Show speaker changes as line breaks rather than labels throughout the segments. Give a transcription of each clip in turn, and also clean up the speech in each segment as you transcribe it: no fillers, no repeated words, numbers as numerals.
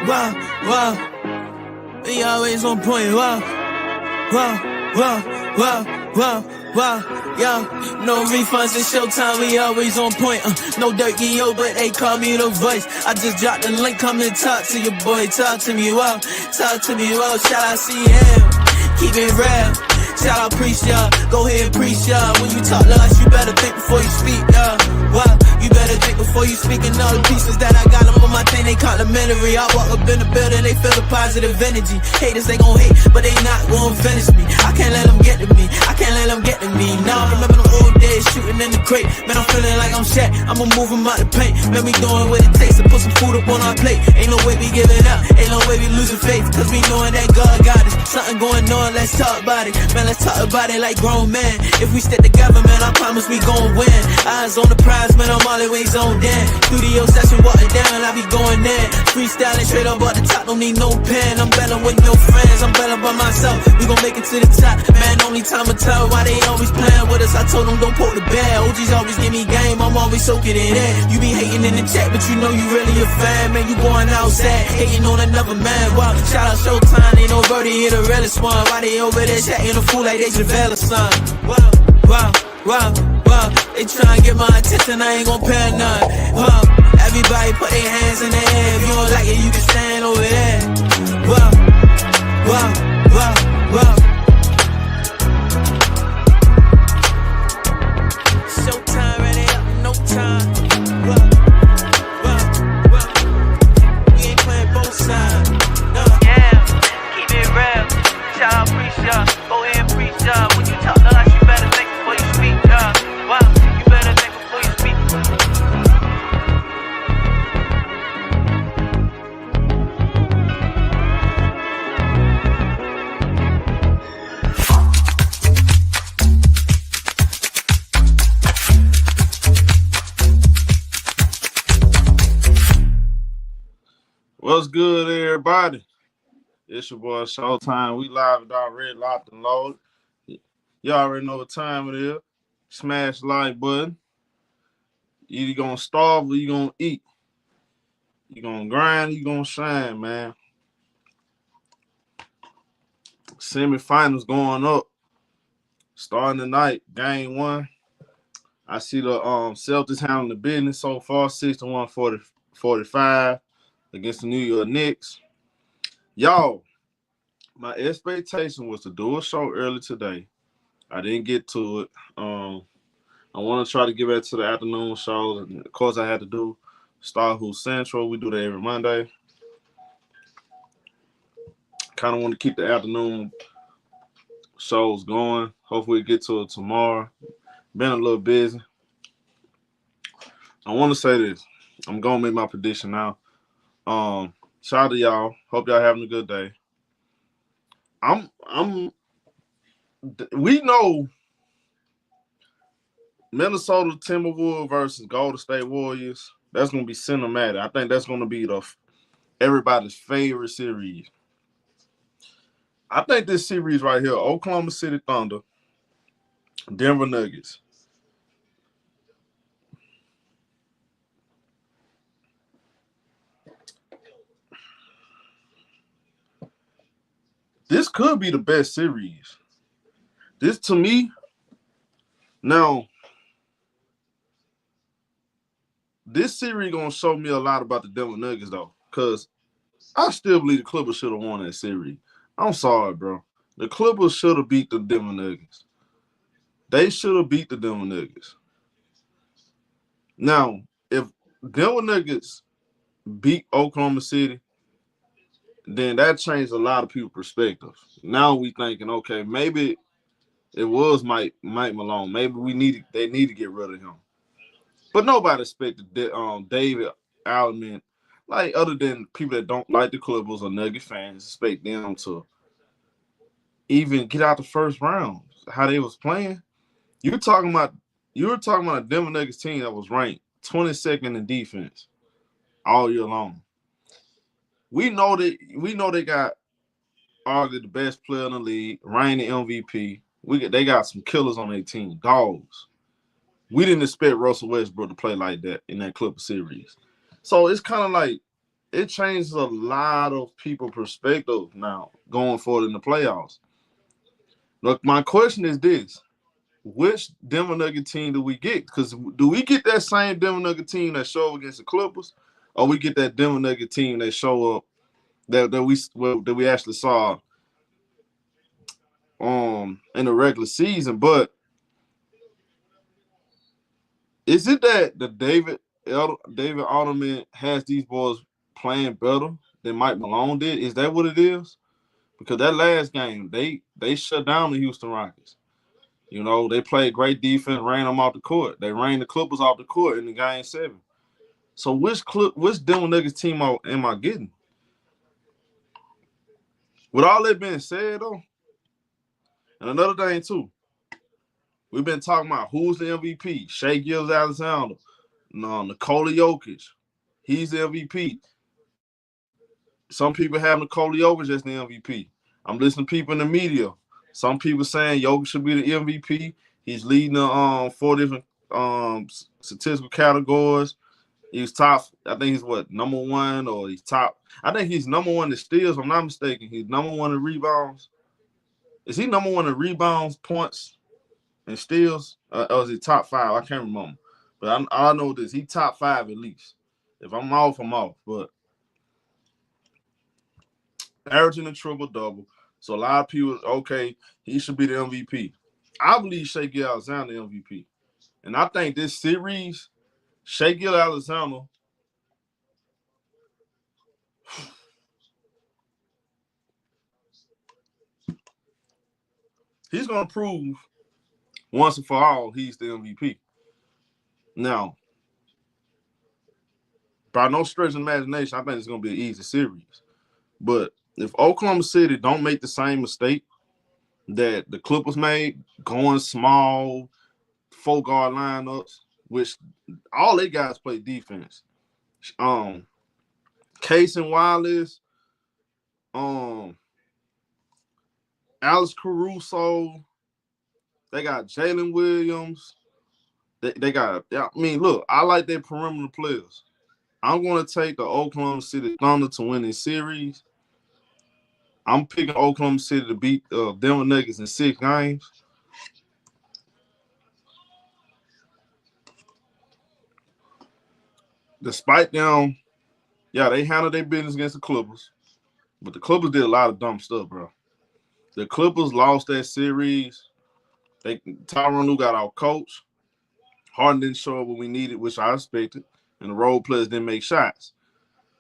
Wow, wow. We always on point. Wow, wow, wow, wow, wow, wow. Yo, no refunds in Showtime, we always on point. No dirt, yo, but they call me the voice. I just dropped the link, come and talk to your boy. Talk to me, wow, talk to me, wow. Shout out CM, keep it real. Shout out preach, y'all. Go ahead and preach, y'all. When you talk to us, you better think before you speak, y'all. Wow, you better think before you speak. And all the pieces that I got them on my thing, they complimentary. I walk up in the building, they feel the positive energy. Haters, they gon' hate, but they not gon' finish me. I can't let them get to me. I can't let them get to me. Now I remember them old days shooting in the crate. Man, I'm feeling like I'm Shaq. I'ma move them out the paint. Man, we doing what it takes to put some food up on our plate. Ain't no way we giving up. Ain't no way we losing faith. Cause we knowing that God got us. Something going on, let's talk about it. Man, let's talk about it like grown men. If we stick together, man, I promise we gon' win. Eyes on the prize, man, I'm always on Dan. Studio session, walking down, I be going in. Freestyling straight up at the top, don't need no pen. I'm better with no friends, I'm better by myself. We gon' make it to the top, man, only time will tell why they always playing with us. I told them don't poke the bear. OGs always give me game, I'm always soaking it in. You be hating in the chat, but you know you really a fan. Man, you going outside, hating on another man. Wow, shout out Showtime, ain't no birdie here the realest one. Why they over there chatting a fool like they Javelle or something? Wow, wow, wow, wow. They tryna get my attention, I ain't gon' pay none. Wow, everybody put their hands in the air. If you don't like it, you can stand over there. Wow, wow, wow, wow. Showtime, ready up, no time. Wow, wow, wow. We ain't playing both sides. No. Yeah, keep it real. Shout out, preach y'all. Go ahead and preach y'all. When you talk to us, you better think before you speak, y'all. Wow, you better think before you speak.
What's good, everybody? It's your boy Showtime. We live and already locked and loaded. You already know what time it is. Smash the like button. You either gonna starve or you gonna eat. You gonna grind, you gonna shine, man. Semifinals going up. Starting tonight, game 1. I see the Celtics handling the business so far, 61-45 against the New York Knicks. Y'all, my expectation was to do a show early today. I didn't get to it. I want to try to get back to the afternoon show. Of course, I had to do Star Who Central. We do that every Monday. Kind of want to keep the afternoon shows going. Hopefully, get to it tomorrow. Been a little busy. I want to say this. I'm gonna make my prediction now. Shout out to y'all. Hope y'all having a good day. We know Minnesota Timberwolves versus Golden State Warriors. That's gonna be cinematic. I think that's gonna be everybody's favorite series. I think this series right here, Oklahoma City Thunder, Denver Nuggets. This could be the best series. This, to me, now, this series gonna show me a lot about the Denver Nuggets, though, because I still believe the Clippers should have won that series. I'm sorry, bro. The Clippers should have beat the Denver Nuggets. They should have beat the Denver Nuggets. Now, if Denver Nuggets beat Oklahoma City, then that changed a lot of people's perspective. Now we thinking, okay, maybe it was Mike Malone. Maybe they need to get rid of him. But nobody expected David Allen, like other than people that don't like the Clippers or Nugget fans, expect them to even get out the first round. How they was playing. You were talking about a Denver Nuggets team that was ranked 22nd in defense all year long. We know they got arguably the best player in the league, reigning MVP. They got some killers on their team, dogs. We didn't expect Russell Westbrook to play like that in that Clipper series. So it's kind of like it changes a lot of people's perspective now going forward in the playoffs. Look, my question is this. Which Denver Nugget team do we get? Because do we get that same Denver Nugget team that show up against the Clippers, or we get that Denver Nugget team that show up that we actually saw in the regular season? But is it that the David Alderman has these boys playing better than Mike Malone did? Is that what it is? Because that last game, they shut down the Houston Rockets. You know, they played great defense, ran them off the court. They ran the Clippers off the court in the game 7. So which Denver Nuggets team am I getting? With all that being said, though, and another thing too, we've been talking about who's the MVP. Shai Gilgeous-Alexander, Nikola Jokic, he's the MVP. Some people have Nikola Jokic as the MVP. I'm listening to people in the media. Some people saying Jokic should be the MVP. He's leading the 4 different statistical categories. He's top. I think he's number 1, or he's top. I think he's number 1 in steals. If I'm not mistaken. He's number 1 in rebounds. Is he number 1 in rebounds, points, and steals? Or is he top 5? I can't remember. But I know this. He's top 5 at least. If I'm off, I'm off. But averaging a triple-double. So a lot of people, okay, he should be the MVP. I believe Shai Gilgeous-Alexander the MVP. And I think this series, Shai Gilgeous-Alexander, he's going to prove once and for all he's the MVP. Now, by no stretch of imagination, I think it's going to be an easy series. But if Oklahoma City don't make the same mistake that the Clippers made, going small, 4-guard lineups, which all they guys play defense. Case and Wallace, Alex Caruso, they got Jalen Williams. They got, I mean, look, I like their perimeter players. I'm going to take the Oklahoma City Thunder to win this series. I'm picking Oklahoma City to beat Denver Nuggets in 6 games. Despite them, they handled their business against the Clippers. But the Clippers did a lot of dumb stuff, bro. The Clippers lost that series. Tyronn Lue got out coach. Harden didn't show up when we needed, which I expected. And the role players didn't make shots.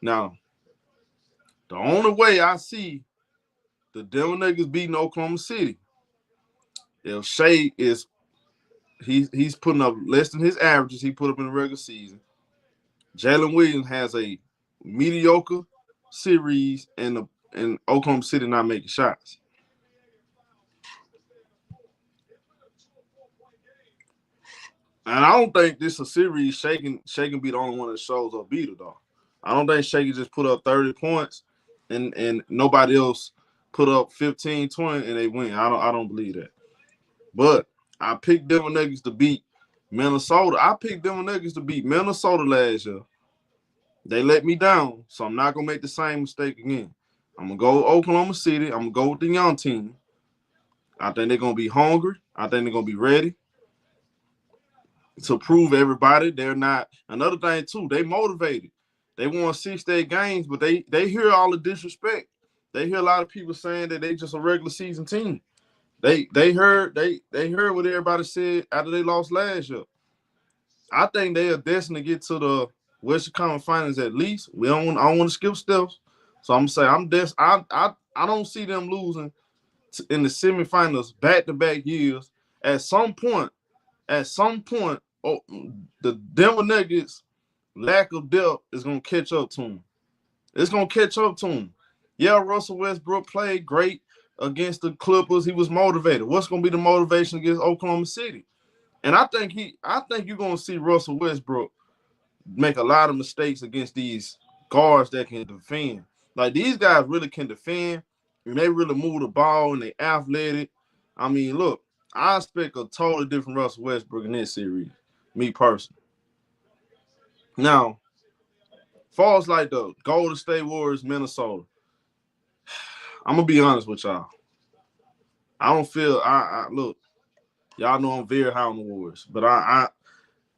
Now, the only way I see the Denver Nuggets beating Oklahoma City, if Shai he's putting up less than his averages he put up in the regular season. Jalen Williams has a mediocre series, and Oklahoma City not making shots. And I don't think this is a series Shai can be the only one that shows up beat it, though. I don't think Shai can just put up 30 points and nobody else put up 15, 20 and they win. I don't believe that. But I picked Denver Nuggets to beat Minnesota. I picked Denver Nuggets to beat Minnesota last year. They let me down, so I'm not going to make the same mistake again. I'm going to go Oklahoma City. I'm going to go with the young team. I think they're going to be hungry. I think they're going to be ready to prove everybody they're not. Another thing, too, they motivated. They won 6-8 games, but they hear all the disrespect. They hear a lot of people saying that they just a regular season team. They heard what everybody said after they lost last year. I think they are destined to get to the Western Conference Finals at least. I don't want to skip steps. So I'm saying I don't see them losing in the semifinals back-to-back years. At some point, the Denver Nuggets lack of depth is going to catch up to them. It's going to catch up to them. Yeah, Russell Westbrook played great against the Clippers. He was motivated. What's going to be the motivation against Oklahoma City? And I think you're going to see Russell Westbrook make a lot of mistakes against these guards that can defend. Like, these guys really can defend, and they really move the ball, and they athletic. I mean, look, I expect a totally different Russell Westbrook in this series, me personally. Now, far as like the Golden State Warriors, Minnesota, I'm gonna be honest with y'all. I don't feel. I look. Y'all know I'm very high on the Warriors, but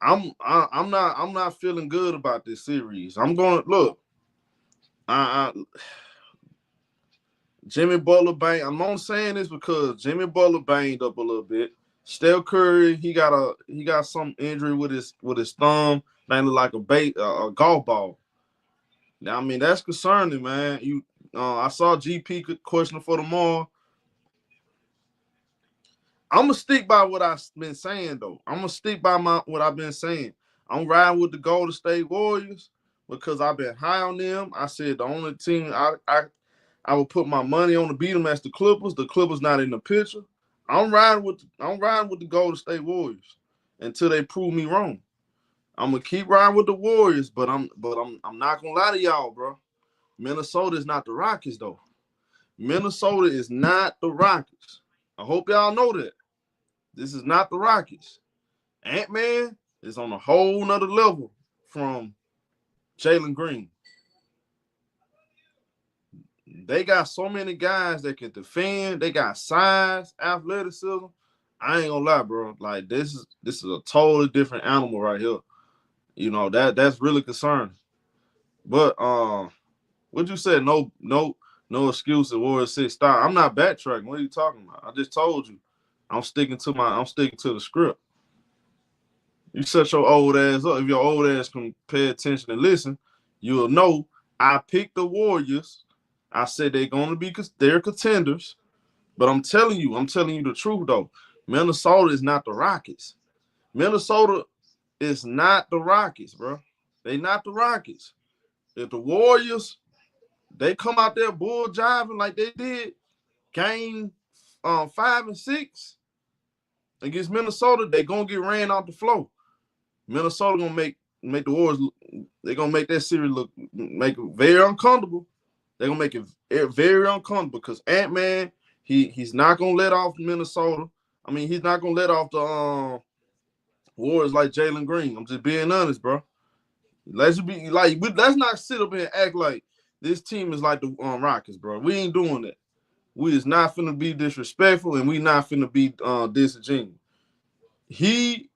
I'm not feeling good about this series. I'm going to look. Jimmy Butler banged. I'm only saying this because Jimmy Butler banged up a little bit. Steph Curry, he got some injury with his thumb. That look like a golf ball. Now, I mean, that's concerning, man. I saw GP questioning for tomorrow. I'm gonna stick by what I've been saying, though. I'm gonna stick by what I've been saying. I'm riding with the Golden State Warriors because I've been high on them. I said the only team I would put my money on to beat them as the Clippers. The Clippers not in the picture. I'm riding with the Golden State Warriors until they prove me wrong. I'm gonna keep riding with the Warriors, but I'm not gonna lie to y'all, bro. Minnesota is not the Rockets, though. Minnesota is not the Rockets. I hope y'all know that. This is not the Rockets. Ant-Man is on a whole nother level from Jalen Green. They got so many guys that can defend. They got size, athleticism. I ain't gonna lie, bro. Like this is a totally different animal right here. You know, that's really concerning. But what you said, no excuse. The Warriors 6-star. I'm not backtracking. What are you talking about? I just told you. I'm sticking to the script. You shut your old ass up. If your old ass can pay attention and listen, you'll know I picked the Warriors. I said they're gonna be they're contenders. But I'm telling you the truth though. Minnesota is not the Rockets. Minnesota is not the Rockets, bro. They not the Rockets. If the Warriors, they come out there bull jiving like they did game 5 and 6 against Minnesota, they gonna get ran off the floor. Minnesota gonna make the Warriors. They're gonna make that series make it very uncomfortable. They're gonna make it very uncomfortable because Ant-Man, he's not gonna let off Minnesota. I mean, he's not gonna let off the Warriors like Jalen Green. I'm just being honest, bro. Let's not sit up here and act like this team is like the Rockets, bro. We ain't doing that. We is not finna be disrespectful, and we not finna be disingenuous. He's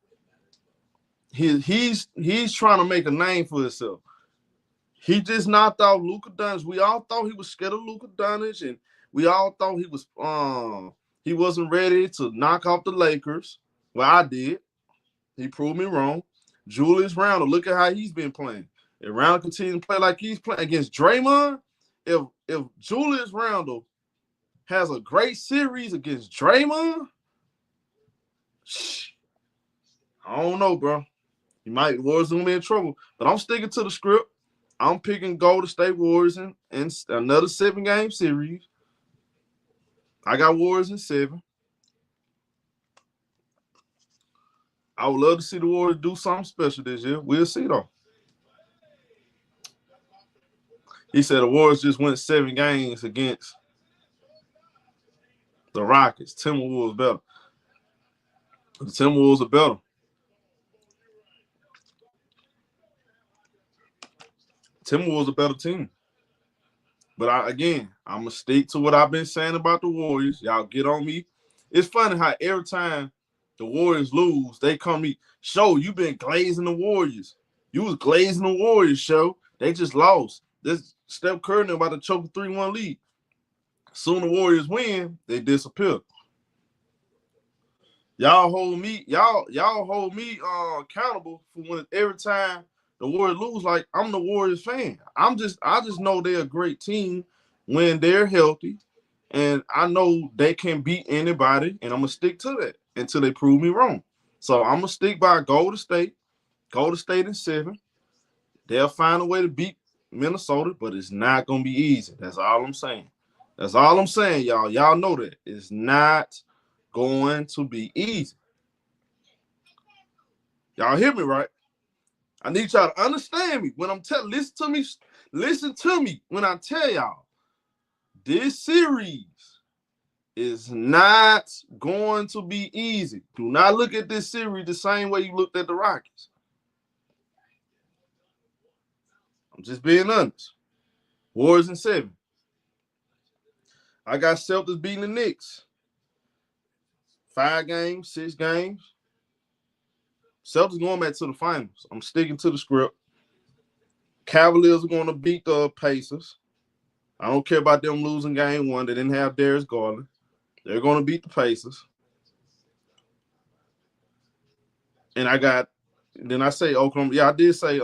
trying to make a name for himself. He just knocked out Luka Doncic. We all thought he was scared of Luka Doncic, and we all thought he wasn't ready to knock off the Lakers. Well, I did. He proved me wrong. Julius Randle, look at how he's been playing. If Randle continues to play like he's playing against Draymond, if Julius Randle has a great series against Draymond, I don't know, bro. Warriors gonna be in trouble. But I'm sticking to the script. I'm picking Golden State Warriors in another 7-game series. I got Warriors in 7. I would love to see the Warriors do something special this year. We'll see, though. He said the Warriors just went 7 games against the Rockets. Timberwolves better. The Timberwolves are better. Timberwolves a better team. But I'm going to stick to what I've been saying about the Warriors. Y'all get on me. It's funny how every time the Warriors lose, they come me, Show, you been glazing the Warriors. You was glazing the Warriors, Show. They just lost. This Steph Curry about to choke a 3-1 lead. Soon the Warriors win, they disappear. Y'all hold me accountable for when every time the Warriors lose, like I'm the Warriors fan. I just know they're a great team when they're healthy, and I know they can beat anybody, and I'm gonna stick to that until they prove me wrong. So I'm gonna stick by Golden State in 7. They'll find a way to beat Minnesota, but it's not gonna be easy. That's all I'm saying. That's all I'm saying, y'all. Y'all know that it's not going to be easy. Y'all hear me, right? I need y'all to understand me when I'm listen to me when I tell y'all this series is not going to be easy. Do not look at this series the same way you looked at the Rockets. I'm just being honest. Warriors in 7. I got Celtics beating the Knicks. 5 games, 6 games. Celtics going back to the finals. I'm sticking to the script. Cavaliers are going to beat the Pacers. I don't care about them losing game 1. They didn't have Darius Garland. They're going to beat the Pacers. And then I say Oklahoma. Yeah, I did say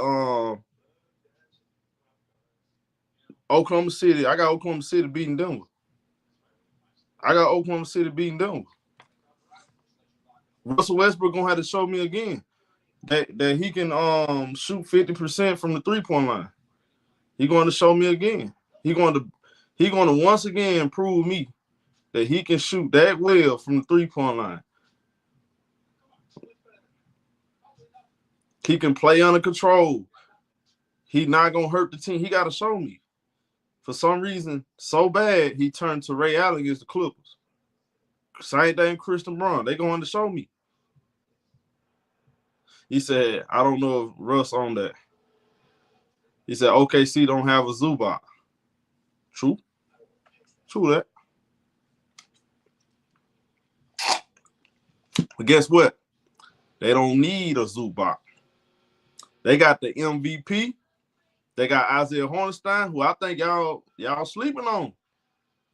Oklahoma City. I got Oklahoma City beating Denver. Russell Westbrook going to have to show me again that he can shoot 50% from the 3-point line. He going to show me again. He going to once again prove me that he can shoot that well from the 3-point line. He can play under control. He not going to hurt the team. He got to show me. For some reason, so bad, he turned to Ray Allen against the Clippers. Same thing Christian Braun. They going to show me. He said, I don't know if Russ on that. He said, OKC don't have a Zubac. True that. But guess what? They don't need a Zubac. They got the MVP. They got Isaiah Hornstein, who I think y'all sleeping on.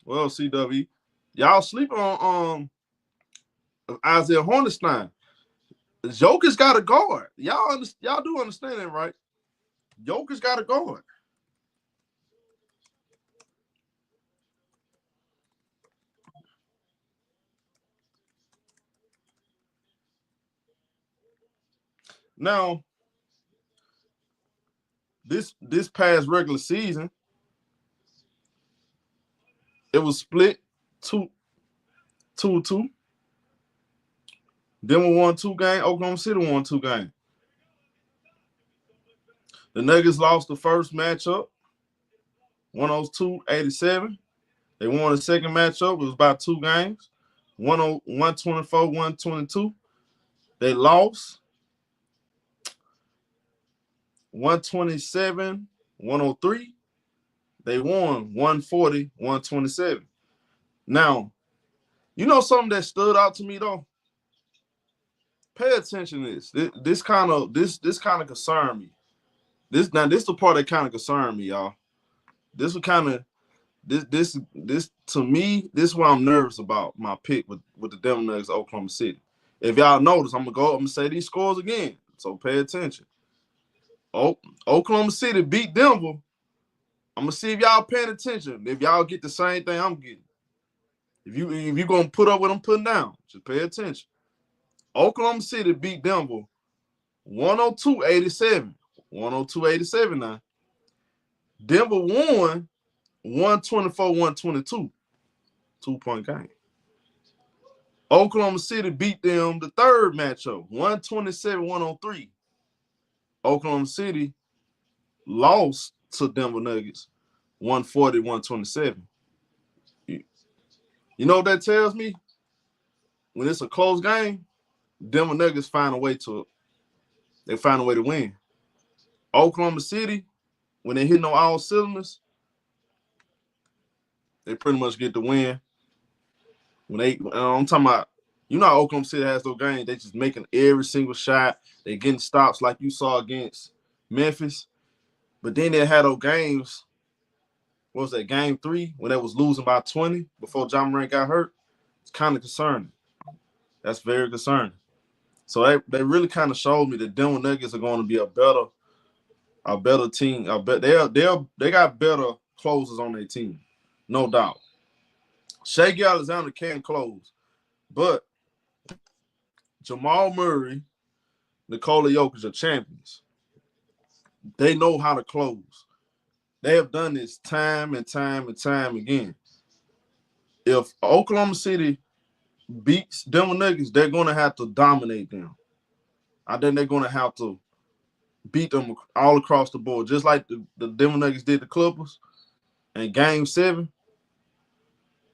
Well, CW, y'all sleeping on Isaiah Hornstein. Jokic got a guard. Y'all do understand that, right? Jokic got a guard. Now, this past regular season, it was split 2-2. Denver won 2 games. Oklahoma City won 2 games. The Nuggets lost the first matchup, 102-87. They won the second matchup. It was about 2 games, 124-122. They lost 127-103. They won 140-127. Now, you know something that stood out to me though? Pay attention to this. This kind of concerned me. This the part that kind of concerned me, y'all. This to me, this is what I'm nervous about my pick with the Denver Nuggets, Oklahoma City. If y'all notice, I'm gonna say these scores again. So pay attention. Oklahoma City beat Denver. I'm gonna see if y'all paying attention. If y'all get the same thing I'm getting. If you gonna put up what I'm putting down, just pay attention. Oklahoma City beat Denver 102-87. 102-87 now. Denver won 124-122. 2-point game. Oklahoma City beat them the third matchup, 127-103. Oklahoma City lost to Denver Nuggets, 140-127. You know what that tells me? When it's a close game, Denver Nuggets find a way to win. Oklahoma City, when they hitting on all cylinders, they pretty much get the win. I'm talking about, you know how Oklahoma City has those games, they just making every single shot. They getting stops like you saw against Memphis. But then they had those games, what was that, game 3, when they was losing by 20 before Ja Morant got hurt? It's kind of concerning. That's very concerning. So they really kind of showed me that Denver Nuggets are going to be a better team. They got better closers on their team, no doubt. Shai Alexander can close, but Jamal Murray, Nikola Jokic are champions. They know how to close. They have done this time and time and time again. If Oklahoma City beats Denver Nuggets, they're going to have to dominate them. I think they're going to have to beat them all across the board, just like the Denver Nuggets did the Clippers in Game 7.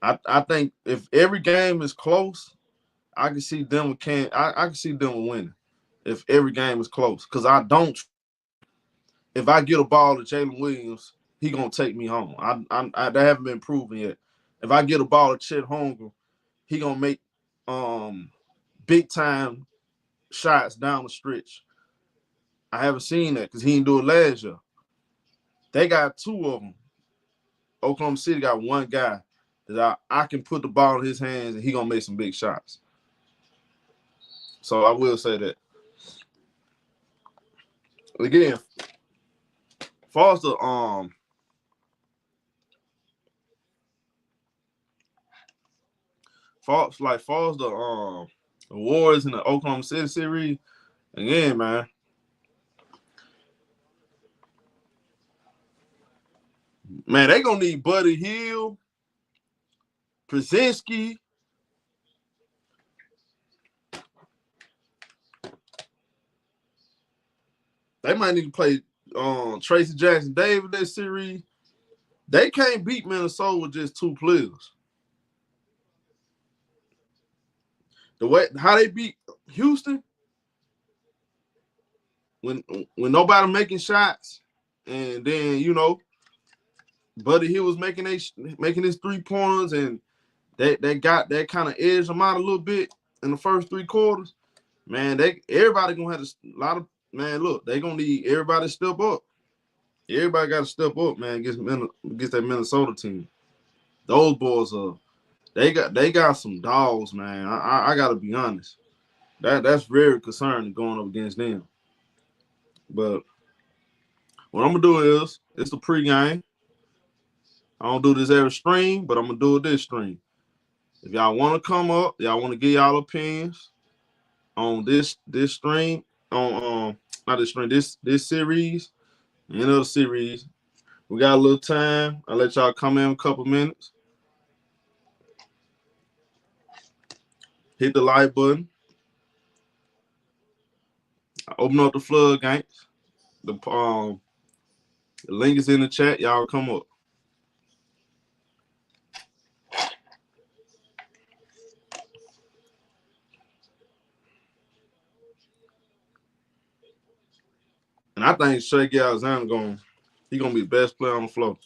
I think if every game is close, I can see Denver winning if every game is close. Because I don't. if I get a ball to Jalen Williams, he gonna take me home. That haven't been proven yet. If I get a ball to Chet Holmgren, he gonna make big time shots down the stretch. I haven't seen that because he didn't do it last year. They got two of them. Oklahoma City got one guy that I can put the ball in his hands and he gonna make some big shots. So I will say that. Again, far as the awards in the Oklahoma City series, again, man. Man, they gonna need Buddy Hield, Brzezinski. They might need to play Tracy Jackson Davis that series. They can't beat Minnesota with just two players. The way how they beat Houston when nobody making shots, and then Buddy Hield was making his 3-pointers, and they got that kind of edge them out a little bit in the first 3 quarters. Man, everybody gonna have a lot of look, they gonna need everybody to step up. Everybody got to step up, man, against that Minnesota team. Those boys they got some dogs, man. I gotta be honest. That's very concerning going up against them. But what I'm gonna do is it's the pregame. I don't do this every stream, but I'm gonna do it this stream. If y'all want to come up, y'all want to give y'all opinions on this stream, on not this stream, this series, and other series. We got a little time. I'll let y'all come in a couple minutes. Hit the like button. Open up the floodgates. The link is in the chat. Y'all come up. And I think Shai Alexander he's gonna be the best player on the floor.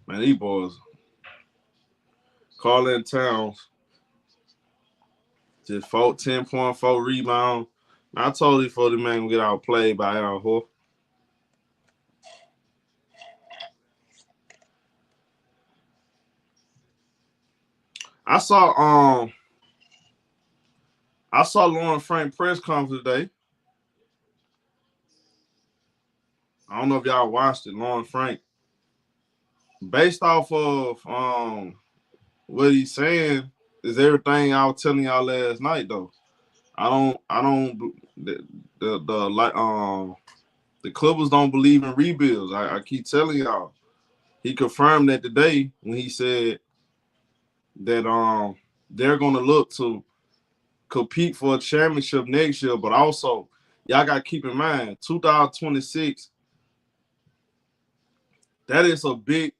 Man, these boys. Carlin Towns. Just 10.4 rebound. I told you for the man get outplayed by Al Horford. I saw Lauren Frank press conference today. I don't know if y'all watched it. Lauren Frank, based off of what he's saying, is everything I was telling y'all last night though. The Clippers don't believe in rebuilds. I keep telling y'all. He confirmed that today when he said that they're gonna look to compete for a championship next year, but also y'all gotta keep in mind 2026. That is a big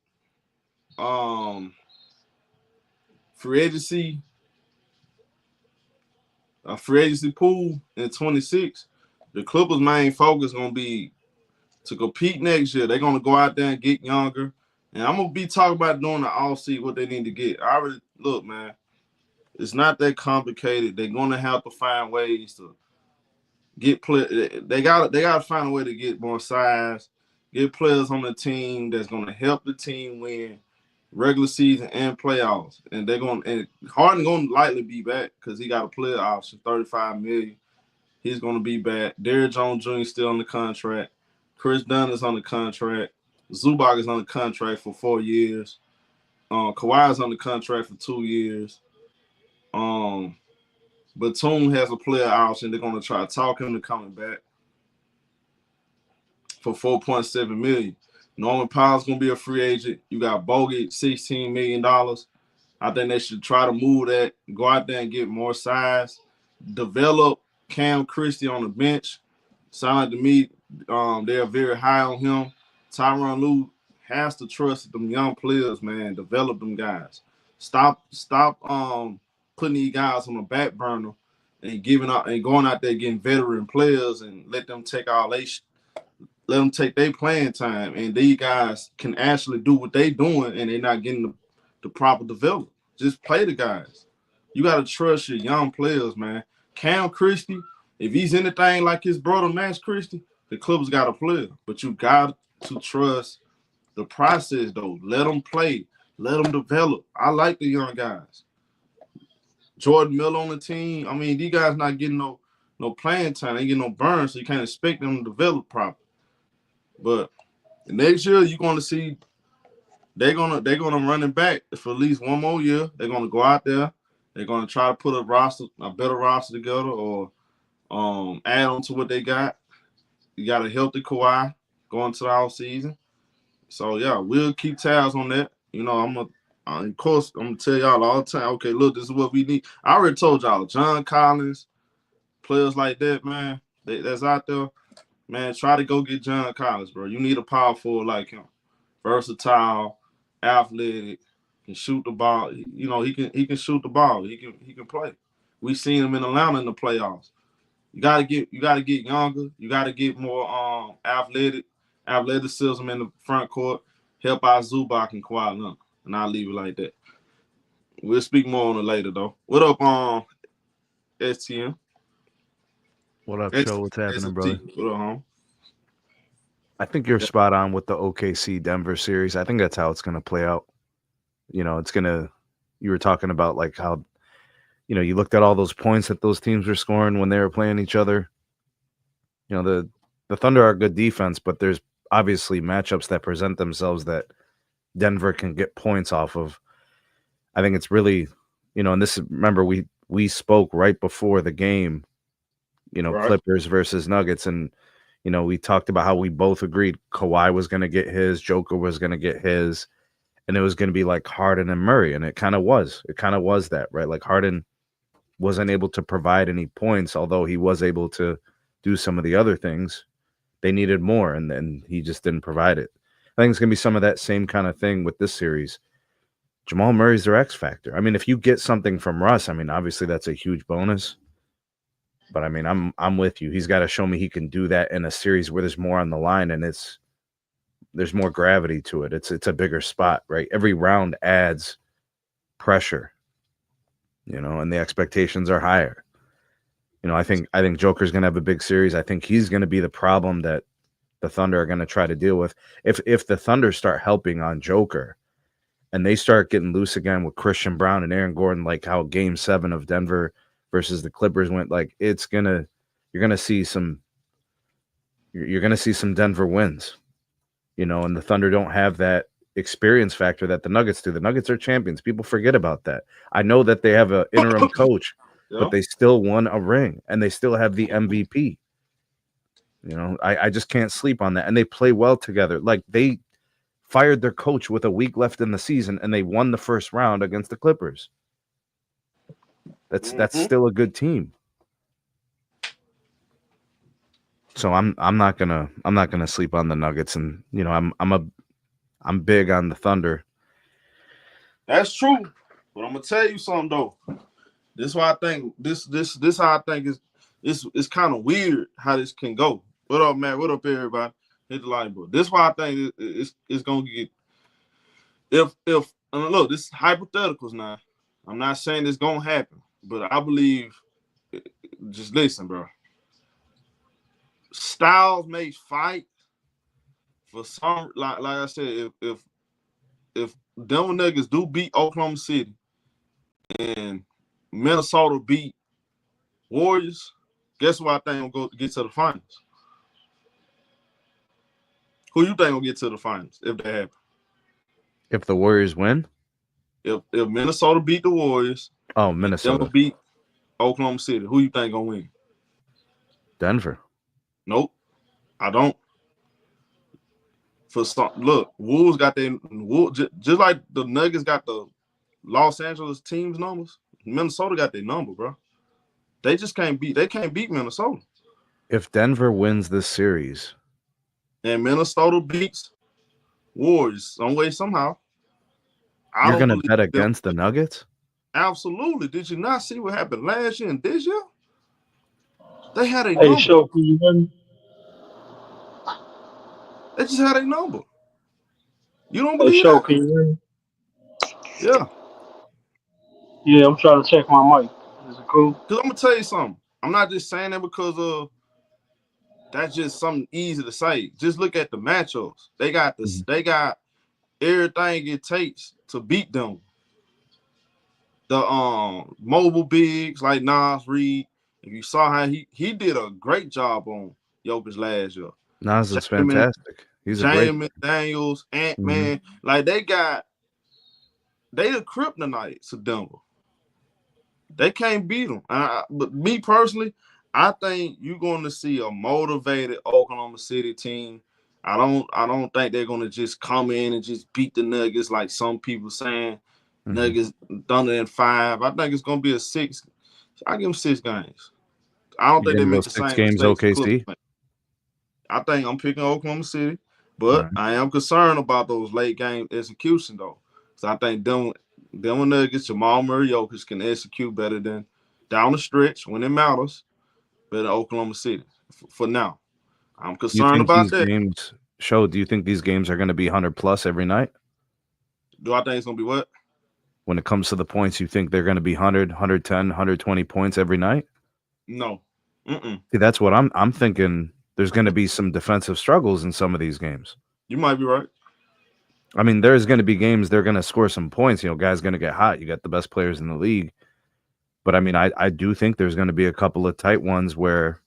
free agency pool in 26. The Clippers' main focus is gonna be to compete next year. They're gonna go out there and get younger. And I'm gonna be talking about during the offseason what they need to get. I already look, man. It's not that complicated. They're gonna have to find ways to get players. They gotta find a way to get more size, get players on the team that's gonna help the team win regular season and playoffs. And Harden gonna likely be back because he got a player option, $35 million. He's gonna be back. Derrick Jones Jr. still on the contract. Chris Dunn is on the contract. Zubac is on the contract for 4 years. Kawhi is on the contract for 2 years. Batum has a player option. They're going to try to talk him to coming back for $4.7 million. Norman Powell's going to be a free agent. You got Bogut, $16 million. I think they should try to move that, go out there and get more size, develop Cam Christie on the bench. Sound like to me, they're very high on him. Tyronn Lue has to trust them young players, man. Develop them guys. Stop putting these guys on the back burner and giving up and going out there getting veteran players and let them take their playing time, and these guys can actually do what they doing, and they're not getting the proper development. Just play the guys. You got to trust your young players, man. Cam Christie, if he's anything like his brother Max Christie, the Clippers got to play. But you got to trust the process, though. Let them play. Let them develop. I like the young guys. Jordan Miller on the team. I mean, these guys not getting no playing time. They ain't getting no burn, so you can't expect them to develop properly. But next year, you're going to see they're gonna run it back for at least one more year. They're gonna go out there. They're gonna try to put a better roster together, or add on to what they got. You got a healthy Kawhi going to the offseason. So yeah, we'll keep tabs on that. You know, of course, I'm gonna tell y'all all the time. Okay, look, this is what we need. I already told y'all, John Collins, players like that, man, that's out there. Man, try to go get John Collins, bro. You need a power forward like him. Versatile, athletic, can shoot the ball. You know, he can shoot the ball. He can play. We seen him in Atlanta in the playoffs. You gotta get younger. You gotta get more athleticism in the front court. Help out Zubac and Kawhi Leonard. And I'll leave it like that. We'll speak more on it later though. What up, STM?
What up, Joe? What's happening, brother?
What up, home?
I think you're spot on with the OKC Denver series. I think that's how it's going to play out. You know, you were talking about like how, you know, you looked at all those points that those teams were scoring when they were playing each other. You know, the Thunder are good defense, but there's obviously matchups that present themselves that Denver can get points off of. I think it's really, you know, and this is, remember, we spoke right before the game, you know, right. Clippers versus Nuggets, and you know, we talked about how we both agreed Kawhi was going to get his, Joker was going to get his, and it was going to be like Harden and Murray, and it kind of was. It kind of was that, right? Like Harden wasn't able to provide any points, although he was able to do some of the other things. They needed more, and then he just didn't provide it. I think it's going to be some of that same kind of thing with this series. Jamal Murray's their X factor. I mean, if you get something from Russ, I mean, obviously that's a huge bonus. But I mean, I'm with you. He's got to show me he can do that in a series where there's more on the line and there's more gravity to it. It's a bigger spot, right? Every round adds pressure, you know, and the expectations are higher. You know, I think Joker's going to have a big series. I think he's going to be the problem that the Thunder are going to try to deal with. If the Thunder start helping on Joker and they start getting loose again with Christian Brown and Aaron Gordon, like how Game 7 of Denver versus the Clippers went, like you're gonna see some Denver wins, you know, and the Thunder don't have that experience factor that the Nuggets do. The Nuggets are champions. People forget about that. I know that they have an interim coach, but they still won a ring and they still have the MVP. You know, I just can't sleep on that. And they play well together. Like they fired their coach with a week left in the season and they won the first round against the Clippers. That's still a good team. So I'm not gonna sleep on the Nuggets, and you know I'm big on the Thunder.
That's true, but I'm gonna tell you something though. This is why I think this how I think it's kind of weird how this can go. What up, Matt? What up, everybody? Hit the line, bro. This is why I think it's gonna get. If look, this is hypotheticals now. I'm not saying it's gonna happen. But I believe, just listen, bro. Styles may fight for some, like I said, if Denver Nuggets do beat Oklahoma City and Minnesota beat Warriors, guess what I think will go get to the finals? Who you think will get to the finals if that happens?
If the Warriors win?
If Minnesota beat the Warriors.
Oh, Minnesota.
Denver beat Oklahoma City. Who you think gonna win?
Denver.
Nope, I don't. For some, look, Wolves got just like the Nuggets got the Los Angeles teams' numbers. Minnesota got their number, bro. They just can't beat. They can't beat Minnesota.
If Denver wins this series,
And Minnesota beats Warriors some way somehow. I
you're
don't
gonna
believe
bet
them.
against the Nuggets?
Absolutely. Did you not see what happened last year and this year? They had a
Hey,
number.
Show, can you hear me?
They just had a number. You don't
Hey,
believe
Show,
that?
can you hear me?
Yeah.
Yeah, I'm trying to check my mic. Is it cool?
Because I'm gonna tell you something. I'm not just saying that because of that's just something easy to say. Just look at the matchups. They got this. They got everything it takes to beat them. The mobile bigs like Nas Reed. If you saw how he did a great job on Jokic last year.
Nas is fantastic. He's a great
Daniels, Ant-Man. Like they the kryptonite to Denver. They can't beat them. But me personally, I think you're going to see a motivated Oklahoma City team. I don't think they're going to just come in and just beat the Nuggets like some people saying. Nuggets Thunder in 5. I think it's going to be a 6. I give them 6 games. I don't think they make the
6
same
games
mistakes.
OKC.
I think I'm picking Oklahoma City, but I am concerned about those late game execution though. So I think them Nuggets, Jamal Murray, Jokic can execute better than down the stretch when it matters. Better Oklahoma City for now. I'm concerned about that.
Do you think these games are going to be 100 plus every night?
Do I think it's going to be what?
When it comes to the points, you think they're going to be 100, 110, 120 points every night?
No.
See, that's what I'm thinking. There's going to be some defensive struggles in some of these games.
You might be right.
I mean, there's going to be games they're going to score some points. Guys going to get hot. You got the best players in the league. But, I mean, I do think there's going to be a couple of tight ones where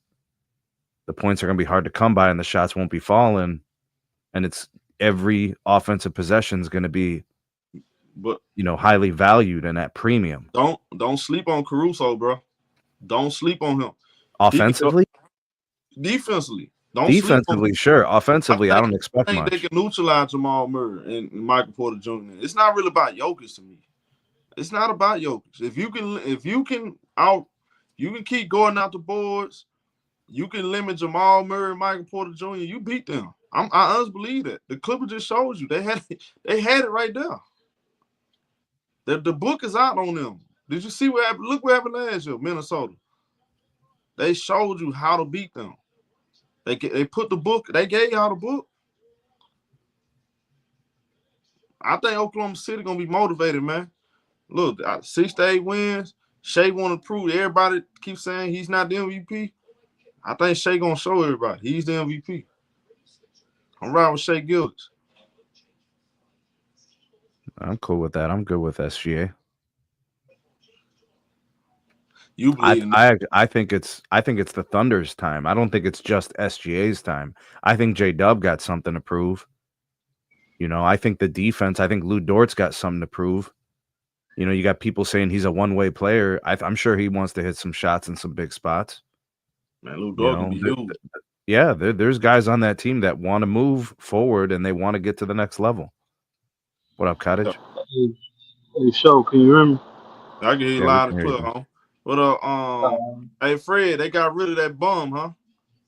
the points are going to be hard to come by and the shots won't be falling. And it's every offensive possession is going to be, highly valued and at premium.
Don't sleep on Caruso, bro. Don't sleep on him.
Offensively?
Defensively.
Defensively, sure. Offensively, I don't expect much.
They can neutralize Jamal Murray and Michael Porter Jr. It's not really about Jokic to me. It's not about Jokic. If you can keep going out the boards, you can limit Jamal Murray and Michael Porter Jr. You beat them. I honestly believe that. The Clippers just showed you. They had it right there. The book is out on them. Did you see what happened? Look what happened last year, Minnesota. They showed you how to beat them. They put the book. They gave y'all the book. I think Oklahoma City gonna be motivated, man. Look, 6 to 8 wins. Shai want to prove. Everybody keeps saying he's not the MVP. I think Shai gonna show everybody he's the MVP. I'm riding with Shai Gilgeous.
I'm cool with that. I'm good with SGA.
You believe
I think it's the Thunder's time. I don't think it's just SGA's time. I think J-Dub got something to prove. I think the defense, I think Lou Dort's got something to prove. You got people saying he's a one-way player. I'm sure he wants to hit some shots in some big spots.
Man, Lou Dort can be huge.
Yeah, there's guys on that team that want to move forward and they want to get to the next level. What up, Cottage?
Hey, Show, can you hear me?
I can hear you loud and clear, huh? But hey Fred, they got rid of that bum, huh?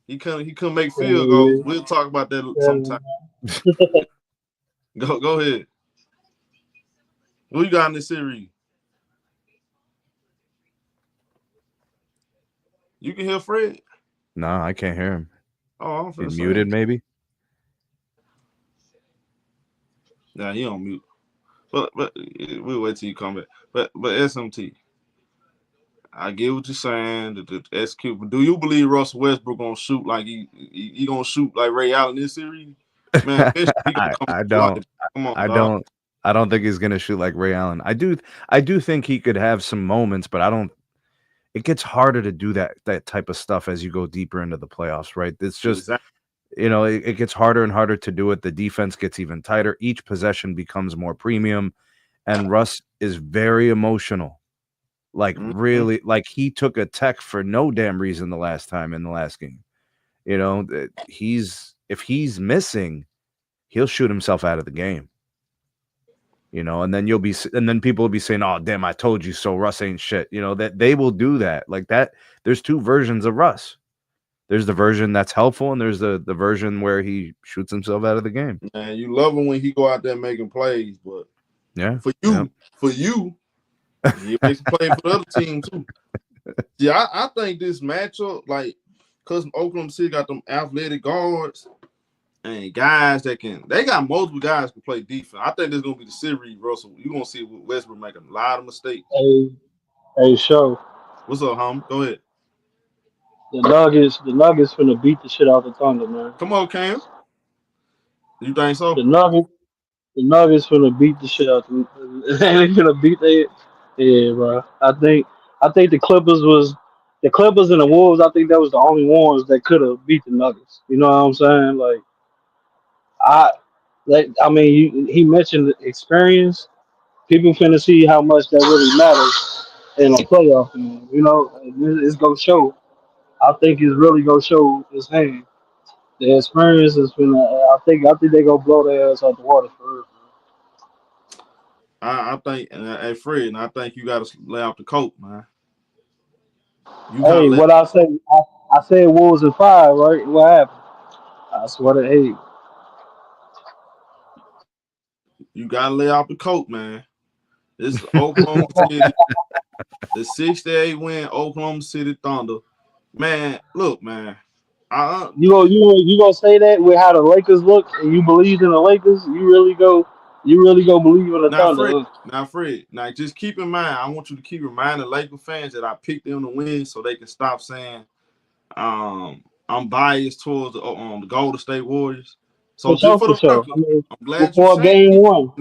He couldn't make field goals. We'll talk about that sometime. Go ahead. Who you got in this series? You can hear Fred?
No, I can't hear him.
Oh, I'm
He's muted, maybe.
Nah, he on mute. But we'll wait till you come back. But SMT, I get what you're saying. The SQ. But do you believe Russell Westbrook gonna shoot like he gonna shoot like Ray Allen this series? Man,
I don't. Come on, I don't think he's gonna shoot like Ray Allen. I do think he could have some moments, but I don't. It gets harder to do that type of stuff as you go deeper into the playoffs, right? It's just it gets harder and harder to do it. The defense gets even tighter. Each possession becomes more premium, and Russ is very emotional. Like really, like he took a tech for no damn reason the last time in the last game. If he's missing, he'll shoot himself out of the game. And then people will be saying, "Oh, damn, I told you so. Russ ain't shit." That they will do that like that. There's two versions of Russ. There's the version that's helpful, and there's the version where he shoots himself out of the game.
Man, you love him when he go out there making plays, but for you, he makes a play for the other team too. Yeah, I think this matchup, like, because Oklahoma City got them athletic guards and guys they got multiple guys who play defense. I think this is gonna be the series, Russell. You're gonna see Westbrook making a lot of mistakes.
Hey, show.
What's up, homie? Go ahead.
The Nuggets finna beat the shit out the Thunder, man.
Come on, Cam. You think so?
The Nuggets finna beat the shit out the they finna beat they yeah, bro. I think the Clippers and the Wolves, I think that was the only ones that could have beat the Nuggets. You know what I'm saying? He mentioned the experience. People finna see how much that really matters in a playoff game. It's gonna show. I think it's really gonna show his hand. The experience is finna. I think they gonna blow their ass out the water for real.
I think, hey Fred, and I think you got to lay out the coat, man.
Hey, what I say? I said Wolves in 5, right? What happened? I swear to 8.
You got to lay out the coat, man. This is Oklahoma City, the 68 win Oklahoma City Thunder. Man, look, man.
You gonna say that with how the Lakers look, and you believe in the Lakers? You really go believe in the Thunder?
Fred. Now, just keep in mind. I want you to keep reminding Laker fans that I picked them to win, so they can stop saying I'm biased towards the Golden State Warriors. So just for the record, I'm glad you said
game one.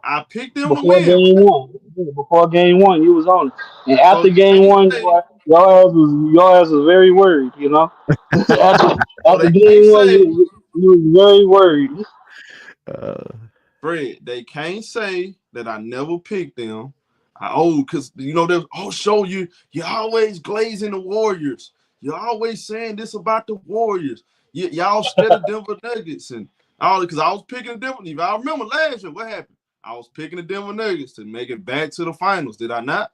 I picked them to win.
Before game one, you was on it, and after game one, your ass was very worried. After game one, you was very worried.
Fred, they can't say that I never picked them. Because show you always glazing the Warriors. You're always saying this about the Warriors. Y'all scared of Denver Nuggets and all because I was picking the Denver. If I remember last year, what happened? I was picking the Denver Nuggets to make it back to the finals. Did I not?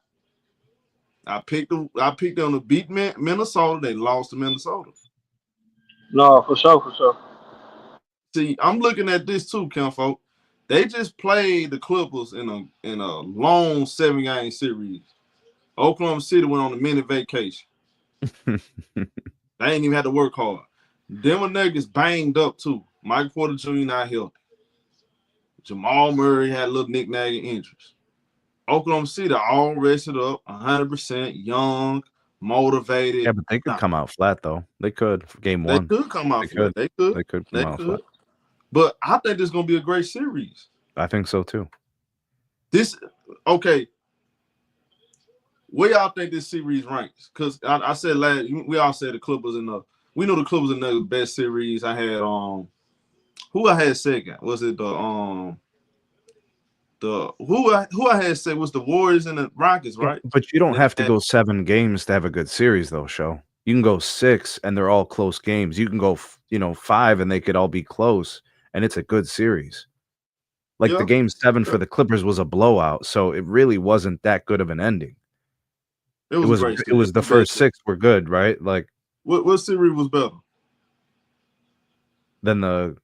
I picked them to beat Minnesota. They lost to Minnesota.
No, for sure.
See, I'm looking at this too, Kenfolk. They just played the Clippers in a long 7-game series. Oklahoma City went on a mini vacation. They ain't even had to work hard. Denver Nuggets banged up too. Michael Porter Jr. not healthy. Jamal Murray had a little knick-knack injuries. Oklahoma City all rested up, 100%, young, motivated.
Yeah, but they could come out flat though. They could for game one.
They could come out flat. They could come out flat. But I think this is gonna be a great series.
I think so too.
Where y'all think this series ranks? Because I said we all said the Clippers we know the Clippers in the best series. I had who I had second? Was it who I had said was the Warriors and the Rockets, right?
But you don't have to go 7 games to have a good series, though. Show you can go 6 and they're all close games. You can go 5 and they could all be close, and it's a good series. Like the game 7 for the Clippers was a blowout, so it really wasn't that good of an ending. It was the first 6 were good, right? Like
what series was better
than the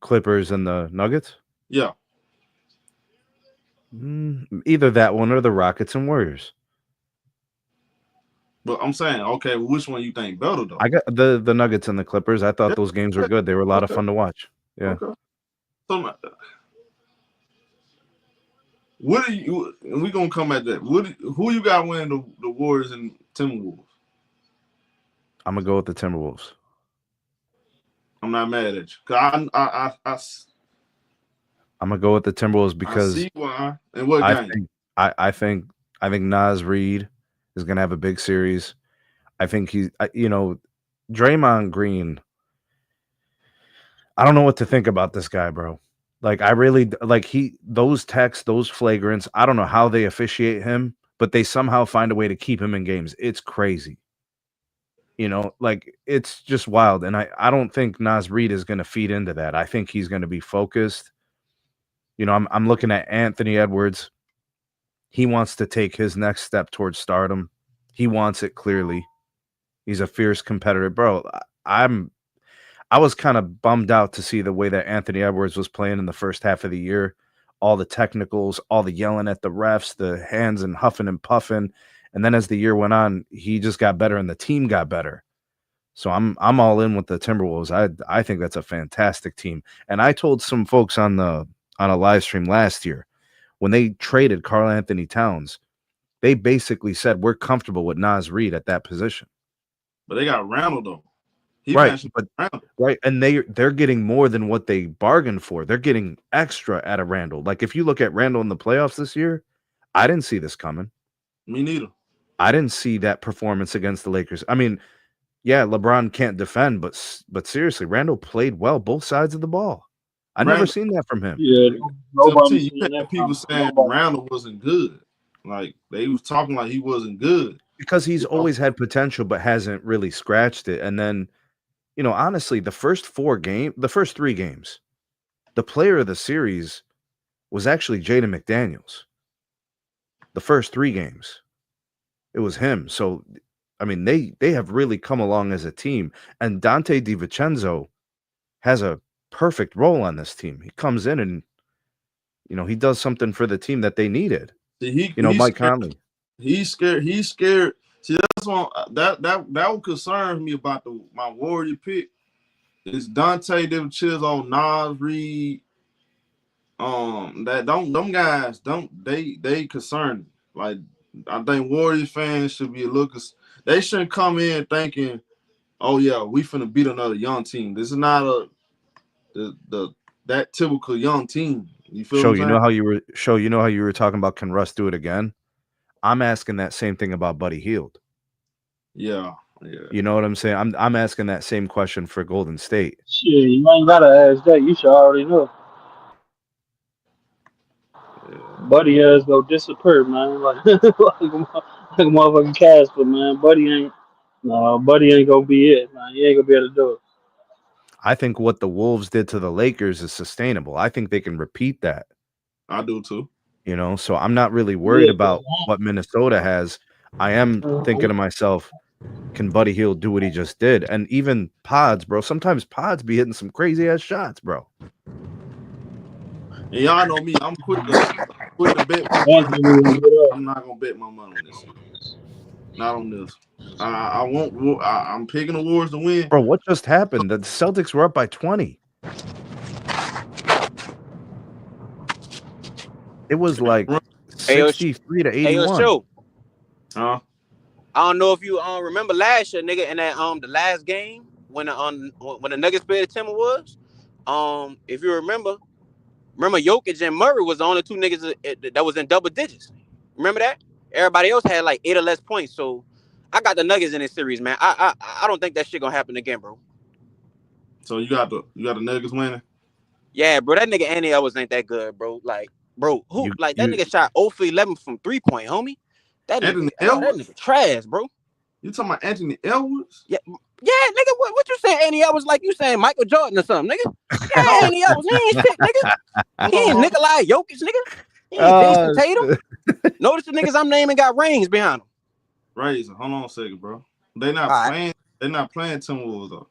Clippers and the Nuggets?
Yeah.
Either that one or the Rockets and Warriors.
But I'm saying, okay, well, which one you think better though?
I got the Nuggets and the Clippers. I thought those games were good. They were a lot of fun to watch. Yeah.
Okay. So what are you? And we're gonna come at that. Who you got winning the Warriors and Timberwolves?
I'm gonna go with the Timberwolves.
I'm not mad at you.
I'm gonna go with the Timberwolves because
I see why. And what game?
I think Naz Reid is gonna have a big series. I think Draymond Green. I don't know what to think about this guy, bro. Like I really those texts, those flagrants. I don't know how they officiate him, but they somehow find a way to keep him in games. It's crazy. It's just wild. And I don't think Naz Reid is going to feed into that. I think he's going to be focused. You know, I'm looking at Anthony Edwards. He wants to take his next step towards stardom. He wants it clearly. He's a fierce competitor, bro. I was kind of bummed out to see the way that Anthony Edwards was playing in the first half of the year. All the technicals, all the yelling at the refs, the hands and huffing and puffing. And then as the year went on, he just got better and the team got better. So I'm all in with the Timberwolves. I think that's a fantastic team. And I told some folks on a live stream last year when they traded Karl Anthony Towns, they basically said we're comfortable with Naz Reid at that position.
But they got Randall though.
Right, and they're getting more than what they bargained for. They're getting extra out of Randall. Like if you look at Randall in the playoffs this year, I didn't see this coming.
Me neither.
I didn't see that performance against the Lakers. I mean, yeah, LeBron can't defend, but seriously, Randall played well both sides of the ball. I never seen that from him.
Yeah,
nobody. You had people saying Randall wasn't good. Like they was talking like he wasn't good
because he's always had potential, but hasn't really scratched it. And then, you know, honestly, the first 3 games, the player of the series was actually Jaden McDaniels. The first 3 games, it was him. So, I mean, they have really come along as a team. And Dante DiVincenzo has a perfect role on this team. He comes in and, you know, he does something for the team that they needed.
See,
Mike Conley.
He's scared. He's scared. See, that's one that would concern me about my Warrior pick. It's Dante DiVincenzo, Naz Reid. Them guys they concern me. Like I think Warriors fans should be they shouldn't come in thinking, oh yeah, we finna beat another young team. This is not that typical young team. You feel
you know how you were talking about can Russ do it again? I'm asking that same thing about Buddy Hield.
Yeah.
You know what I'm saying? I'm asking that same question for Golden State.
Shit, you ain't gotta ask that. You should already know.
Yeah.
Buddy has go disappear, man. Like a motherfucking Casper, man. Buddy ain't gonna be it, man. He ain't gonna be able to do it.
I think what the Wolves did to the Lakers is sustainable. I think they can repeat that.
I do too.
You know, so I'm not really worried about what Minnesota has. I am thinking to myself, can Buddy Hield do what he just did? And even Pods, bro. Sometimes Pods be hitting some crazy ass shots, bro.
And y'all know me. I'm quick to bet. I'm not gonna bet my money on this. Not on this. I won't. I'm picking the Warriors to win.
Bro, what just happened? The Celtics were up by 20. It was like 63 to 81.
Show.
Huh?
I don't know if you remember last year, nigga, in that the last game when the Nuggets played the Timberwolves. If you remember Jokic and Murray was the only 2 niggas that was in double digits. Remember that? Everybody else had like 8 or less points. So I got the Nuggets in this series, man. I don't think that shit gonna happen again, bro.
So you got the Nuggets winning?
Yeah, bro. That nigga Anthony Edwards ain't that good, bro. Like, bro, that nigga shot 0 for 11 from 3-point, homie. That nigga trash, bro.
You talking about Anthony Edwards?
Yeah, nigga. What you saying, Anthony Edwards? Like you saying Michael Jordan or something, nigga? Yeah, Anthony Edwards. He ain't shit, nigga. He ain't Nikola Jokic, nigga. He ain't Jason Tatum. Notice the niggas I'm naming got rings behind them.
Razor, hold on a second, bro. They not playing. They're not playing Timberwolves though.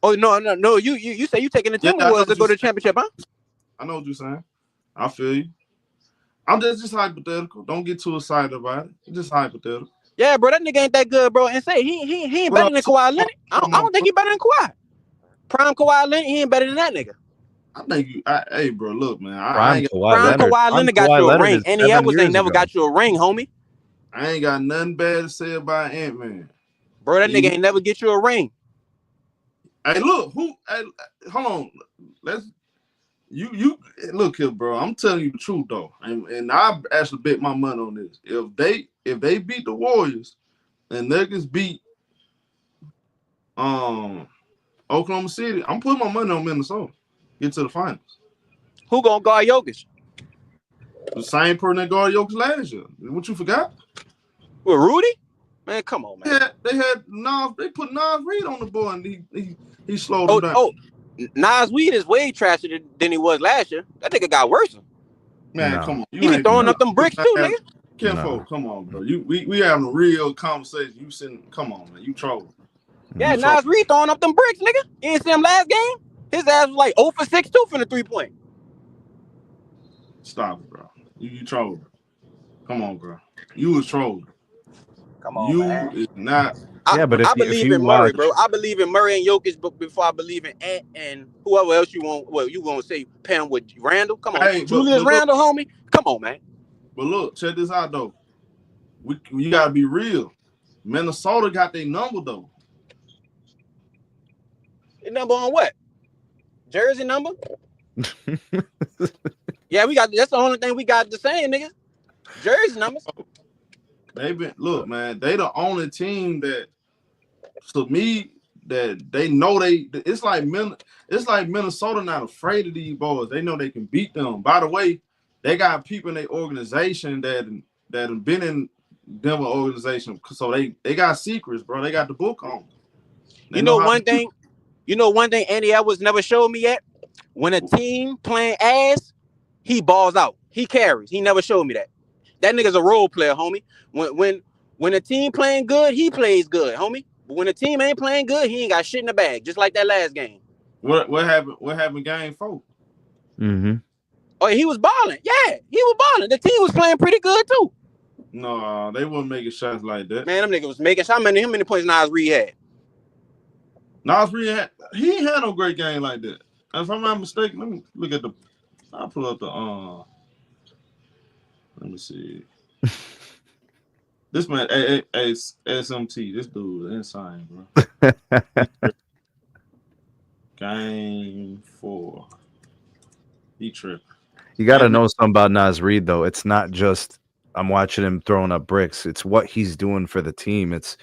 Oh no. You say you taking the Timberwolves to go to the championship, huh?
I know what you're saying. I feel you. I'm just hypothetical. Don't get too excited about it. It's just hypothetical.
Yeah, bro, that nigga ain't that good, bro. And say he ain't better than Kawhi Leonard. I don't think he better than Kawhi. Prime Kawhi Leonard, he ain't better than that nigga.
I think you. Hey, bro, look, man.
Prime Kawhi Leonard got you a ring. Anthony Edwards ain't never got you a ring, homie.
I ain't got nothing bad to say about Ant-Man.
Bro, that nigga ain't never get you a ring.
Hey, look, hold on. You look here, bro. I'm telling you the truth though, and I actually bet my money on this. If they beat the Warriors and Nuggets beat Oklahoma City, I'm putting my money on Minnesota. Get to the finals.
Who gonna guard Jokic?
The same person that guarded Jokic last year. What you forgot?
With Rudy? Man, come on, man.
Yeah, they had Nas. They put Nas Reid on the board, and he slowed him down.
Nas Reed is way trashier than he was last year. That nigga got worse.
Man,
No.
come on.
He be throwing up them bricks too, nigga.
Kinfolk, come on, bro. We having a real conversation. You sitting, come on, man. You trolling.
Yeah, Nas Reed throwing up them bricks, nigga. You didn't see him last game? His ass was like 0 for 6 too from the 3-point.
Stop it, bro. You trolling. Come on, bro. You was trolling.
Come on, man.
Is not.
Yeah, but
I believe in Murray, bro. I believe in Murray and Jokic, but before I believe in Ant and whoever else you want. Well, you gonna say pair him with Randall? Come on,
Hey,
Julius Randall, homie. Come on, man.
But look, check this out though. You gotta be real. Minnesota got their number though.
Your number on what? Jersey number? Yeah, we got. That's the only thing we got the same, nigga. Jersey numbers.
Look, man. They the only team that, to me, that they know it's like Minnesota not afraid of these boys. They know they can beat them. By the way, they got people in their organization that have been in Denver organization, so they got secrets, bro. They got the book on.
You know one thing Andy Edwards never showed me yet? When a team playing ass, he balls out. He carries. He never showed me that. That nigga's a role player, homie. When a team playing good, he plays good, homie. But when a team ain't playing good, he ain't got shit in the bag. Just like that last game.
What happened? What happened game 4?
Mm-hmm.
Oh, he was balling. Yeah, he was balling. The team was playing pretty good too.
No, they wasn't making shots like that.
Man, them niggas was making shots. How many points Nas Reed had?
Nas Reed he ain't had no great game like that. If I'm not mistaken, let me look at I'll pull up the let me see. This man, SMT, this dude insane, bro. Game 4. He tripping.
You got to know something about Nas Reed, though. It's not just I'm watching him throwing up bricks. It's what he's doing for the team. It's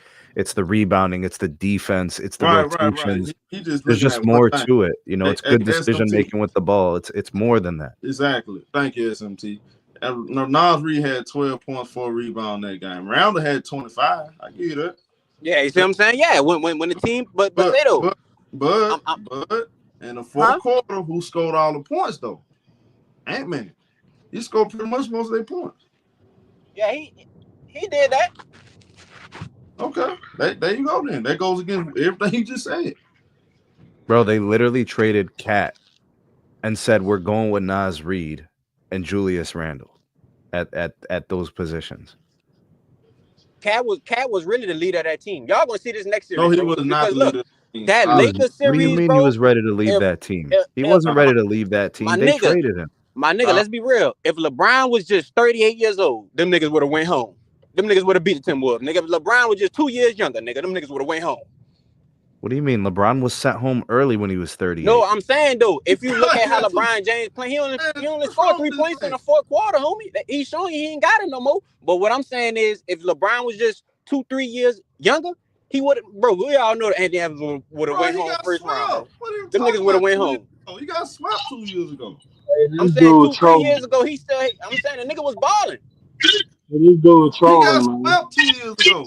the rebounding. It's the defense. It's the rotations.
He just
There's just more to it. You know, it's good decision making with the ball. It's more than that.
Exactly. Thank you, SMT. Nas Reed had 12 points, 4 rebounds that game. Rounder had 25. I give you that.
Yeah, you see what I'm saying? Yeah, when the team, but say though.
But in the fourth quarter, who scored all the points though? Ant-Man. He scored pretty much most of their points.
Yeah, he did that.
Okay. There you go then. That goes against everything you just said.
Bro, they literally traded Cat and said we're going with Nas Reed and Julius Randle at those positions.
Cat was really the leader of that team. Y'all gonna see this next series.
No, he was not the leader.
That Lakers series,
what do you mean he was ready to leave that team? He wasn't ready to leave that team. They traded him.
My nigga, let's be real. If LeBron was just 38 years old, them niggas would have went home. Them niggas would have beat the Timberwolves. Nigga, if LeBron was just 2 years younger, nigga, them niggas would have went home.
What do you mean? LeBron was sent home early when he was 38.
No, I'm saying though, if you look at how LeBron James playing, he only scored 3 points in the fourth quarter, homie. He's showing he ain't got it no more. But what I'm saying is, if LeBron was just 2-3 years younger, he would, bro. We all know that Anthony Edwards would have went home first round. Them niggas would have went home.
He got swept 2 years ago.
I'm saying 2-3 years ago, I'm saying the nigga was balling.
This dude trolling,
He got
man.
swept 2 years ago.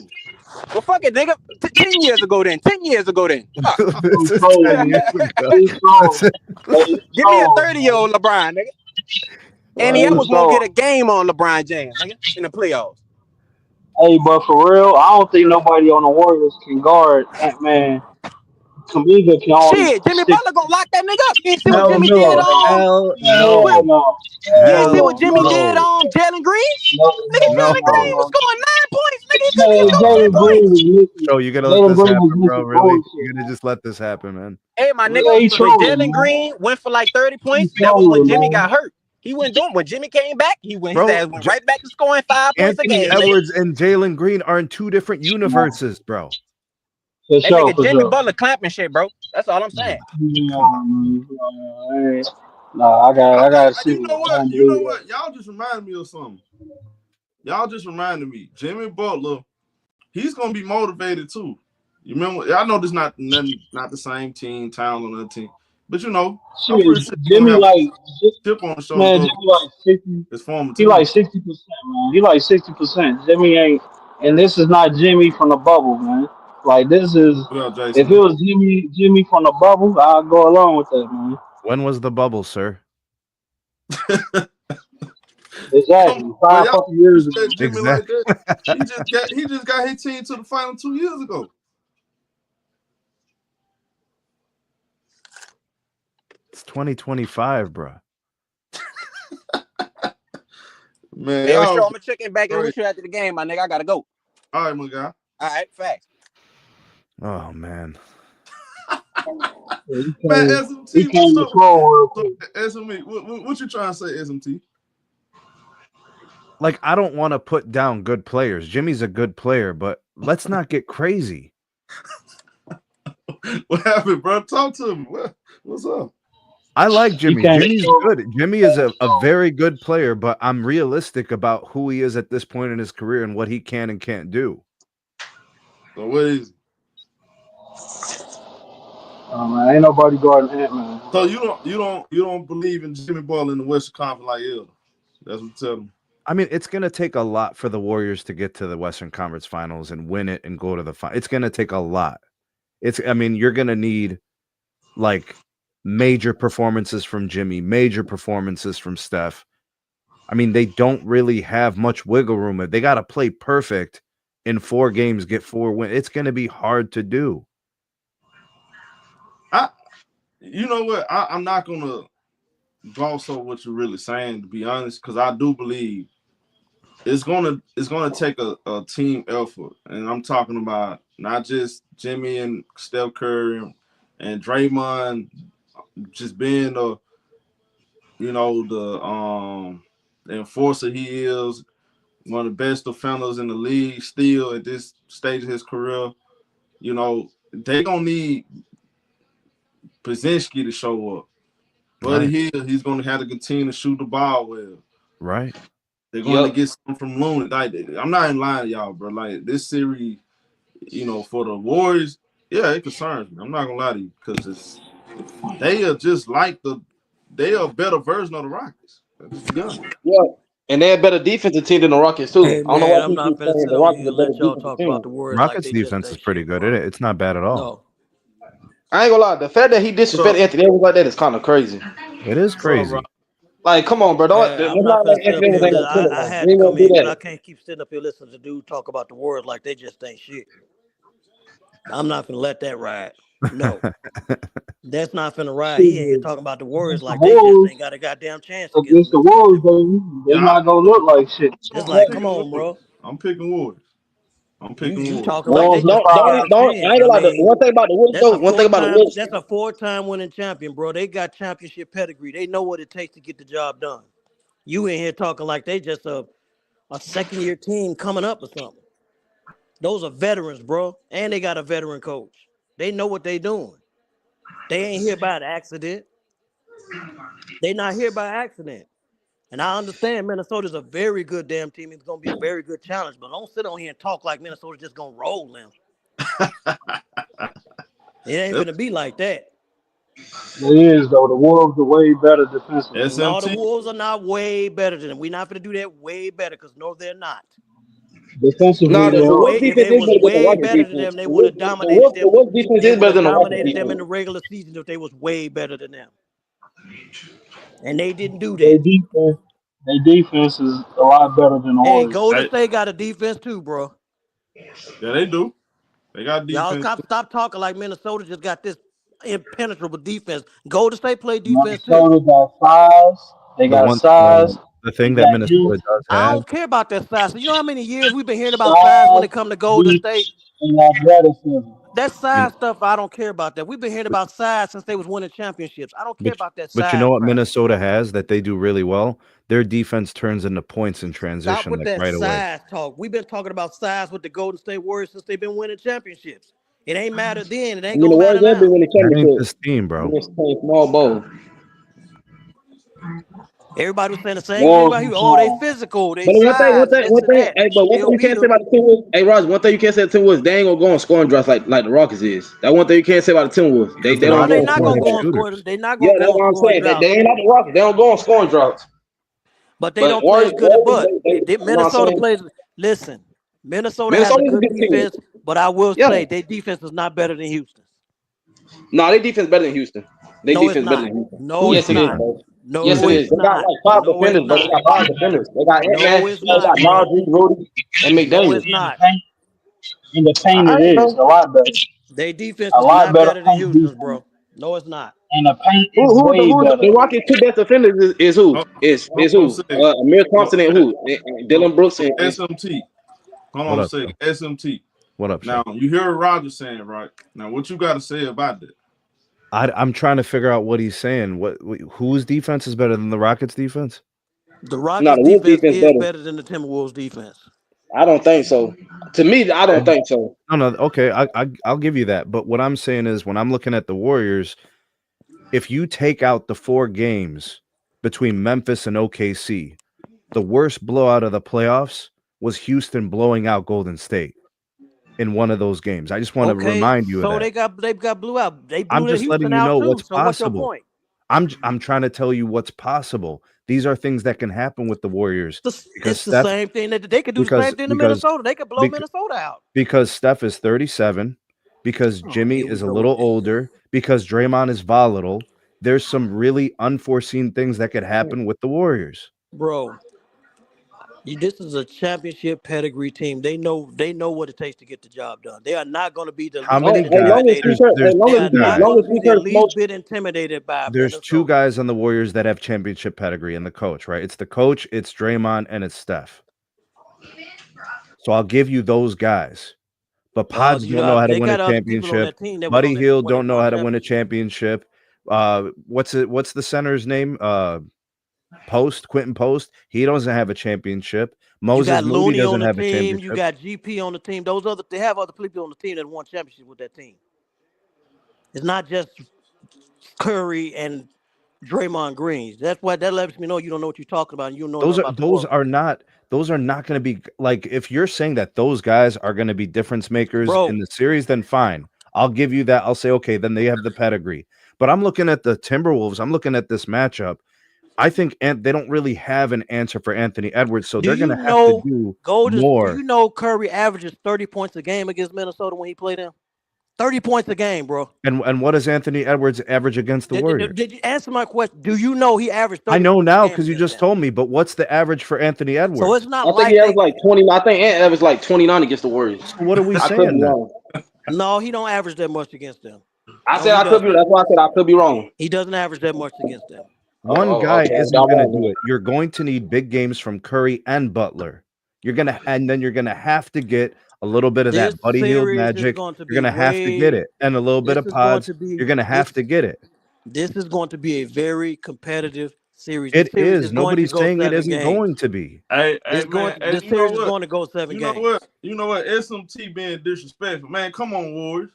Well, fuck it, nigga. 10 years ago then. 10 years ago then. Fuck.
Give me
a 30-year-old LeBron, nigga. And he was gonna get a game on LeBron James, nigga, in the playoffs.
Hey, but for real, I don't think nobody on the Warriors can guard Ant-Man. Kaminga can only
shit, Jimmy Butler gonna lock that nigga up. You see
Hell
what Jimmy
no.
did on?
Hell
no.
You see what Jimmy did on Jalen Green? Nigga, Jalen Green was scoring 9 points. Nigga, he
Jalen Green.
Bro, you gotta let this happen, bro. Really, you gotta just let this happen, man.
Hey, my nigga, when Jalen Green went for like 30 points, that was when Jimmy got hurt. He went doing when Jimmy came back. His ass went right back to scoring 5 points a game.
Anthony Edwards and Jalen Green are in 2 different universes, bro.
That nigga Jimmy Butler clapping shit, bro. That's all I'm saying.
Nah, I got.
You know what? Y'all just reminded me of something. Y'all just reminded me. Jimmy Butler, he's gonna be motivated too. You remember? I know this not the same team, town on the team, but you know,
Jimmy like
tip on the shoulder.
Man, Jimmy like 60.
His former
he
team.
like 60%, man. He like 60%. Jimmy ain't, and this is not Jimmy from the bubble, man. Like this is
What up,
if
Jason?
it was Jimmy from the bubble, I'd go along with that, man.
When was the bubble, sir?
Exactly.
But
5
y'all
fucking years ago.
respect Jimmy like
Exactly.
that. He just got his team to the final 2 years ago.
It's 2025, bro.
Man,
Hey,
y'all
sure, I'm gonna check in back in
great.
with you after the game, my nigga. I gotta go.
All right, my guy.
All right, facts.
Oh man.
Yeah,
Man,
he
SMT,
came
what's
to
up?
troll real quick.
SMT, what you trying to say, SMT?
Like, I don't want to put down good players. Jimmy's a good player, but let's not get crazy.
What happened, bro? Talk to me. What's up?
I like Jimmy.
came to
Jimmy's
troll.
good. Jimmy is a very good player, but I'm realistic about who he is at this point in his career and what he can and can't do.
So what is it?
Oh man, ain't nobody guarding Ant-Man.
So you don't believe in Jimmy Butler in the Western Conference like Elder. That's what you tell him.
I mean, it's going to take a lot for the Warriors to get to the Western Conference Finals and win it and go to the final. It's going to take a lot. You're going to need like major performances from Jimmy, major performances from Steph. I mean, they don't really have much wiggle room. They got to play perfect in 4 games, get 4 wins. It's going to be hard to do.
You know what? I'm not gonna gloss over what you're really saying, to be honest, because I do believe it's gonna take a team effort, and I'm talking about not just Jimmy and Steph Curry and Draymond just being the enforcer he is, one of the best defenders in the league still at this stage of his career. You know, they gonna need Brzezinski to show up. Buddy Hield, he's going to have to continue to shoot the ball well.
Right.
They're going to get something from Looney. Like, I'm not in line, y'all, bro. Like, this series, for the Warriors, yeah, it concerns me. I'm not going to lie to you, because they are just like they are a better version of the Rockets.
Yeah, and they're a better defensive team than the Rockets too.
Hey,
I don't know
man,
why
I'm
people
not
keep
finna
saying
sit
the
on
Rockets
here
are a
and
better
let y'all
defensive
talk
team.
about the Warriors like
Rockets
they just
defense
ain't
is pretty
shit,
good.
bro.
It's not bad at all.
No.
I ain't gonna lie, the fact that he disrespected Anthony Edwards like that is kind of crazy.
It is crazy.
Like, come on, bro, don't
Man,
let's
I'm not
not
finna
like
sit up
Anthony
here
Edwards
and
ain't
listen.
gonna kill
I
him.
had
We
to
ain't
come
gonna do
in because I
that.
can't keep sitting up here listening to dude talk about the Warriors like they just ain't shit. I'm not finna let that ride. No. That's not finna ride. He ain't here talking about the Warriors
Against the
like they just
Wolves,
ain't got a goddamn chance against the
the
Minnesota
Wolves,
Timberwolves.
they
Yeah,
not gonna look like shit.
It's
I'm
like, come
picking
on,
Warriors.
bro.
I'm picking Warriors.
You
Warriors.
talking like they
Wolves in
just ain't got
5.
a
I
chance.
ain't
I
gonna lie. The
mean,
one thing about the Wizards, though, one thing about the Wizards,
that's a 4-time winning champion, bro. They got championship pedigree. They know what it takes to get the job done. You in here talking like they just a second-year team coming up or something. Those are veterans, bro. And they got a veteran coach. They know what they doing. They ain't here by accident. They not here by accident. And I understand Minnesota's a very good damn team. It's gonna be a very good challenge, but don't sit on here and talk like Minnesota's just gonna roll them. It ain't gonna be like that.
It is though. The Wolves are way better defensively.
No, the
SMT.
Wolves are not way better than them. We're not gonna do that way better because no, they're not.
nah,
Defensively,
the
they
Wolves
are.
If
defense
they
is
was
better than the
way
Rockets
better than
defense.
them, they would have
The
dominated them.
Wolves defense
They
is
would
better
have
than the Rockets
dominated them in
defense.
the regular season if they was way better than them. And they didn't do
Their
that.
defense is a lot better than the
Hey,
Warriors.
Golden State got a defense too, bro.
Yeah, they do. They got
Y'all
defense.
stop talking like Minnesota just got this impenetrable defense. Golden State play defense too.
Minnesota got size. They
The
got
one
size.
the
They
thing that
got youth,
Minnesota does
I
have,
don't care about that size. So you know how many years we've been hearing about size when
size,
it comes to Golden
youth,
State?
and athleticism.
That
you
size stuff, I don't care about that. We've been hearing about size since they was winning championships. I don't care
but
about that
but you
size
know what
crap.
Minnesota has that they do really well? Their defense turns into points in
Stop
transition
with
like
that
right away.
size talk. We've been talking about size with the Golden State Warriors since they've been winning championships. It ain't mattered then. It
I
ain't
mean, the
gonna matter
Warriors have been
now.
winning
That ain't
championships.
this team,
They
bro.
just playing small ball.
Everybody was saying the same thing
Wolves
about
and
you. Oh, they
size.
physical, they
But
size, this
one
and
thing,
that.
hey,
You
but one thing
still
you
beat
can't say
them.
about the Timberwolves, hey, Roz, one thing you can't say about the Timberwolves, they ain't gonna go on scoring drives like the Rockets is. That one thing you can't say about the Timberwolves. They
Because the
don't
No,
go
they
on
Rockets
not
don't
scoring
gonna
have
go on
drives.
scoring.
shooters.
They not
Yeah,
gonna
that's
go on
what I'm
scoring
saying. They
droughts.
ain't not the Rockets. They don't go on scoring drives.
But they
But
don't play as
Warriors,
good as but
you know what I'm
Minnesota
saying?
plays. Listen, Minnesota has a
Minnesota's a
good
good team.
defense. But I will
Yeah.
say their defense is not better than Houston's.
No, their defense better than Houston. Their
No, it's
defense better
not.
than Houston.
No,
Yes,
it's
it is,
not.
bro.
No,
Yes, it is.
it's
They got
not.
like 5
No, it's
defenders, bro. They
not.
got 5 defenders. They got
No,
Ant-Man.
it's
They
not,
got
bro.
Najee, Rudy, and
No,
McDaniel.
it's not.
In the paint,
All
it
right,
is a
bro.
lot better.
Their defense
A
is
lot
not
better
better than
paint
Houston's,
defense.
bro. No, it's not.
And the paint
Who,
is
who, the,
way
who the
better.
Milwaukee 2 best defenders is who?
Hold,
Is
hold on a
who?
second.
Amir Thompson and
Okay.
who? And Dylan Brooks and
SMT. Hold
What
on a
up,
second. SMT.
What up,
Now
Shay?
you hear Roger saying, right? Now what you got to say about that?
I'm trying to figure out what he's saying. Whose defense is better than the Rockets' defense?
The
no,
Rockets
the Wolves
defense
defense
is
better.
better than the Timberwolves defense.
I don't think so. To me, I don't think so.
No. Okay, I'll give you that. But what I'm saying is, when I'm looking at the Warriors, if you take out the 4 games between Memphis and OKC, the worst blowout of the playoffs was Houston blowing out Golden State in one of those games. I just want to remind you of
so
that.
they got blew out. They
I'm
blew
just letting
Houston
you
out
know
too.
what's
So what's your
possible.
point?
I'm trying to tell you what's possible. These are things that can happen with the Warriors.
It's the same thing that they could do. The same thing to Minnesota. They could blow Minnesota out
because Steph is 37, because Jimmy is a little older, because Draymond is volatile. There's some really unforeseen things that could happen with the Warriors.
Bro, this is a championship pedigree team. They know what it takes to get the job done. They are not going to be the
How
least
many
bit
guys?
intimidated.
There's
They are
two
not
guys.
going to be the least bit intimidated by
There's
Minnesota.
2 guys on the Warriors that have championship pedigree, and the coach, right? It's the coach, it's Draymond, and it's Steph. So I'll give you those guys. But Pods don't know how to win a championship. Buddy Hield don't know how to win a championship. What's the center's name? Quentin Post. He doesn't have a championship. Moses Moody doesn't have a championship.
You got GP on the team. They have other people on the team that won championships with that team. It's not just Curry and Draymond Green. That's why that lets me know you don't know what you're talking about. And you don't know
those are not going to be, like, if you're saying that those guys are going to be difference makers in the series, then fine. I'll give you that. I'll say, okay, then they have the pedigree. But I'm looking at the Timberwolves. I'm looking at this matchup. I think they don't really have an answer for Anthony Edwards, so they're going to have to do more.
Do you know Curry averages 30 points a game against Minnesota when he played them? 30 points a game, bro.
And what does Anthony Edwards average against the Warriors?
Did you answer my question? Do you know he averaged 30
I know
points
now because you just told me, but what's the average for Anthony Edwards?
So it's not
I think he averaged like 20. I think Ant averaged like 29 against the Warriors.
So what are we saying then?
No, he don't average that much against them.
I said I could be. That's why I said I could be wrong.
He doesn't average that much against them.
One guy isn't going to do it. You're going to need big games from Curry and Butler. And then you're gonna have to get a little bit of that Buddy Hield magic. You're gonna have to get it, and a little bit of Pods. You're gonna have to get it.
This is going to be a very competitive series.
It is. Nobody's saying it isn't going to be.
This
series is going to go 7 games.
You know what? SMT being disrespectful, man. Come on, Warriors.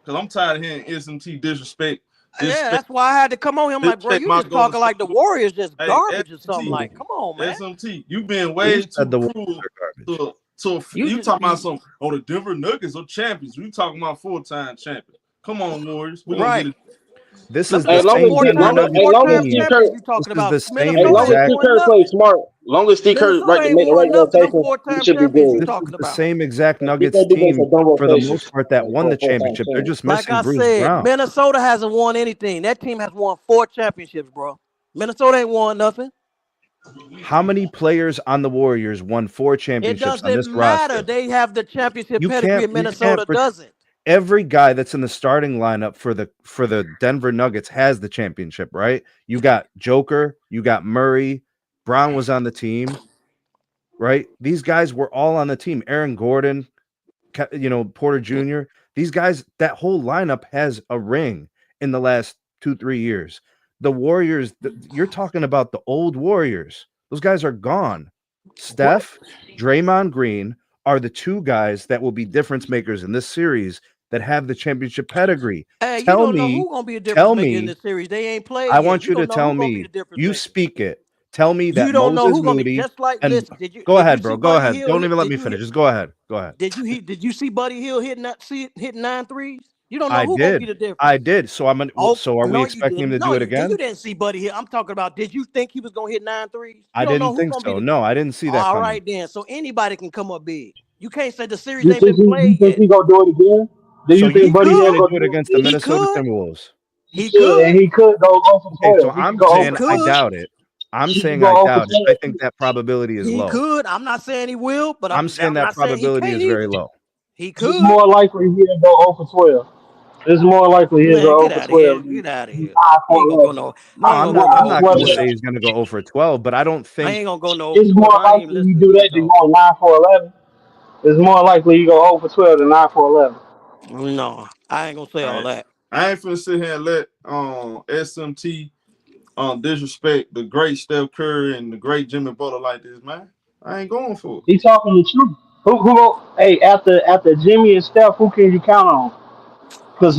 Because I'm tired of hearing SMT disrespect.
Yeah, that's why I had to come on here. I'm like, bro, you just talking like the Warriors just garbage or something. Like, come on, man.
SMT, you been way too cruel. You talking about some? Oh, the Denver Nuggets are champions. We talking about 4-time champions. Come on, Warriors. We're gonna get it.
This is the same exact.
Steve Kerr plays smart. Long as Steve Kerr make the right rotation, he should be good.
This is the same exact Nuggets team for the most part that won the championship. They're just missing Bruce Brown.
Minnesota hasn't won anything. That team has won 4 championships, bro. Minnesota ain't won nothing.
How many players on the Warriors won 4 championships on this roster? It doesn't matter.
They have the championship pedigree. Minnesota doesn't.
Every guy that's in the starting lineup for the Denver Nuggets has the championship, right? You got Joker, you got Murray, Brown was on the team, right? These guys were all on the team. Aaron Gordon, Porter Jr. These guys, that whole lineup has a ring in the last 2-3 years. The Warriors, you're talking about the old Warriors. Those guys are gone. Steph, Draymond Green are the 2 guys that will be difference makers in this series that have the championship pedigree.
Hey, tell me who's gonna be a difference maker in this series. They ain't played.
I want you to tell me. You speak it. Tell me that Moses Moody. Go ahead, bro. Go ahead. Don't even let me finish. Just go ahead. Go ahead.
Did you see Buddy Hield hitting 9 threes? You don't know who's gonna be the difference.
I did. So are we expecting him to do it again?
You didn't see Buddy Hield. I'm talking about. Did you think he was gonna hit 9 threes?
I didn't think so. No, I didn't see that.
All right, then. So anybody can come up big. You can't say the series
You
ain't
think
been played yet.
he gonna do it again? Do
So
you think
you
Buddy
think he's
Hield
gonna
gonna
do it
do
against
it
the
again?
He
Minnesota
could.
Timberwolves?
He
Should, and
could.
he could go 0 for
Okay,
12.
so
He
I'm
could go 0
saying
for
I
12.
could.
doubt it. I'm
He could
saying
go
I
0 for
doubt it. I
12.
think that probability is
He
low.
could. I'm not saying he will, but
I'm
I'm
saying that
not saying he
probability
can't
is very
either.
low.
He
It's
could.
more likely he'll go 0 for 12. It's more likely he'll
Man,
go
get
0 for
out of here.
12
Get
than
out of
9
here. He
for
ain't gonna go
11.
no.
No,
He ain't
I'm
gonna go
not.
no
I'm
0
not
for
going to
12.
say he's going to go 0 for 12, but I don't
I
think.
ain't gonna go no 0
It's
for 12.
more
I ain't even
likely you
listening
do
to you
that than
talk.
go 9 for 11. It's more likely you go 0 for 12 than 9 for 11.
No, I ain't gonna say all that.
I ain't finna sit here and let SMT disrespect the great Steph Curry and the great Jimmy Butler like this, man. I ain't going for it.
He talking the truth. Who go? Hey, after Jimmy and Steph, who can you count on?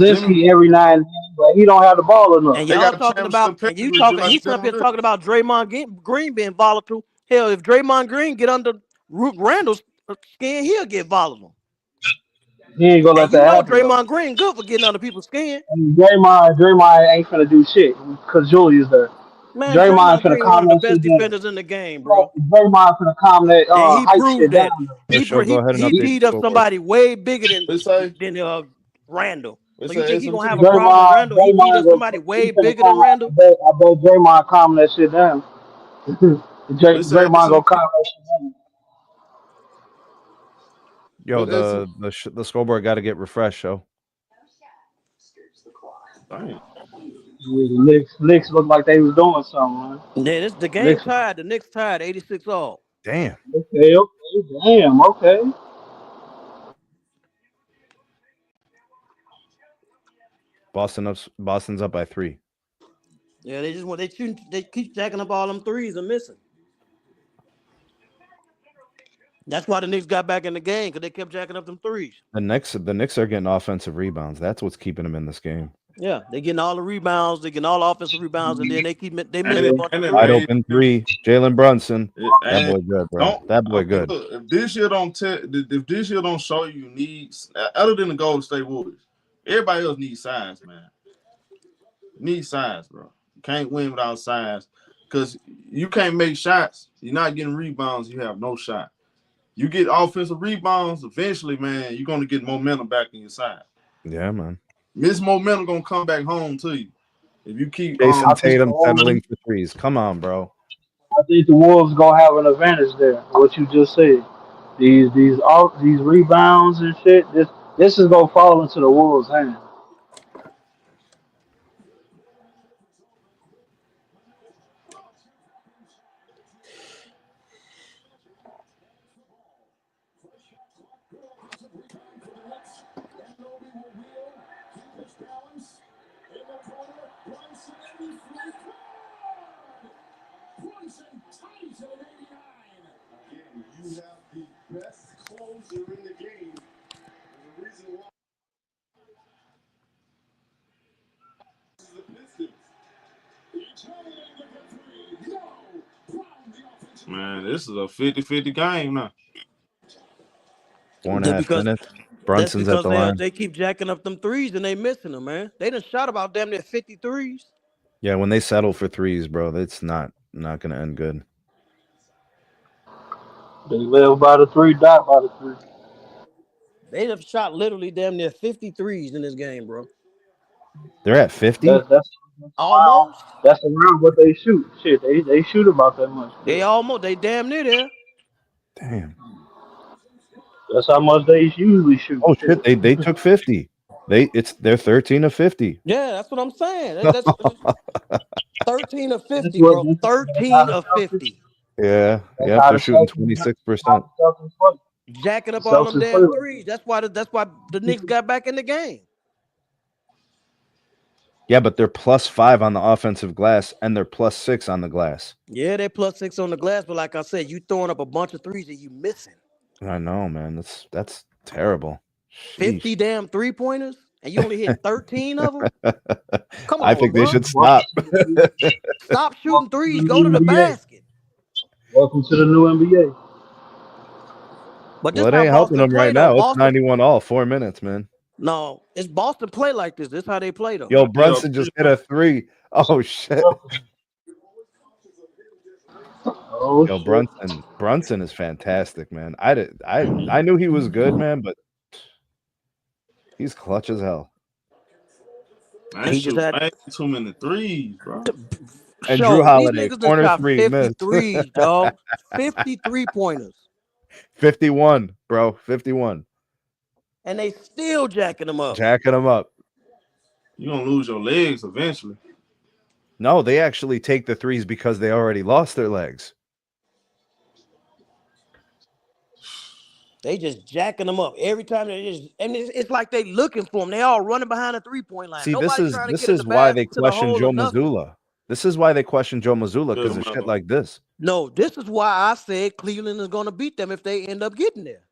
Jimmy,
Kaczynski every now and then, but he don't have the ball enough.
And
they
y'all
got a
talking about,
championship
and you
pedigree, just
talking,
like
he's
the
up
Denver
here
Nuggets.
talking about Green being volatile. Hell, if Draymond Green get under Randall's skin, he'll get volatile.
He ain't gonna
And
let
you
that
know
happen though.
Draymond Green good for getting under people's skin.
And Draymond ain't finna do shit because Julius there.
Man,
Draymond
Draymond
finna
Green one
calm
of the
that
best
shit down.
defenders in the game, bro.
Draymond finna calm that
And he
hype
proved
shit down.
that.
Yeah,
He
sure.
br-
Go
he
ahead and
he
update the
beat up
scoreboard.
somebody way bigger than
They say,
Randall.
they
So you
say
think he gonna have
SMT.
a problem with Randall? He beat up
Draymond
somebody
he
way
finna
bigger than
calm.
Randall.
I bet Draymond calm that shit down.
They say
Draymond
SMT.
gonna calm that shit down.
Yo,
What SMT?
the scoreboard got to get refreshed. So
Damn.
Yeah, the Knicks looked like they was doing something, man.
Yeah, this the game
Knicks,
tied. The Knicks tied 86 all.
damn.
okay, damn, okay.
Boston's up by 3.
Yeah, they keep jacking up all them threes and missing. That's why the Knicks got back in the game, because they kept jacking up them threes.
The Knicks are getting offensive rebounds. That's what's keeping them in this game.
Yeah, they getting all the rebounds, they getting all the offensive rebounds, and then they missing a
And
bunch of
it
Wide
threes.
made
open 3. Jalen Brunson. That
and
boy good, bro.
don't.
That
I
boy
mean,
good.
look, if this year don't if this year don't show you needs other than the Golden State Warriors, everybody else needs size, man. Need size, bro. You can't win without size because you can't make shots. You're not getting rebounds. You have no shot. You get offensive rebounds, eventually, man, you're gonna get momentum back in your side.
Yeah, man.
This momentum gonna come back home to you if you keep
Jason
I think
Tatum settling for threes. Come on, bro.
the Wolves gonna have an advantage there. What you just said, these rebounds and shit. This is gonna fall into the Wolves' hands.
man, this is a 50-50 game now.
4.5
Because
minutes.
that's
Brunson's at
because
the line.
they keep jacking up them threes and they missing them, man. They done shot about damn near 50 threes.
Yeah, when they settle for threes, bro, that's not gonna end good.
They live by the three, die by the three.
They have shot literally damn near 50 threes in this game, bro.
They're at 50?
That's around.
Almost.
That's around what they shoot. Shit, they shoot about that much.
They damn near there.
Damn.
That's how much they usually shoot.
Oh shit,
Shit.
they took 50. They're 13 of 50.
Yeah, that's what I'm saying. That's 13 of 50,
What,
bro.
that's
13 of 50.
Yeah.
That's
Yep,
how
they're
the
shooting
Celtics, how
26%.
the Celtics play.
Jacking up
The
all them
Celtics play
damn
like
threes. That's why the Knicks got back in the game.
Yeah, but they're +5 on the offensive glass and they're +6 on the glass.
Yeah, they're +6 on the glass, but like I said, you throwing up a bunch of threes and you missing.
I know, man. That's terrible.
50
Sheesh.
damn 3-pointers, and you only hit 13 of them? Come
I
on,
think they
bro.
should stop.
Stop shooting threes.
the
Go to the
NBA.
basket.
Welcome to the new NBA.
But this
Well, it
how
ain't helping
Boston
them
play
right
though.
now. It's
Boston,
91 all, 4 minutes, man.
no, it's Boston play like this. This is how they play though.
Yo,
Yeah,
Brunson just hit a 3. Oh shit.
Oh
Yo,
shit.
Brunson is fantastic, man. I knew he was good, man, but he's clutch as hell.
I
He just
shoot
had
way too many threes, bro.
And Drew
show these
Holiday,
niggas that
corner
shot
three, missed.
53, dog. 53 pointers.
51, bro. 51.
And they still jacking them up.
Jacking him up.
You're gonna lose your legs eventually.
No, they actually take the threes because they already lost their legs.
They just jacking them up every time. They just, and it's like they looking for them. They all running behind the 3-point line.
See,
Nobody's trying to
this
get in
is
the
why they
basket to the
question
hole
Joe
or nothing.
Mazzulla. This is why they question Joe Mazzulla, because of
Yeah,
shit like this.
No, this is why I said Cleveland is going to beat them if they end up getting there.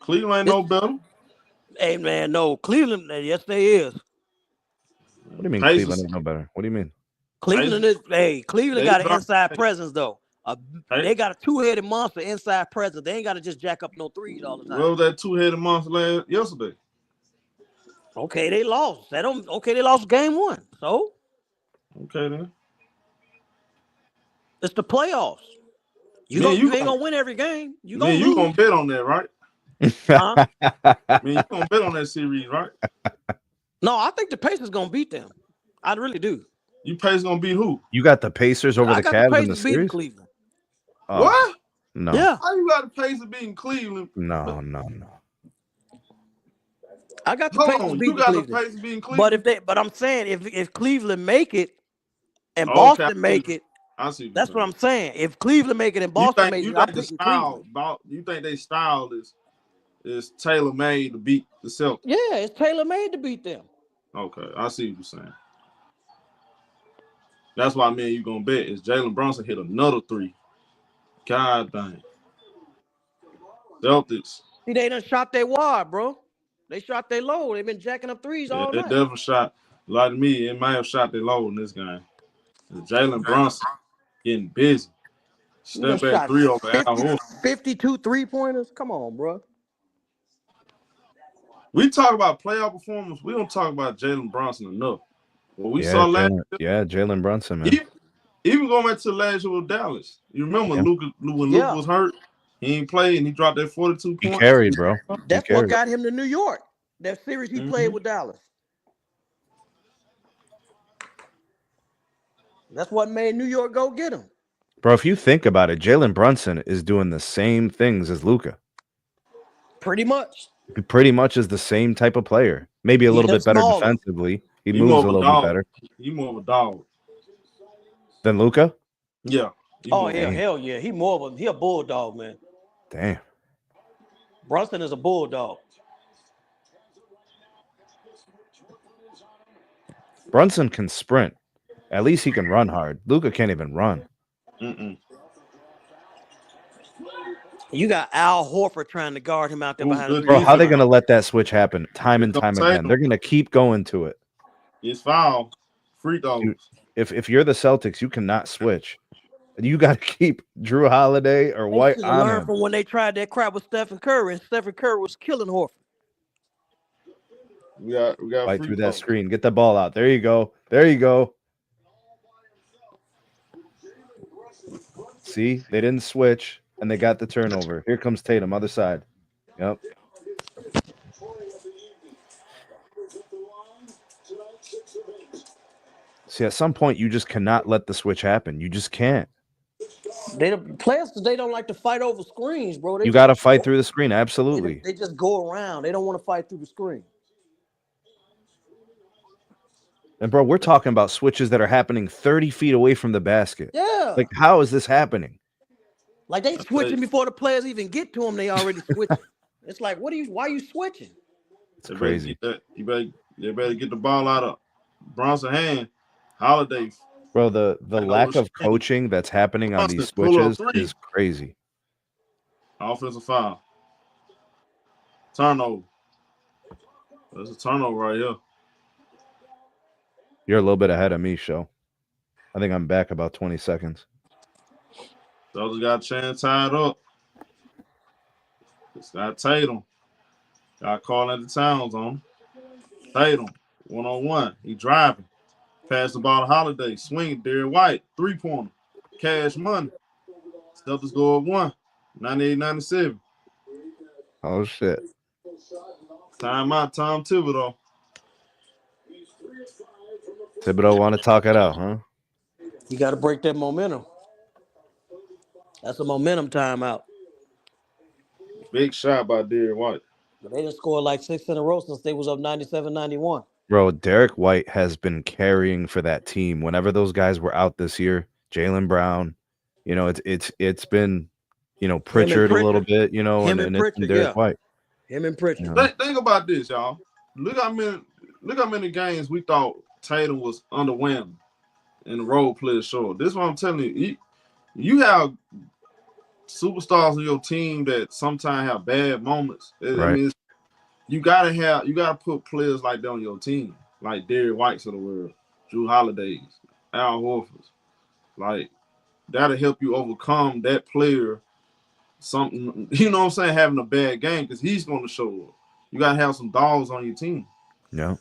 Cleveland ain't no better.
Hey, man, no. Cleveland, yes, they is.
What do you mean
Pacers.
Cleveland ain't no better? What do you mean?
Cleveland is, Cleveland
They
got an
drop-
inside presence, though.
Hey.
They got a two-headed monster inside presence. They ain't got to just jack up no threes all the time.
What was that two-headed monster yesterday?
Okay, they lost. They lost game 1. So
Okay, then.
it's the playoffs. You ain't gonna win every game. You gonna lose.
You gonna bet on that, right?
Huh?
You gonna bet on that series, right?
No, I think the Pacers gonna beat them. I really do.
You Pacers gonna beat who?
You got the Pacers over the
I got
Cavs
the
in the
Pacers beating
series?
Cleveland.
Oh,
What?
No.
Yeah,
How you got the Pacers beating Cleveland?
No.
I got the
Hold
Pacers
on,
beating
you got
Cleveland.
the Pacers beating Cleveland.
But I'm saying if Cleveland make it and
Okay,
Boston make it,
I see.
that's what I'm saying. If Cleveland make it and Boston make it, I'm picking Cleveland.
You think they style is tailor made to beat the Celtics?
Yeah, it's tailor made to beat them.
Okay, I see what you're saying. That's why me and you gonna bet is Jalen Brunson hit another 3. God dang. Celtics.
See, they done shot their wide, bro. They shot their low. They've been jacking up threes all
They
night.
definitely shot. Like me, it might have shot their low in this game. Jalen Brunson getting busy. Step back 3 over Al Horford.
52 3-pointers. Come on, bro.
We talk about playoff performance. We don't talk about Jalen Brunson enough. What we saw last year,
Jalen Brunson, man.
Even going back to last year with Dallas. You remember when Luka was hurt, he ain't played and he dropped that 42 points.
He carried, bro.
That's what got him to New York. That series he played with Dallas. That's what made New York go get him.
Bro, if you think about it, Jalen Brunson is doing the same things as Luka.
Pretty much.
He pretty much is the same type of player. Maybe a little bit better defensively. He moves a little bit better.
He more of a dog
than Luka?
Yeah.
Hell yeah. He a bulldog, man.
Damn.
Brunson is a bulldog.
Brunson can sprint. At least he can run hard. Luka can't even run.
You got Al Horford trying to guard him out there behind the
Bro, how are they going to let that switch happen time and time again? They're going to keep going to it.
It's foul. Free throws.
If you're the Celtics, you cannot switch. You got to keep Drew Holiday or White on
learn
him.
from when they tried that crap with Stephen Curry, and Stephen Curry was killing Horford.
We got
fight through that screen. Get the ball out. There you go. There you go. See, they didn't switch, and they got the turnover. Here comes Tatum, other side. Yep. See, at some point, you just cannot let the switch happen. You just can't.
Players today don't like to fight over screens, bro.
You got to fight through the screen. Absolutely.
They just go around. They don't want to fight through the screen.
And, bro, we're talking about switches that are happening 30 feet away from the basket.
Yeah.
Like, how is this happening?
Like, they switching before the players even get to them. They already switching. It's like, why are you switching?
It's crazy.
You better get the ball out of Bronson's hand. Holiday.
Bro, the lack of coaching that's happening on these switches is crazy.
Offensive foul. Turnover. There's a turnover right here.
You're a little bit ahead of me, Show. I think I'm back about 20 seconds.
Celtics got a chance tied up. It's got Tatum. Got called at the Towns on. Tatum, 1-on-1. He driving. Pass the ball to Holiday. Swing it. Derrick White. 3-pointer. Cash money. Celtics go up 1. 98-97.
Oh shit.
Timeout, Tom Thibodeau.
Thibodeau want to talk it out, huh?
You got to break that momentum. That's a momentum timeout.
Big shot by Derrick White.
But they didn't score like 6 in a row since they was up 97-91.
Bro, Derek White has been carrying for that team. Whenever those guys were out this year, Jaylen Brown, it's been, Pritchard a little bit, and Derek White.
Him and Pritchard.
Think about this, y'all. Look how many games we thought Tatum was underwhelming and the role player short. This is what I'm telling you. You have superstars on your team that sometimes have bad moments.
Right.
I mean, you gotta put players like that on your team, like Derrick White's of the world, Drew Holiday's, Al Horford's. Like, that'll help you overcome that player. Something, you know what I'm saying, having a bad game, because he's going to show up. You gotta have some dogs on your team.
Yeah.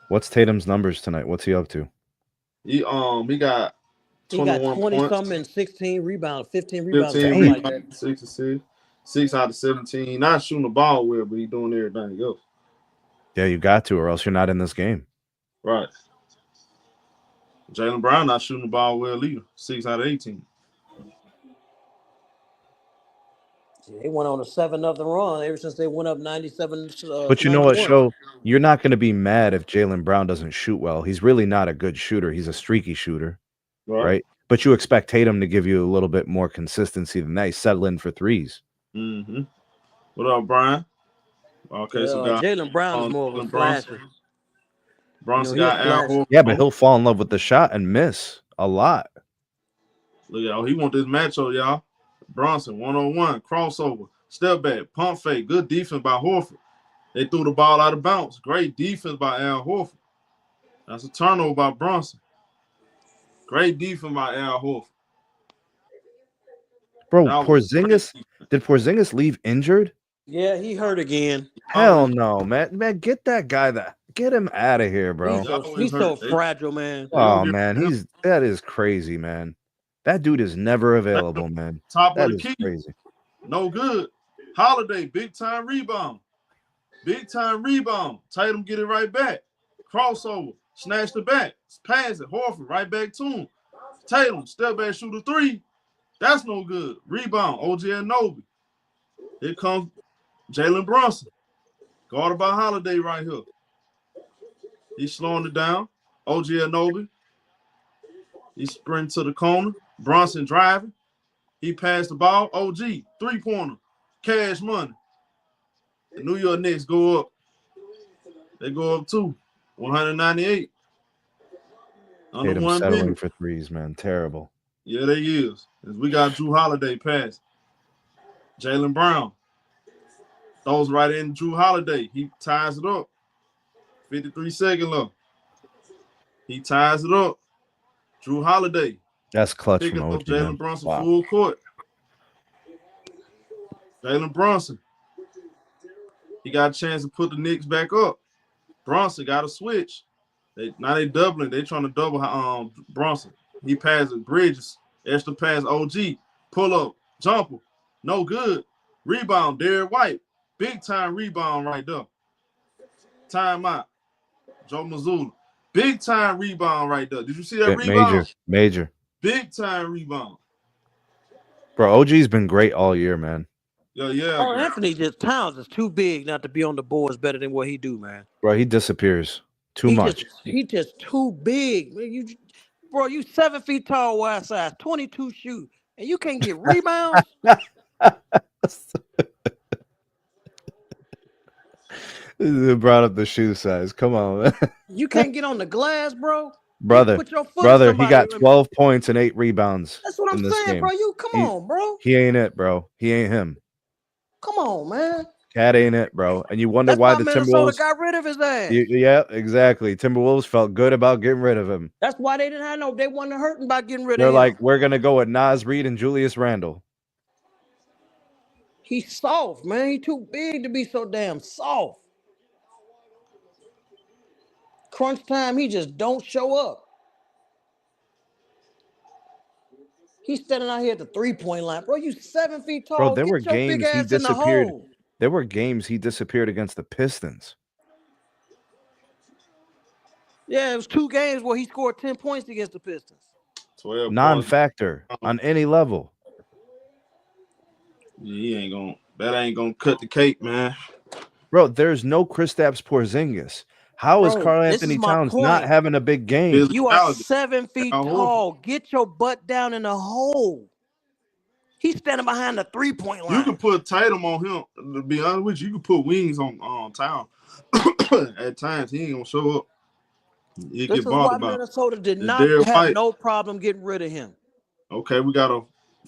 What's Tatum's numbers tonight? What's he up to?
He got 21
20
points,
something and 16 rebounds, 15
15
rebounds, like that.
rebounds, 6 assists, 6 out of 17. Not shooting the ball well, but he's doing everything else.
Yeah, you got to, or else you're not in this game.
Right. Jaylen Brown not shooting the ball well either. 6 out of 18.
They went on a 7-0 run ever since they went up 97.
But you know what, Show? You're not going to be mad if Jaylen Brown doesn't shoot well. He's really not a good shooter. He's a streaky shooter, right? But you expect Tatum to give you a little bit more consistency than that. He's settling for threes.
Mm-hmm. What up, Brian? Okay, so
Jaylen Brown's more of a flasher.
Bronson got Al Horford.
Yeah, but he'll fall in love with the shot and miss a lot.
Look, y'all, he want this matchup, y'all. Bronson, 1-on-1, crossover, step back, pump fake, good defense by Horford. They threw the ball out of bounds. Great defense by Al Horford. That's a turnover by Bronson. Great defense by Al Horford.
Bro, Porzingis, did Porzingis leave injured?
Yeah, he hurt again.
Hell no, man. Man, get that guy get him out of here, bro.
He's so fragile, man.
Oh man, that is crazy, man. That dude is never available, man.
Top
that
of the
is
key.
Crazy.
No good. Holiday, big time rebound. Big time rebound. Tatum get it right back. Crossover. Snatch the back. Pass it. Horford right back to him. Tatum, step back, shoot a 3. That's no good. Rebound. OG Anunoby. Here comes Jalen Brunson. Guarded by Holiday right here. He's slowing it down. OG Anunoby. He sprint to the corner. Bronson driving. He passed the ball. OG, 3-pointer. Cash money. The New York Knicks go up. They go up 2. 198.
Tatum settling for threes, man. Terrible.
Yeah, they is. We got Drew Holiday pass. Jaylen Brown throws right in Drew Holiday. He ties it up. 53 seconds left. He ties it up. Drew Holiday.
That's clutch
picking
from OG.
up Jalen Brunson full court. Jalen Brunson. He got a chance to put the Knicks back up. Brunson got a switch. Now they doubling. They trying to double Brunson. He passes Bridges. Extra pass OG. Pull up. Jumper. No good. Rebound. Derrick White. Big time rebound right there. Timeout. Joe Mazzulla. Big time rebound right there. Did you see that rebound?
Major.
Big time rebound.
Bro, OG's been great all year, man.
Yeah.
Oh, Anthony Towns is too big not to be on the boards better than what he do, man.
Bro, he disappears too much.
He just too big. You 7 feet tall, wide size, 22 shoot, and you can't get rebounds.
Brought up the shoe size. Come on, man.
You can't get on the glass, bro.
Brother, he got 12 points and 8 rebounds.
That's what I'm saying,
game.
Bro. Come on, bro.
He ain't it, bro. He ain't him.
Come on, man.
Cat ain't it, bro. And you wonder why the
Minnesota
Timberwolves
got rid of his ass.
Yeah, exactly. Timberwolves felt good about getting rid of him.
That's why they didn't have they wasn't hurting by getting rid of him.
They're like, we're gonna go with Nas Reed and Julius Randle.
He's soft, man. He's too big to be so damn soft. Crunch time, he just don't show up. He's standing out here at the 3-point line, bro. You 7 feet tall.
Bro, there were
Get your big
games he
ass in the
disappeared.
hole.
There were games he disappeared against the Pistons.
Yeah, it was 2 games where he scored 10 points against the Pistons.
12
Non-factor
points.
on any level.
Yeah, that ain't gonna cut the cake, man.
Bro, there's no Kristaps Porzingis. How is
Bro,
Karl
this
Anthony
is my
Towns not
point.
having a big game?
His
You are
physicality.
7 feet
Al
tall. Get your butt down in the hole. He's standing behind the 3-point line.
You can put Tatum on him. To be honest with you can put wings on Town. At times, he ain't gonna show up. He
This
get
is
bothered
why
about.
Minnesota did
It's
not
Derek
have
White.
no problem getting rid of him.
Okay, we got a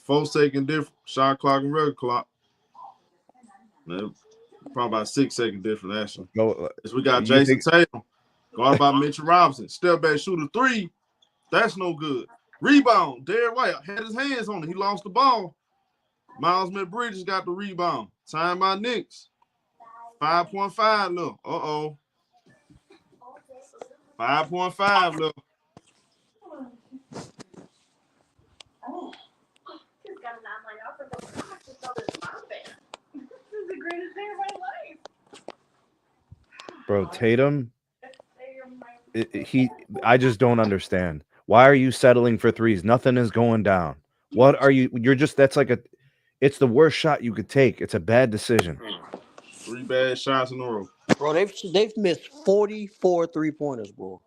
4-second difference. Shot clock and regular clock. Man, probably about 6-second difference, actually.
No,
We got
you
Jason
think-
Tatum. Guarded by Mitchell Robinson. Step back shooter 3. That's no good. Rebound. Derek White had his hands on it. He lost the ball. Miles Bridges got the rebound. Time by Knicks. 5.5 look. 5.5 look.
Bro, Tatum, I just don't understand. Why are you settling for threes? Nothing is going down. What are you? It's the worst shot you could take. It's a bad decision.
3 bad shots in a row.
Bro, they've missed 44 3-pointers, bro.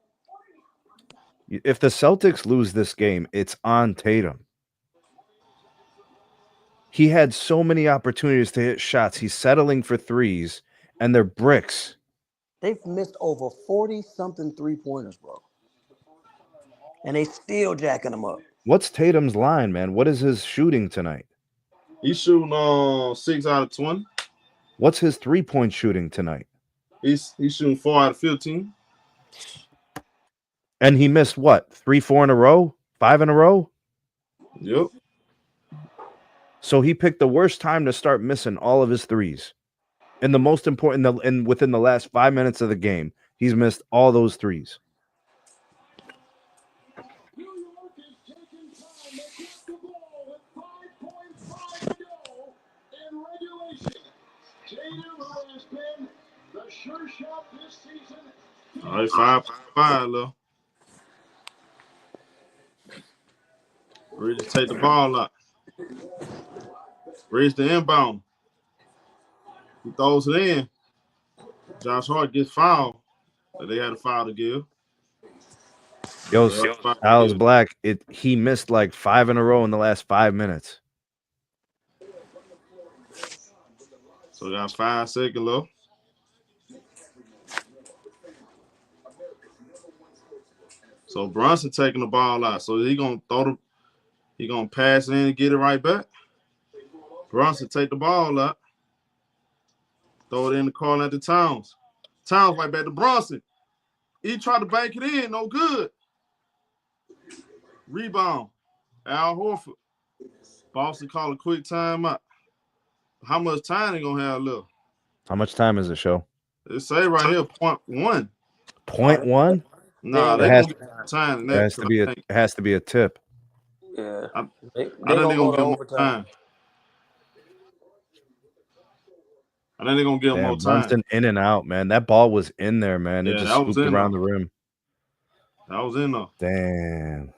If the Celtics lose this game, it's on Tatum. He had so many opportunities to hit shots. He's settling for threes, and they're bricks.
They've missed over 40-something 3-pointers, bro. And they still jacking them up.
What's Tatum's line, man? What is his shooting tonight?
He's shooting 6 out of 20.
What's his 3-point shooting tonight?
He's shooting 4 out of 15.
And he missed what? 3, 4 in a row? 5 in a row?
Yep.
So he picked the worst time to start missing all of his threes. And the most important, and within the last 5 minutes of the game, he's missed all those threes.
All right, 5.5 look. Bridges take the ball out. Bridge the inbound. He throws it in. Josh Hart gets fouled. But they had a foul to give.
Yo, Alex Black, he missed like 5 in a row in the last 5 minutes.
So we got 5 seconds left. So Brunson taking the ball out. So he gonna pass it in and get it right back. Brunson take the ball out. Throw it in the corner at the Towns. Towns right back to Brunson. He tried to bank it in, no good. Rebound. Al Horford. Boston call a quick timeout. How much time they gonna have left?
How much time is the show?
It say right here, 0.1.
0.1?
Nah, they gonna get time.
It has to be a tip.
Yeah.
I
They
think they're
gonna
gonna
go
get
to
more
overtime.
time. I think they're gonna get more time.
Brunson in and out, man. That ball was in there, man. It
Yeah,
just
that was
swooped
in
around
there.
the rim.
That was in there.
Damn.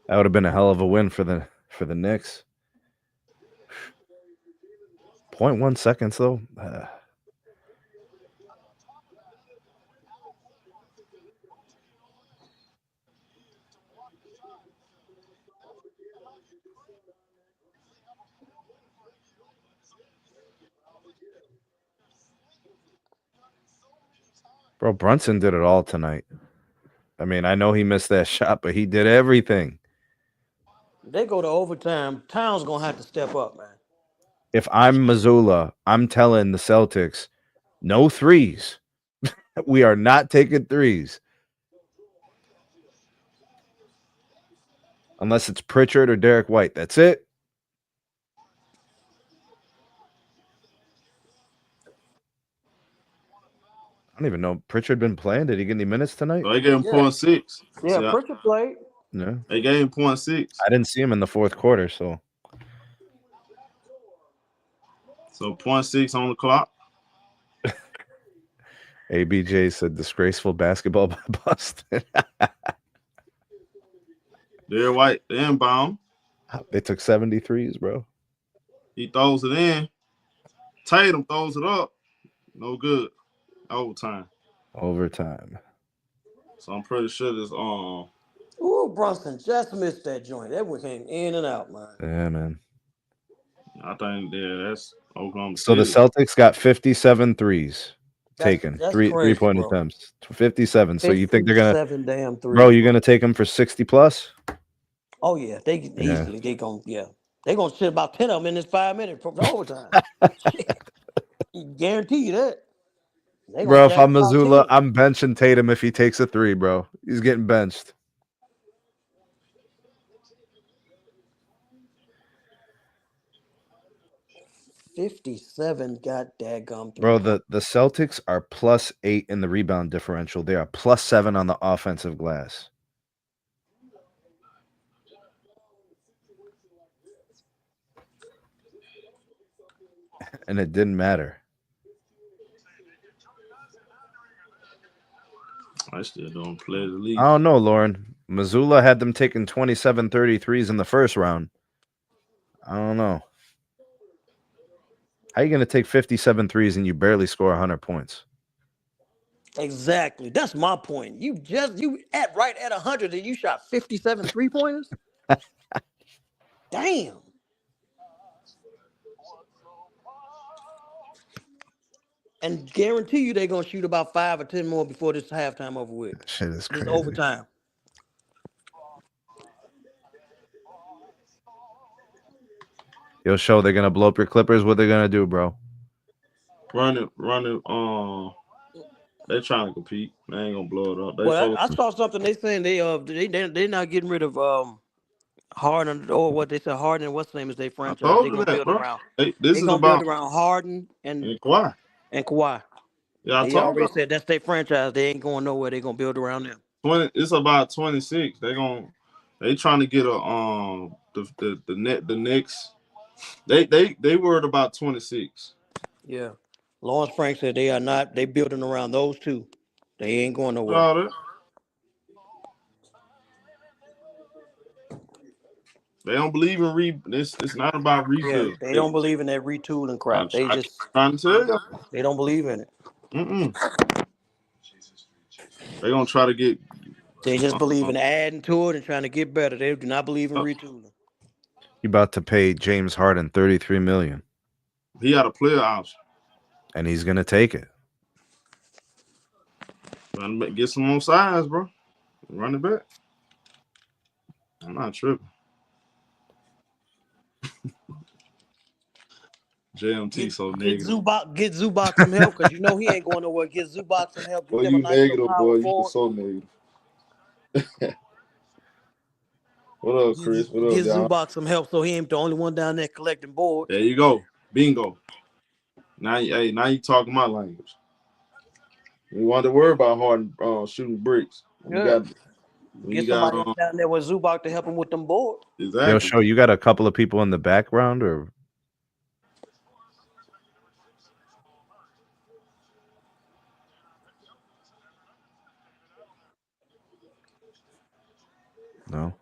That would have been a hell of a win for the Knicks. 0.1 seconds, though. Bro, Brunson did it all tonight. I mean, I know he missed that shot, but he did everything.
They go to overtime. Towns gonna have to step up, man.
If I'm Missoula, I'm telling the Celtics, no threes. We are not taking threes. Unless it's Pritchard or Derek White. That's it. I don't even know. Pritchard been playing? Did he get any minutes tonight?
So they gave him 0.6.
Yeah,
See,
Pritchard played.
Yeah.
They gave him 0.6.
I didn't see him in the fourth quarter, so
0.6 on the clock.
ABJ said disgraceful basketball by Boston.
They're white. They inbound.
They took 73s, bro.
He throws it in. Tatum throws it up. No good. Overtime. So I'm pretty sure this
Ooh, Brunson just missed that joint. That one came in and out, man.
Yeah, man.
I think that's Oklahoma
So the
City.
Celtics got 57 threes taken.
That's
Three
crazy,
point
bro.
attempts. 57. So you think they're gonna
57 damn threes.
bro, you're gonna take them for 60 plus?
Oh yeah, they easily they gonna shit about 10 of them in this 5 minutes for overtime. Guarantee you that. They
Bro, if
jack
I'm
about
Missoula,
10.
I'm benching Tatum if he takes a three, bro. He's getting benched.
$57 got daggum.
Bro, the Celtics are +8 in the rebound differential. They are +7 on the offensive glass. And it didn't matter.
I still don't play the league.
I don't know, Lauren. Missoula had them taking 27 33s in the first round. I don't know. How you going to take 57 threes and you barely score 100 points?
Exactly. That's my point. You right at 100 and you shot 57 3-pointers? Damn. And guarantee you they're gonna shoot about 5 or 10 more before this halftime over with.
Shit is
This
crazy.
overtime.
Yo, show they're gonna blow up your Clippers. What they gonna do, bro?
Run it. They're trying to compete. They ain't gonna blow it up.
I saw something they saying they're not getting rid of Harden or what they said Harden. What's the name is their franchise?
told
They're
you
gonna
that,
build
bro.
around.
This
They're
is
gonna
about
build around Harden and
Kawhi.
Kawhi.
Yeah, I
They
told
already
you.
said that's their franchise. They ain't going nowhere. They're gonna build around them.
It's about 26. They trying to get the Knicks. They worried about 26.
Yeah. Lawrence Frank said they are not. They building around those two. They ain't going nowhere.
All that. They don't believe in it's not about rebuild.
Yeah, they don't believe in that retooling crap. They just
trying to tell you.
they don't believe in it.
They're gonna try to get.
They just believe in adding to it and trying to get better. They do not believe in retooling.
You about to pay James Harden $33 million.
He had a player option,
and he's gonna take it.
Trying to get some more size, bro. Run it back. I'm not tripping. JMT so negative.
Get Zubac some help because you know he ain't going nowhere. Get Zubac some help.
Boy, you negative, boy. You so negative. What up, Chris? What up,
Get
y'all?
Zubac some help so he ain't the only one down there collecting boards.
There you go. Bingo. Now you talking my language. You want to worry about Harden shooting bricks.
Get somebody down there with Zubac to help him with them boards.
Exactly.
Yo, show you got a couple of people in the background, or no?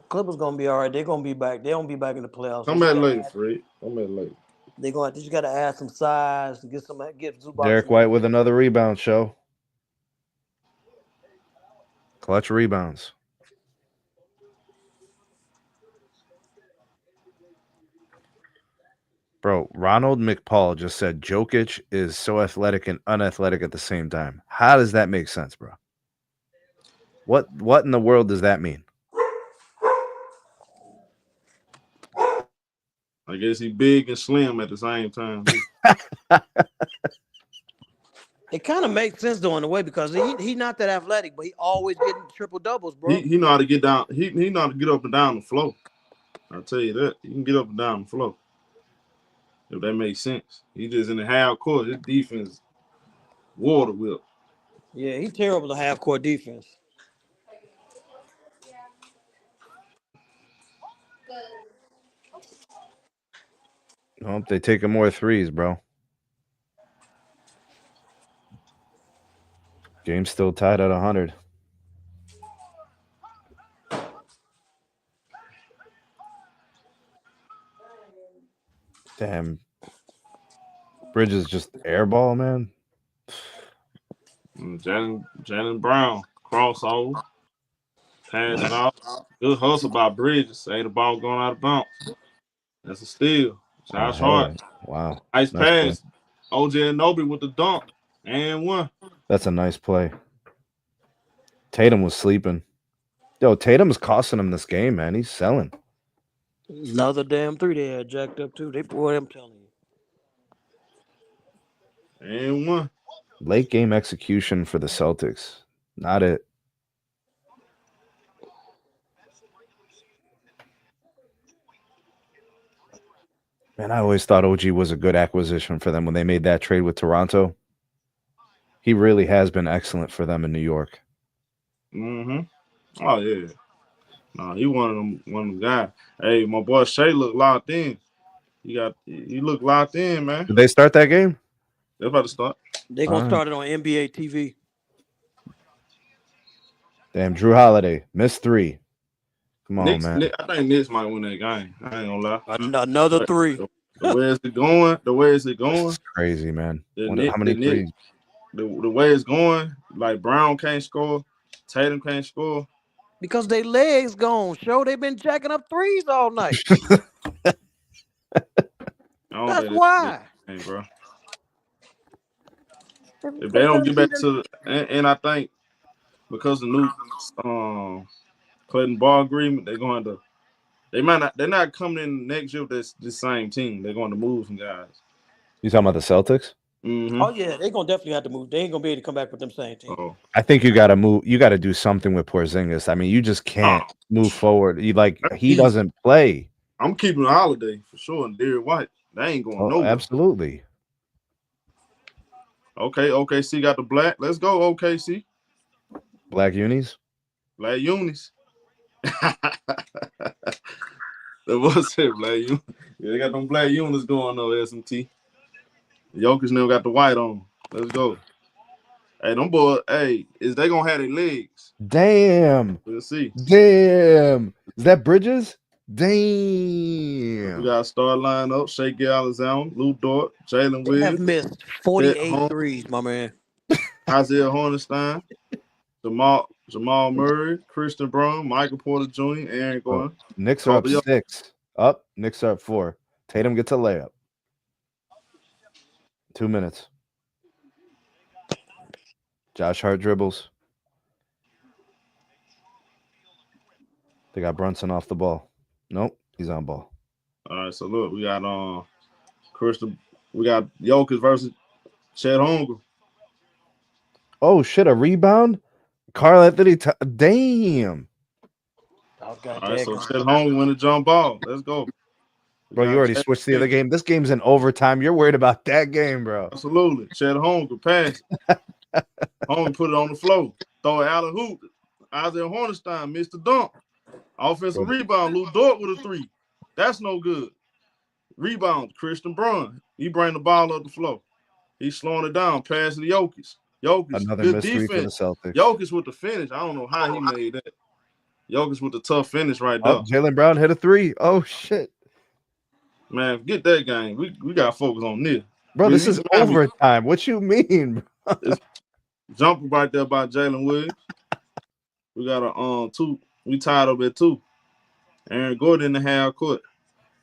Clippers gonna be all right. They're gonna be back. They don't be back in the playoffs.
Come back later, Fred. Come back later.
They just gotta add some size and get Zubac.
Derek White with another rebound, show. Clutch rebounds. Bro, Ronald McPaul just said Jokic is so athletic and unathletic at the same time. How does that make sense, bro? What in the world does that mean?
I guess he's big and slim at the same time.
It kind of makes sense though in a way because he's not that athletic, but he always getting triple doubles, bro.
He know how to get down. He know how to get up and down the floor. I'll tell you that. He can get up and down the floor. If that makes sense. He just in the half court. His defense water whip.
Yeah, he's terrible to half court defense.
Nope, they taking more threes, bro. Game's still tied at 100. Damn. Bridges just airball, man.
Jalen Brown crossover, pass it off. Good hustle by Bridges. Say the ball going out of bounds. That's a steal. Josh Hart.
Wow.
Nice
Nice
pass.
play.
OJ Anunoby with the dunk. And one.
That's a nice play. Tatum was sleeping. Yo, Tatum's costing him this game, man. He's selling.
Another damn three they had jacked up too. Boy, I'm telling you.
And one.
Late game execution for the Celtics. Not it. Man, I always thought OG was a good acquisition for them when they made that trade with Toronto. He really has been excellent for them in New York.
Oh yeah. No, he one of them guys. Hey, my boy Shai look locked in. He look locked in, man.
Did they start that game?
They're about to start.
They're gonna start it on NBA TV.
Damn, Drew Holiday missed 3. Come on, man.
I think Knicks might win that game. I ain't gonna lie.
Another 3.
Where is it going?
It's crazy, man.
How many threes? The way it's going, like Brown can't score, Tatum can't score.
Because they legs gone. They've been jacking up threes all night. That's why.
Hey, bro. If they don't get back to and I think because the new Clayton Ball agreement, they're not coming in next year with this same team. They're going to move some guys.
You talking about the Celtics?
Mm-hmm.
Oh yeah, they're gonna definitely have to move. They ain't gonna be able to come back with them same team.
I think you gotta move. You gotta do something with Porzingis. I mean, you just can't move forward. He doesn't play.
I'm keeping Holiday for sure and Derrick White. They ain't going nowhere.
Absolutely.
Okay, OKC got the black. Let's go, OKC.
Black unis.
Black unis. That was it, black unis. Yeah, they got them black unis going on SMT. Jokic never got the white on. Let's go. Hey, them boys, is they gonna have their legs?
Damn.
We'll see.
Damn. Is that Bridges? Damn.
We got a star line up. Shai Alexander, Lou Dort, Jalen Williams.
They have missed 48 threes, my man.
Isaiah Hornstein, Jamal Murray, Christian Brown, Michael Porter Jr., Aaron Gordon.
Knicks are up 6. Knicks are up 4. Tatum gets a layup. 2 minutes. Josh Hart dribbles. They got Brunson off the ball. Nope, he's on ball.
All right, so look, we got Christian. We got Jokic versus Chet Holmgren.
Oh shit, a rebound? Carl Anthony. Damn.
All right, so Chet Holmgren win the jump ball. Let's go.
Bro, you already switched the other game. This game's in overtime. You're worried about that game, bro.
Absolutely. Chet Holmgren pass. Holmgren put it on the floor. Throw it out of hoop. Isaiah Hornstein missed the dunk. Offensive rebound. Lou Dort with a 3. That's no good. Rebound. Christian Brown. He bring the ball up the floor. He's slowing it down. Pass to Jokic.
Another
good
mystery
defense.
for the Celtics.
Jokic with the finish. I don't know how he made that. Jokic with the tough finish right there.
Jaylen Brown hit a 3. Oh shit.
Man, forget that game. We got to focus on this.
Bro, this is overtime. What you mean, bro?
Jumper right there by Jalen Williams. We got a 2. We tied up at 2. Aaron Gordon in the half court.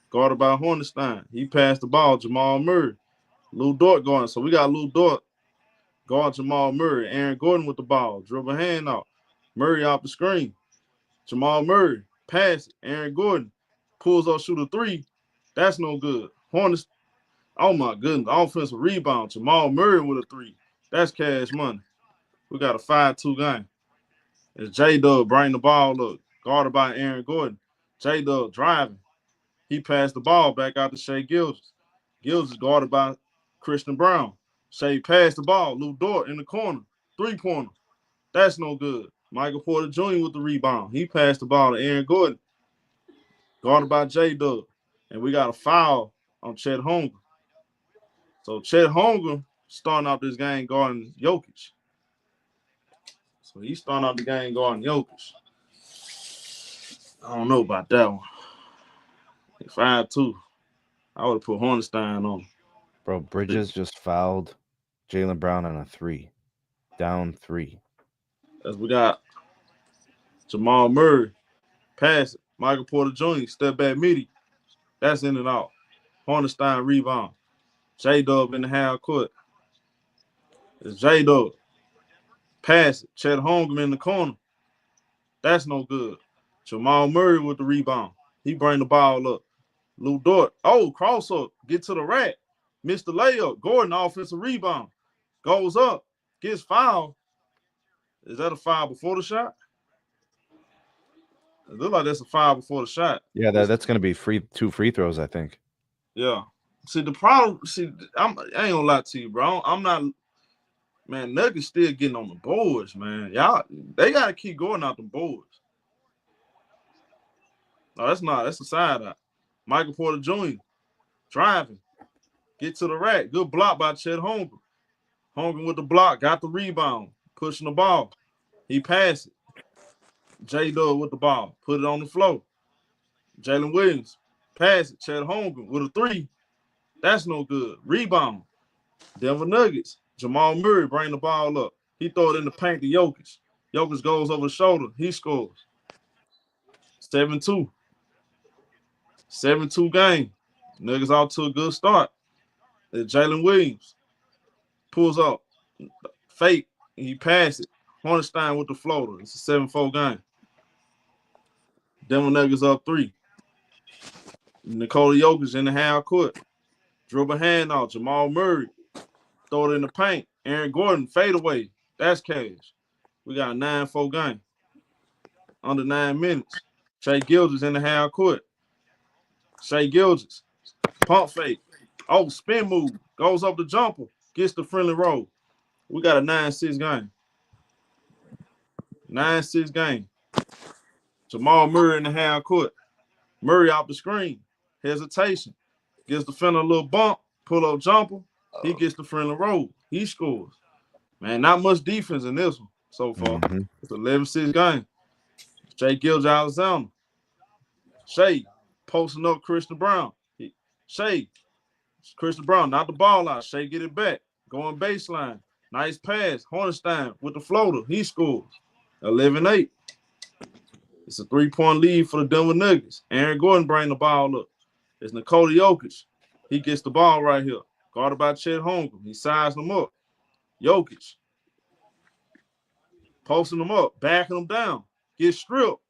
Guarded by Hornstein. He passed the ball. Jamal Murray. Lou Dort going. So we got Lou Dort guard Jamal Murray. Aaron Gordon with the ball. Dribble hand out. Murray off the screen. Jamal Murray. Pass it. Aaron Gordon pulls up, shoot a 3. That's no good. Hornets. Oh my goodness. Offensive rebound. Jamal Murray with a 3. That's cash money. We got a 5-2 game. It's J-Dub bringing the ball up. Guarded by Aaron Gordon. J-Dub driving. He passed the ball back out to Shai Gilgeous. Gilgeous is guarded by Christian Brown. Shai passed the ball. Lou Dort in the corner. 3-pointer. That's no good. Michael Porter Jr. with the rebound. He passed the ball to Aaron Gordon. Guarded by J-Dub. And we got a foul on Chet Holmgren. So Chet Holmgren starting out this game guarding Jokic. So he's starting out the game guarding Jokic. I don't know about that one. 5-2. I would have put Hornstein on.
Bro, Bridges just fouled Jaylen Brown on a 3. Down 3.
As we got Jamal Murray. Pass it. Michael Porter Jr. Step back midi. That's in and out. Hornstein rebound. J-Dub in the half court. It's J-Dub. Pass it. Chet Holmgren in the corner. That's no good. Jamal Murray with the rebound. He bring the ball up. Lou Dort. Oh, cross up. Get to the rack. Missed the layup. Gordon offensive rebound. Goes up. Gets fouled. Is that a foul before the shot? It looks like that's a foul before the shot.
Yeah, that's going to be 2 free throws, I think.
Yeah. See, the problem, I ain't gonna lie to you, bro. I'm not, man, Nuggets still getting on the boards, man. Y'all, they got to keep going out the boards. No, that's a side eye. Michael Porter Jr. driving. Get to the rack. Good block by Chet Holmgren. Holmgren with the block, got the rebound, pushing the ball. He passed it. J-Dub with the ball, put it on the floor. Jalen Williams, pass it. Chet Holmgren with a 3. That's no good. Rebound. Denver Nuggets. Jamal Murray bring the ball up. He throw it in the paint to Jokic. Jokic goes over the shoulder. He scores. 7-2. 7-2 game. Nuggets off to a good start. Jalen Williams pulls up. Fake. And he passes it. Hornstein with the floater. It's a 7-4 game. Denver Nuggets up 3. Nikola Jokic in the half court. Dribble handoff. Jamal Murray. Throw it in the paint. Aaron Gordon, fade away. That's cash. We got a 9-4 game. Under 9 minutes. Shai Gilgeous in the half court. Shai Gilgeous. Pump fake. Oh, spin move. Goes up the jumper. Gets the friendly roll. We got a 9-6 game. 9-6 game. Jamal Murray in the half court. Murray off the screen. Hesitation. Gives the defender a little bump. Pull up jumper. He gets the friendly roll. He scores. Man, not much defense in this one so far.
Mm-hmm.
It's 11-6 game. Shai Gilgeous Alexander. Shai posting up Christian Brown. Shai. Christian Brown, knock the ball out. Shai get it back. Going baseline. Nice pass. Hornstein with the floater. He scores. 11-8. It's a 3-point lead for the Denver Nuggets. Aaron Gordon bring the ball up. It's Nikola Jokic. He gets the ball right here. Guarded by Chet Holmgren. He sized him up. Jokic. Posting him up. Backing him down. Gets stripped.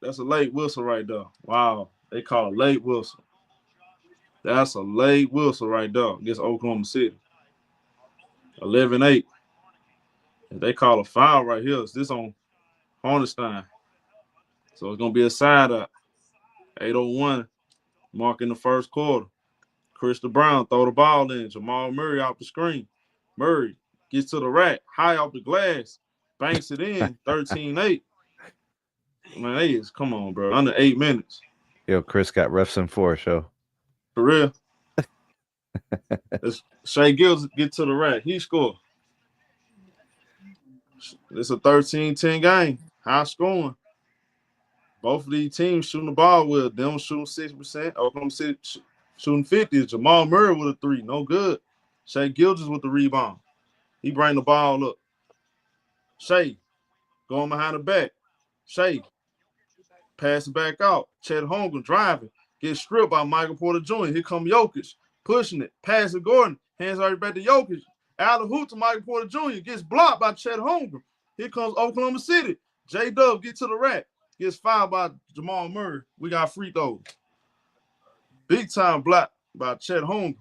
That's a late whistle right there. Wow. They call a late whistle. That's a late whistle right there against Oklahoma City. 11-8. If they call a foul right here, it's this on Hornstein. So it's going to be a side up. 8:01, mark in the first quarter. Christian Brown throw the ball in. Jamal Murray off the screen. Murray gets to the rack, high off the glass, banks it in, 13-8. Man, come on, bro. Under 8 minutes.
Yo, Chris got refs in 4, show.
For real. Shai Gilgeous get to the rack. He scored. It's a 13-10 game. High scoring. Both of these teams shooting the ball well. Them shooting 6%. Oklahoma City shooting 50. Jamal Murray with a 3. No good. Shai Gilgeous with the rebound. He bring the ball up. Shai going behind the back. Shai pass it back out. Chet Holmgren driving. Gets stripped by Michael Porter Jr. Here come Jokic. Pushing it. Pass to Gordon. Hands already back to Jokic. Alley-oop to Michael Porter Jr. Gets blocked by Chet Holmgren. Here comes Oklahoma City. J-Dub get to the rack. Gets fouled by Jamal Murray. We got free throws. Big time block by Chet Holmgren.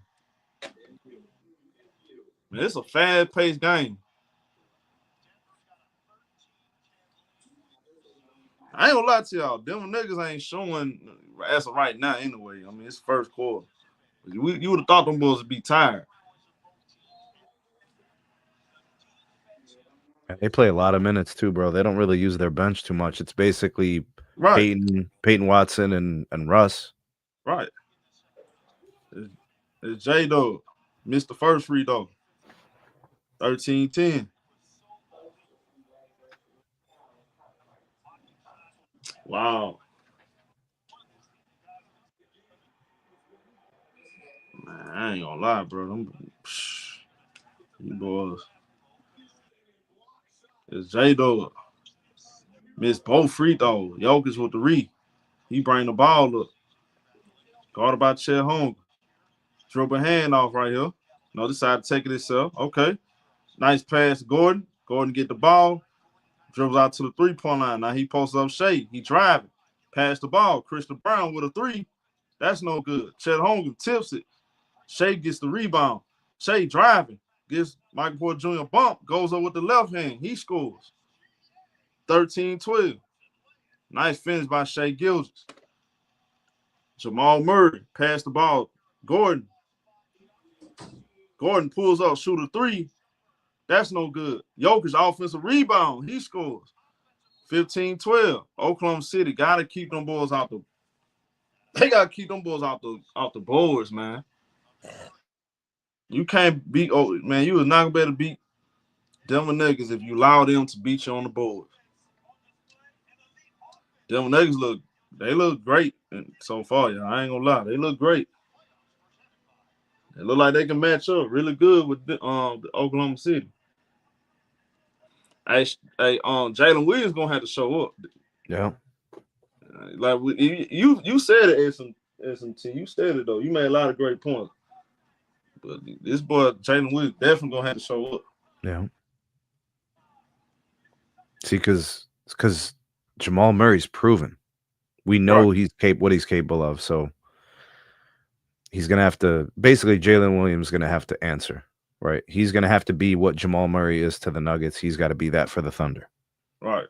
Man, it's a fast-paced game. I ain't gonna lie to y'all. Denver niggas ain't showing as of right now anyway. I mean, it's first quarter. You would have thought them boys would be tired.
They play a lot of minutes too, bro. They don't really use their bench too much. It's basically
Right.
Peyton Watson and Russ.
Right. It's J-Dog. Missed the first free throw. 13-10. Wow. Man, I ain't gonna lie, bro. You boys. It's J-Dog. Missed both free throws. Jokic with the re. He bring the ball up. Guarded by Chet Holmgren. Dribble hand off right here. No, decided to take it himself. Okay. Nice pass to Gordon. Gordon get the ball. Dribbles out to the three-point line. Now he posts up Shai. He driving. Pass the ball. Christian Brown with a three. That's no good. Chet Holmgren tips it. Shai gets the rebound. Shai driving. Gives Michael Porter Jr. a bump. Goes up with the left hand. He scores. 13-12. Nice finish by Shai Gilgeous. Jamal Murray passed the ball. Gordon pulls up, shoot a three. That's no good. Jokic offensive rebound. He scores. 15-12. Oklahoma City gotta keep them boys out the. They gotta keep them boys out the boards, man. You can't beat. Oh man, you was not gonna be able to beat Denver Nuggets if you allow them to beat you on the boards. Denver Nuggets look great so far. Yeah, I ain't gonna lie, they look great. They look like they can match up really good with the Oklahoma City. Jalen Williams gonna have to show up.
Yeah.
Like you said it, SMT. You said it though. You made a lot of great points. But this boy Jalen Williams definitely gonna have to show up.
Yeah. See, because Jamal Murray's proven. We know
Right.
what he's capable of. So he's gonna have to basically Jalen Williams is gonna have to answer. Right. He's gonna have to be what Jamal Murray is to the Nuggets. He's got to be that for the Thunder.
Right.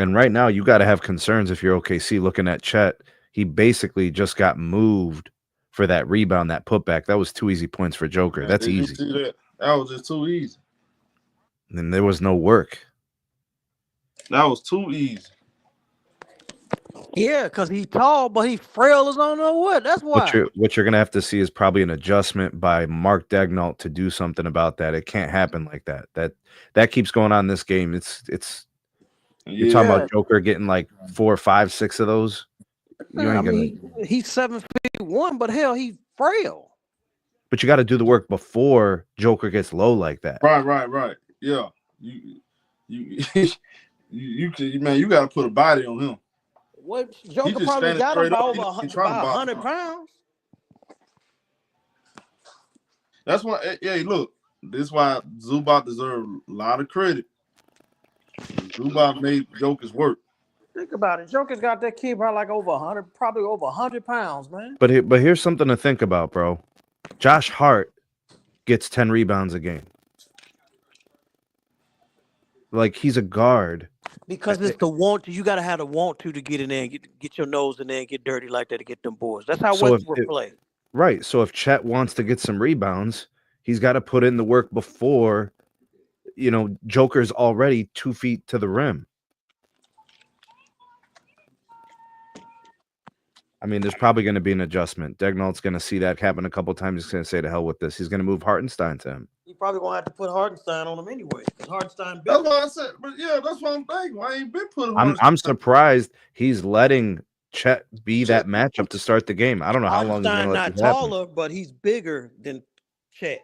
And right now you got to have concerns if you're OKC looking at Chet. He basically just got moved for that rebound, that putback. That was 2 easy points for Joker. That's
Did you
easy.
see that? That was just too easy.
And there was no work.
That was too easy.
Yeah, because he's tall, but he frail as I don't know what. That's why.
What you're gonna have to see is probably an adjustment by Mark Daigneault to do something about that. It can't happen like that. That keeps going on this game. It's you're talking about Joker getting like 4, 5, 6 of those.
He's 7'1", but hell, he's frail.
But you got to do the work before Joker gets low like that.
Right. Yeah. You man, you got to put a body on him.
What Joker probably got him by over 100 pounds.
That's why. Hey, look, this is why Zubac deserves a lot of credit. Zubac made Joker's work.
Think about it. Joker's got that kid probably like probably over 100 pounds, man.
But here's something to think about, bro. Josh Hart gets 10 rebounds a game. Like, he's a guard.
Because it's the want to. You got to have the want to get in there and get your nose in there and get dirty like that to get them boards. That's how Westbrook play.
Right. So if Chet wants to get some rebounds, he's got to put in the work before, Joker's already 2 feet to the rim. I mean, there's probably going to be an adjustment. Daigneault's going to see that happen a couple times. He's going to say, to hell with this. He's going to move Hartenstein to him.
He probably going to have to put Hartenstein on him anyway. Because Hartenstein
That's what I said. But yeah, that's what I'm thinking. Why ain't been putting
I'm surprised he's letting Chet be that matchup to start the game. I don't know how long he's going to let this happen.
taller, but he's bigger than Chet.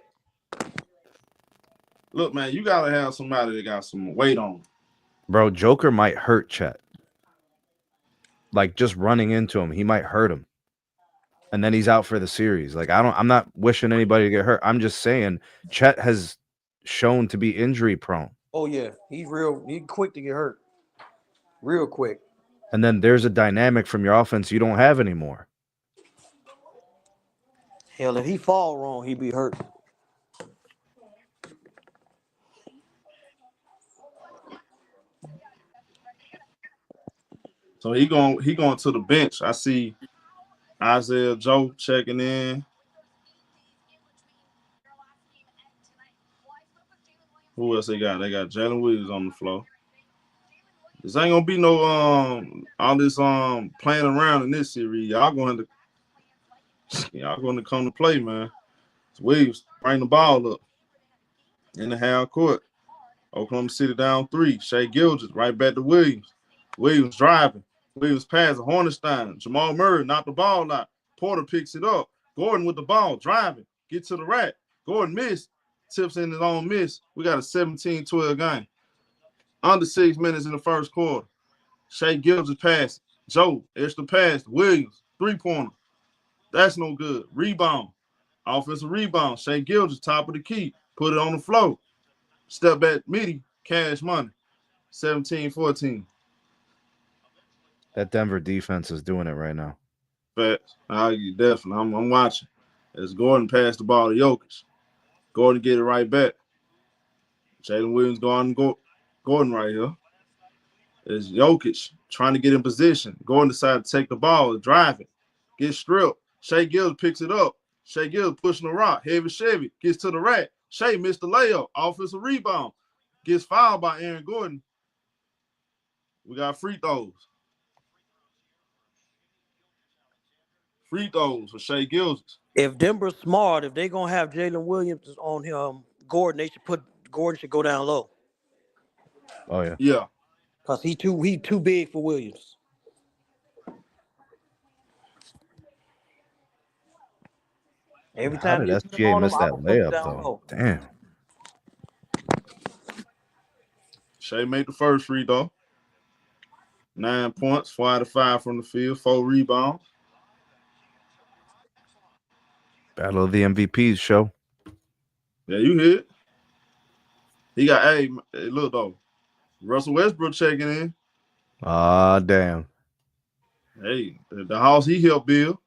Look, man, you got to have somebody that got some weight on.
Bro, Joker might hurt Chet. Like, just running into him, he might hurt him. And then he's out for the series. Like, I'm not wishing anybody to get hurt. I'm just saying Chet has shown to be injury prone.
Oh, yeah. He's quick to get hurt. Real quick.
And then there's a dynamic from your offense you don't have anymore.
Hell, if he fall wrong, he'd be hurt.
So he going to the bench. I see Isaiah Joe checking in. Who else they got? They got Jalen Williams on the floor. This ain't gonna be no all this playing around in this series. Y'all going to come to play, man. It's Williams bring the ball up in the half court. Oklahoma City down 3. Shai Gilgeous right back to Williams. Williams driving. Williams passing. Hornstein. Jamal Murray knocked the ball out. Porter picks it up. Gordon with the ball driving. Get to the rack. Gordon missed. Tips in his own miss. We got a 17-12 game. Under 6 minutes in the first quarter. Shai Gilgeous pass. Joe, extra pass. Williams, 3-pointer. That's no good. Rebound. Offensive rebound. Shai Gilgeous, top of the key. Put it on the floor. Step back, midi, cash money. 17-14.
That Denver defense is doing it right now.
Facts. Definitely. I'm watching. As Gordon passed the ball to Jokic. Gordon get it right back. Jalen Williams Gordon right here. It's Jokic trying to get in position. Gordon decided to take the ball and drive it. Get stripped. Shai Gilgeous picks it up. Shai Gilgeous pushing the rock. Heavy Chevy. Gets to the rack. Shai missed the layup. Offensive rebound. Gets fouled by Aaron Gordon. We got free throws. Free throws for Shai Gilgeous.
If Denver's smart, if they're gonna have Jalen Williams on him, Gordon, they should put Gordon should go down low.
Oh yeah.
Yeah.
Cause he too big for Williams. Every
How
time
did
you put him
SGA
on
miss
him,
that
I'm gonna put him
layup
down
though?
low.
Damn.
Shai made the first free throw. 9 points, 4 out of 5 from the field, 4 rebounds.
Battle of the MVPs show.
Yeah, you hear it. He got, hey, look though. Russell Westbrook checking in.
Ah, damn.
Hey, the house he helped build.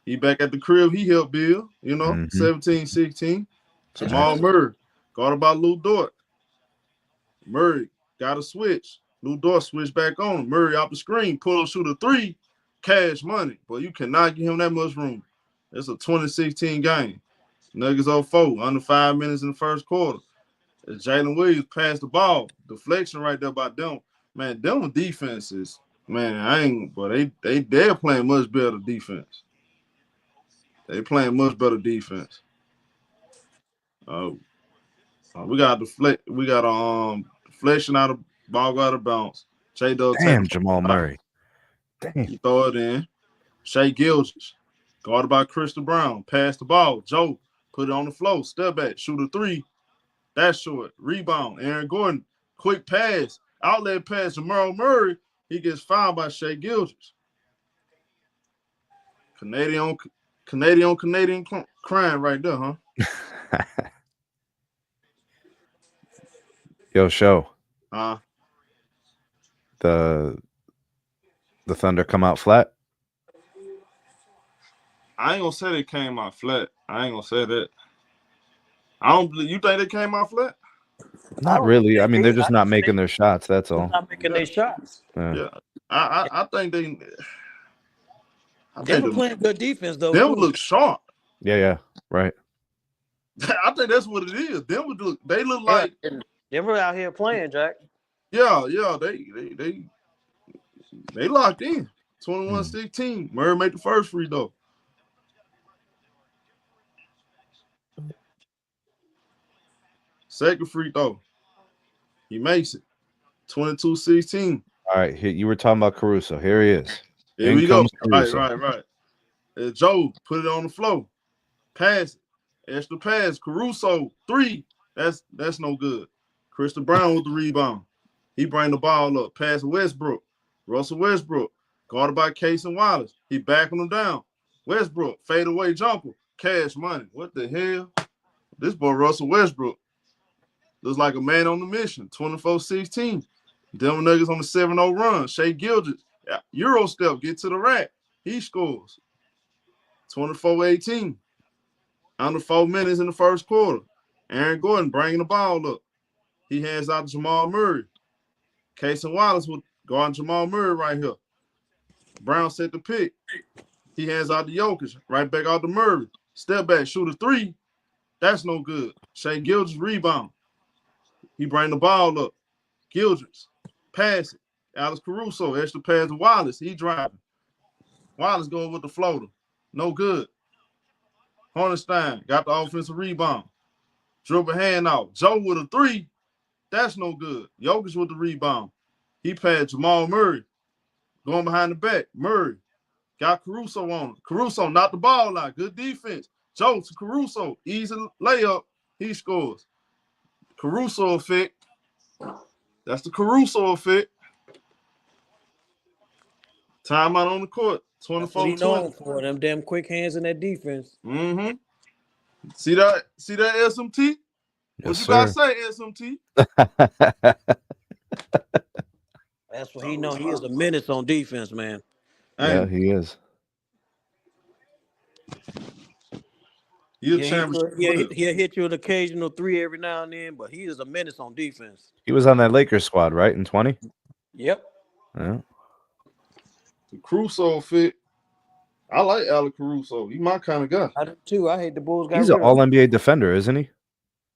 He back at the crib he helped build, 17-16. Jamal Murray, guarded by Lou Dort. Murray got a switch. Lou Dort switched back on. Murray off the screen, pull up, shoot a 3, cash money. But you cannot give him that much room. It's a 2016 game. Nuggets 0-4, under 5 minutes in the first quarter. As Jalen Williams passed the ball, deflection right there by them. Man, them defenses, they're playing much better defense. They playing much better defense. We got deflection out of ball go out of bounds.
Damn, Jamal Murray. Damn.
He throw it in. Shai Gilgeous, guarded by Crystal Brown, pass the ball. Joe put it on the floor, step back, shoot a 3. That's short. Rebound. Aaron Gordon, quick pass, outlet pass. Jamal Murray, he gets fouled by Shai Gilgeous. Canadian crime right there, huh?
Yo, show. The Thunder come out flat?
I ain't gonna say they came out flat. I ain't gonna say that. I don't believe. You think they came out flat?
Not really. I mean, they're just not making their shots. That's all.
Not making their shots.
Yeah. I think they.
Denver playing good defense though.
Denver look sharp.
Yeah, right.
I think that's what it is. They look like
Denver out here playing, Jack.
Yeah, they locked in. 21-16. Murray made the first free throw. Second free throw. He makes it. 22-16.
All right, you were talking about Caruso. Here he is.
Here we go. Right. Joe put it on the floor. Pass it. Extra pass. Caruso 3. That's no good. Crystal Brown with the rebound. He bring the ball up. Pass Westbrook. Russell Westbrook. Guarded by Case and Wallace. He backing him down. Westbrook. Fade away jumper. Cash money. What the hell? This boy Russell Westbrook looks like a man on the mission. 24-16. Denver Nuggets on the 7-0 run. Shai Gilgeous. Euro step. Get to the rack. He scores. 24-18. Under 4 minutes in the first quarter. Aaron Gordon bringing the ball up. He hands out to Jamal Murray. Case and Wallace with guarding Jamal Murray right here. Brown set the pick. He hands out to Jokic, right back out to Murray. Step back, shoot a three. That's no good. Shai Gilgeous rebound. He bring the ball up. Gilgeous, pass it. Alex Caruso, extra pass to Wallace. He driving. Wallace going with the floater. No good. Hornstein got the offensive rebound. Dribble hand out. Joe with a three. That's no good. Jokic with the rebound. He passed Jamal Murray. Going behind the back. Murray got Caruso on him. Caruso knocked the ball out. Good defense. Joe to Caruso. Easy layup. He scores. Caruso effect. That's the Caruso effect. Timeout on the court.
That's what he
24-20.
known for, them damn quick hands in that defense.
Mm-hmm. See that SMT? What
Yes,
you gotta
sir.
say, SMT?
That's what he know. He is a menace on defense, man.
Yeah,
Hey,
he is.
he a
He'll
championship
hit,
player.
he'll hit you an occasional three every now and then, but he is a menace on defense.
He was on that Lakers squad, right, in 20?
Yep.
Yeah.
The Caruso fit. I like Alex Caruso. He my kind of guy.
I do too. I hate the Bulls got
He's
rid
an
of him.
all-NBA defender, isn't he?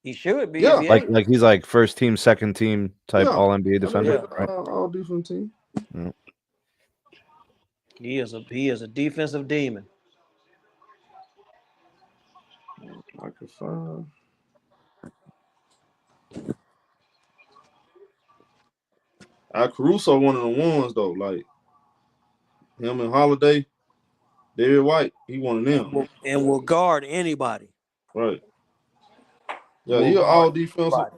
He should be.
Yeah.
If he
Like
ain't.
he's like first team, second team type
Yeah.
all-NBA defender,
Yeah.
right?
All different team.
Yeah.
He is a defensive demon.
I could find. Caruso one of the ones though, like him and Holiday, David White, he one of them.
And will guard anybody.
Right. Yeah,
Will
he
guard
all defensive.
anybody.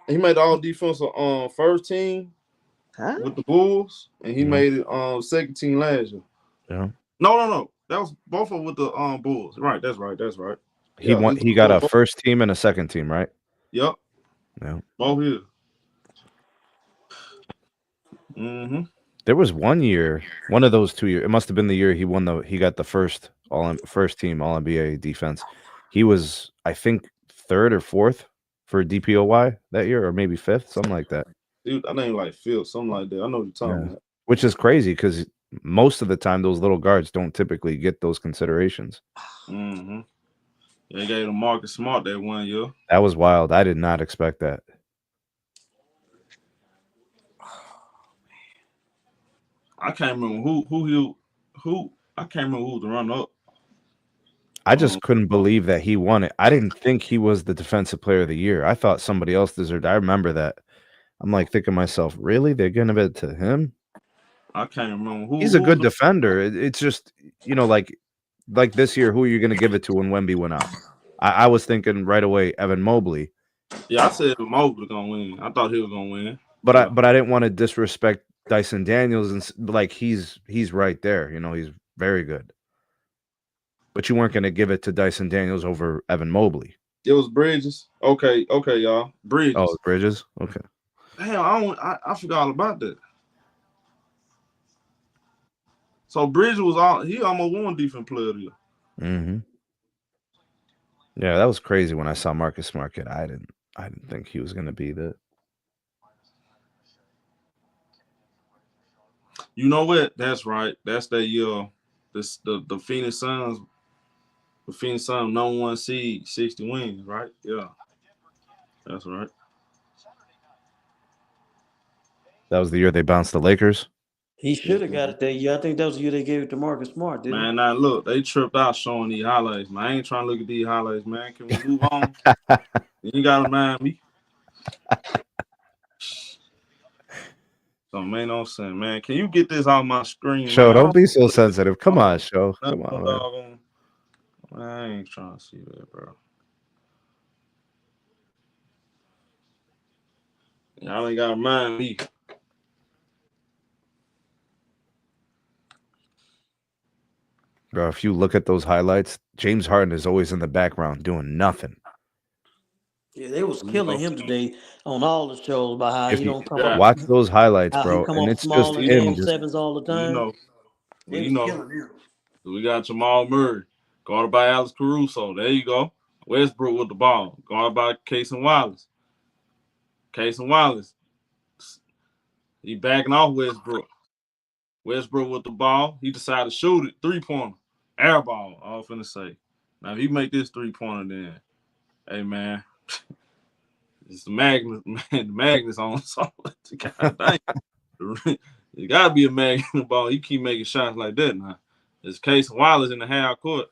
He made the all defensive first team
Huh?
with the Bulls, and he
Mhm.
made it second team last year.
Yeah.
No. That was both of them with the Bulls. Right, that's right.
He
Yeah,
won. He got a first team and a second team, right?
Yep.
Yeah.
Both here. Mm-hmm.
There was one year, one of those 2 years. It must have been the year he got the first team All NBA defense. He was, I think, third or fourth for DPOY that year, or maybe fifth, something like that.
Dude, I named like Phil, something like that. I know what you're talking about.
Which is crazy because most of the time those little guards don't typically get those considerations.
Mm-hmm. They gave him Marcus Smart that 1 year.
That was wild. I did not expect that.
I can't remember who I can't remember who to run up.
I just couldn't believe that he won it. I didn't think he was the defensive player of the year. I thought somebody else deserved. I remember that. I'm like thinking to myself, really? They're giving it to him?
I can't remember who.
He's a good defender. It's just, like this year, who are you going to give it to when Wemby went out? I was thinking right away, Evan Mobley.
Yeah, I said Mobley gonna win. I thought he was gonna win.
But I didn't want to disrespect Dyson Daniels, and like he's right there. He's very good. But you weren't going to give it to Dyson Daniels over Evan Mobley.
It was Bridges. Okay, y'all. Bridges.
Oh, Bridges. Okay.
Damn, I forgot all about that. So Bridges he almost won defensive player of the year.
Mm-hmm. Yeah, that was crazy when I saw Marcus Smart get. I didn't think he was going to be the.
You know what? That's right. That's that year. The Phoenix Suns. The Phoenix Suns number 1 seed, 60 wins, right? Yeah, that's right.
That was the year they bounced the Lakers.
He should have got it that year. I think that was the year they gave it to Marcus Smart, didn't
Man, now look, they tripped out showing these highlights, man. I ain't trying to look at these highlights, man. Can we move on? You gotta mind me. So, man, I'm saying, man, can you get this off my screen?
Show,
man?
don't be so sensitive. Come on, Show. Come on.
Man, I ain't trying to see that, bro. Y'all ain't gotta mind me.
Bro, if you look at those highlights, James Harden is always in the background doing nothing.
Yeah, they was killing him today on all the shows about how
If
he
you
don't come up.
watch those highlights,
How
bro,
he come
and
up
it's just
small and
him.
game sevens all the time.
We got Jamal Murray, guarded by Alex Caruso. There you go. Westbrook with the ball, guarded by Casey Wallace. He backing off Westbrook. Westbrook with the ball. He decided to shoot it, 3-pointer. Airball, I was finna say. Now, if you make this 3-pointer, then, hey, man, it's the magnet, man, the magnet's on. So, God dang. It got to be a magnet ball. You keep making shots like that now. It's Case Wallace in the half court.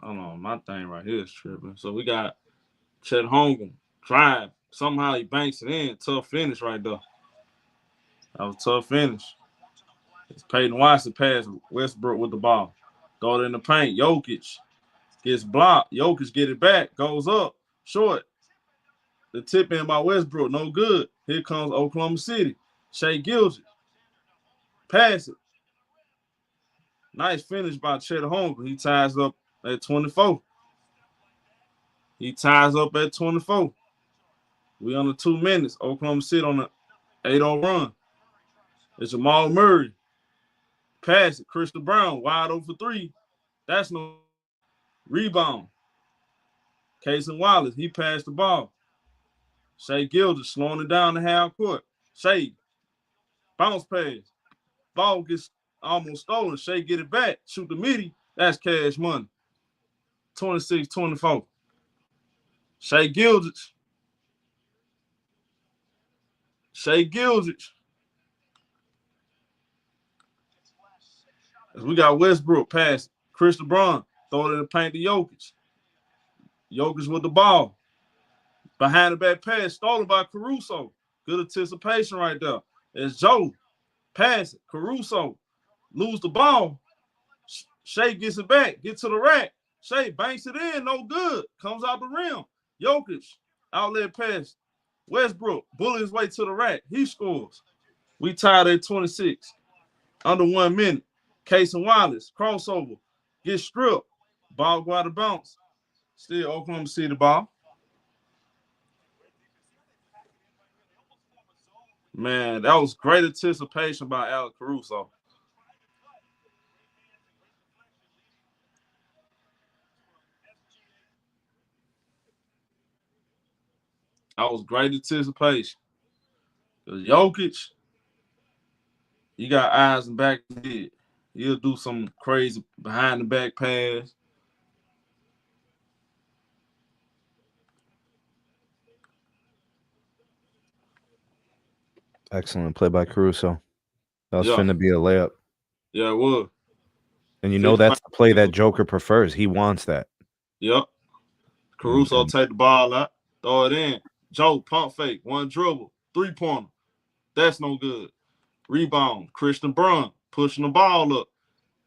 Hold on, my thing right here is tripping. So, we got Chet Holmgren, drive. Somehow he banks it in. Tough finish right there. That was a tough finish. It's Peyton Watson pass Westbrook with the ball. Throw it in the paint. Jokic gets blocked. Jokic get it back. Goes up. Short. The tip in by Westbrook. No good. Here comes Oklahoma City. Shai Gilgeous. Pass it. Nice finish by Chet Holmgren. He ties up at 24. He ties up at 24. We under 2 minutes. Oklahoma City on the 8-0 run. It's Jamal Murray. Pass it. Christian Brown wide open for 3. That's no rebound. Casey Wallace, he passed the ball. Shai Gilgeous slowing it down the half court. Shai, bounce pass. Ball gets almost stolen. Shai get it back. Shoot the midi. That's cash money. 26-24. Shai Gilgeous. Shai Gilgeous. As we got Westbrook pass. Christian Brown throw it in the paint to Jokic. Jokic with the ball. Behind the back pass, stolen by Caruso. Good anticipation right there. It's Joe. Pass it. Caruso. Lose the ball. Shai gets it back. Get to the rack. Shai banks it in. No good. Comes out the rim. Jokic. Outlet pass. Westbrook. Bully his way to the rack. He scores. We tied at 26. Under 1 minute. Case and Wallace. Crossover. Get stripped. Ball go out of bounce. Still Oklahoma City ball. Man, that was great anticipation by Alex Caruso. That was great anticipation. Because Jokic, you got eyes and back of the head. He'll do some crazy behind the back pass.
Excellent play by Caruso. That was
Yeah.
finna be a layup.
Yeah, it was.
And you know that's the play that Joker prefers. He wants that.
Yep. Caruso take the ball out, throw it in. Joe, pump fake, one dribble, 3-pointer. That's no good. Rebound, Christian Brown pushing the ball up.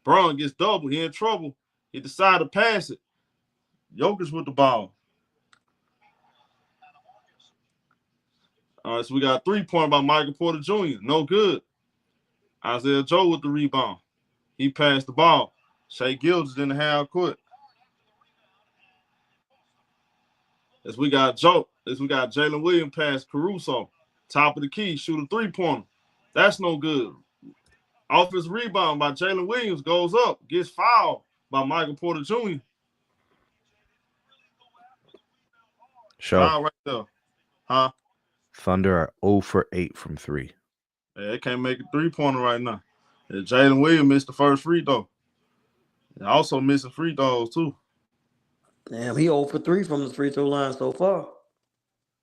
Brown gets double. He in trouble. He decided to pass it. Jokic with the ball. All right, so we got a 3-pointer by Michael Porter Jr. No good. Isaiah Joe with the rebound. He passed the ball. Shai Gilgeous in the half court. As we got Jalen Williams pass Caruso. Top of the key, shoot a 3-pointer. That's no good. Offensive rebound by Jalen Williams goes up, gets fouled by Michael Porter Jr.
Show.
Foul right there. Huh?
Thunder are 0 for 8 from 3.
Yeah, they can't make a 3-pointer right now. And Jalen Williams missed the first free throw. And also missing free throws too.
Damn, he 0 for 3 from the free throw line so far.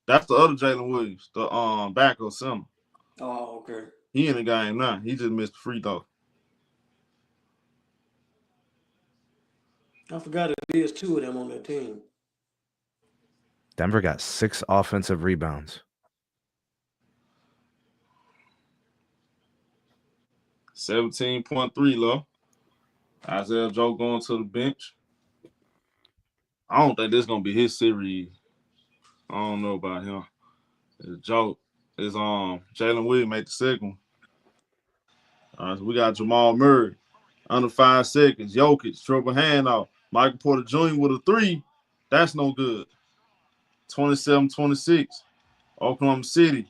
That's the other Jalen Williams, the backup center.
Oh, okay.
He in the game now. He just missed the free throw.
I forgot it is 2 of them on that team.
Denver got 6 offensive rebounds.
17.3 low. Isaiah Joe going to the bench. I don't think this is gonna be his series. I don't know about him. Joe is Jalen Williams made the second one. All right, so we got Jamal Murray under 5 seconds. Jokic dribble handoff. Michael Porter Jr. with a 3. That's no good. 27-26. Oklahoma City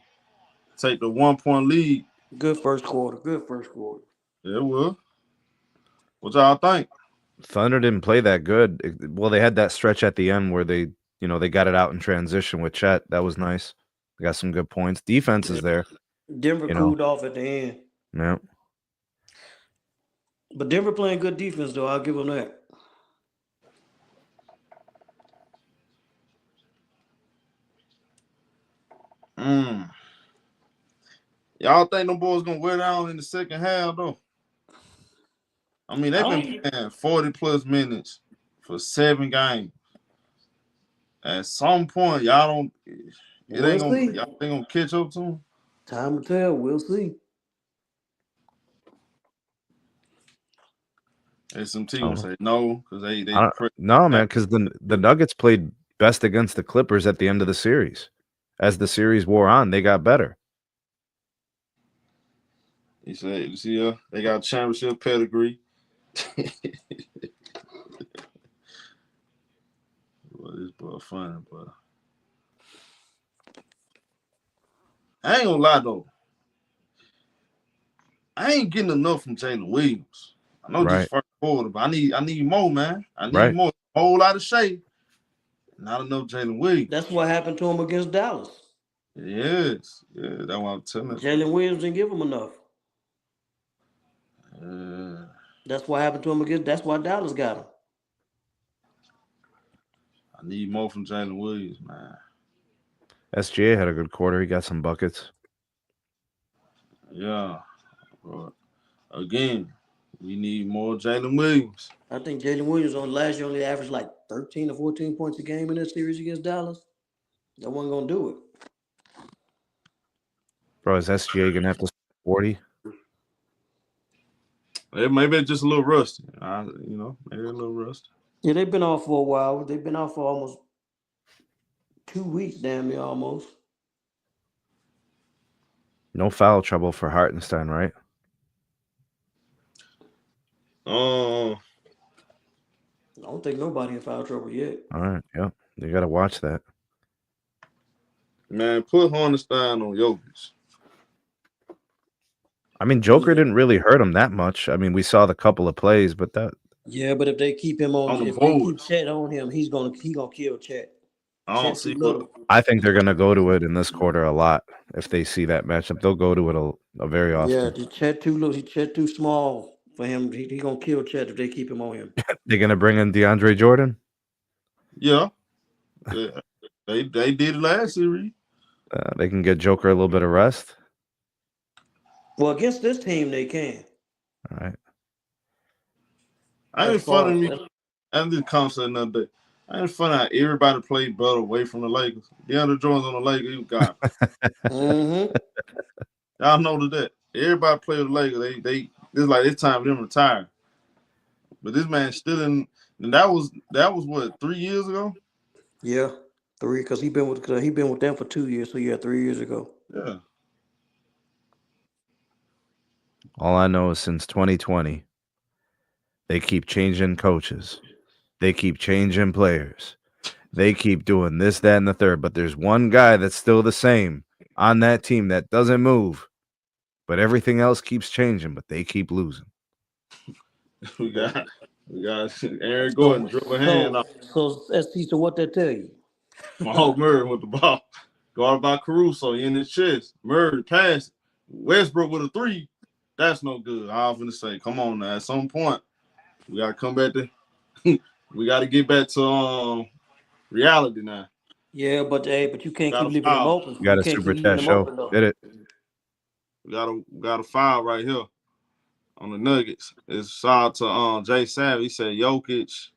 take the 1-point lead.
Good first quarter.
Yeah, it will. What y'all think?
Thunder didn't play that good. Well, they had that stretch at the end where they got it out in transition with Chet. That was nice. They got some good points. Defense is there.
Denver cooled off at the end.
Yeah.
But Denver playing good defense, though. I'll give them that.
Y'all think them boys gonna wear down in the second half though? I mean, they've been playing 40 plus minutes for 7 games. At some point, y'all don't. Y'all ain't gonna catch up to them.
Time will tell. We'll see.
SMT gonna say no because they
no, man, because the Nuggets played best against the Clippers at the end of the series. As the series wore on, they got better.
He said, "You see, they got championship pedigree." Well, this boy funny, but I ain't gonna lie though. I ain't getting enough from Jalen Williams. I know this first quarter, but I need more, man. I need more. A whole lot of Shai. Not enough Jalen Williams.
That's what happened to him against Dallas.
Yes. Yeah, that's what I'm telling you.
Jalen Williams didn't give him enough. That's what happened to him against. That's why Dallas got him.
I need more from Jalen Williams, man.
SGA had a good quarter. He got some buckets.
Yeah. But again, we need more Jalen Williams.
I think Jalen Williams last year only averaged like 13 or 14 points a game in that series against Dallas. That wasn't going to do it.
Bro, is SGA going to have to 40?
Maybe it's just a little rusty. Maybe a little rusty.
Yeah, they've been off for a while. They've been off for almost 2 weeks, damn near almost.
No foul trouble for Hartenstein, right?
I don't think nobody in foul trouble yet.
All right, yeah. You got to watch that.
Man, put Hartenstein on Jokic.
I mean, Joker didn't really hurt him that much. I mean, we saw the couple of plays, but that.
Yeah, but if they keep him on if they keep Chet on him, he's gonna kill Chet.
I think they're gonna go to it in this quarter a lot. If they see that matchup, they'll go to it a very often.
Yeah, Chet too small for him. He gonna kill Chet if they keep him on him.
They're gonna bring in DeAndre Jordan.
Yeah. They did it last series.
They can get Joker a little bit of rest.
Well, against this team, they can.
All right.
I ain't funny me. I did concept another day. I ain't funny how everybody played better away from the Lakers. DeAndre Jordan's on the Lakers, he got Y'all know that. Everybody played with the Lakers. It's like it's time for them to retire. But this man still in. And that was what 3 years ago.
Yeah, 3 because he been with them for 2 years. So yeah, 3 years ago.
Yeah.
All I know is since 2020, they keep changing coaches. They keep changing players. They keep doing this, that, and the third. But there's one guy that's still the same on that team that doesn't move. But everything else keeps changing, but they keep losing.
We got Aaron Gordon dribble a hand off.
So ST, so what that tell you?
Mahal Murray with the ball. Guarded by Caruso in his chest. Murray pass. Westbrook with a 3. That's no good. I was gonna say, come on now. At some point, we gotta come back to we gotta get back to reality now.
Yeah, but you can't keep leaving them open.
You got a super chat show. Did it.
We got a foul right here on the Nuggets. It's shout to Jay Savage. He said Jokic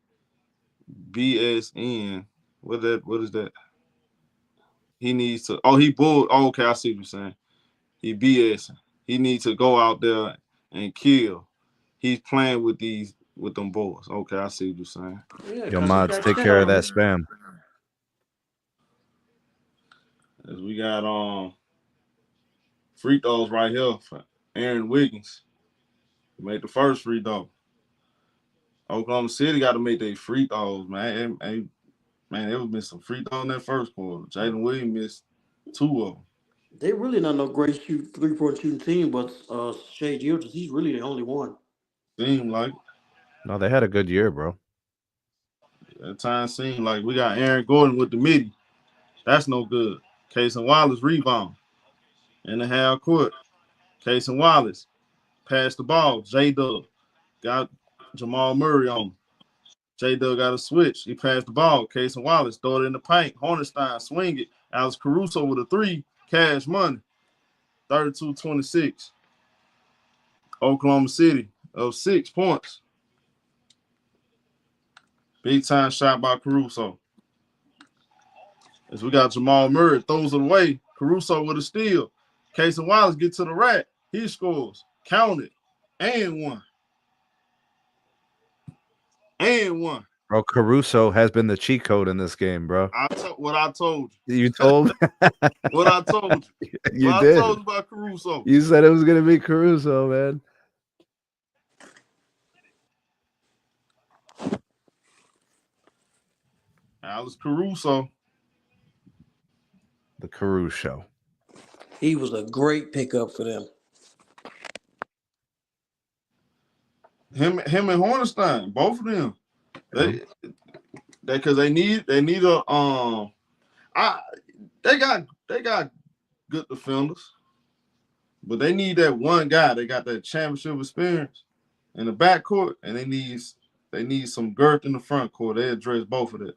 BSN. What is that? He needs to he bull. Okay, I see what you're saying. He BS. He needs to go out there and kill. He's playing with them boys. Okay, I see what you're saying.
Yeah,
Yo, mods, take care of that spam.
As we got free throws right here for Aaron Wiggins. He made the first free throw. Oklahoma City got to make their free throws, man. There was been some free throws in that first quarter. Jalen Williams missed 2 of them.
They really not no great 3-point shooting team, but Shai Gilgeous, he's really the only one.
Seemed like.
No, they had a good year, bro.
That time seemed like we got Aaron Gordon with the midi. That's no good. Case and Wallace rebound in the half court. Case and Wallace pass the ball. J-Dub got Jamal Murray on him. J-Dub got a switch. He passed the ball. Case and Wallace throw it in the paint. Hornstein swing it. Alex Caruso with a 3. Cash money. 32-26. Oklahoma City of 6 points. Big time shot by Caruso. As we got Jamal Murray throws it away. Caruso with a steal. Case and Wallace get to the rack. He scores. Count it. And one. And one.
Bro, Caruso has been the cheat code in this game, bro.
What I told you.
You told
What I told you.
You
what
did.
I told you about Caruso.
You said it was gonna be Caruso, man.
Alex Caruso.
The Caruso.
He was a great pickup for them.
Him and Hornstein, both of them. They because they need a they got good defenders, but they need that one guy. They got that championship experience in the backcourt, and they need some girth in the front court. They address both of that.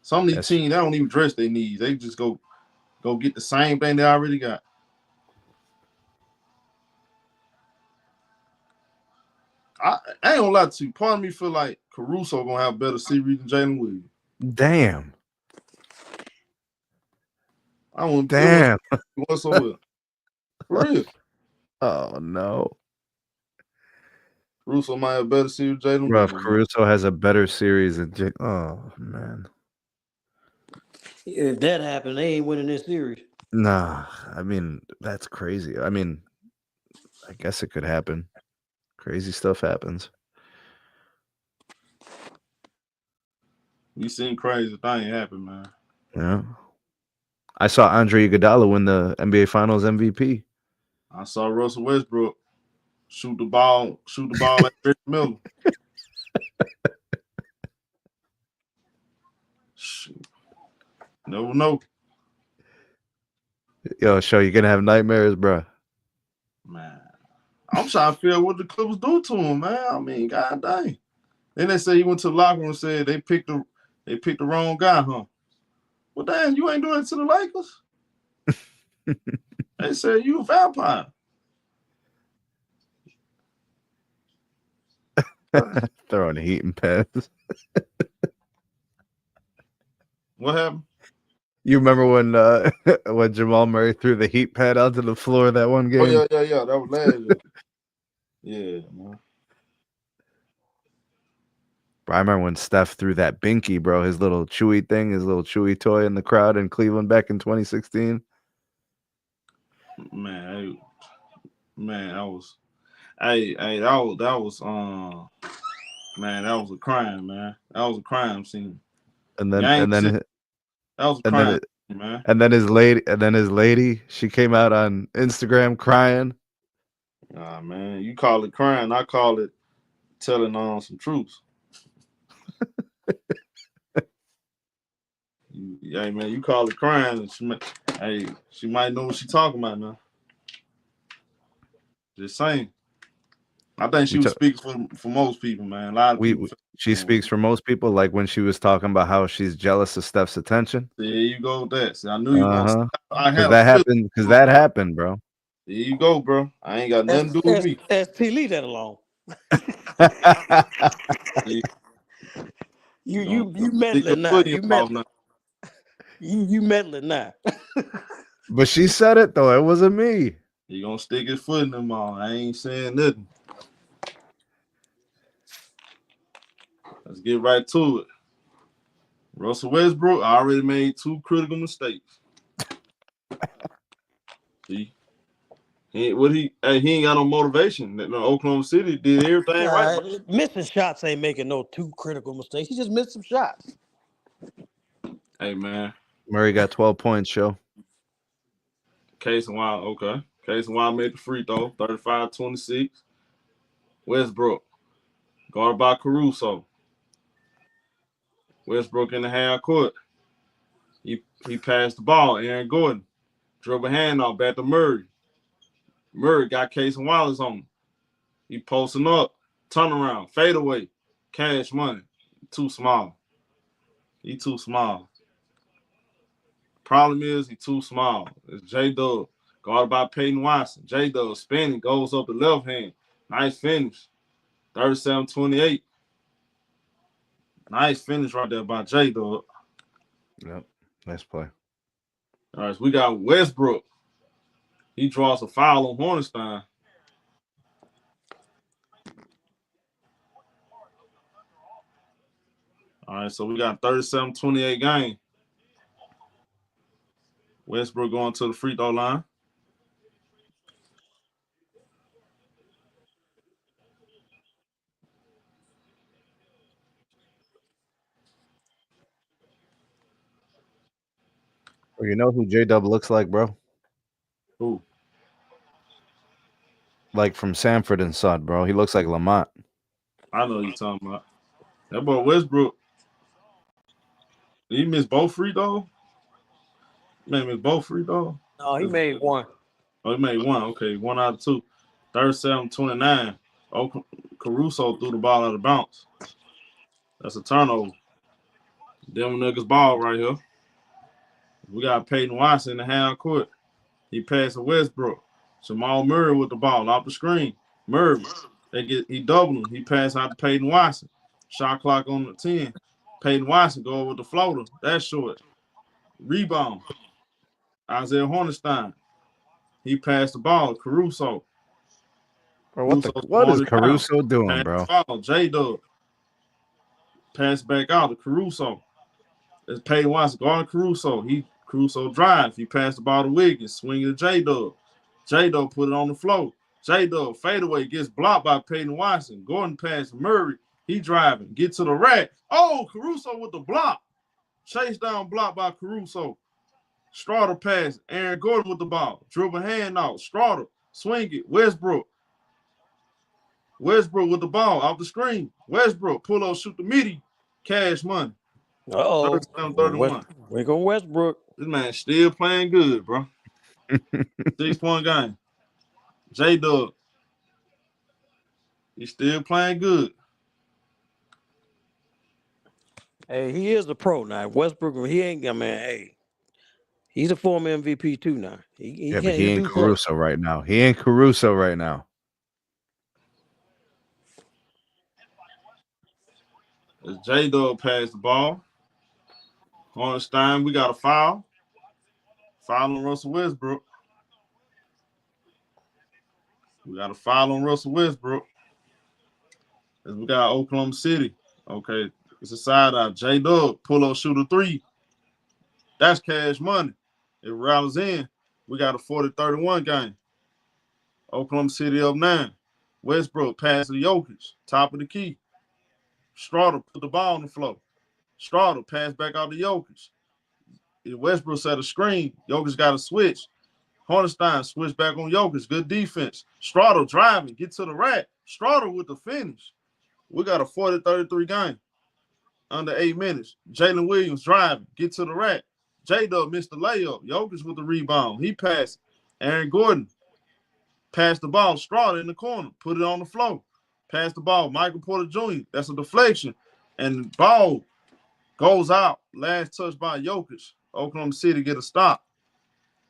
Some of these teams, they don't even dress their needs. They just go get the same thing they already got. I ain't gonna lie to you. Part of me feel like Caruso gonna have a better series than Jalen Williams.
Damn.
I don't
Damn.
whatsoever. For real.
Oh no.
Caruso might have a better series than Jalen
Bro, if
Williams.
Caruso has a better series than oh man.
If that happened, they ain't winning this series.
Nah, I mean, that's crazy. I mean, I guess it could happen. Crazy stuff happens.
We seen crazy thing happen, man.
Yeah. I saw Andre Iguodala win the NBA Finals MVP.
I saw Russell Westbrook shoot the ball like Rick Miller. Shoot. Never know.
Yo, show you're gonna have nightmares, bro.
Man. I'm trying to figure out what the Clippers do to him, man. I mean, god dang. Then they say he went to the locker room and said they picked the wrong guy, huh? Well, damn, you ain't doing it to the Lakers. They said you a vampire.
Throwing heat and pads.
What happened?
You remember when Jamal Murray threw the heat pad onto the floor that one game?
Oh yeah. That was last year. Yeah, man.
Bro, I remember when Steph threw that binky, bro, his little Chewy thing, his little Chewy toy in the crowd in Cleveland back in 2016.
Man, that was that was a crime, man. That was a crime scene.
And then
that was a crime, man.
And then his lady, she came out on Instagram crying.
Nah, man, you call it crying, I call it telling on some truths. Hey, man, you call it crying, and she might know what she's talking about now. Just saying. I think she was speaking for most people, man. A lot of people.
She speaks for most people, like when she was talking about how she's jealous of Steph's attention.
There you go with that. See, I knew you was.
Because that happened, bro.
There you go, bro. I ain't got nothing to do with me.
Leave that alone. You meddling now. You meddling now.
But she said it though. It wasn't me.
He gonna stick his foot in them all. I ain't saying nothing. Let's get right to it. Russell Westbrook already made 2 critical mistakes. See, he ain't got no motivation. Oklahoma City did everything right.
Missing shots ain't making no 2 critical mistakes. He just missed some shots.
Hey, man.
Murray got 12 points, show.
Case and Wild, okay. Case and Wild made the free throw, 35-26. Westbrook, guarded by Caruso. Westbrook in the half court. He passed the ball. Aaron Gordon dribble hand off back to Murray. Murray got Case and Wallace on him. He posting up, turn around, fade away, cash money. Too small. He too small. Problem is he too small. It's J-Dub. Guarded by Peyton Watson. J-Dub spinning, goes up the left hand. Nice finish. 37-28. Nice finish right there by J-Dub.
Yep. Nice play.
All right, so we got Westbrook. He draws a foul on Hornstein. All right, so we got 37-28 game. Westbrook going to the free throw line.
Well, you know who J-Dub looks like, bro?
Who?
Like from Sanford and Son, bro. He looks like Lamont.
I know what you're talking about. That boy Westbrook. Did he miss both free throws? Man, miss both free throws?
No, he made one.
Oh, he made one. Okay, 1 out of 2. 37-29. Oh, Caruso threw the ball out of bounds. That's a turnover. Them niggas ball right here. We got Peyton Watson in the half court. He passed to Westbrook. Jamal Murray with the ball off the screen. Murray. He doubled him. He passed out to Peyton Watson. Shot clock on the 10. Peyton Watson go over with the floater. That's short. Rebound. Isaiah Hornstein. He passed the ball. Caruso.
Bro, what is Caruso doing, bro?
J-Dub. Pass back out to Caruso. It's Peyton Watson guarding Caruso. Caruso drive. He passed the ball to Wiggins. Swing to J-Dub. J-Dub put it on the floor. J-Dub fadeaway gets blocked by Peyton Watson. Gordon pass Murray. He driving. Get to the rack. Oh, Caruso with the block. Chase down block by Caruso. Straughter pass. Aaron Gordon with the ball. Dribble hand out. Straughter. Swing it. Westbrook. Westbrook with the ball off the screen. Westbrook pull up, shoot the meaty. Cash money. 37-31.
We go Westbrook.
This man still playing good, bro. 6-point game. J-Dub. He's still playing good.
Hey, he is a pro now. Westbrook, he ain't got, man, hey. He's a former MVP too now.
But he ain't Caruso right now. He ain't Caruso right now.
As J-Dub passed the ball. Hornstein, we got a foul. Foul on Russell Westbrook. We got a foul on Russell Westbrook. As we got Oklahoma City. Okay, it's a side out. J-Dub, pull up, shoot a 3. That's cash money. It rattles in. We got a 40-31 game. Oklahoma City up 9. Westbrook pass to Jokic, top of the key. Straughter put the ball on the floor. Straughter pass back out to Jokic. Westbrook set a screen. Jokic got a switch. Hornstein switch back on Jokic. Good defense. Straughter driving. Get to the rack. Straughter with the finish. We got a 40-33 game. Under 8 minutes. Jalen Williams driving. Get to the rack. J-Dub missed the layup. Jokic with the rebound. He passed. Aaron Gordon passed the ball. Straughter in the corner. Put it on the floor. Pass the ball. Michael Porter Jr. That's a deflection. And the ball goes out. Last touch by Jokic. Oklahoma City get a stop.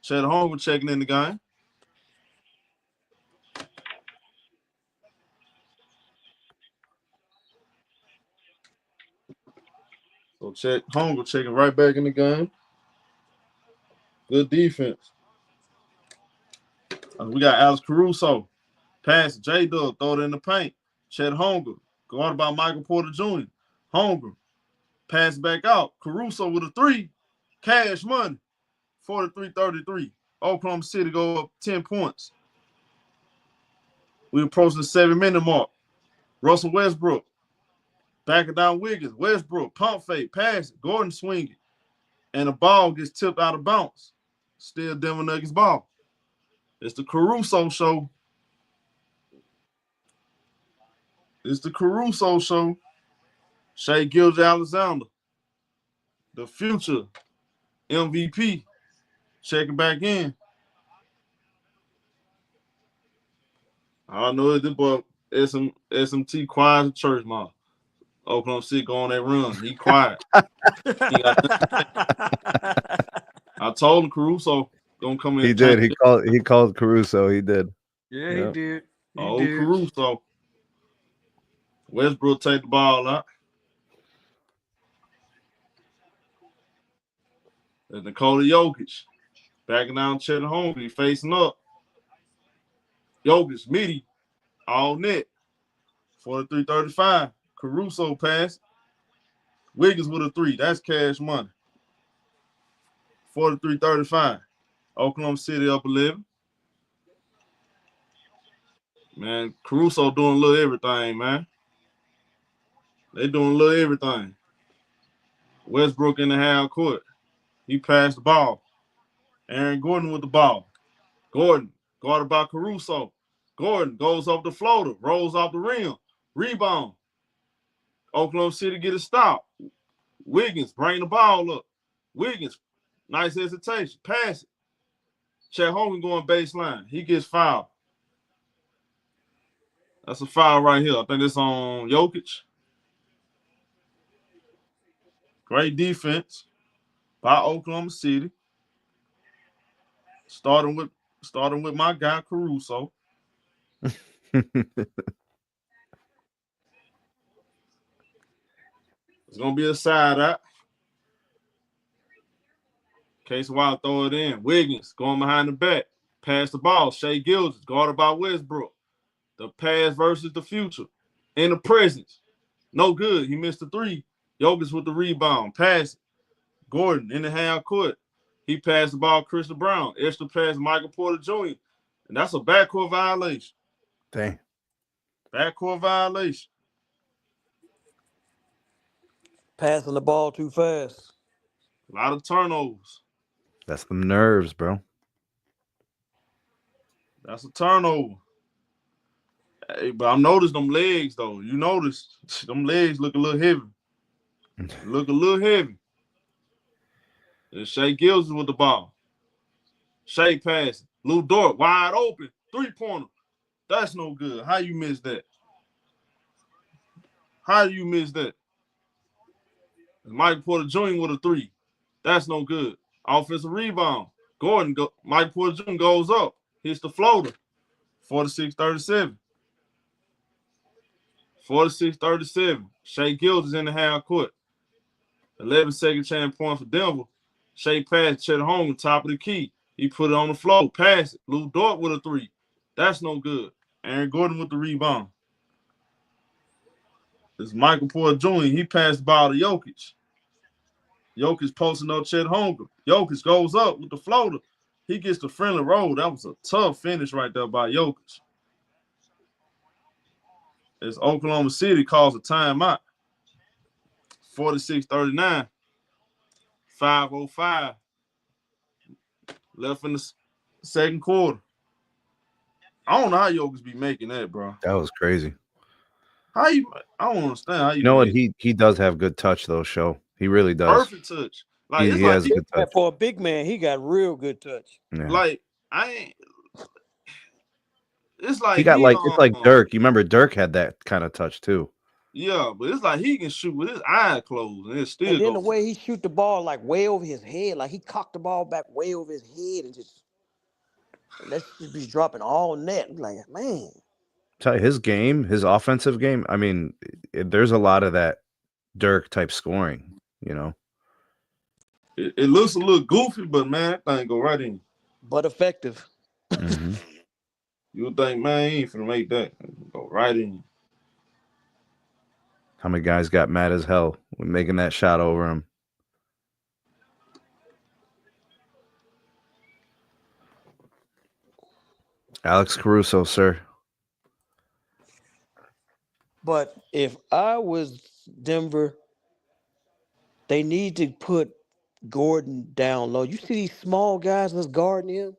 Chet Holmgren checking in the game. So Chet Holmgren checking right back in the game. Good defense. We got Alex Caruso. Pass J-Dub. Throw it in the paint. Chet Holmgren. Guarded by Michael Porter Jr. Holmgren. Pass back out. Caruso with a 3. Cash money. 43-33. Oklahoma City go up 10 points. We approaching the 7-minute mark. Russell Westbrook. Backing down Wiggins. Westbrook. Pump fake. Pass it. Gordon swinging. And the ball gets tipped out of bounds. Still Denver Nuggets ball. It's the Caruso show. It's the Caruso show. Shai Gilgeous-Alexander. The future MVP. Checking back in. All I know is this boy SMT quiet as church mouse. Oklahoma City go on that run. He quiet. He got I told him Caruso gonna come in.
He did. He called Caruso. He did.
Yeah,
Yep.
he did. He
Oh,
did.
Caruso. Westbrook take the ball out. And Nikola Jokic backing down Chet Holmgren. He facing up. Jokic, meaty, all net. 43-35. Caruso pass. Wiggins with a 3. That's cash money. 43-35. Oklahoma City up 11. Man, Caruso doing a little everything, man. They doing a little everything. Westbrook in the half court. He passed the ball. Aaron Gordon with the ball. Gordon, guarded by Caruso. Gordon goes up the floater, rolls off the rim. Rebound. Oklahoma City get a stop. Wiggins bring the ball up. Wiggins, nice hesitation. Pass it. Chet Holmgren going baseline. He gets fouled. That's a foul right here. I think it's on Jokic. Great defense by Oklahoma City. Starting with my guy Caruso. It's gonna be a side out. Case Wild throw it in. Wiggins going behind the back. Pass the ball. Shai Gilgeous guarded by Westbrook. The past versus the future. In the present. No good. He missed the 3. Jokic with the rebound. Pass it. Gordon in the half court. He passed the ball Christian Brown. Extra pass Michael Porter Jr. And that's a backcourt violation.
Dang.
Backcourt violation.
Passing the ball too fast.
A lot of turnovers.
That's the nerves, bro.
That's a turnover. Hey, but I noticed them legs, though. You notice them legs look a little heavy. Look a little heavy. And Shai Gilgeous with the ball. Shai passing. Lou Dort wide open. 3-pointer. That's no good. How you miss that? How do you miss that? Michael Porter Jr. with a 3. That's no good. Offensive rebound. Michael Porter Jr. goes up. Hits the floater. 46-37. 46-37. Shai Gilgeous in the half court. 11-second chance point for Denver. Shai pass Chet Holmgren, top of the key. He put it on the floor. Pass it. Lou Dort with a 3. That's no good. Aaron Gordon with the rebound. It's Michael Porter Jr. He passed the ball to Jokic. Jokic posting up Chet Holmgren. Jokic goes up with the floater. He gets the friendly roll. That was a tough finish right there by Jokic. As Oklahoma City calls a timeout. 46-39. 5:05 left in the second quarter. I don't know how Jokic be making that, bro.
That was crazy.
I don't understand how
You know what? He does have good touch, though, Show. He really does.
Perfect touch. Like,
He has good touch.
For a big man, he got real good touch.
Yeah.
Like, I ain't. It's like
He got it's like Dirk. You remember Dirk had that kind of touch too.
Yeah, but it's like he can shoot with his eyes closed and it still
And then
go.
the way he shoot the ball like way over his head, like he cocked the ball back way over his head and that should be dropping all net. I'm like, man.
Tell you, his game, his offensive game. I mean, there's a lot of that Dirk type scoring. You know,
it looks a little goofy, but man, that thing go right in.
But effective.
Mm-hmm.
You would think, man, he ain't finna make that. Go right in.
How many guys got mad as hell when making that shot over him? Alex Caruso, sir.
But if I was Denver, they need to put Gordon down low. You see these small guys that's guarding him,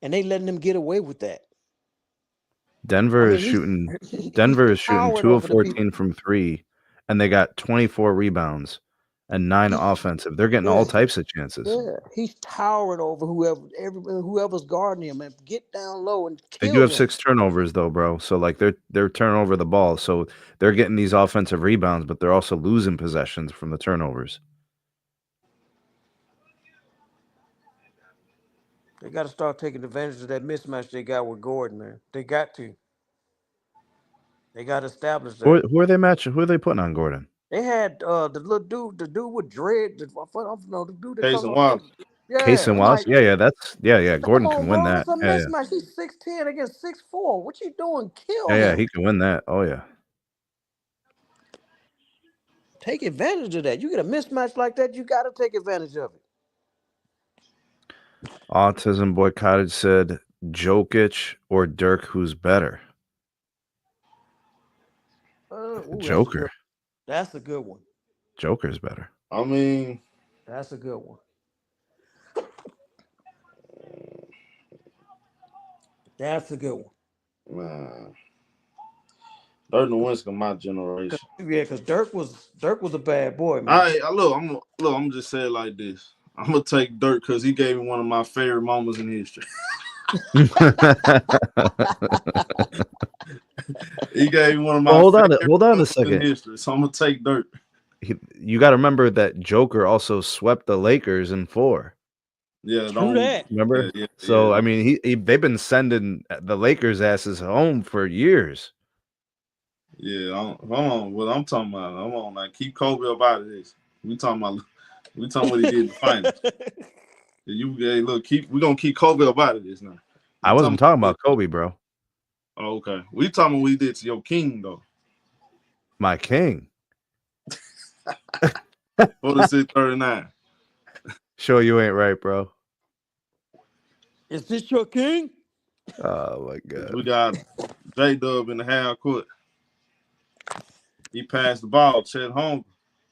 and they letting him get away with that.
Denver is shooting 2 of 14 from 3, and they got 24 rebounds. and 9 offensive. They're getting all
Yeah,
types of chances.
yeah. He's towering over whoever's guarding him, and get down low and
They do
kill
have
them.
6 turnovers though, bro. So like they're turning over the ball. So they're getting these offensive rebounds, but they're also losing possessions from the turnovers.
They got to start taking advantage of that mismatch they got with Gordon, man. They got to. They got to establish that.
Who are they matching? Who are they putting on Gordon?
They had the little dude, the dude with dread, the dude that
Case
comes
and
on.
Wallace.
Case
Yeah,
and
I'm
Watts?
like,
Yeah.
come
Gordon
on,
can win
bro,
that.
it's a
Yeah.
mismatch. He's 6'10" against 6'4". What you doing? Kill
Yeah,
him.
he can win that. Oh yeah.
Take advantage of that. You get a mismatch like that, you got to take advantage of it.
Autism Boy Cottage said Jokic or Dirk, who's better? Joker.
That's a good one.
Joker's better.
I mean,
That's a good one. That's a good one.
man, Dirk Nowitzki, my generation.
Yeah, because Dirk was a bad boy, man.
All right, I'm just saying it like this. I'm gonna take Dirk because he gave me one of my favorite moments in history. He gave me one of my
hold on
favorite
a
moments in
second.
history, so I'm gonna take Dirk.
You got to remember that Joker also swept the Lakers in 4.
Yeah,
True that.
Remember?
Yeah,
So
yeah.
I mean, they've been sending the Lakers asses home for years.
Yeah, hold on. What I'm talking about? Hold on, like keep Kobe up out of this. We talking what he did in the finals. We're gonna keep Kobe up out of this now.
I wasn't talking about Kobe, bro.
Oh, okay. We talking what he did to your king though.
My king.
What is it, 39?
Sure you ain't right, bro.
Is this your king?
Oh my god.
We got J-Dub in the half court. He passed the ball. Chet Holmgren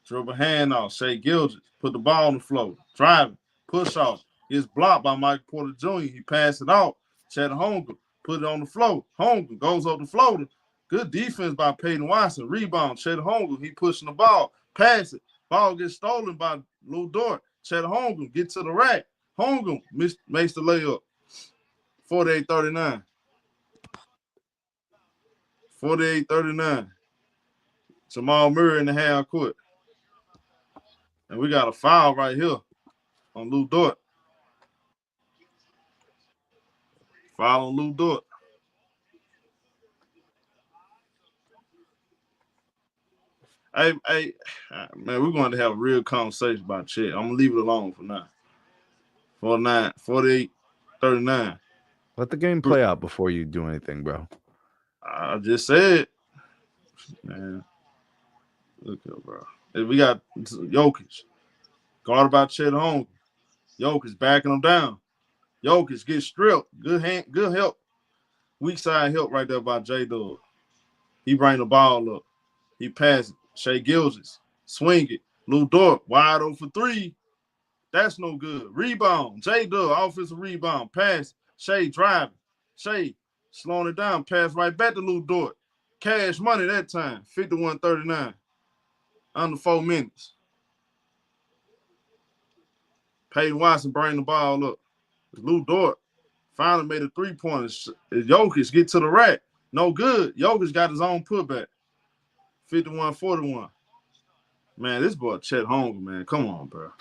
dribble hand off. Shai Gilgeous put the ball on the floor. Driving. Push off. Gets blocked by Mike Porter Jr. He passed it off. Chet Holmgren put it on the floor. Holmgren goes up the floater. Good defense by Peyton Watson. Rebound. Chet Holmgren. He pushing the ball. Pass it. Ball gets stolen by Lou Dort. Chet Holmgren get to the rack. Holmgren makes the layup. 48-39. 48-39. Jamal Murray in the half court. And we got a foul right here on Lou Dort. Foul on Lou Dort. Hey, man, we're going to have a real conversation about Chet. I'm going to leave it alone for now. 48-39.
Let the game play out before you do anything, bro.
I just said, man. Look up, bro. We got Jokic. Guarded by Chet Holmgren. Jokic backing him down. Jokic gets stripped. Good help. Weak side help right there by J-Dub. He bring the ball up. He passes. Shai Gilgeous. Swing it. Lou Dort wide open for 3. That's no good. Rebound. J-Dub offensive rebound. Pass. Shai driving. Shai slowing it down. Pass right back to Lou Dort. Cash money that time. 51-39. Under 4 minutes. Peyton Watson bring the ball up. Lou Dort finally made a 3-pointer. Jokic get to the rack. No good. Jokic got his own putback. 51-41. Man, this boy Chet Holmgren, man. Come on, bro.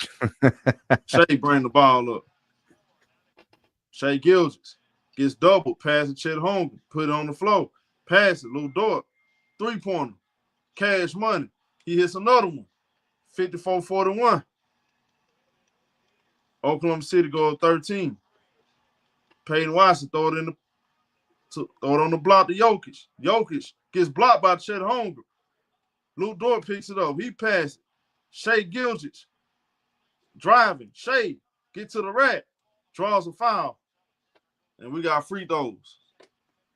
Shai bring the ball up. Shai Gilgeous gets doubled. Pass to Chet Holmgren. Put it on the floor. Pass it. Lou Dort. 3-pointer. Cash money. He hits another one. 54-41. Oklahoma City go up 13. Peyton Watson throw it on the block to Jokic. Jokic gets blocked by Chet Holmgren. Lou Dort picks it up. He passes. Shai Gilgeous driving. Shai get to the rack. Draws a foul. And we got free throws.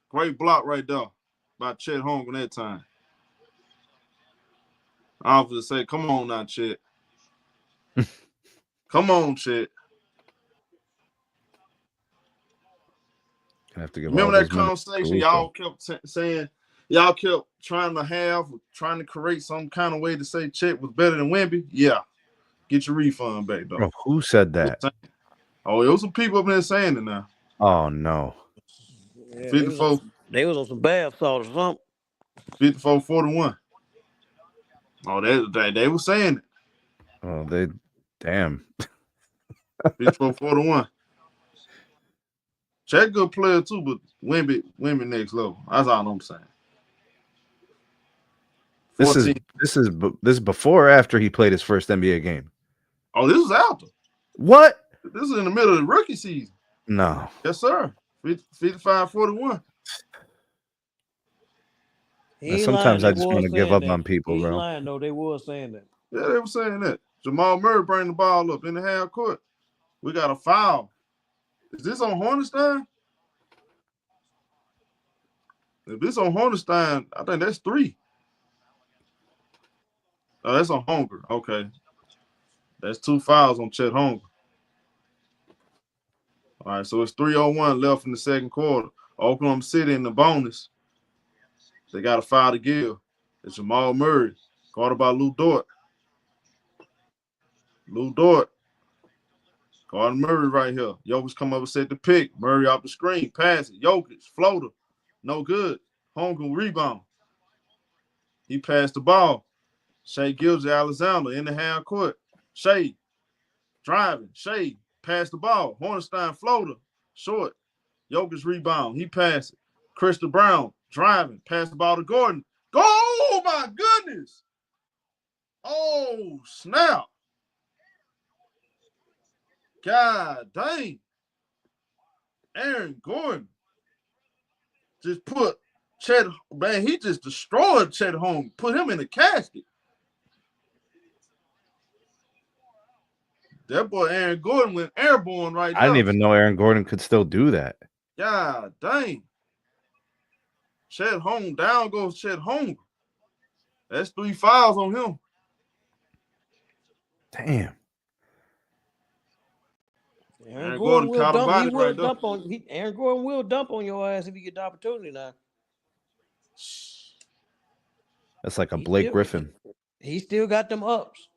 Great block right there by Chet Holmgren that time. I was just say, come on now, Chet. Come on, Chet.
Have to give
Remember that conversation y'all kept saying, y'all kept trying to create some kind of way to say Chet was better than Wemby? Yeah. Get your refund back, though.
Bro, who said that?
Oh, there was some people up there saying it now.
Oh no.
Yeah,
54.
They was on some bath salt or something.
54-41. Oh, they were saying it.
Oh, they damn.
54-41. Chet good player too, but women next level. That's all I'm saying.
This is before or after he played his first NBA game.
Oh, this is after.
What?
This is in the middle of the rookie season.
No.
Yes, sir. 55-41.
Sometimes I just want to give up on people, bro.
Lying, though. They was saying that.
Yeah, they were saying that. Jamal Murray bring the ball up in the half court. We got a foul. Is this on Hornstein? If this on Hornstein, I think that's 3. Oh, that's on Hunger. Okay. That's 2 fouls on Chet Hunger. All right, so it's 3:01 left in the second quarter. Oklahoma City in the bonus. They got a foul to give. It's Jamal Murray, guarded by Lou Dort. Lou Dort. Guarding Murray right here. Jokic come up and set the pick. Murray off the screen. Pass it. Jokic. Floater. No good. Hunger rebound. He passed the ball. Shai Gilgeous, Alexander in the half court. Shai driving. Shai passed the ball. Hornstein floater. Short. Jokic rebound. He passed it. Crystal Brown driving. Passed the ball to Gordon. Go! Oh, my goodness. Oh, snap. God dang. Aaron Gordon just put Chet, man, he just destroyed Chet Holmgren, put him in the casket. That boy Aaron Gordon went airborne right there.
I didn't even know Aaron Gordon could still do that.
God dang. Chet Holmgren, down goes Chet Holmgren. That's 3 fouls on him.
Damn.
Aaron Gordon will dump. Aaron Gordon will dump on your ass if you get the opportunity now.
That's like a Blake Griffin.
He still got them ups.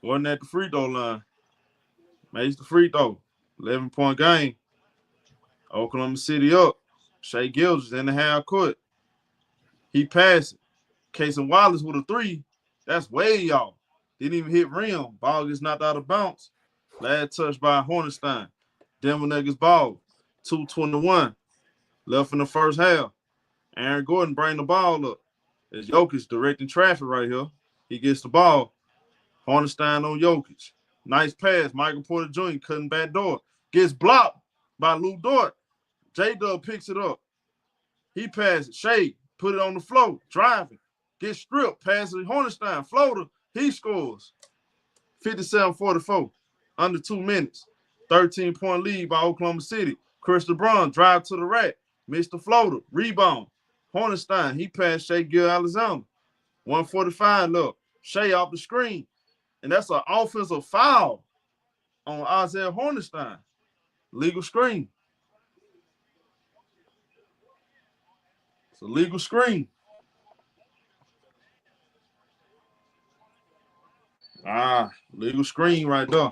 Wasn't at the free throw line. Makes the free throw. 11-point game. Oklahoma City up. Shai Gilgeous in the half court. He passed it. Casey Wallace with a 3. That's way off. Didn't even hit rim. Ball gets knocked out of bounds. Last touch by Hornstein. Denver Nuggets ball. 2:21 left in the first half. Aaron Gordon bring the ball up. It's Jokic directing traffic right here. He gets the ball. Hornstein on Jokic. Nice pass. Michael Porter Jr. cutting back door. Gets blocked by Lou Dort. J-Dub picks it up. He passes. Shai put it on the floor. Driving. Gets stripped. Passes Hornstein. Floater. He scores. 57-44. Under 2 minutes. 13-point lead by Oklahoma City. Chris LeBron drive to the rack. Missed the floater. Rebound. Hornstein. He passed Shai Gilgeous-Alexander. 1:45 left. Shai off the screen. And that's an offensive foul on Isaiah Hornstein. Legal screen. It's a legal screen. Legal screen right there.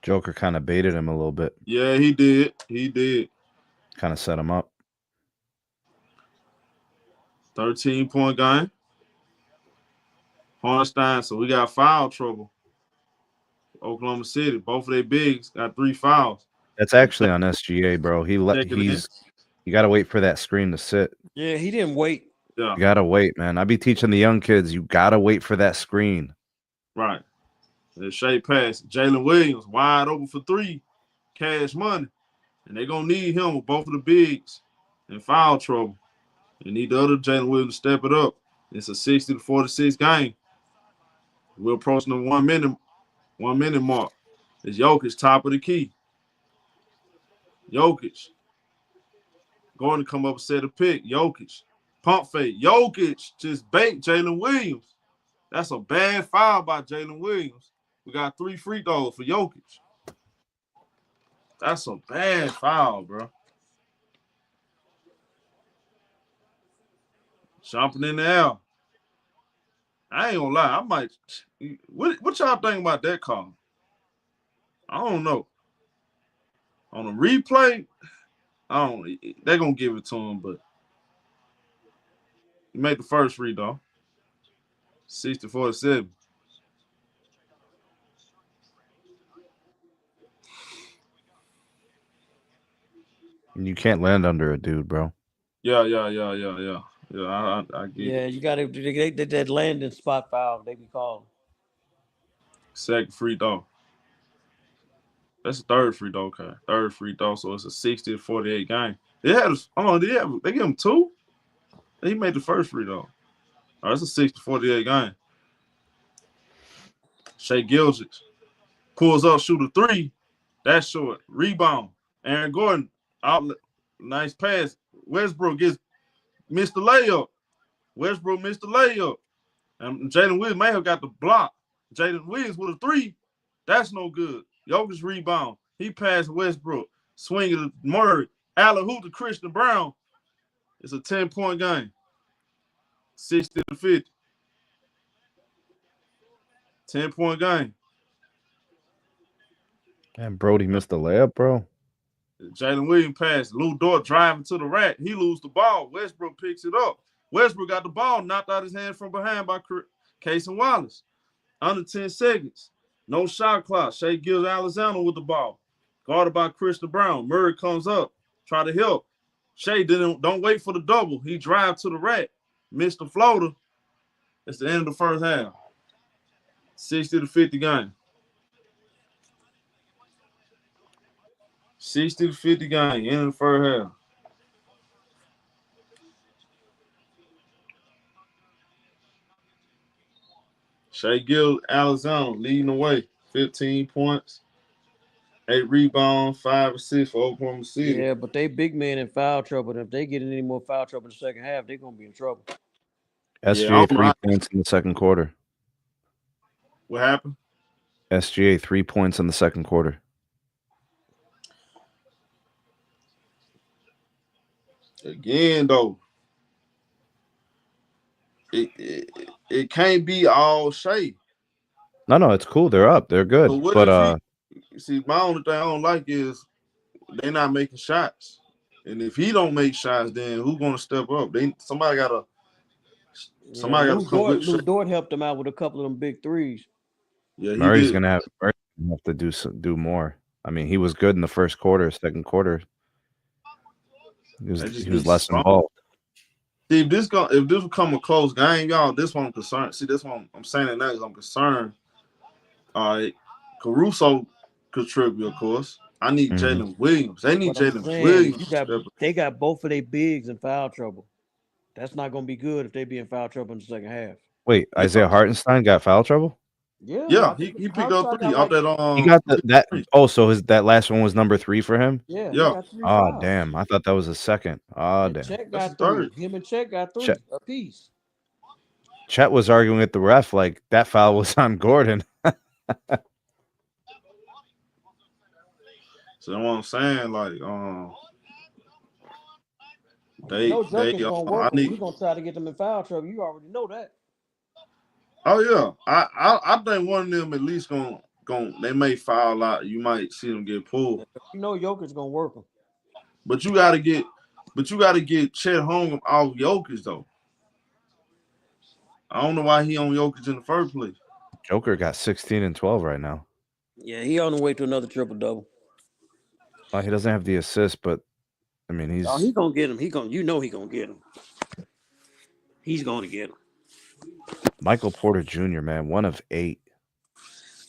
Joker kind of baited him a little bit.
Yeah, he did. He did.
Kind of set him up.
13-point game. Hornstein, so we got foul trouble. Oklahoma City, both of their bigs got 3 fouls.
That's actually on SGA, bro. You got to wait for that screen to sit.
Yeah, he didn't wait.
Yeah.
You got to wait, man. I be teaching the young kids, you got to wait for that screen.
Right. And Shai pass. Jalen Williams wide open for 3. Cash money. And they're going to need him with both of the bigs in foul trouble. They need the other Jalen Williams to step it up. It's a 60-46 game. We're approaching the 1 minute mark. It's Jokic, top of the key. Jokic. Going to come up and set a pick. Jokic. Pump fake. Jokic just baked Jalen Williams. That's a bad foul by Jalen Williams. We got 3 free throws for Jokic. That's a bad foul, bro. Jumping in the air. I ain't gonna lie. I might. What y'all think about that call? I don't know. On a replay, I don't. They're gonna give it to him, but he made the first read though. 60-47.
You can't land under a dude, bro.
Yeah. I get
Yeah,
it.
you got to they that landing spot foul. They be calling.
Second free throw. That's the third free throw. Okay, third free throw. So it's a 60-48 game. They give him two. He made the first free throw. Oh, it's a 60-48 game. Shai Gilgeous pulls up, shoot a three. That's short. Rebound. Aaron Gordon outlet. Nice pass. Westbrook missed the layup. Westbrook missed the layup. And Jalen Williams may have got the block. Jalen Williams with a three. That's no good. Jokic rebound. He passed Westbrook. Swing it to Murray. Alley-oop to Christian Brown. It's a 10-point game. 60-50. 10-point game.
And Brody missed the layup, bro.
Jalen Williams pass. Lou Dort driving to the rack. He loses the ball. Westbrook picks it up. Westbrook got the ball, knocked out his hand from behind by Casey Wallace. Under 10 seconds. No shot clock. Shai Gilgeous-Alexander with the ball. Guarded by Christian Brown. Murray comes up. Try to help. Shai don't wait for the double. He drive to the rack. Missed the floater. It's the end of the first half. 60-50 game. 60-50 game. End of the first half. Shai Gilgeous-Alexander leading the way. 15 points, 8 rebounds, 5 assists for Oklahoma City.
Yeah, but they big men in foul trouble. And if they get in any more foul trouble in the second half, they're gonna be in trouble.
SGA 3 points in the second quarter.
What happened?
SGA 3 points in the second quarter.
Again, though, it can't be all Shai.
No, it's cool. They're up. They're good.
So
but
see, my only thing I don't like is they're not making shots. And if he don't make shots, then who's gonna step up? Somebody gotta come with Shai.
Lou Dort helped them out with a couple of them big threes.
Yeah,
Murray's gonna have to do more. I mean, he was good in the first quarter. Second quarter, he was less involved.
See, if this become a close game, y'all, this one I'm concerned. See, this one I'm saying it now because I'm concerned. All right, Caruso contribute, of course. I need Jalen Williams. They need Jalen Williams.
They got both of their bigs in foul trouble. That's not going to be good if they be in foul trouble in the second half.
Wait, Isaiah Hartenstein got foul trouble?
Yeah, he picked up 3 off that.
He got that. Oh, so that last one was number 3 for him.
Yeah.
Oh, damn! I thought that was a second. Oh, damn.
Chet got 3. Him and Chet got 3 apiece.
Chet was arguing with the ref like that foul was on Gordon.
So that's what I'm saying, like,
We're gonna try to get them in foul trouble. You already know that.
Oh yeah, I think one of them at least gonna they may foul out. You might see them get pulled.
You know Jokic's gonna work them.
But you gotta get Chet home off Jokic though. I don't know why he on Jokic in the first place.
Joker got 16 and 12 right now.
Yeah, he on the way to another triple double.
He doesn't have the assist, but I mean he's
gonna get him. He gonna get him. He's gonna get him.
Michael Porter Jr., man, 1 of 8.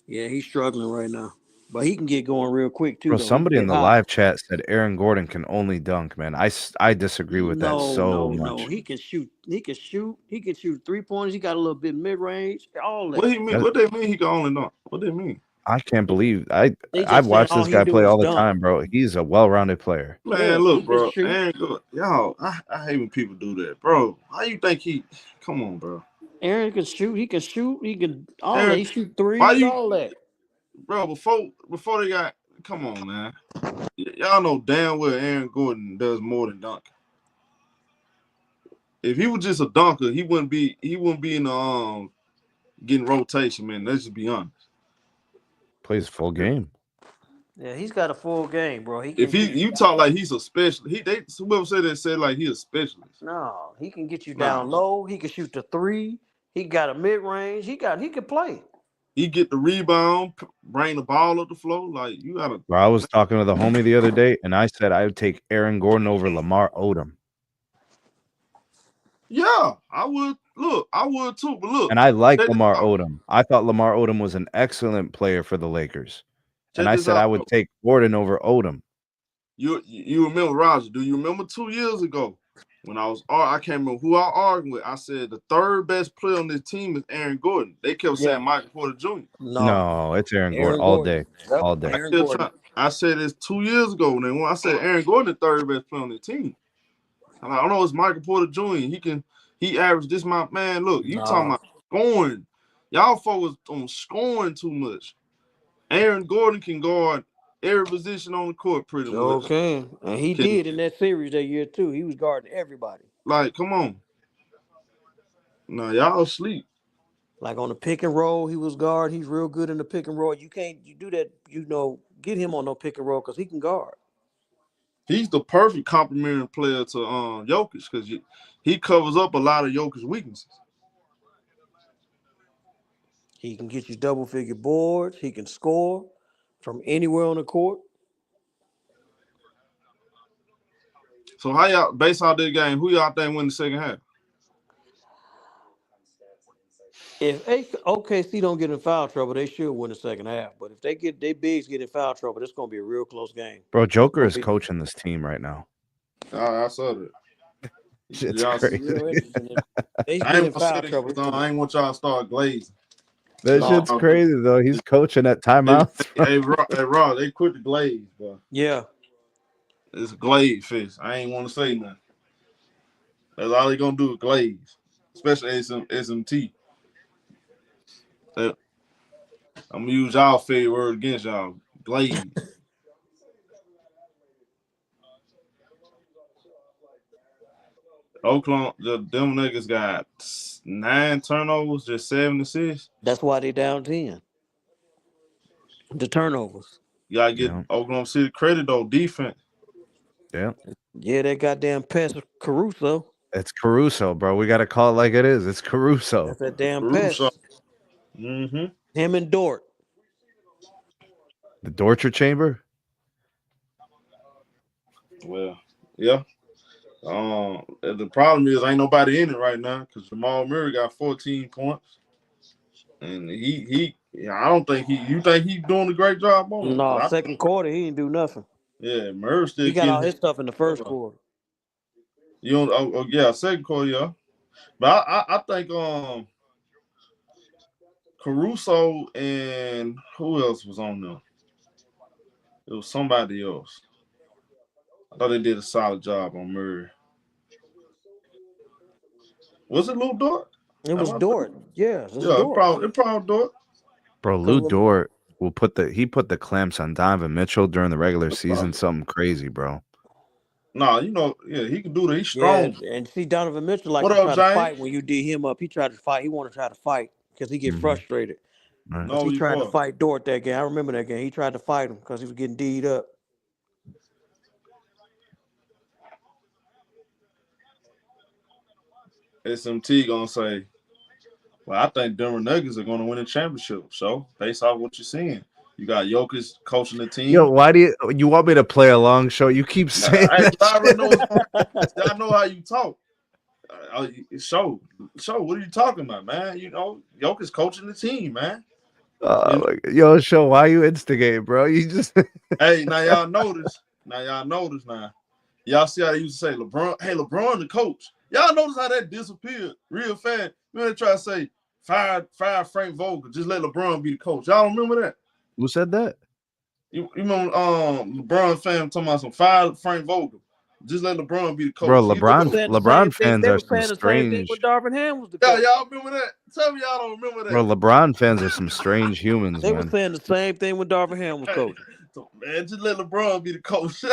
Yeah, he's struggling right now. But he can get going real quick too.
Bro, somebody in the live chat said Aaron Gordon can only dunk, man. I disagree with that so much.
No, he can shoot. He can shoot 3-pointers. He got a little bit mid-range. All that.
What he mean? What they mean he can only dunk? What they mean?
I can't believe I've watched this guy play all the time, bro. He's a well-rounded player.
Man, look, bro. Aaron Gordon, y'all, I hate when people do that, bro. How you think he? Come on, bro.
Aaron can shoot. He can shoot. He can he shoot 3s. All that.
Bro, before they got, come on, man. Y'all know damn well Aaron Gordon does more than dunk. If he was just a dunker, he wouldn't be in the getting rotation, man. Let's just be honest.
Plays full game.
Yeah, he's got a full game, bro. He
If
can get
you talk like he's a specialist, whoever said like he's a specialist.
no, he can get you
Nah.
down low. He can shoot the three. He got a mid range. He can play.
He get the rebound, bring the ball up the floor. Like you gotta.
Bro, I was talking to the homie the other day, and I said I would take Aaron Gordon over Lamar Odom.
Yeah, I would. Look, I would too. But look,
And I like Lamar Odom. I thought Lamar Odom was an excellent player for the Lakers. And I said I would take Gordon over Odom.
You remember, Roger? Do you remember 2 years ago when I can't remember who I argued with. I said the third best player on this team is Aaron Gordon. They kept saying Michael Porter Jr.
No, it's Aaron Gordon all day.
Yep.
All day.
I said this 2 years ago when I said Aaron Gordon the third best player on the team. I'm like, I know it's Michael Porter Jr. He averaged this amount. Man, look, you talking about scoring. Y'all focus on scoring too much. Aaron Gordon can guard every position on the court pretty much.
Okay. And he did in that series that year too. He was guarding everybody.
Like, come on. No, y'all asleep.
Like on the pick and roll, he was guard. He's real good in the pick and roll. You do that, get him on no pick and roll because he can guard.
He's the perfect complementary player to Jokic because he covers up a lot of Jokic's weaknesses.
He can get you double-figure boards. He can score from anywhere on the court.
So how y'all, based on this game, who y'all think win the second half?
If OKC don't get in foul trouble, they should win the second half. But if they bigs get in foul trouble, it's going to be a real close game.
Bro, Joker is coaching this team right now.
I saw that.
It's crazy.
I ain't want y'all to start glazing.
That shit's crazy, though. He's coaching at timeouts.
Hey, Rob, they quit the glaze, bro.
Yeah.
It's a glaze fish. I ain't want to say nothing. That's all they going to do is glaze, especially SMT. I'm going to use y'all favorite word against y'all. Glaze. Oklahoma, them niggas got 9 turnovers, just 7 assists.
That's why they down 10. The turnovers.
You got to get Oklahoma City credit, though, defense.
Yeah.
Yeah, that goddamn pest Caruso.
It's Caruso, bro. We got to call it like it is. It's Caruso.
That's that damn pest.
Mm-hmm.
Him and Dort.
The torture chamber?
Well, yeah. The problem is ain't nobody in it right now because Jamal Murray got 14 points. And I don't think you think he's doing a great job on it?
No, second quarter, he didn't do nothing.
Yeah, Murray still
he got all his stuff in the first quarter.
You don't second quarter, yeah. But I think Caruso and who else was on there? It was somebody else. I thought they did a solid job on Murray. Was it Lou Dort?
It was Dort. Yeah,
Dort. It probably Dort.
Bro, Lou Dort will put the clamps on Donovan Mitchell during the regular season. Something crazy, bro.
No, he can do that. He's strong.
Yeah, and see, Donovan Mitchell to try to fight when you D him up. He tried to fight. He wanted to try to fight because he get frustrated.
Right.
No,
he tried to fight Dort that game. I remember that game. He tried to fight him because he was getting D'd up.
SMT gonna say, well, I think Denver Nuggets are gonna win a championship. So based off what you're seeing, you got Jokic coaching the team.
Yo, why do you want me to play along? Show you keep saying.
I know how you talk. Show. What are you talking about, man? Jokic coaching the team, man.
Yo, Show, why you instigate, bro? You just.
Hey, now y'all notice. Y'all see how they used to say LeBron. Hey, LeBron the coach. Y'all notice how that disappeared real fast. Remember they try to say fire Frank Vogel. Just let LeBron be the coach. Y'all remember that?
Who said that?
You remember LeBron fan talking about some fire Frank Vogel. Just let LeBron be the coach.
Bro, LeBron fans are some strange.
Darvin Ham was the coach.
Y'all remember that? Tell me y'all don't remember that.
Bro, LeBron fans are some strange humans,
They
man.
were saying the same thing when Darvin Ham was coaching.
So, man, just let LeBron be the coach.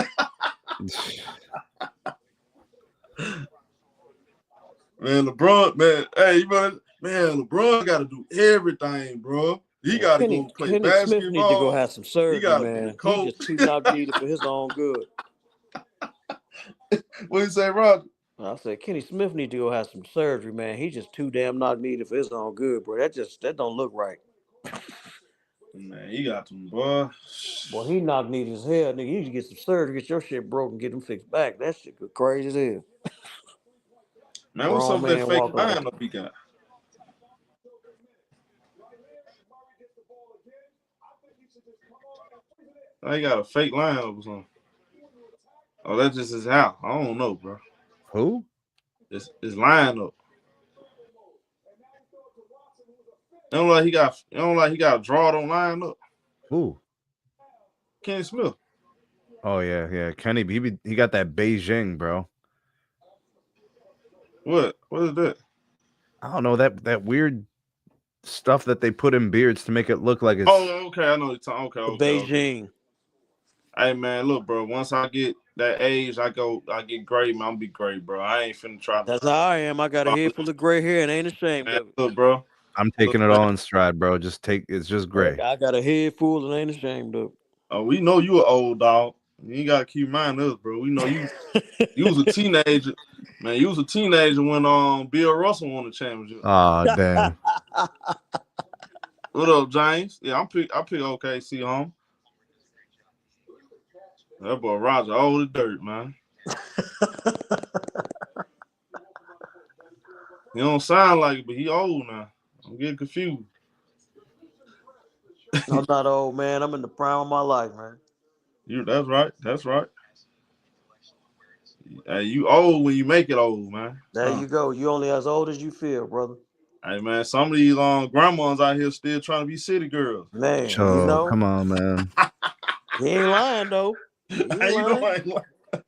Man, LeBron, man, hey, man, LeBron got to do everything, bro. He got to go play
Kenny Smith need to go
basketball.
have some
He
surgery,
got to be a
man. He
coach.
just too knock needed for his own good.
What you say, Roger?
I said Kenny Smith need to go have some surgery, man. He just too damn knock needed for his own good, bro. That don't look right.
Man, he got them, boy.
Boy, he knock needed as hell, nigga. You need to get some surgery, get your shit broken, get them fixed back. That shit go crazy as hell.
Man, what's
Grown
up with that
man
fake
walking like
lineup he got? He got a fake lineup or something. Oh, that's just his house. I don't know, bro.
Who?
It's lineup. It don't like he got a draw on lineup.
Who?
Kenny Smith.
Oh yeah. Kenny, he got that Beijing, bro.
What? What is that?
I don't know that weird stuff that they put in beards to make it look like it's.
Oh, okay. I know you're talking. Okay.
Beijing.
Hey man, look, bro. Once I get that age, I get gray, man. I'm gonna be gray, bro. I ain't finna try.
That's how I am. I got a head full of gray hair and ain't ashamed
Man,
of it.
look, bro.
I'm taking it all in stride, bro. It's just gray.
I got a head full and ain't ashamed of it.
Oh, we know you an old dog. You ain't gotta keep mind us, bro. We know you. You was a teenager, man. You was a teenager when Bill Russell won the championship.
Oh damn.
What up, James? Yeah, I pick OKC home. That boy Roger old as dirt, man. He don't sound like it, but he old now. I'm getting confused.
I'm not old, man. I'm in the prime of my life, man.
That's right. That's right. Hey, you old when you make it old, man.
There you go. You only as old as you feel, brother.
Hey, man, some of these grandmas out here still trying to be city girls.
Man,
Joe, come on, man.
he ain't lying though. He ain't lying.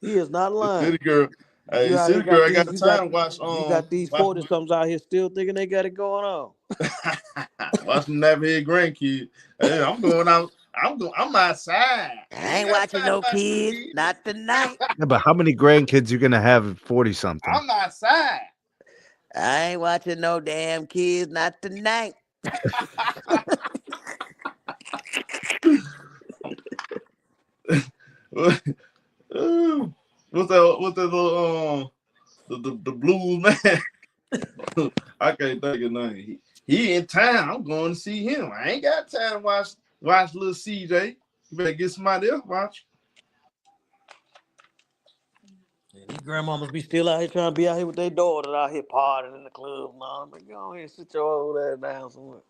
He is not lying.
City girl. Hey, city girl, I got the time to watch.
You got these 40-somethings out here still thinking they got it going on.
Watch them Navahead grandkids. Hey, I'm going out. I'm outside.
I ain't watching no kids, not tonight.
Yeah, but how many grandkids you gonna have at 40-something?
I'm outside.
I ain't watching no damn kids, not tonight.
What's that little the blues man? I can't think of nothing. He in town. I'm going to see him. I ain't got time to watch little CJ. You better get somebody else watch.
Yeah, these grandmamas be still out here trying to be out here with their daughters out here partying in the club. No, but go ahead and sit your old ass down somewhere.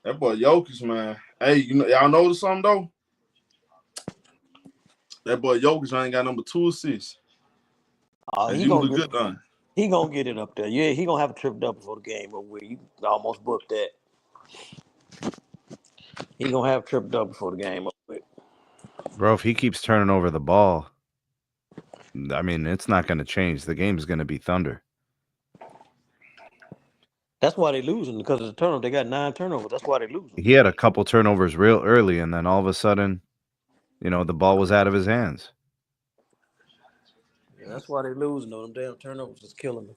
That boy Jokic, man. Hey, y'all notice something though? That boy Jokic ain't got number 2 assists.
Oh,
he was a good one.
He gonna get it up there. Yeah, he gonna have a triple double before the game over with. You almost booked that. He gonna have a triple double before the game over with.
Bro, if he keeps turning over the ball, I mean, it's not going to change. The game's going to be Thunder.
That's why they losing, because of the turnover. They got 9 turnovers. That's why they losing.
He had a couple turnovers real early, and then all of a sudden, the ball was out of his hands.
Yeah, that's why they losing. Though them damn turnovers is killing them.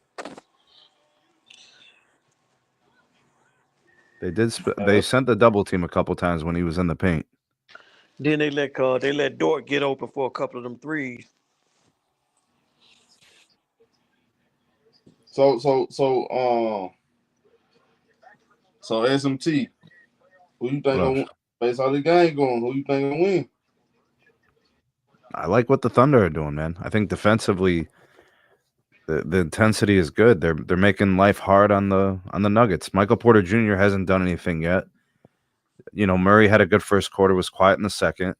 They sent the double team a couple times when he was in the paint.
Then they let Dort get open for a couple of them threes.
So SMT, who you think based on the game going? Who you think gonna win?
I like what the Thunder are doing, man. I think defensively, the intensity is good. They're making life hard on the Nuggets. Michael Porter Jr. hasn't done anything yet. Murray had a good first quarter, was quiet in the second.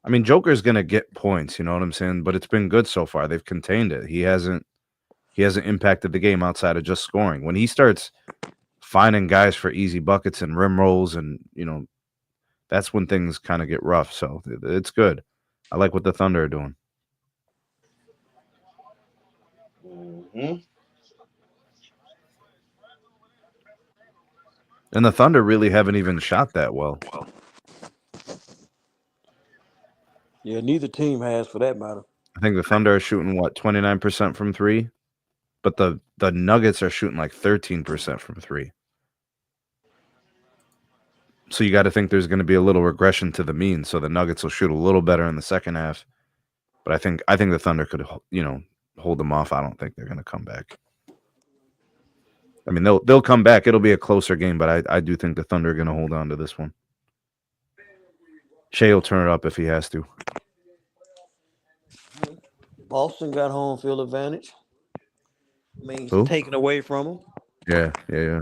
I mean, Joker's gonna get points, you know what I'm saying? But it's been good so far. They've contained it. He hasn't impacted the game outside of just scoring. When he starts finding guys for easy buckets and rim rolls, and that's when things kind of get rough. So it's good. I like what the Thunder are doing.
Mm-hmm.
And the Thunder really haven't even shot that well.
Yeah, Yeah, neither team has, for that matter.
I think the Thunder are shooting, 29% from three? But the Nuggets are shooting like 13% from three. So you got to think there's going to be a little regression to the mean. So the Nuggets will shoot a little better in the second half. But I think the Thunder could, hold them off. I don't think they're going to come back. I mean, they'll come back. It'll be a closer game, but I do think the Thunder are going to hold on to this one. Shai will turn it up if he has to.
Boston got home field advantage. Means
Who?
taken away from them.
Yeah.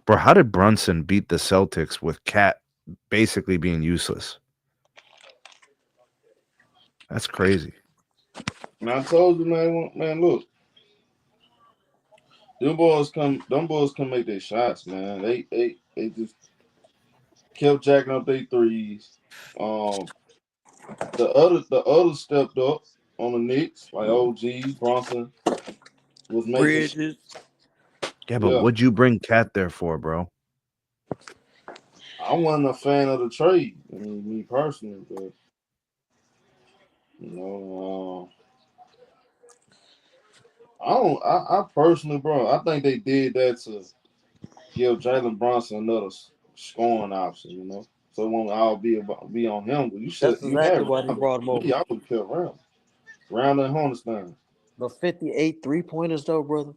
Bro, how did Brunson beat the Celtics with Cat basically being useless? That's crazy.
And I told you, man, look. Them boys come make their shots, man. They just kept jacking up their threes. The other stepped up on the Knicks, like OG Bronson was making.
Bridges.
Yeah, but what'd you bring Cat there for, bro?
I wasn't a fan of the trade. I mean, me personally, but I personally, bro, I think they did that to give Jalen Brunson another scoring option, so it won't all be on him. But
That's exactly why they brought him over.
I would kill Round and Hornets down.
But 58 3-pointers, though, brother.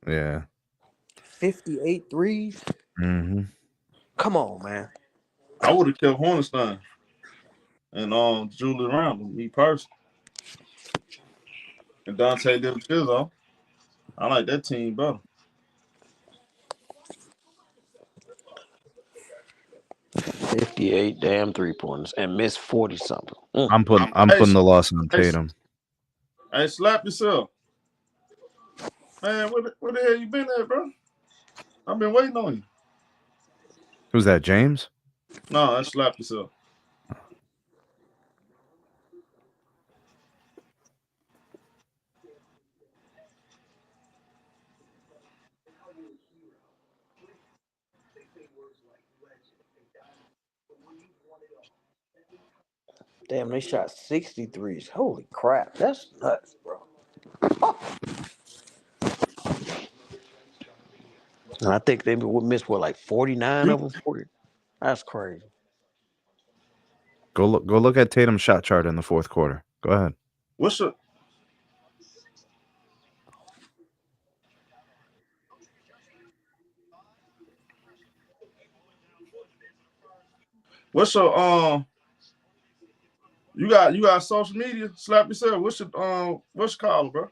Yeah.
58 threes?
Mm-hmm.
Come on, man.
I would have killed Hornstein and Julie Randle, me personally. And Dante DiVincenzo. I like that team better.
$58 damn 3-pointers and missed 40 something.
I'm putting the loss on Tatum.
Hey, slap yourself. Man, where the hell you been at, bro? I've been waiting on you.
Who's that, James?
No, I slapped yourself.
Damn, they shot 63s. Holy crap. That's nuts, bro. And I think they missed, like 49 of them? 40. That's crazy.
Go look at Tatum's shot chart in the fourth quarter. Go ahead.
What's your you got social media? Slap yourself. What's your collar, bro?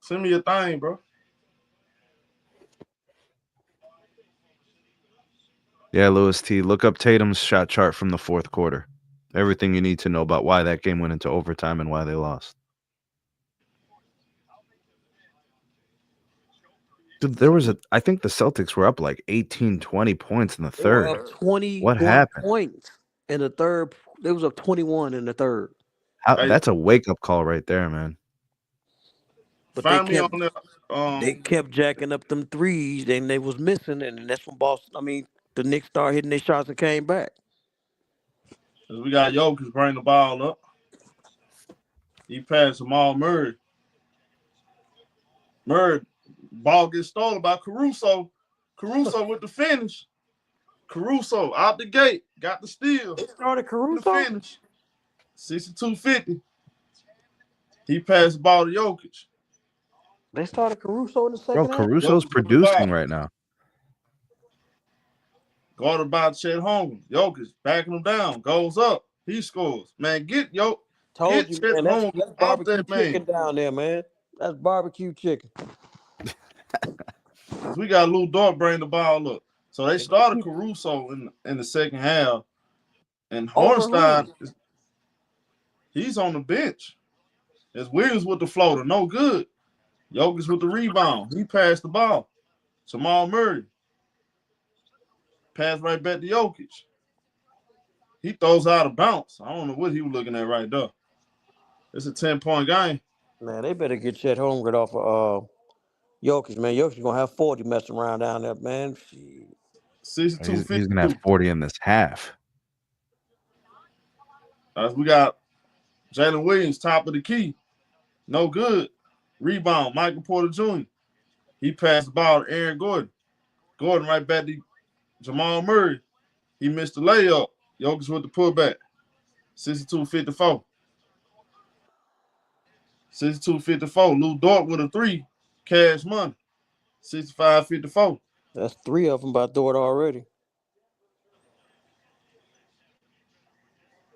Send me your thing, bro.
Yeah, Lewis T. Look up Tatum's shot chart from the fourth quarter. Everything you need to know about why that game went into overtime and why they lost. Dude, I think the Celtics were up like 18, 20 points in the third.
They were up 20
what happened?
Points in the third. They was up 21 in the third.
That's a wake-up call right there, man.
But
they
kept jacking up them threes, and they was missing, and that's when the Knicks started hitting their shots and came back.
We got Jokic bring the ball up. He passed Jamal Murray. Ball gets stolen by Caruso. Caruso with the finish. Caruso out the gate. Got the steal.
They started Caruso?
The finish. 62-50. He passed the ball to Jokic.
They started Caruso in the second half?
Caruso's producing right now.
Guarded by Chet Holmgren. Jokic backing him down. Goes up. He scores. Man, get Chet Holmgren
that's
out
barbecue
that man.
chicken down there, man. That's barbecue chicken.
We got Lou Dort bring the ball up. So they started Caruso in the second half. And Hornstein, he's on the bench. It's Williams with the floater. No good. Jokic with the rebound. He passed the ball. Jamal Murray. Pass right back to Jokic. He throws out of bounds. I don't know what he was looking at right there. It's a 10-point game.
Man, they better get Chet Holmgren off of Jokic, man. Jokic gonna have 40 messing around down there, man. Shit.
62,
He's gonna have 40 in this half.
We got Jalen Williams, top of the key. No good. Rebound, Michael Porter Jr. He passed the ball to Aaron Gordon. Gordon right back to Jamal Murray. He missed the layup. Jokic with the putback. 62-54. 62-54. Lou Dort with a 3. Cash money. 65-54.
That's 3 of them by Dort already.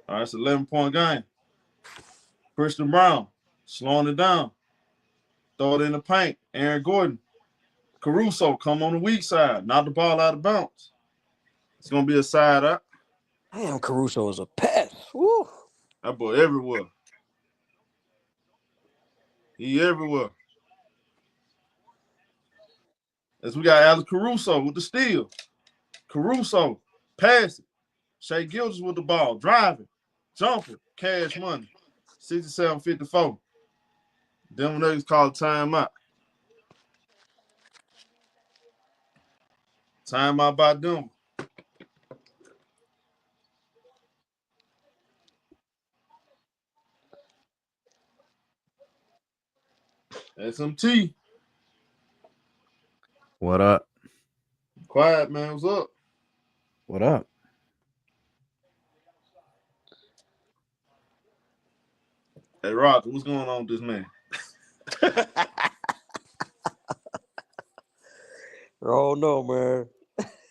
All right, it's an 11-point game. Christian Brown slowing it down. Throw it in the paint. Aaron Gordon. Caruso come on the weak side. Knock the ball out of bounds. It's going to be a side out.
Damn, Caruso is a pest. Woo.
That boy everywhere. He everywhere. As we got Alex Caruso with the steal. Caruso, pass it. Shai Gilgeous with the ball, driving, jumping, cash money. 67-54. Denver Nuggets called timeout. Timeout by Denver. SMT.
What up?
Quiet, man. What's up?
What up?
Hey, Roger, what's going on with this man?
Oh, no, man.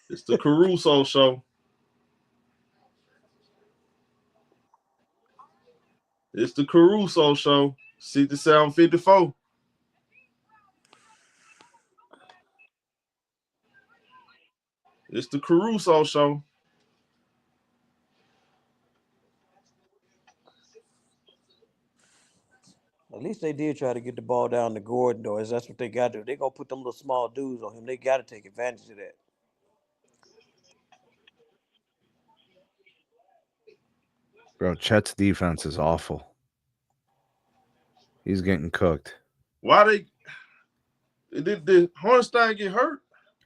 It's the Caruso show. It's the Caruso show. 67-54. It's the Caruso show.
At least they did try to get the ball down to Gordon, though. That's what they got to do. They're going to put them little small dudes on him. They got to take advantage of that.
Bro, Chet's defense is awful. He's getting cooked.
Why did Hornstein get hurt?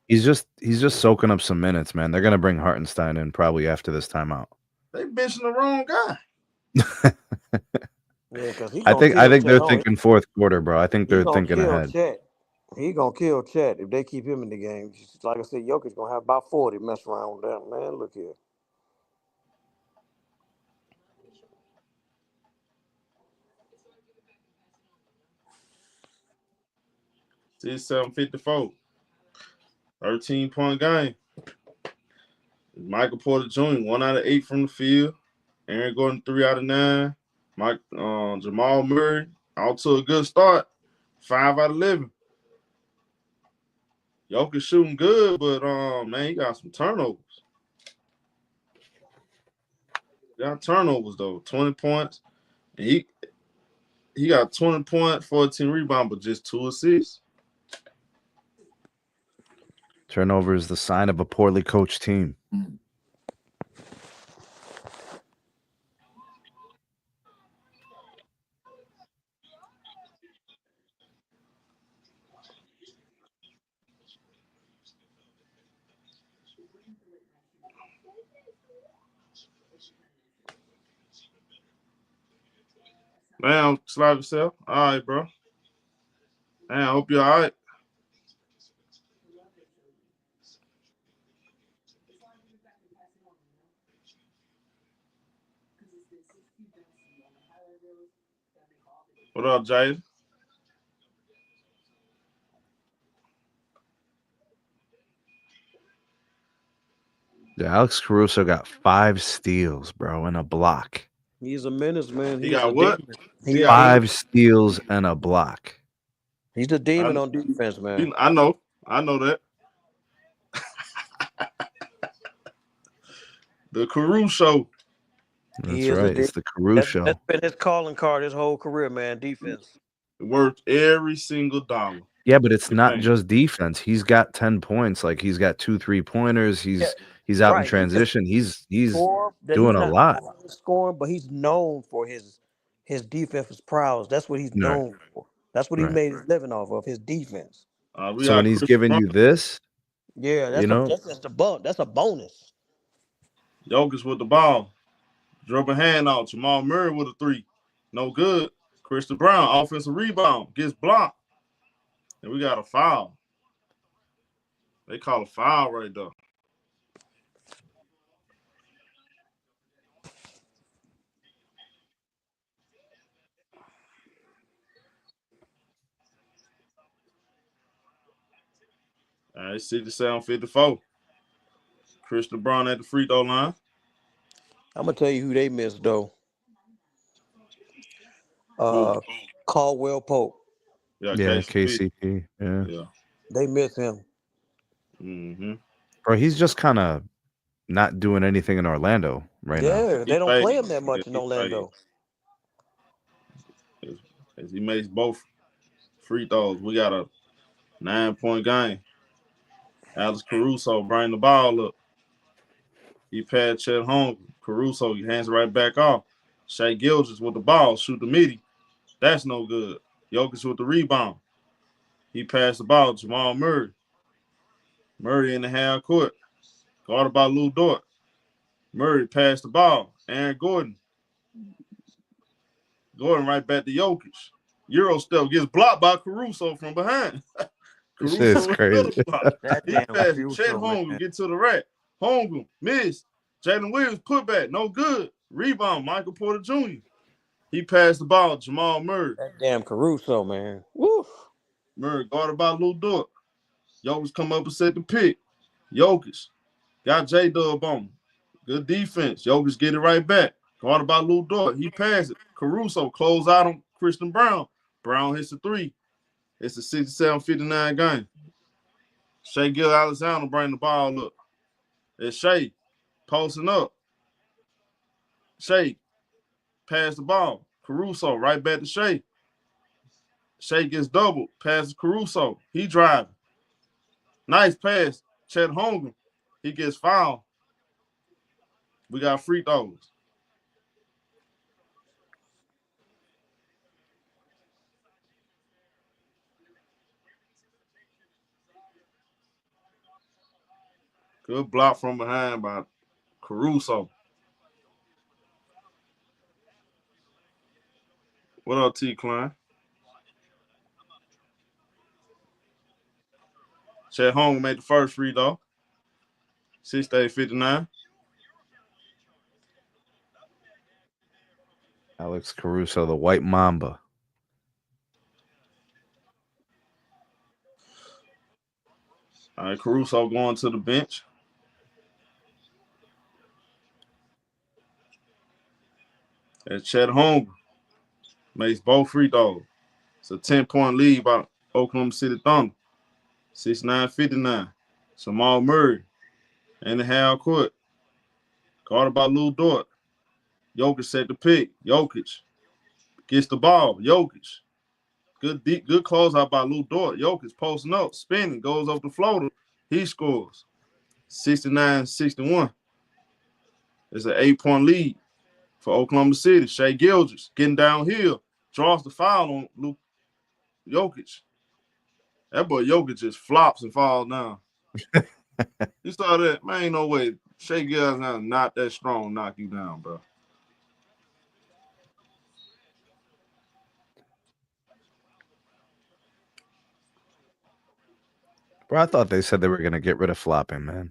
He's just soaking up some minutes, man. They're gonna bring Hartenstein in probably after this timeout.
They benching the wrong guy.
Yeah, because
I think they're thinking fourth quarter, bro. I think they're thinking ahead.
He gonna kill Chet if they keep him in the game. Just like I said, Jokic gonna have about 40 mess around with that. Man, look here.
It's 7-54. 13-point game. Michael Porter Jr., 1 out of 8 from the field. Aaron Gordon, 3 out of 9. Jamal Murray, out to a good start. 5 out of 11. Jokic shooting good, but man, he got some turnovers. Got turnovers though, 20 points. And he got 20 points, 14 rebounds, but just 2 assists.
Turnover is the sign of a poorly coached team.
Man, slide yourself. All right, bro. Man, I hope you're all right. What up, Jay?
Yeah, Alex Caruso got 5 steals, bro, and a block.
He's a menace, man.
He got what?
He
5 steals and a block.
He's a demon on defense, man.
I know that. The Caruso.
That's right. It's the Caruso.
That's been his calling card his whole career, man. Defense.
Worth every single dollar.
Yeah, but it's not just defense. He's got 10 points. Like he's got 2 3-pointers. He's out in transition. He's doing a lot.
Scoring, but he's known for his his defense was prowess. That's what he's
Right.
known for. That's what he
Right.
made his living off of, his defense.
We
So
got
when he's
Chris
giving
Brown.
you this,
Yeah,
you know,
that's just that's a bonus.
Jokic with the ball. Dribble hand out. Jamal Murray with a 3. No good. Christian Brown, offensive rebound. Gets blocked. And we got a foul. They call a foul right there. All right, 67-54. Christian Brown at the free throw line.
I'm gonna tell you who they missed though.
Who?
Caldwell Pope.
Yeah,
yeah,
KCP.
KCP, yeah.
Yeah.
They miss him.
Mm-hmm.
Bro, he's just kind of not doing anything in Orlando right now.
Yeah, they don't play him that much in Orlando.
As he makes both free throws, we got a 9-point game. Alex Caruso bring the ball up. He passed Chet home. Caruso, he hands right back off. Shai Gilgeous with the ball, shoot the midi. That's no good. Jokic with the rebound. He passed the ball. Jamal Murray. Murray in the half court. Guarded by Lou Dort. Murray passed the ball. Aaron Gordon. Gordon right back to Jokic. Euro step gets blocked by Caruso from behind.
This is crazy.
That
He
damn
passed
Caruso,
Chet Holmgren,
man.
get to the rack. Holmgren, miss. Jalen Williams, put back, no good. Rebound, Michael Porter Jr. He passed the ball, Jamal Murray.
That damn Caruso, man. Woo.
Murray guarded by Lou Dort. Jokic come up and set the pick. Jokic got J-Dub on him. Good defense. Jokic get it right back. Guarded by Lou Dort. He passed it. Caruso close out on Christian Brown. Brown hits a 3. It's a 67-59 game. Shai Gilgeous-Alexander bring the ball up. It's Shai posting up. Shai pass the ball. Caruso right back to Shai. Shai gets doubled. Passes Caruso. He driving. Nice pass. Chet Holmgren. He gets fouled. We got free throws. Good block from behind by Caruso. What up, T. Klein? Chet Holmgren made the first free throw. 68-59.
Alex Caruso, the White Mamba.
All right, Caruso going to the bench. And Chet Holmgren makes both free throws. It's a 10-point lead by Oklahoma City Thunder. 69-59. Jamal Murray in the half court. Guarded by Lou Dort. Jokic set the pick. Jokic gets the ball. Jokic. Good closeout by Lou Dort. Jokic posting up, spinning, goes up the floater. He scores. 69-61. It's an 8-point lead for Oklahoma City. Shai Gilgeous getting downhill. Draws the foul on Luke Jokic. That boy Jokic just flops and falls down. You saw that? Man, ain't no way. Shai Gilgeous not that strong knock you down, bro.
Bro, I thought they said they were going to get rid of flopping, man.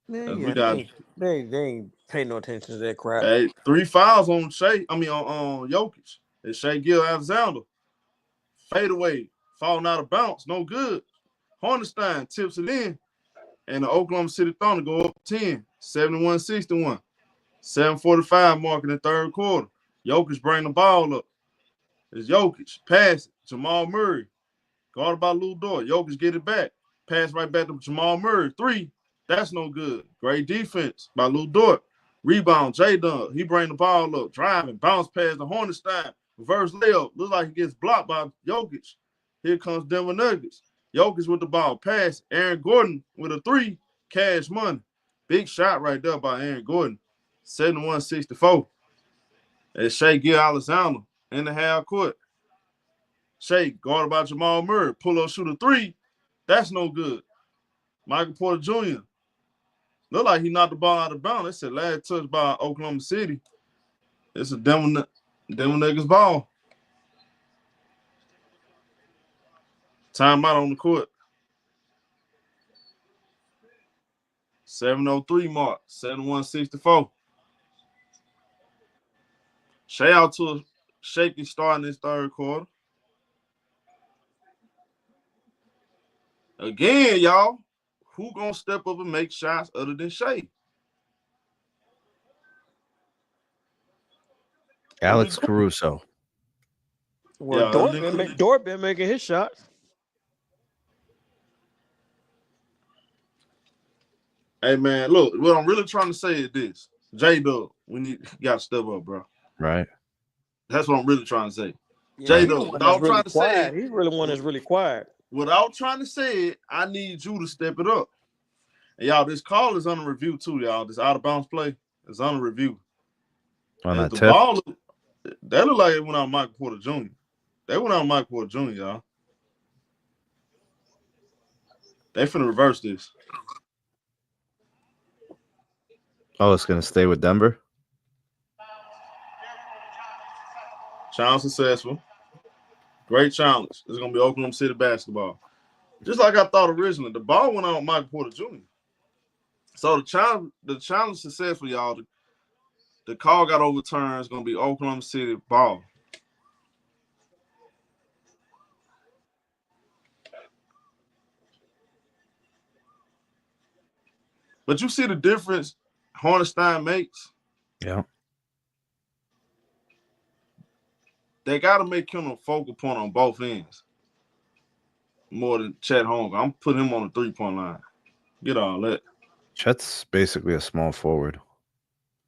Man,
We
yeah,
got-
they ain't paying no attention to that crap.
Hey, 3 fouls on on Jokic. It's Shai Gilgeous-Alexander. Fade away, falling out of bounds, no good. Hornstein tips it in, and the Oklahoma City Thunder go up 10, 71-61. 7:45 mark in the third quarter. Jokic bring the ball up. It's Jokic. Pass it. Jamal Murray. Guarded by Lou Dort. Jokic get it back. Pass right back to Jamal Murray. 3. That's no good. Great defense by Lou Dort. Rebound, J-Dub. He bring the ball up. Driving. Bounce pass to Hornstein. Reverse layup. Looks like he gets blocked by Jokic. Here comes Denver Nuggets. Jokic with the ball. Pass. Aaron Gordon with a 3. Cash money. Big shot right there by Aaron Gordon. 71-64. And Shai get Alexander in the half court. Shai guard by Jamal Murray, pull up, shoot a three. That's no good. Michael Porter Jr. Look like he knocked the ball out of bounds. They said last touch by Oklahoma City. It's a Denver Nuggets ball. Timeout on the court. 7:03 mark. 71-64. Shai out to a shaky start in this third quarter. Again, y'all, who gonna step up and make shots other than Shai?
Alex Caruso.
Well, Dort been making his shots.
Hey man, look, what I'm really trying to say is this: J-Dub, you got to step up, bro.
Right.
That's what I'm really trying to say.
Yeah,
J-Dub, without trying to say it,
he's really one that's really quiet.
Without trying to say it, I need you to step it up. And y'all, this call is under review too, y'all. This out of bounds play is under review.
On that
the
tip.
ball, that look like it went out Michael Porter Jr. That went out Michael Porter Jr., y'all. They finna reverse this.
Oh, it's gonna stay with Denver.
Challenge successful. Great challenge. It's gonna be Oklahoma City basketball. Just like I thought originally, the ball went out Michael Porter Jr. So the challenge successful, y'all. The call got overturned. It's gonna be Oklahoma City ball. But you see the difference Hornstein makes?
Yeah.
They got to make him a focal point on both ends. More than Chet Holmgren. I'm putting him on the three-point line. Get all that.
Chet's basically a small forward.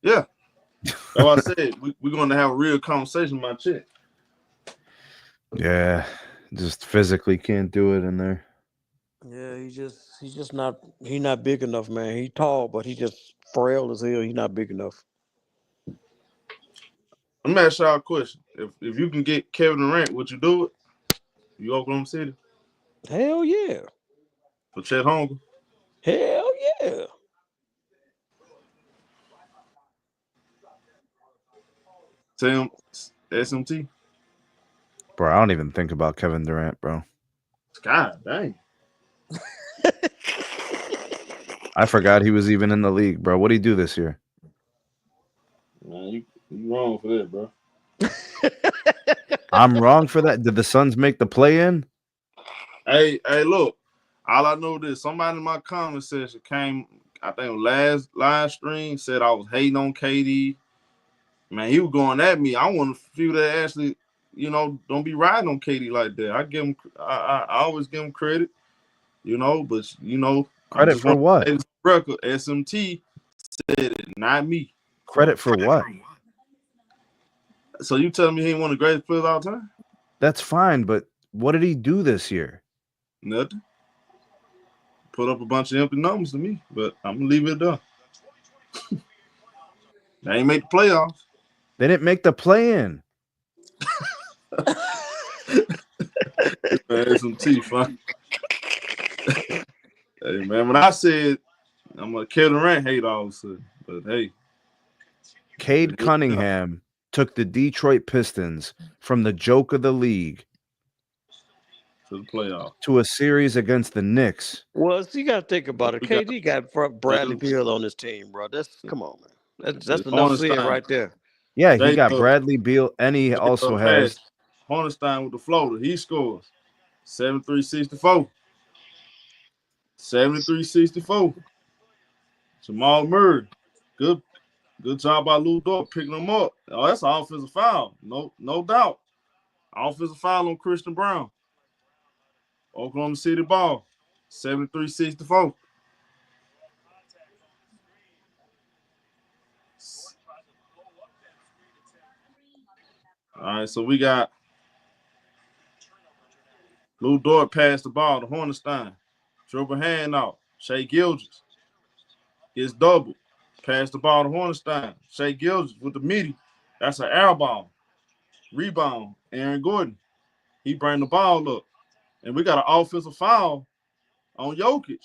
Yeah. That's what I said. We're going to have a real conversation about Chet.
Yeah. Just physically can't do it in there.
Yeah, he's just not big enough, man. He's tall, but he just frail as hell. He's not big enough.
Let me ask y'all a question. If you can get Kevin Durant, would you do it? You Oklahoma City?
Hell yeah.
For Chet Holmgren?
Hell yeah.
Tim SMT?
Bro, I don't even think about Kevin Durant, bro.
God dang.
I forgot he was even in the league, bro. What did he do this year?
Man, you wrong for that, bro.
I'm wrong for that. Did the Suns make the play-in?
Hey, look. All I know is somebody in my comment section came, I think last live stream, said I was hating on KD. Man, he was going at me. I want to feel that actually, don't be riding on KD like that. I always give him credit, but
Credit for what?
Record SMT said it, not me.
Credit for what?
So you telling me he ain't one of the greatest players of all time?
That's fine, but what did he do this year?
Nothing. Put up a bunch of empty numbers to me, but I'm gonna leave it there. They ain't make the playoffs.
They didn't make the play-in.
Man, some teeth, huh? Hey, man, when I said I'm gonna Kevin Durant hate all of a sudden, but hey.
Cade Cunningham took the Detroit Pistons from the joke of the league
to the playoff
to a series against the Knicks.
Well, so you got to think about it. KD got Bradley Beal on his team, bro. Come on, man. That's enough said right there.
Yeah, he got Bradley Beal, and he also has
Hornstein with the floater. He scores 73-64. 73-64. Jamal Murray, good job by Lou Dort picking him up. Oh, that's an offensive foul. No doubt. Offensive foul on Christian Brown. Oklahoma City ball. 73-64. All right, so we got Lou Dort passed the ball to Hornstein. Dribble hand out. Shai Gilgeous gets double. Pass the ball to Hornstein. Shai Gilgeous with the meaty. That's an air ball. Rebound. Aaron Gordon. He bring the ball up. And we got an offensive foul on Jokic.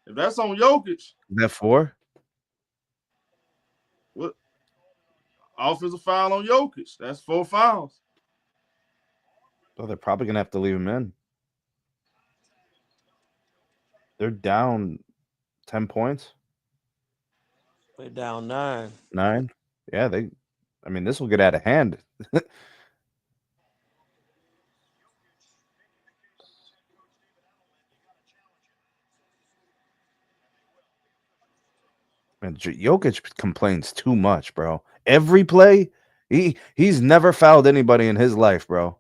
If that's on Jokic,
Is that 4?
what offensive foul on Jokic? That's 4 fouls.
Oh, they're probably gonna have to leave him in. They're down 10 points.
They're down 9.
9. Yeah, this will get out of hand. Man, Jokic complains too much, bro. Every play, he's never fouled anybody in his life, bro.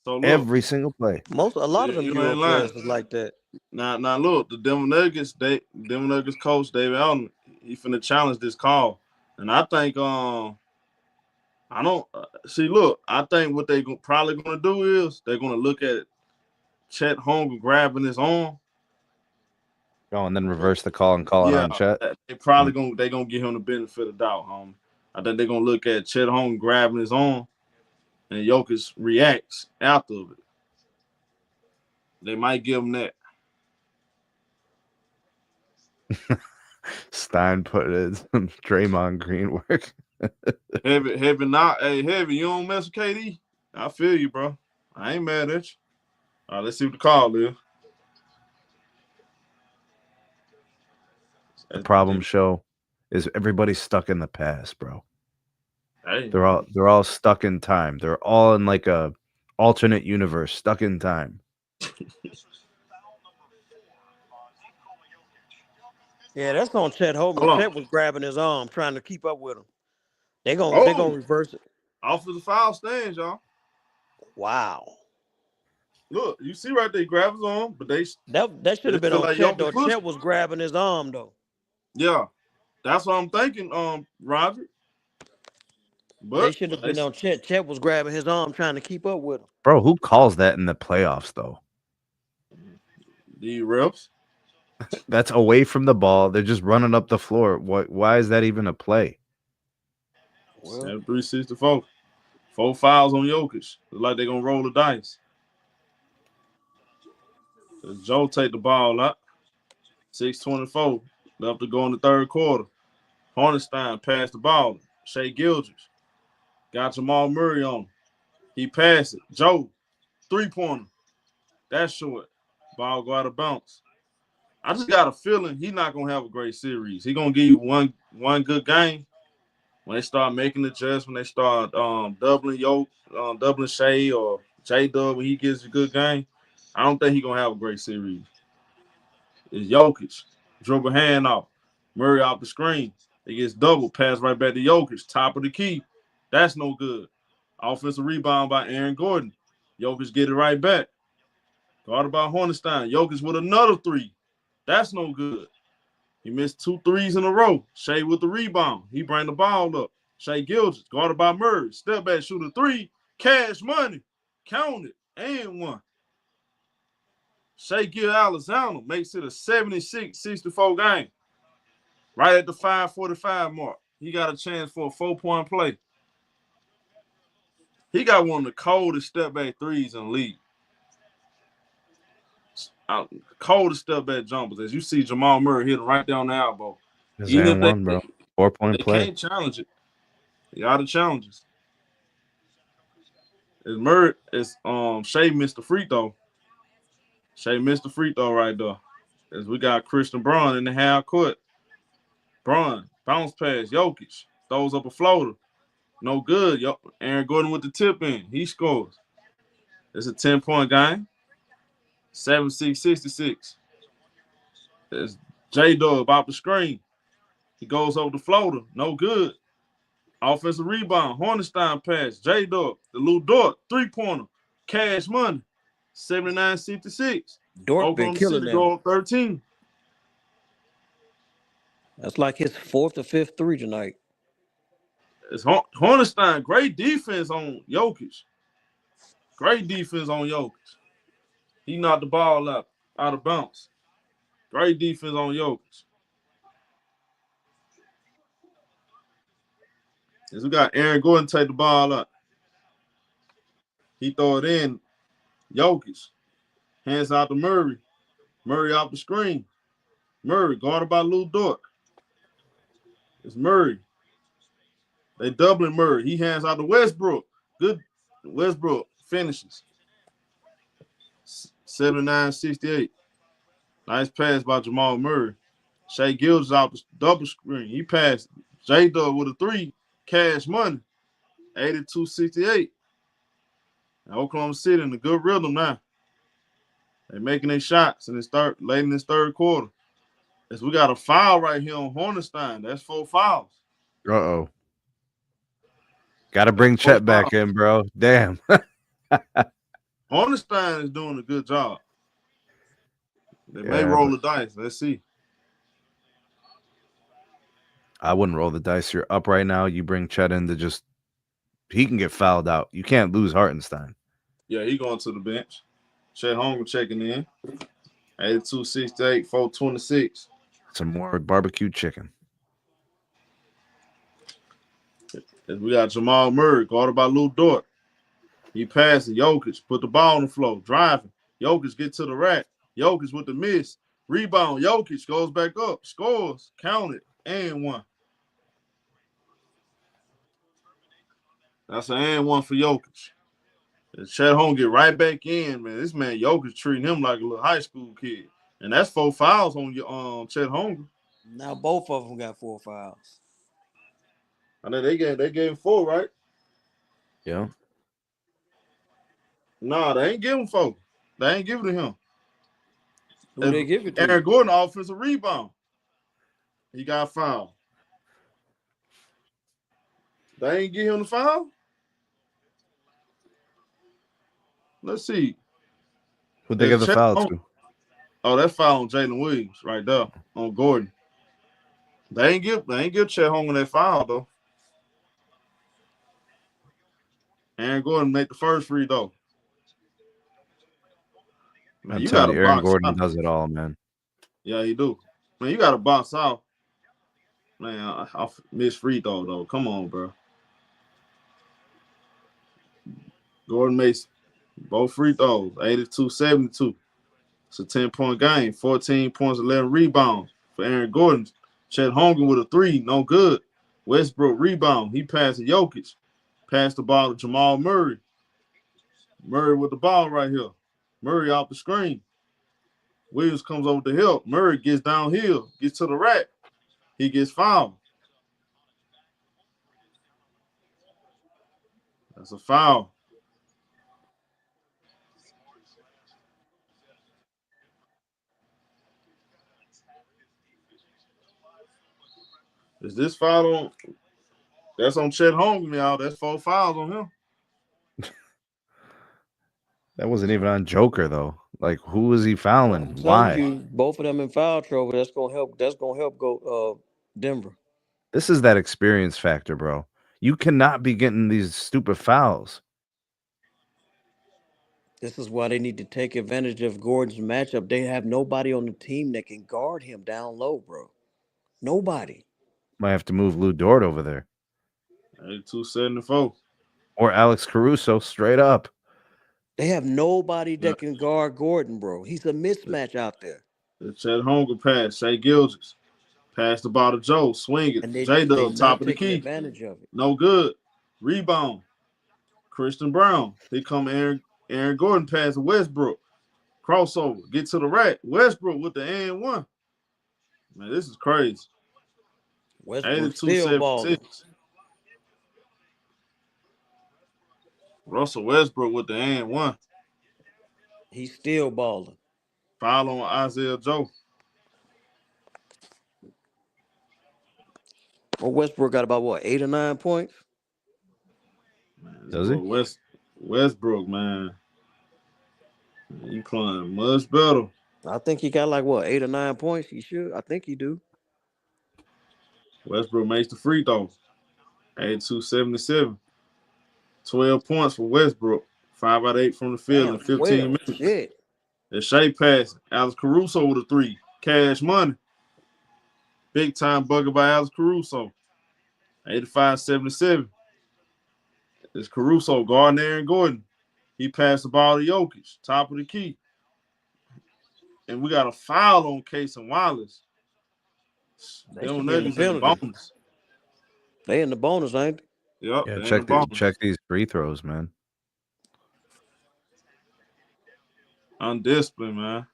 So look,
Every single play.
A lot of them
you
Euro
ain't lying.
players is like that.
Now look, the Denver Nuggets coach David Allen, he finna challenge this call, and I think I don't see. Look, I think what they probably gonna do is they're gonna look at Chet Holmgren grabbing his arm.
Oh, and then reverse the call and call it on Chet.
They probably gonna give him the benefit of the doubt, homie. I think they're gonna look at Chet Holmgren grabbing his arm, and Jokic reacts after it. They might give him that.
Stein put it in some Draymond Green work.
Heavy not. Hey, Heavy, you don't mess with KD? I feel you, bro. I ain't mad at you. All right, let's see what the call is.
The problem show is everybody's stuck in the past, bro.
Hey.
They're all stuck in time. They're all in like a alternate universe, stuck in time.
Yeah, that's on Chet Holmgren. Chet was grabbing his arm, trying to keep up with him. They're gonna reverse it.
Offensive foul stands, y'all.
Wow.
Look, you see right there, grab his arm, but
that should have been on Chet though. Chet was grabbing his arm though.
Yeah, that's what I'm thinking, Roger. But
they should have been on Chet. Chet was grabbing his arm, trying to keep up with him.
Bro, who calls that in the playoffs though?
The refs.
That's away from the ball. They're just running up the floor. Why is that even a play?
7-3-64. 4 fouls on Jokic. It's like they're gonna roll the dice. Joe take the ball out. 6:24 left to go in the third quarter. Hornstein passed the ball. Shai Gilgeous got Jamal Murray on him. He passed it. Joe, 3-pointer. That's short. Ball go out of bounds. I just got a feeling he's not gonna have a great series. He's gonna give you one good game. When they start making adjustments, when they start doubling Shai or J-Dub when he gets a good game, I don't think he's gonna have a great series. It's Jokic. Dribble hand off. Murray off the screen. He gets double, pass right back to Jokic. Top of the key. That's no good. Offensive rebound by Aaron Gordon. Jokic get it right back. Guarded by Hornstein. Jokic with another 3. That's no good. He missed 2 threes in a row. Shai with the rebound. He bring the ball up. Shai Gilgeous, guarded by Murray. Step back, shoot a 3. Cash money. Count it. And 1. Shai Gilgeous-Alexander makes it a 76-64 game. Right at the 5:45 mark. He got a chance for a 4-point play. He got one of the coldest step back threes in the league. Coldest step back jumpers. As you see Jamal Murray hitting right down the elbow.
Even if one, bro. 4-point play.
They can't challenge it. They got the challenges. It's Murray. It's Shai missed the free throw. Shai missed the free throw right there. As we got Christian Braun in the half court. Braun bounce pass. Jokic throws up a floater. No good. Aaron Gordon with the tip in. He scores. It's a 10-point game. 7-6-66. There's J-Dub off the screen. He goes over the floater. No good. Offensive rebound. Hornstein pass. J-Dub. The little Dort. 3-pointer. Cash money. 79-66.
Dort been killing them.
13.
That's like his 4th or 5th 3 tonight.
It's Hornstein. Great defense on Jokic. Great defense on Jokic. He knocked the ball out of bounds. Great defense on Jokic. As we got Aaron Gordon take the ball up. He throw it in. Jokic. Hands out to Murray. Murray off the screen. Murray guarded by Lou Dort. It's Murray. They doubling Murray. He hands out to Westbrook. Good. Westbrook finishes. 79-68. Nice pass by Jamal Murray. Shai Gilgeous out the double screen. He passed J-Dub with a 3. Cash money. 82-68. And Oklahoma City in a good rhythm now. They're making their shots and late in this third quarter. As we got a foul right here on Hornstein. That's 4 fouls.
Uh-oh. Got to bring Chet back in, bro. Damn.
Hornstein is doing a good job. They may roll the dice. Let's see.
I wouldn't roll the dice. You're up right now. You bring Chet in to just – he can get fouled out. You can't lose Hartenstein.
Yeah, he going to the bench. Chet Holmgren checking in. 82-68, 4-26.
Some more barbecue chicken.
We got Jamal Murray, guarded by Lou Dort. He passes. Jokic, put the ball on the floor, driving. Jokic get to the rack. Jokic with the miss. Rebound. Jokic goes back up, scores, counted, and 1. That's an and 1 for Jokic. And Chet Holmgren get right back in, man. This man Jokic treating him like a little high school kid. And that's 4 fouls on your Chet Holmgren.
Now both of them got 4 fouls.
I know they gave 4, right?
Yeah.
Nah, they ain't giving 4. They ain't giving to him.
Who they give it to?
Aaron Gordon offensive rebound. He got fouled. They ain't give him the foul? Let's see.
Who'd they give the foul to?
Oh, that's foul on Jalen Williams right there on Gordon. They ain't give Chet Holmgren that foul though. Aaron Gordon make the first free throw. Man,
I'm telling you, Aaron Gordon does it all, man.
Yeah, he do. Man, you got to box out. Man, I miss free throw though. Come on, bro. Gordon makes both free throws, 82-72. It's a 10-point game, 14 points, 11 rebounds for Aaron Gordon. Chet Holmgren with a 3, no good. Westbrook rebound. He passed to Jokic. Passed the ball to Jamal Murray. Murray with the ball right here. Murray off the screen. Williams comes over to help. Murray gets downhill, gets to the rack. He gets fouled. That's a foul. Is this foul on? That's on Chet Holmgren, y'all. That's 4 fouls on him.
That wasn't even on Joker though. Like, who was he fouling? Why?
Both of them in foul trouble. That's gonna help. That's gonna help go Denver.
This is that experience factor, bro. You cannot be getting these stupid fouls.
This is why they need to take advantage of Gordon's matchup. They have nobody on the team that can guard him down low, bro. Nobody.
Might have to move Lou Dort over there.
82-74.
Or Alex Caruso straight up.
They have nobody that can guard Gordon, bro. He's a mismatch out there.
The Chet Holmgren pass. Shai Gilgeous. Pass the ball to Joe. Swing it. J-Dub, top of the key.
Advantage of it.
No good. Rebound. Christian Brown. Here come Aaron Gordon pass to Westbrook. Crossover. Get to the rack. Westbrook with the and 1. Man, this is crazy.
Westbrook still balling.
Russell Westbrook with the and 1.
He's still balling.
Foul on Isaiah Joe.
Well, Westbrook got about, 8 or 9 points?
Man,
does he?
Westbrook, man. He playing much better.
I think he got 8 or 9 points. He should. I think he do.
Westbrook makes the free throw. 82-77. 12 points for Westbrook. 5 out of 8 from the field in 15 minutes.
Shit.
The Shai pass. Alex Caruso with a 3. Cash money. Big time bucket by Alex Caruso. 85-77. It's Caruso guarding Aaron Gordon. He passed the ball to Jokic, top of the key. And we got a foul on Case and Wallace.
They
Them
should be in the
niggas in the
penalty.
bonus.
They in the bonus, ain't they?
Yep,
Yeah,
they in the bonus.
check these free throws, man.
Undisciplined, man.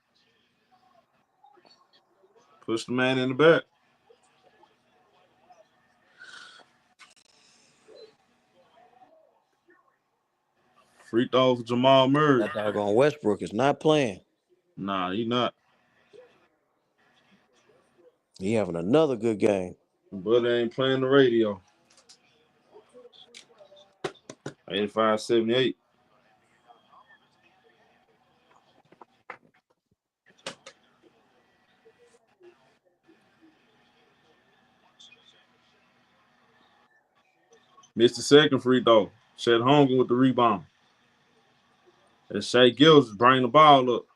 Push the man in the back. Free throw for Jamal Murray.
That doggone Westbrook is not playing.
Nah, he not.
He having another good game.
But they ain't playing the radio. 85-78. Missed the second free throw. Chet Holmgren with the rebound. And Shai Gilgeous bring the ball up.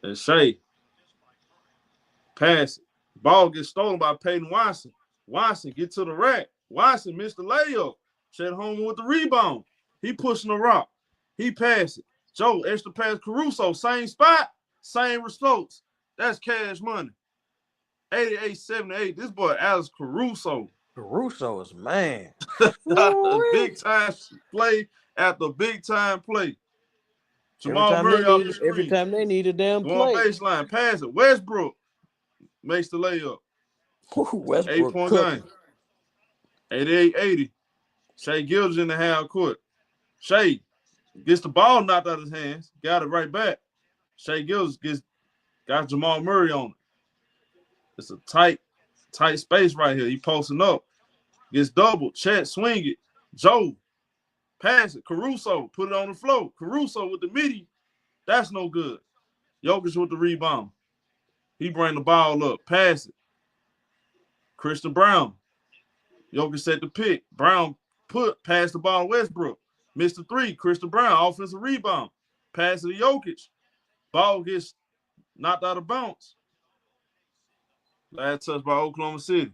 And Shai pass it. Ball gets stolen by Peyton Watson. Watson get to the rack. Watson missed the layup. Chet Holmgren with the rebound. He pushing the rock. He passed it. Joe, extra pass Caruso. Same spot, same results. That's cash money. 88-78. This boy Alex Caruso.
Caruso is man.
Big time play after big time play. Jamal
Every
Murray off the
every
screen.
time they need a damn
Going
play.
baseline, pass it. Westbrook makes the layup.
Westbrook
8-point
cooking.
game. 88-80. Shai Gilgeous in the half court. Shai gets the ball knocked out of his hands. Got it right back. Shai Gilgeous got Jamal Murray on it. It's a tight space right here. He posting up. Gets doubled. Chet swing it. Joe pass it. Caruso put it on the floor. Caruso with the midi. That's no good. Jokic with the rebound. He bring the ball up. Pass it. Christian Brown. Jokic set the pick. Brown pass the ball to Westbrook. Missed the three. Christian Brown offensive rebound. Pass it to Jokic. Ball gets knocked out of bounds. Last touch by Oklahoma City.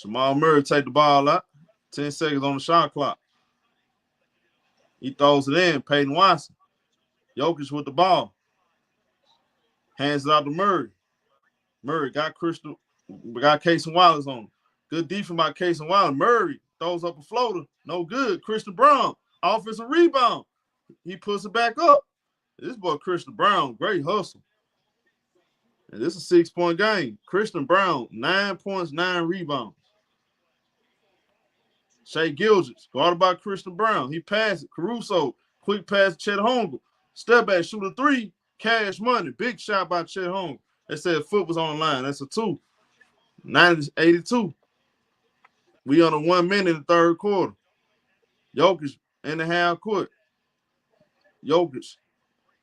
Jamal Murray take the ball out. 10 seconds on the shot clock. He throws it in. Peyton Watson. Jokic with the ball. Hands it out to Murray. Murray got Case and Wallace on him. Good defense by Case and Wallace. Murray throws up a floater. No good. Christian Brown. Offensive rebound. He puts it back up. This boy Christian Brown, great hustle. And this is a 6-point game. Christian Brown, 9 points, 9 rebounds. Shai Gilgeous, guarded by Christian Brown. He passed it. Caruso, quick pass to Chet Holmgren. Step back, shoot a three. Cash money. Big shot by Chet Holmgren. They said foot was on the line. That's a 2. 90-82. We on a 1 minute in the third quarter. Jokic in the half court. Jokic.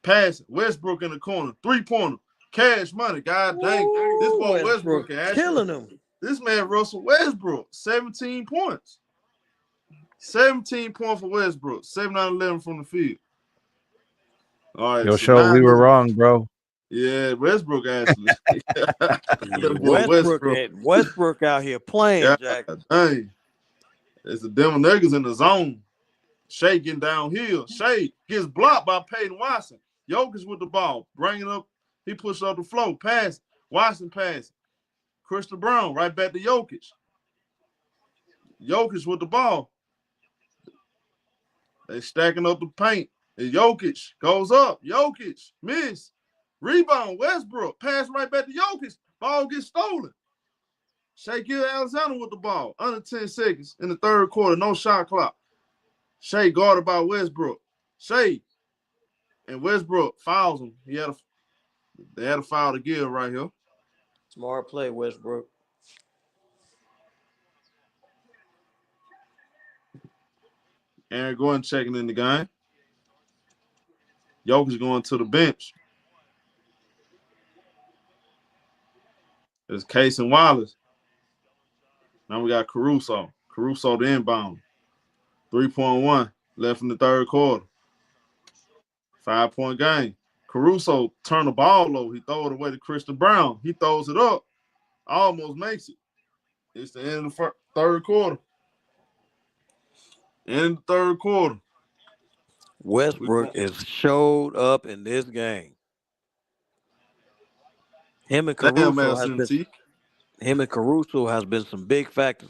Pass it. Westbrook in the corner. 3-pointer. Cash money. God dang. This boy Westbrook
killing him.
This man Russell Westbrook. 17 points. 17 points for Westbrook. 7 out of 11 from the field. All right.
Yo, show we were wrong, bro.
Yeah, Westbrook actually.
Westbrook out here playing, Jack.
Dang. It's the devil niggas in the zone. Shai getting downhill. Shai gets blocked by Peyton Watson. Jokic with the ball. Bring it up. He pushes up the floor. Pass. Watson pass. Christian Brown right back to Jokic. Jokic with the ball. They stacking up the paint. And Jokic goes up. Jokic miss. Rebound. Westbrook. Pass right back to Jokic. Ball gets stolen. Shai Gilgeous-Alexander with the ball. Under 10 seconds in the third quarter. No shot clock. Shai guarded by Westbrook. Shai and Westbrook fouls him. They had a foul to give right here.
Smart play, Westbrook.
Aaron Gordon checking in the game. Jokic going to the bench. There's Case and Wallace. Now we got Caruso. Caruso the inbound. 3.1 left in the third quarter. 5-point game. Caruso turned the ball over. He throw it away to Christian Brown. He throws it up. Almost makes it. It's the end of the third quarter. End of the third quarter.
Westbrook has showed up in this game. Him and
Damn,
Caruso
SMT.
has been some big factors.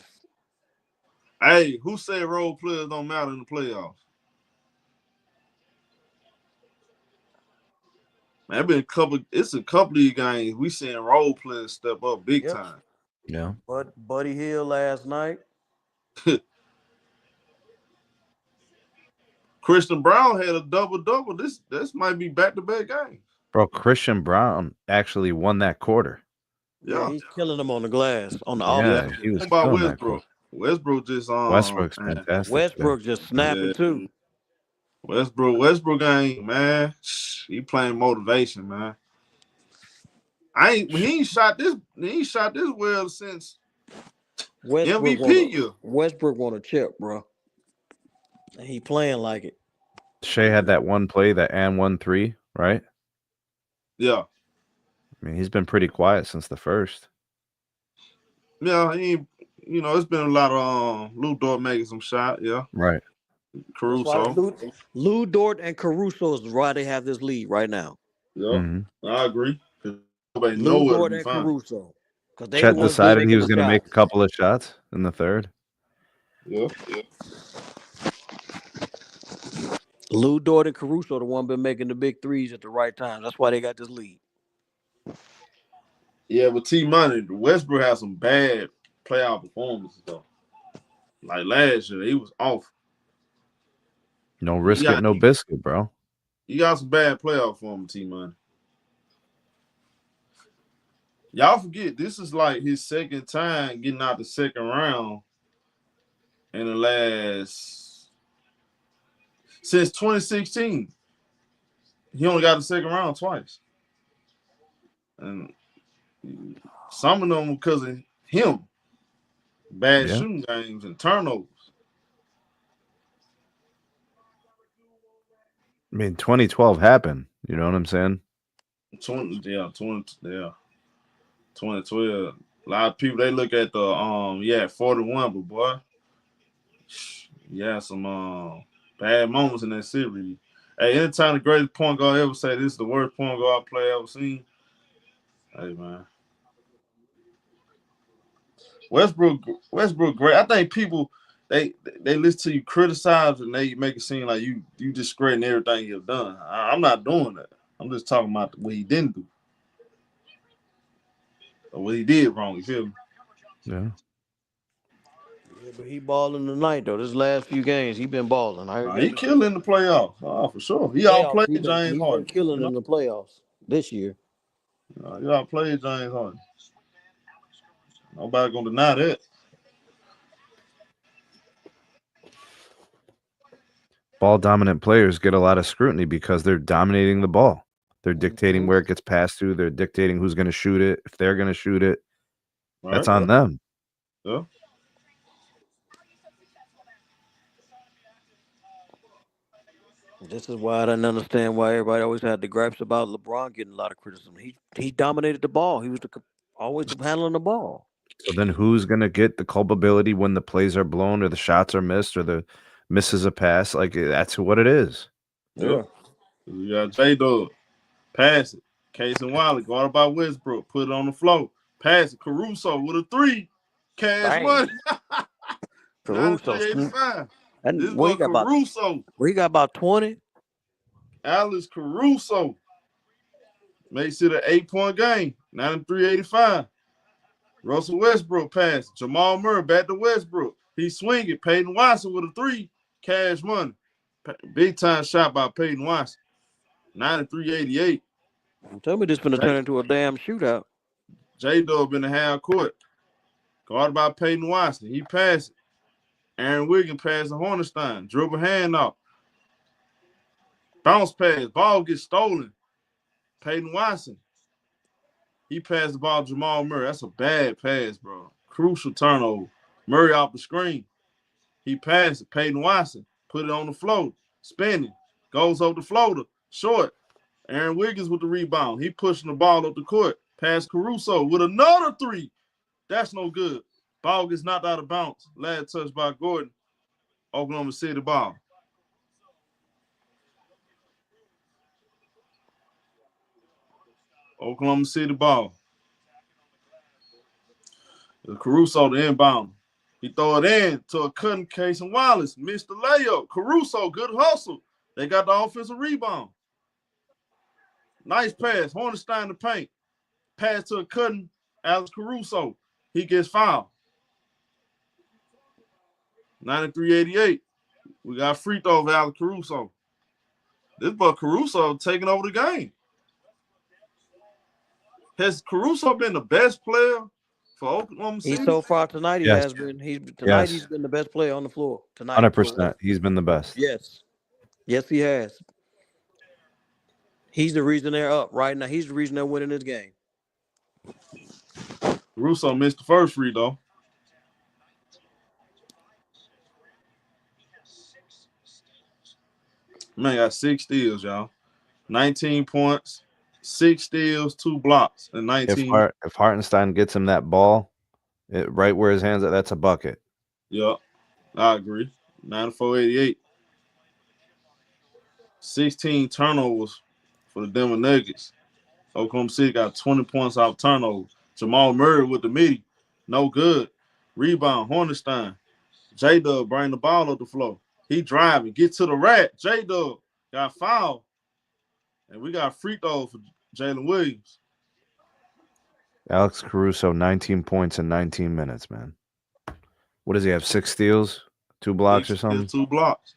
Hey, who said role players don't matter in the playoffs? Man, it's a couple of these games we seeing role players step up big time.
Yeah.
But Buddy Hield last night.
Christian Brown had a double-double. This might be back-to-back games.
Bro, Christian Brown actually won that quarter.
Yeah, he's killing them on the glass, on the
Yeah,
offense.
he was
What about
killing that
Westbrook?
quarter.
Westbrook just
Westbrook's fantastic.
Westbrook just snapping too.
Westbrook ain't, man. He playing motivation, man. He ain't shot this well since MVP year.
Westbrook want a chip, bro. And he playing like it.
Shai had that one play, that and 1-3, right?
Yeah.
I mean, he's been pretty quiet since the first.
Yeah, it's been a lot of Lou Dort making some shots, yeah.
Right.
Caruso.
Lou Dort and Caruso is why they have this lead right now.
Yeah,
Mm-hmm.
I agree. Nobody
Lou
know
Dort and Caruso.
Chet decided he was going to make a couple of shots in the third.
Yeah.
Lou Dort and Caruso the one been making the big threes at the right time. That's why they got this lead.
Yeah, but T-Money, Westbrook had some bad playoff performances, though. Like last year, he was off.
No risk it, no biscuit, bro.
You got some bad playoff form, T-Money. Y'all forget, this is like his second time getting out the second round in the last... Since 2016. He only got the second round twice. And some of them because of him. Bad shooting games and turnovers.
I mean, 2012 happened. You know what I'm saying?
2012. A lot of people, they look at the 41, but boy, some bad moments in that series. Hey, anytime the greatest point guard ever say this is the worst point guard player ever seen. Hey man. Westbrook great. I think people they listen to you criticize and they make it seem like you discrediting everything you've done. I'm not doing that. I'm just talking about what he didn't do. Or what he did wrong, you feel me?
Yeah.
Yeah, but he balling tonight though. This last few games, he been balling.
He killing the playoffs. Oh, for sure. He outplayed James Harden.
He been killing in the playoffs this year.
He outplayed James Harden. Nobody gonna deny that.
Ball dominant players get a lot of scrutiny because they're dominating the ball. They're dictating where it gets passed to. They're dictating who's going to shoot it. If they're going to shoot it, that's on them.
Yeah.
This is why I didn't understand why everybody always had the gripes about LeBron getting a lot of criticism. He dominated the ball. He was always handling the ball.
So then who's going to get the culpability when the plays are blown or the shots are missed or the misses a pass? Like, that's what it is.
Yeah. You got J-Dub. Pass it. Case and Wiley. Go out by Westbrook. Put it on the floor. Pass it. Caruso with a 3. Cash money.
Caruso.
This was Caruso.
He got about 20.
Alex Caruso. Makes it an 8-point game. 93-85. Russell Westbrook pass. Jamal Murray back to Westbrook. He swinging. Peyton Watson with a 3. Cash money. Big time shot by Peyton Watson. 93-88.
Tell me this is going to turn into a damn shootout.
J-Dub in the half court. Guarded by Peyton Watson. He passed it. Aaron Wiggins passed to Hornstein. Dribble hand off. Bounce pass. Ball gets stolen. Peyton Watson. He passed the ball to Jamal Murray. That's a bad pass, bro. Crucial turnover. Murray off the screen. He passed it. Peyton Watson. Put it on the floor. Spinning. Goes over the floater. Short. Aaron Wiggins with the rebound. He pushing the ball up the court. Pass Caruso with another 3. That's no good. Ball gets knocked out of bounds. Last touch by Gordon. Oklahoma City ball. Oklahoma City ball. Caruso the inbound. He throw it in to a cutting case and Wallace. Missed the layup. Caruso, good hustle. They got the offensive rebound. Nice pass. Hornstein the paint. Pass to a cutting. Alex Caruso. He gets fouled. 93-88. We got free throw of Alex Caruso. This boy Caruso taking over the game. Has Caruso been the best player for Oklahoma City?
So far tonight he
Yes.
has been. He's
Yes.
been the best player on the floor tonight.
100%. He's been the best.
Yes, he has. He's the reason they're up right now. He's the reason they're winning this game.
Caruso missed the first free throw. Man got 6 steals, y'all. 19 points, 6 steals, 2 blocks, and 19.
If Hartenstein gets him that ball, right where his hands are, that's a bucket.
Yep, I agree. 94-88. 16 turnovers for the Denver Nuggets. Oklahoma City got 20 points off turnovers. Jamal Murray with the midi. No good. Rebound, Hornstein. J-Dub bring the ball up the floor. He driving. Get to the rack. J-Dub got fouled. And we got free throw for Jalen Williams.
Alex Caruso, 19 points in 19 minutes, man. What does he have, 6 steals, 2 blocks or something?
2 blocks.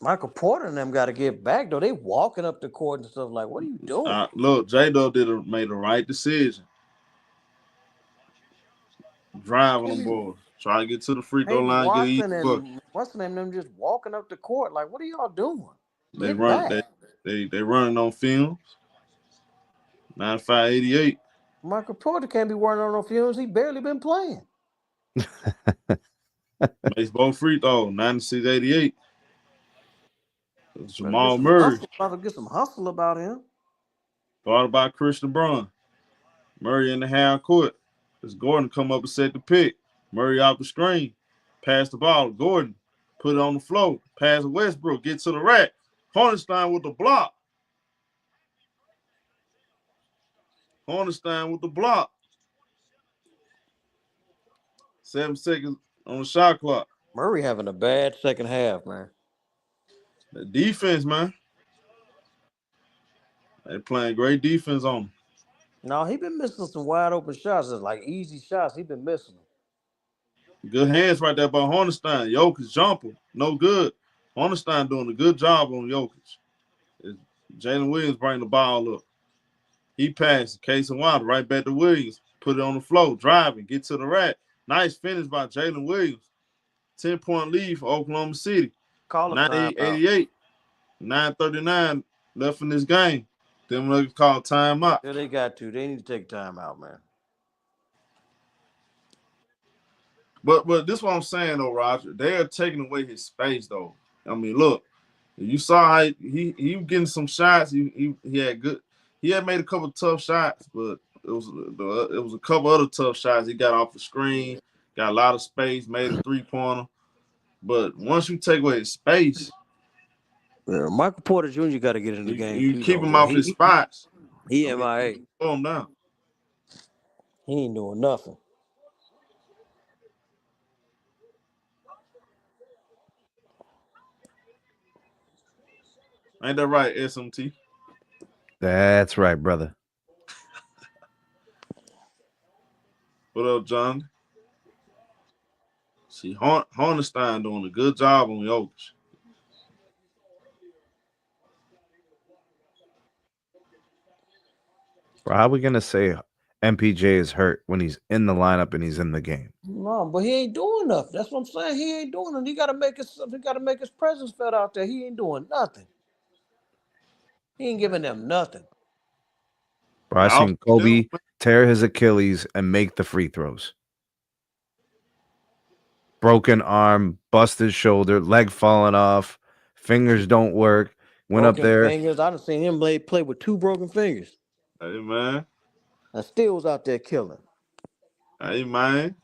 Michael Porter and them got to get back, though. They walking up the court and stuff like, what are you doing?
Look, J-Dub made the right decision. Driving them boys. Try to get to the free throw line, get easy book.
What's the name? Them just walking up the court. Like, what are y'all doing?
They running on films. 95-88.
Michael Porter can't be running on no fumes. He barely been playing.
Makes both free throws. 96-88. Jamal Murray.
About to get some hustle about him.
Thought about Christian Braun. Murray in the half court. As Gordon come up and set the pick. Murray out the screen. Pass the ball. Gordon put it on the floor. Pass to Westbrook. Get to the rack. Hornstein with the block. 7 seconds on the shot clock.
Murray having a bad second half, man.
The defense, man. They playing great defense on him.
No, he been missing some wide open shots. It's like easy shots. He been missing them.
Good hands right there by Hornstein. Jokic jumper. No good. Hornstein doing a good job on Jokic. Jalen Williams bring the ball up. He passed. Case and Wilder right back to Williams. Put it on the floor. Driving. Get to the rack. Nice finish by Jalen Williams. 10-point lead for Oklahoma City. 98-88. 9:39 left in this game. Them Nuggets call timeout.
Yeah, they got to. They need to take time out, man.
But this is what I'm saying, though, Roger. They are taking away his space, though. I mean, look, you saw how he was getting some shots. He had good. He had made a couple of tough shots, but it was a couple other tough shots. He got off the screen, got a lot of space, made a 3-pointer. But once you take away his space,
Michael Porter Jr. got to get in the game.
You keep him off his spots.
He MIA.
Slow him down.
He ain't doing nothing.
Ain't that right, SMT?
That's right, brother.
What up, John? See, Hornstein doing a good job on Jokic.
Bro, how are we gonna say MPJ is hurt when he's in the lineup and he's in the game?
No, but he ain't doing nothing. That's what I'm saying. He ain't doing nothing. He got to make his presence felt out there. He ain't doing nothing. He ain't giving them nothing.
Bro, I seen Kobe tear his Achilles and make the free throws. broken arm, busted shoulder, leg falling off, fingers don't work. Went up
Broken
there.
fingers. I done seen him play with 2 broken fingers.
Hey man.
And still was out there killing.
Hey man.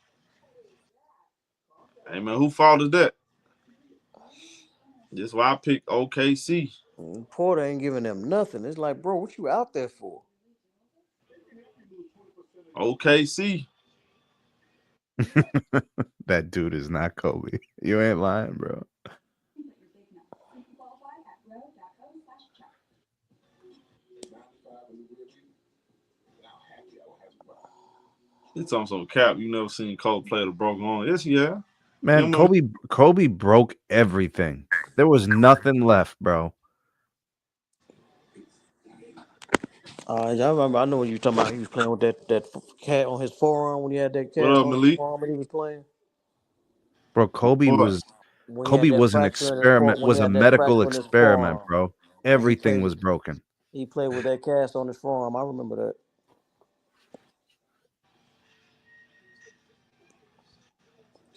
Hey man, who fault is that? That's why I picked OKC.
Porter ain't giving them nothing. It's like, bro, what you out there for?
OKC.
That dude is not Kobe. You ain't lying, bro.
It's on some cap. You never seen Kobe play the broken arm. Yes, yeah.
Man, Kobe broke everything. There was nothing left, bro.
I remember. I know what you talking about. He was playing with that cat on his forearm when he had that cat
What up,
on his
Malik?
forearm when he was playing.
Bro, Kobe
What?
was
When he had that
an
fracture in his
experiment,
when
was
he
a
had that
medical
fracture in his
experiment,
forearm.
bro.
And
Everything
played-
was broken.
He played with that cast on his forearm. I remember that.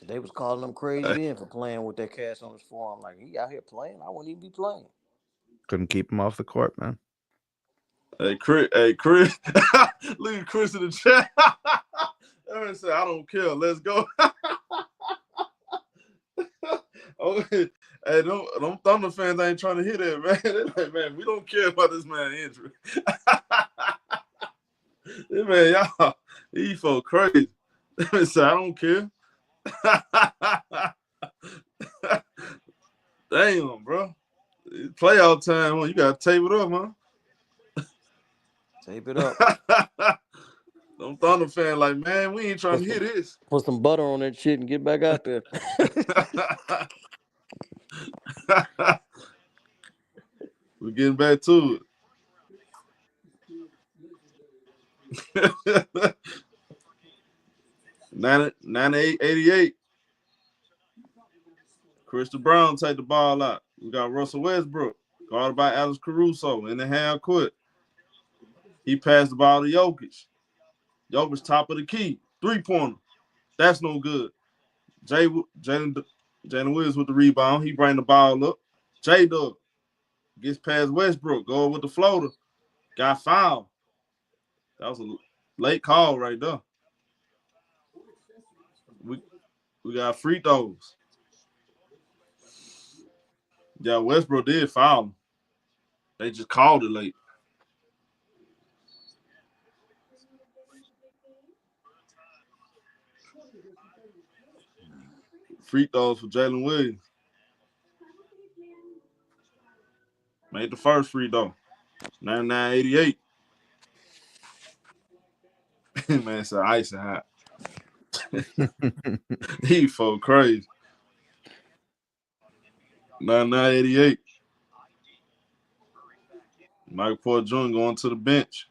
They was calling him crazy then for playing with that cast on his forearm. Like, he out here playing. I wouldn't even be playing.
Couldn't keep him off the court, man.
Hey, Chris. Look at Chris in the chat. Aaron said, I don't care. Let's go. Okay. Hey, them Thunder fans ain't trying to hear that, man. They're like, man, we don't care about this man's injury. This man, y'all, he felt crazy. Aaron said, I don't care. Damn, bro. It's playoff time, huh? You gotta tape it up, man.
Tape it up.
Them Thunder fans like, man, we ain't trying to hear this.
Put some butter on that shit and get back out there.
We're getting back to it. 98-88. Christian Brown take the ball out. We got Russell Westbrook, guarded by Alex Caruso in the half court. He passed the ball to Jokic. Jokic top of the key. 3-pointer. That's no good. Jalen Williams with the rebound. He bring the ball up. J-Dub gets past Westbrook. Go with the floater. Got fouled. That was a late call right there. We got free throws. Yeah, Westbrook did foul him. They just called it late. Free throws for Jalen Williams. Made the first free throw. 99-88. Man said ice and hot. He felt crazy. 99-88. Michael Porter Jr. going to the bench.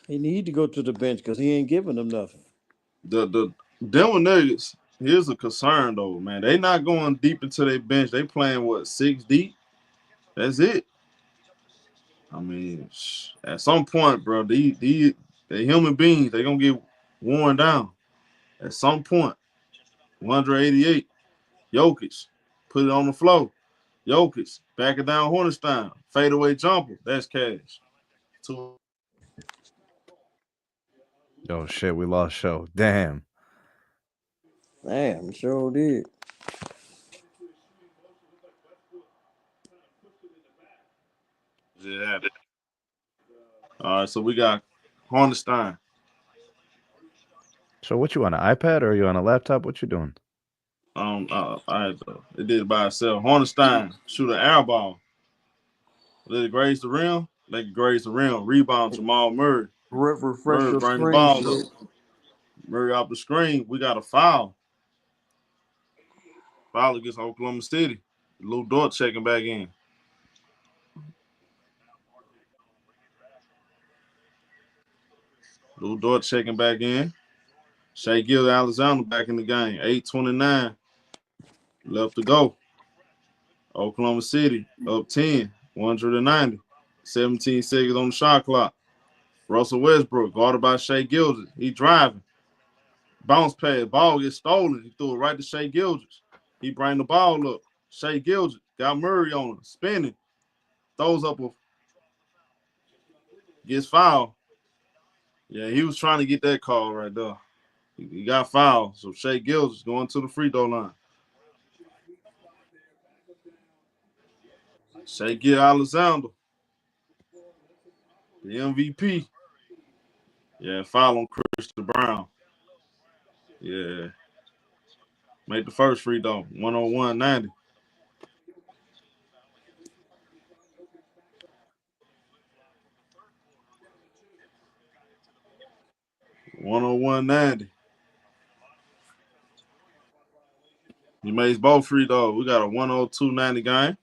He need to go to the bench because he ain't giving them nothing.
The Denver Nuggets, here's a concern though, man. They not going deep into their bench. They playing what, 6 deep? That's it. I mean, at some point, bro, they human beings. They gonna get worn down. At some point, 188. Jokic, put it on the floor. Jokic, back it down, Hornets fadeaway jumper. That's cash.
Oh shit, we lost show. Damn.
Damn, sure did.
Yeah. All right, so we got Hornets.
So what you on an iPad or are you on a laptop? What you doing?
It did it by itself. Hornstein shoot an air ball. Let it graze the rim. Let it graze the rim. Rebound Jamal Murray.
Refresh
Murray
your
bring the
screen.
ball
Shit.
up. Murray off the screen. We got a foul. Foul against Oklahoma City. Lou Dort checking back in. Lou Dort checking back in. Shai Gilgeous-Alexander back in the game. 8:29 left to go. Oklahoma City up 10, 190. 17 seconds on the shot clock. Russell Westbrook, guarded by Shai Gilgeous. He driving. Bounce pass. Ball gets stolen. He threw it right to Shai Gilgeous. He bring the ball up. Shai Gilgeous got Murray on him. Spinning. Throws up a gets fouled. Yeah, he was trying to get that call right there. He got fouled. So Shai Gilgeous going to the free throw line. Shai Alexander, the MVP. Yeah, foul on Christian Brown. Yeah. Make the first free throw. 101-90. He makes both free throws. We got a 102-90 game.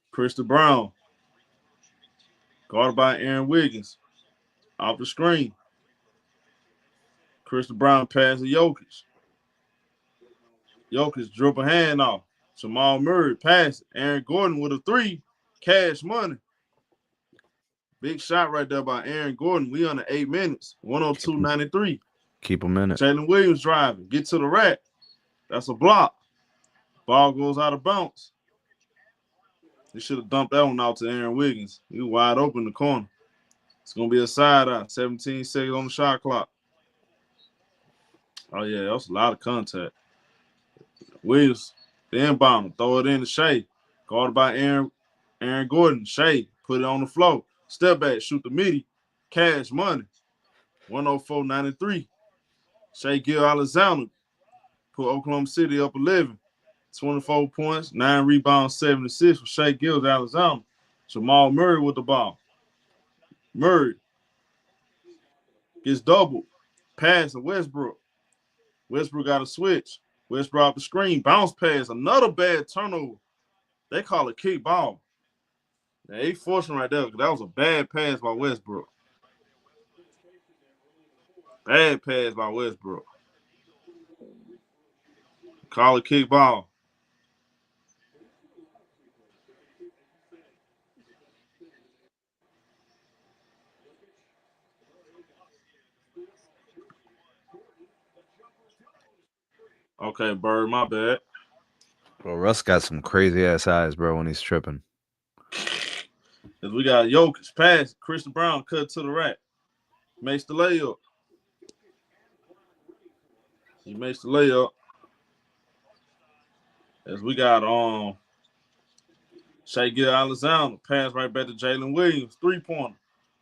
Christian Brown, guarded by Aaron Wiggins. Off the screen. Christian Brown passes Jokic. Jokic dribble hand off. Jamal Murray pass. Aaron Gordon with a three. Cash money. Big shot right there by Aaron Gordon. We under 8 minutes. 102-93.
Keep him in it.
Jalen Williams driving. Get to the rack. That's a block. Ball goes out of bounds. He should have dumped that one out to Aaron Wiggins. He was wide open in the corner. It's going to be a side out. 17 seconds on the shot clock. Oh, yeah, that was a lot of contact. Williams, the inbounder, throw it in to Shai. Guarded by Aaron Gordon. Shai, put it on the floor. Step back, shoot the midi. Cash money. 104-93. Shai Alexander put Oklahoma City up 11. 24 points, 9 rebounds, 7 assists for Shai Alexander. Jamal Murray with the ball. Murray gets doubled. Pass to Westbrook. Westbrook got a switch. Westbrook off the screen. Bounce pass. Another bad turnover. They call it kick ball. They forcing right there. That was a bad pass by Westbrook. Bad pass by Westbrook. Call it kick ball. Okay, Bird, my bad.
Bro, Russ got some crazy ass eyes, bro, when he's tripping.
As we got Jokic pass. Christian Brown cut to the rack. Makes the layup. He makes the layup. As we got Shai Alexander pass right back to Jalen Williams. 3-pointer.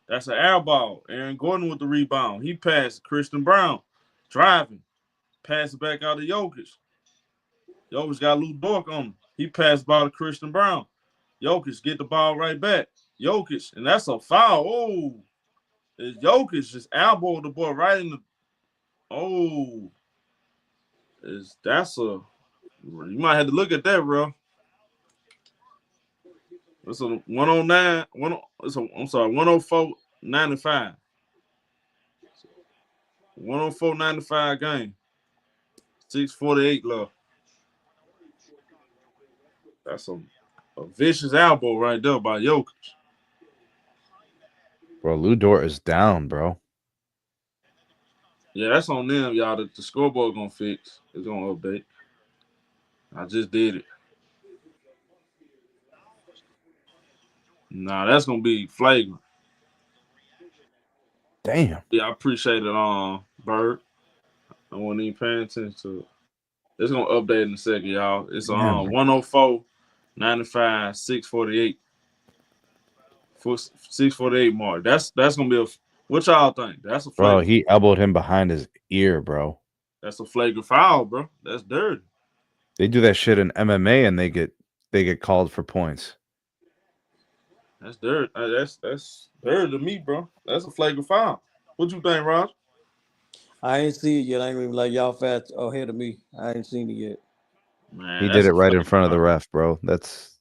That's an air ball. Aaron Gordon with the rebound. He passed Christian Brown. Driving. Pass it back out to Jokic. Jokic got Lou Dort on him. He passed ball to Christian Brown. Jokic get the ball right back. Jokic, and that's a foul. Oh, Jokic just elbowed the ball right in the. Oh, you might have to look at that, bro. It's a 109. I'm sorry, 104-95. 104-95 game. 6:48 left. That's a vicious elbow right there by Jokic.
Bro, Lou Dort is down, bro.
Yeah, that's on them, y'all. The scoreboard gonna fix. It's gonna update. I just did it. Nah, that's gonna be flagrant.
Damn.
Yeah, I appreciate it, Bird. I wasn't even paying attention to it. It's gonna update in a second, y'all. It's 104-95, 6:48. 6:48 mark. That's gonna be what y'all think? That's a flagrant.
Bro, he elbowed him behind his ear, bro.
That's a flagrant foul, bro. That's dirty.
They do that shit in MMA and they get called for points.
That's dirty. That's dirty to me, bro. That's a flagrant foul. What you think, Raj?
I ain't see it yet. I ain't even like y'all fast ahead of me. I ain't seen it yet.
Man,
He did it right in front of the ref, bro. That's.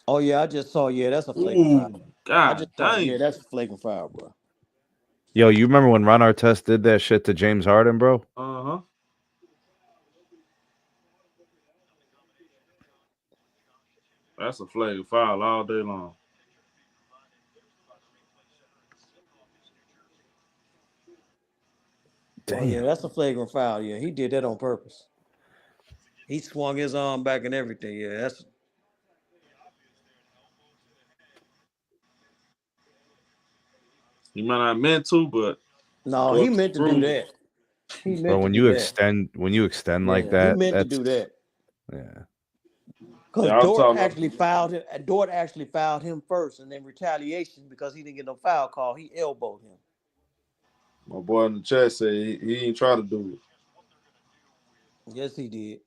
Oh yeah, I just saw. Yeah, that's a flagrant foul.
God dang.
Yeah, that's a flagrant foul, bro.
Yo, you remember when Ron Artest did that shit to James Harden, bro?
Uh-huh. That's a flagrant foul all day long.
Oh yeah, that's a flagrant foul. Yeah, he did that on purpose. He swung his arm back and everything. Yeah, that's
He might not meant to, but
no. He
Bucks
meant to do
screwed.
that. He
Bro,
meant to do that.
when you extend like
Yeah, he
that,
meant to
that's
do that.
yeah.
Because
Yeah, I'm
Dort
talking.
actually fouled him. Dort actually fouled him first, and then retaliation because he didn't get no foul call. He elbowed him.
My boy in the chat said he ain't try to do it.
Yes, he did.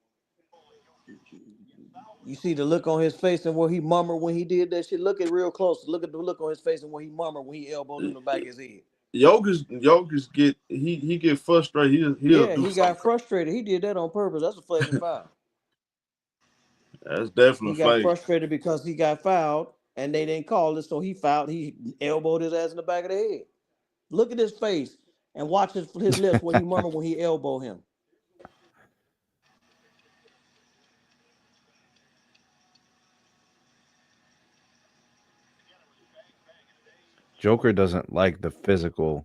You see the look on his face and what he murmured when he did that shit. Look at real close. Look at the look on his face and what he murmured when he elbowed him in the back of his head.
Jokic get he get frustrated. He'll
Yeah,
do
he
something.
got frustrated. He did that on purpose. That's a flagrant foul.
That's
He
definitely
got
fake.
frustrated because he got fouled and they didn't call it, so he fouled. He elbowed his ass in the back of the head. Look at his face and watch his lips what he murmured when he elbowed him.
Joker doesn't like the physical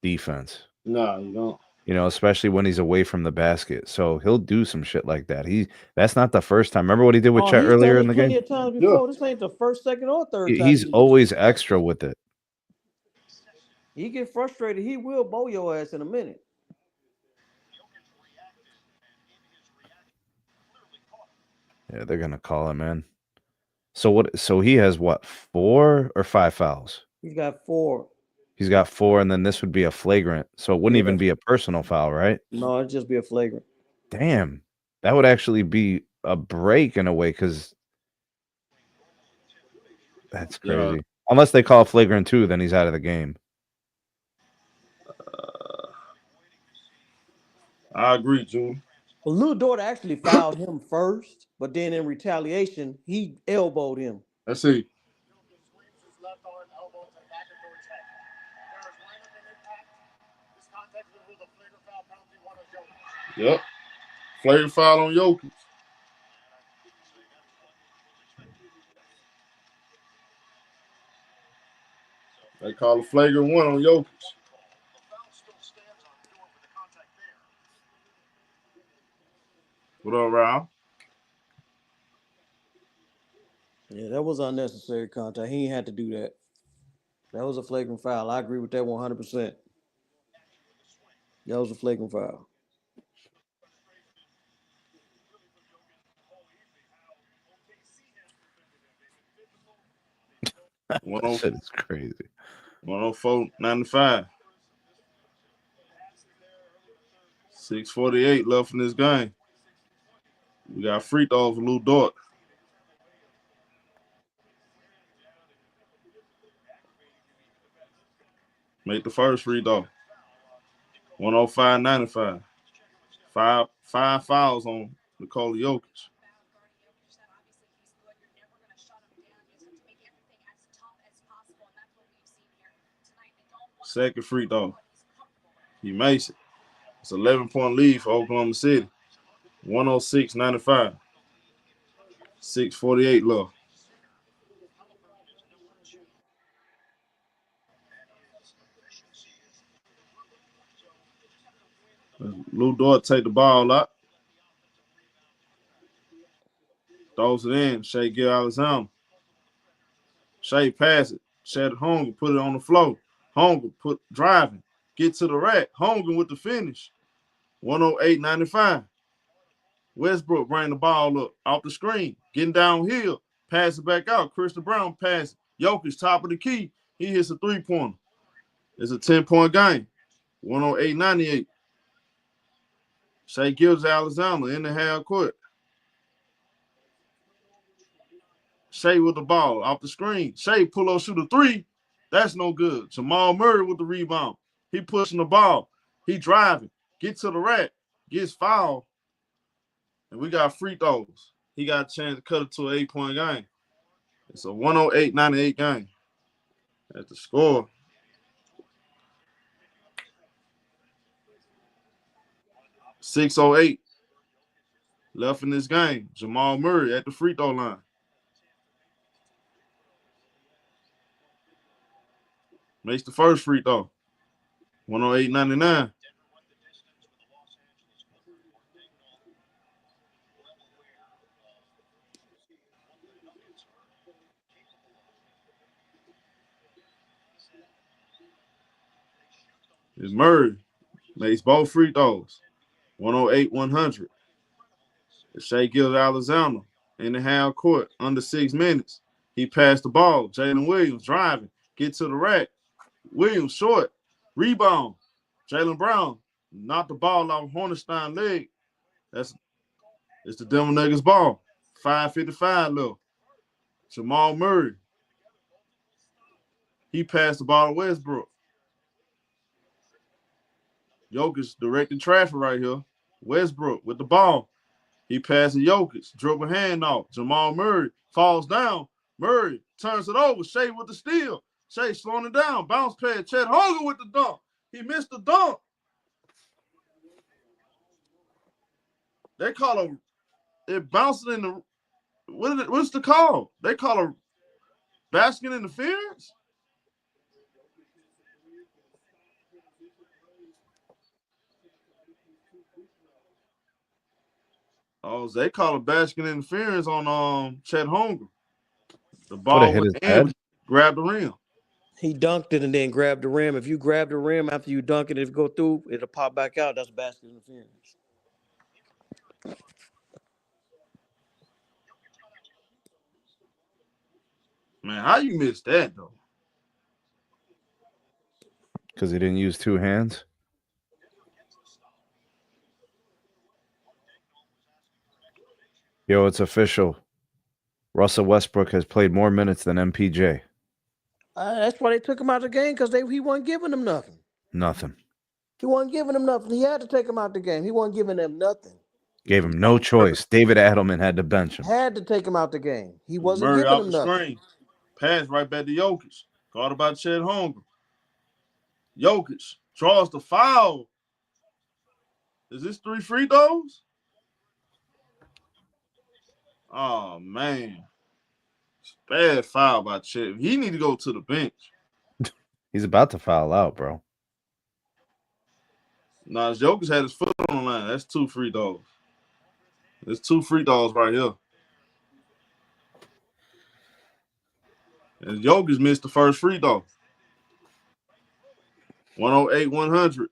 defense.
No, you don't.
You know, especially when he's away from the basket. So he'll do some shit like that. That's not the first time. Remember what he did with Chet
He's done
earlier
it
in the
plenty
game?
of times
Yeah.
before. This ain't the first, second, or third time.
He's always extra with it.
He get frustrated. He will bow your ass in a minute.
Yeah, they're gonna call him, man. So what? So he has what? 4 or 5 fouls?
He's got 4.
He's got 4, and then this would be a flagrant. So it wouldn't
Yeah.
even be a personal foul, right?
No, it'd just be a flagrant.
Damn, that would actually be a break in a way because that's crazy.
Yeah.
Unless they call a flagrant 2, then he's out of the game.
I agree, June.
Well, Lou Dort actually fouled him first, but then in retaliation, he elbowed him.
Let's see. Yep. Flagrant foul on Jokic. They call a flagrant 1 on Jokic. What up, Ralph?
Yeah, that was unnecessary contact. He ain't had to do that. That was a flagrant foul. I agree with that 100%. That was a flagrant foul.
That shit is crazy.
104.95. 6:48 left in this game. We got free throw for Lou Dort. Make the first free throw. 105.95. Five fouls on Nikola Jokic. Second free throw. He makes it. It's 11-point lead for Oklahoma City. 106.95. 6:48 left. Lou Dort take the ball out. Throws it in. Shai Gilgeous. Shai pass it. Shai Hunger put it on the floor. Hunger driving. Get to the rack. Hunger with the finish. 108.95. Westbrook bring the ball up off the screen. Getting downhill. Pass it back out. Christian Brown pass it. Jokic top of the key. He hits a 3-pointer. It's a 10-point game. 108.98. Shai Gilgeous in the half court. Shai with the ball off the screen. Shai pull up, shoot a 3. That's no good. Jamal Murray with the rebound. He pushing the ball. He driving. Get to the rack. Gets fouled. And we got free throws. He got a chance to cut it to an 8-point game. It's a 108-98 game. At the score. .608 left in this game. Jamal Murray at the free throw line. Makes the first free throw. 108.99. It's Murray. Makes both free throws. 108-100. Shai Gilgeous-Alexander in the half court under 6 minutes. He passed the ball. Jalen Williams driving. Get to the rack. Williams short. Rebound. Jaylen Brown knocked the ball off Hornstein leg. It's the Denver Nuggets ball. 5:55 left. Jamal Murray. He passed the ball to Westbrook. Jokic directing traffic right here. Westbrook with the ball. He passes Jokic. Dribble hand off. Jamal Murray falls down. Murray turns it over. Shai with the steal. Shai slowing it down. Bounce pad. Chet Holmgren with the dunk. He missed the dunk. They call him. It bouncing in the. What's the call? They call a basket interference. Oh, they call a basket interference on Chet Holmgren. The ball
hit
went
his
in,
head?
grabbed the rim.
He dunked it and then grabbed the rim. If you grab the rim after you dunk it, if it go through, it'll pop back out. That's basket interference.
Man, how you miss that though?
Because he didn't use two hands. Yo, it's official. Russell Westbrook has played more minutes than MPJ.
That's why they took him out of the game, because he wasn't giving them nothing.
Nothing.
He wasn't giving them nothing. He had to take him out the game. He wasn't giving them nothing.
Gave him no choice. David Adelman had to bench him.
Had to take him out the game. He wasn't
Murray
giving
off
them
the
nothing.
screen. Pass right back to Jokic. Caught about Chet Holmgren. Jokic draws the foul. Is this 3 free throws? Oh, man. It's a bad foul by Chet. He need to go to the bench.
He's about to foul out, bro.
Nah, Jokic had his foot on the line. That's 2 free throws. There's 2 free throws right here. And Jokic missed the first free throw. 108-100.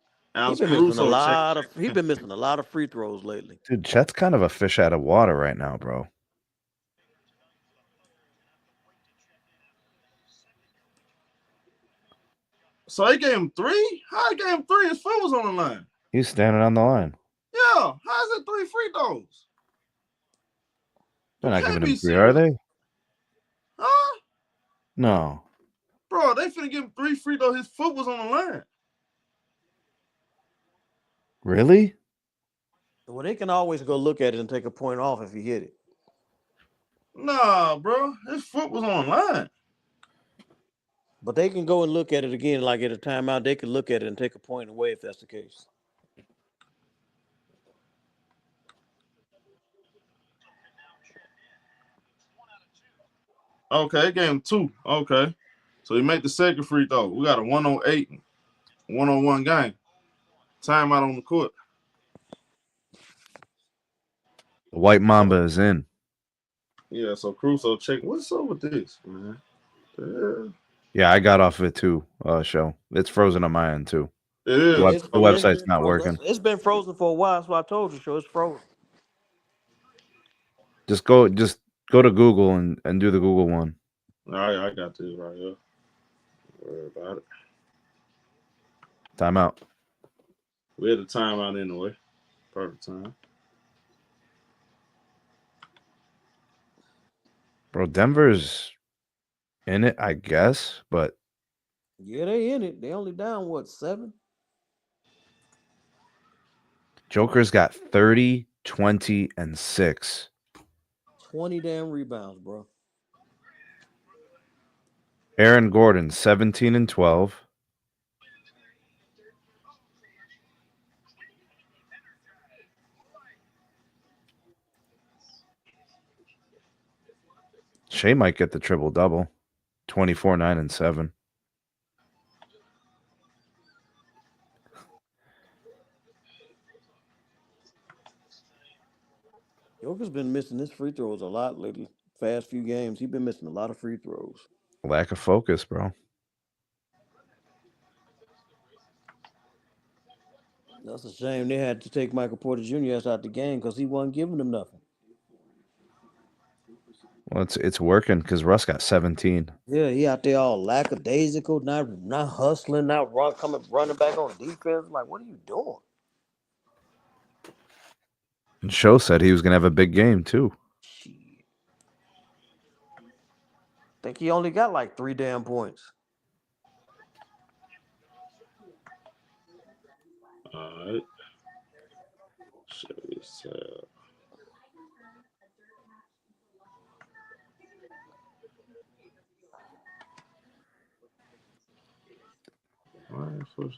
He's been missing a lot of free throws lately.
Dude, Chet's kind of a fish out of water right now, bro.
So they gave him 3? How they gave him 3? His foot was on the line.
He's standing on the line.
Yeah. How's it 3 free throws?
They're not
Can't
giving
be
him 3, are
serious.
they?
Huh?
No.
Bro, they finna give him 3 free throws. His foot was on the line.
Really?
Well, they can always go look at it and take a point off if he hit it.
Nah, bro. His foot was on the line.
But they can go and look at it again, like at a timeout. They can look at it and take a point away if that's the case.
Okay, they gave him 2. Okay. So he made the second free throw. We got a 108, 101 game. Timeout on the court.
The White Mamba is in.
Yeah, so Crusoe check. What's up with this, man?
Yeah, I got off of it too, show. It's frozen on my end too.
It is.
The website's not working.
It's been frozen for a while, so I told you, so it's frozen.
Just go to Google and do the Google one.
All right, I got this right here. Don't worry about it.
Timeout.
We had a timeout anyway. Perfect time.
Bro, Denver's in it, I guess, but
Yeah, they in it. They only down, 7?
Joker's got 30, 20, and 6.
20 damn rebounds, bro.
Aaron Gordon, 17 and 12. Shai might get the triple-double. 24, 9, and 7.
Joker's been missing his free throws a lot lately. Past few games, he's been missing a lot of free throws.
Lack of focus, bro.
That's a shame they had to take Michael Porter Jr. out the game because he wasn't giving them nothing.
Well, it's working because Russ got 17.
Yeah, he out there all lackadaisical, not hustling, not running back on defense. Like, what are you doing?
And Show said he was gonna have a big game too.
Shit. Think he only got like 3 damn points.
All right.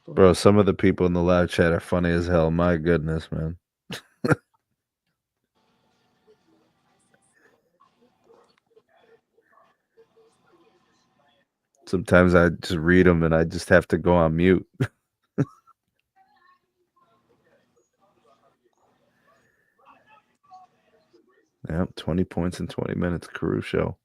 Bro, some of the people in the live chat are funny as hell. My goodness, man. Sometimes I just read them and I just have to go on mute. Yep, 20 points in 20 minutes. Caruso.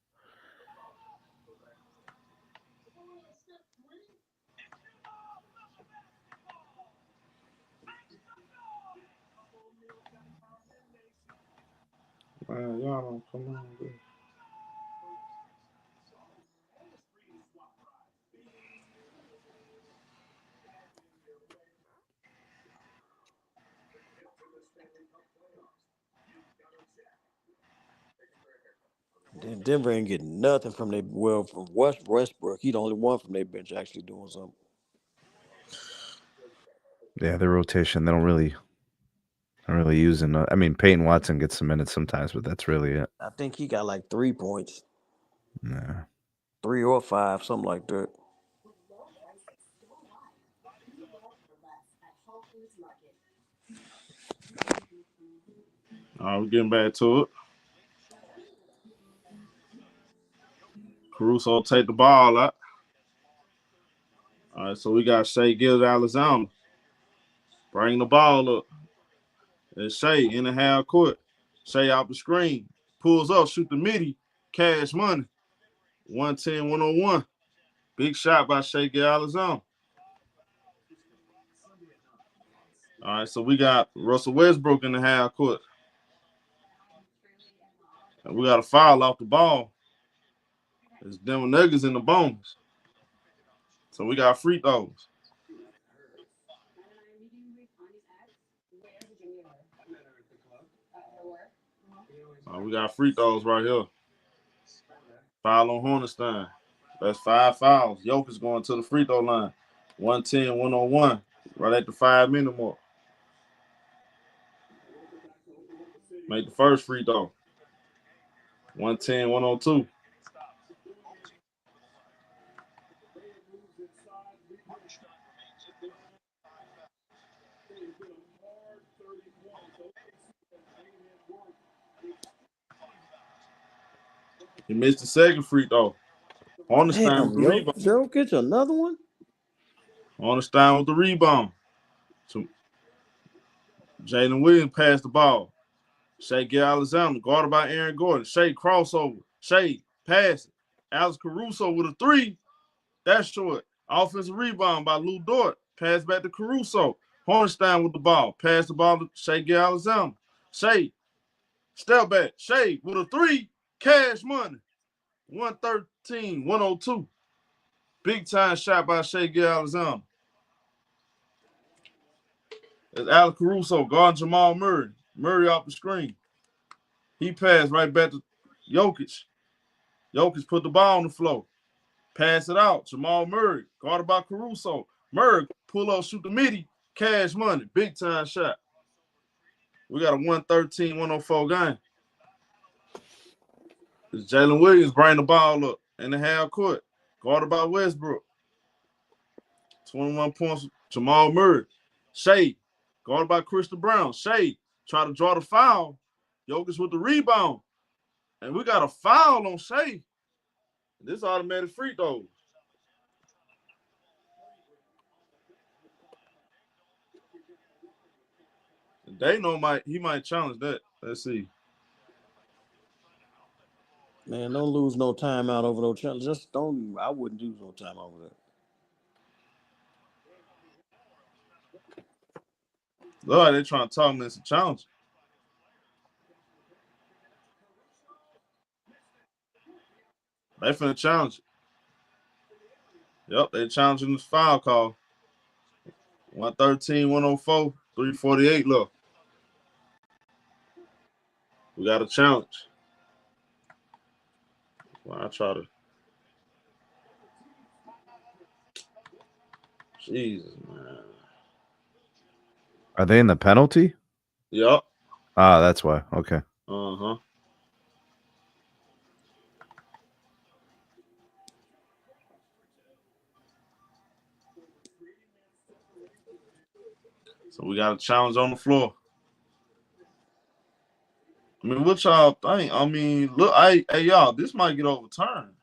Man, y'all don't come on, dude.
Denver ain't getting nothing from from Westbrook. He the only one from their bench actually doing something.
Yeah, their rotation, they don't really using. I mean, Peyton Watson gets some minutes sometimes, but that's really it.
I think he got like 3 points.
Yeah.
3 or 5, something like that.
All right, we're getting back to it. Caruso take the ball up. All right, so we got Shai Gilgeous-Alexander. Bring the ball up. It's Shai in the half court. Shai out the screen. Pulls up, shoot the midi. Cash money. 110-101. Big shot by Shai Gilgeous-Alexander. All right, so we got Russell Westbrook in the half court. And we got a foul off the ball. It's Denver Nuggets in the bonus. So we got free throws. We got free throws right here. Foul on Hornets. That's 5 fouls. Jokic going to the free throw line. 110-101. Right at the 5-minute mark. Make the first free throw. 110-102. He missed the second free throw. Hornstein with the rebound.
Jokic, another one?
Hornstein with the rebound. So Jalen Williams passed the ball. Shai Gilgeous-Alexander, guarded by Aaron Gordon. Shai crossover. Shai pass it. Alex Caruso with a 3. That's short. Offensive rebound by Lou Dort. Pass back to Caruso. Hornstein with the ball. Pass the ball to Shai Gilgeous-Alexander. Shai, step back. Shai with a 3. Cash money. 113-102. Big time shot by Shai Gilgeous-Alexander. It's Alex Caruso guarding Jamal Murray. Murray off the screen. He passed right back to Jokic. Jokic put the ball on the floor. Pass it out. Jamal Murray, guarded by Caruso. Murray, pull up, shoot the midi. Cash money. Big time shot. We got a 113-104 game. It's Jalen Williams bringing the ball up in the half court. Guarded by Westbrook. 21 points. Jamal Murray. Shai, guarded by Christian Brown. Shai, try to draw the foul. Jokic with the rebound. And we got a foul on Shai. This automatic free throws. Dano he might challenge that. Let's see.
Man, don't lose no time out over those challenges. Just don't. I wouldn't lose no time over that.
Look, they're trying to talk me into challenge. They finna challenge it. Yep, they challenging this foul call. 113, 104, 348 left. We got a challenge. Well, I try to. Jesus, man.
Are they in the penalty?
Yep.
Ah, that's why. Okay.
Uh-huh. So we got a challenge on the floor. I mean, what y'all think? I mean, look, hey, y'all, this might get overturned.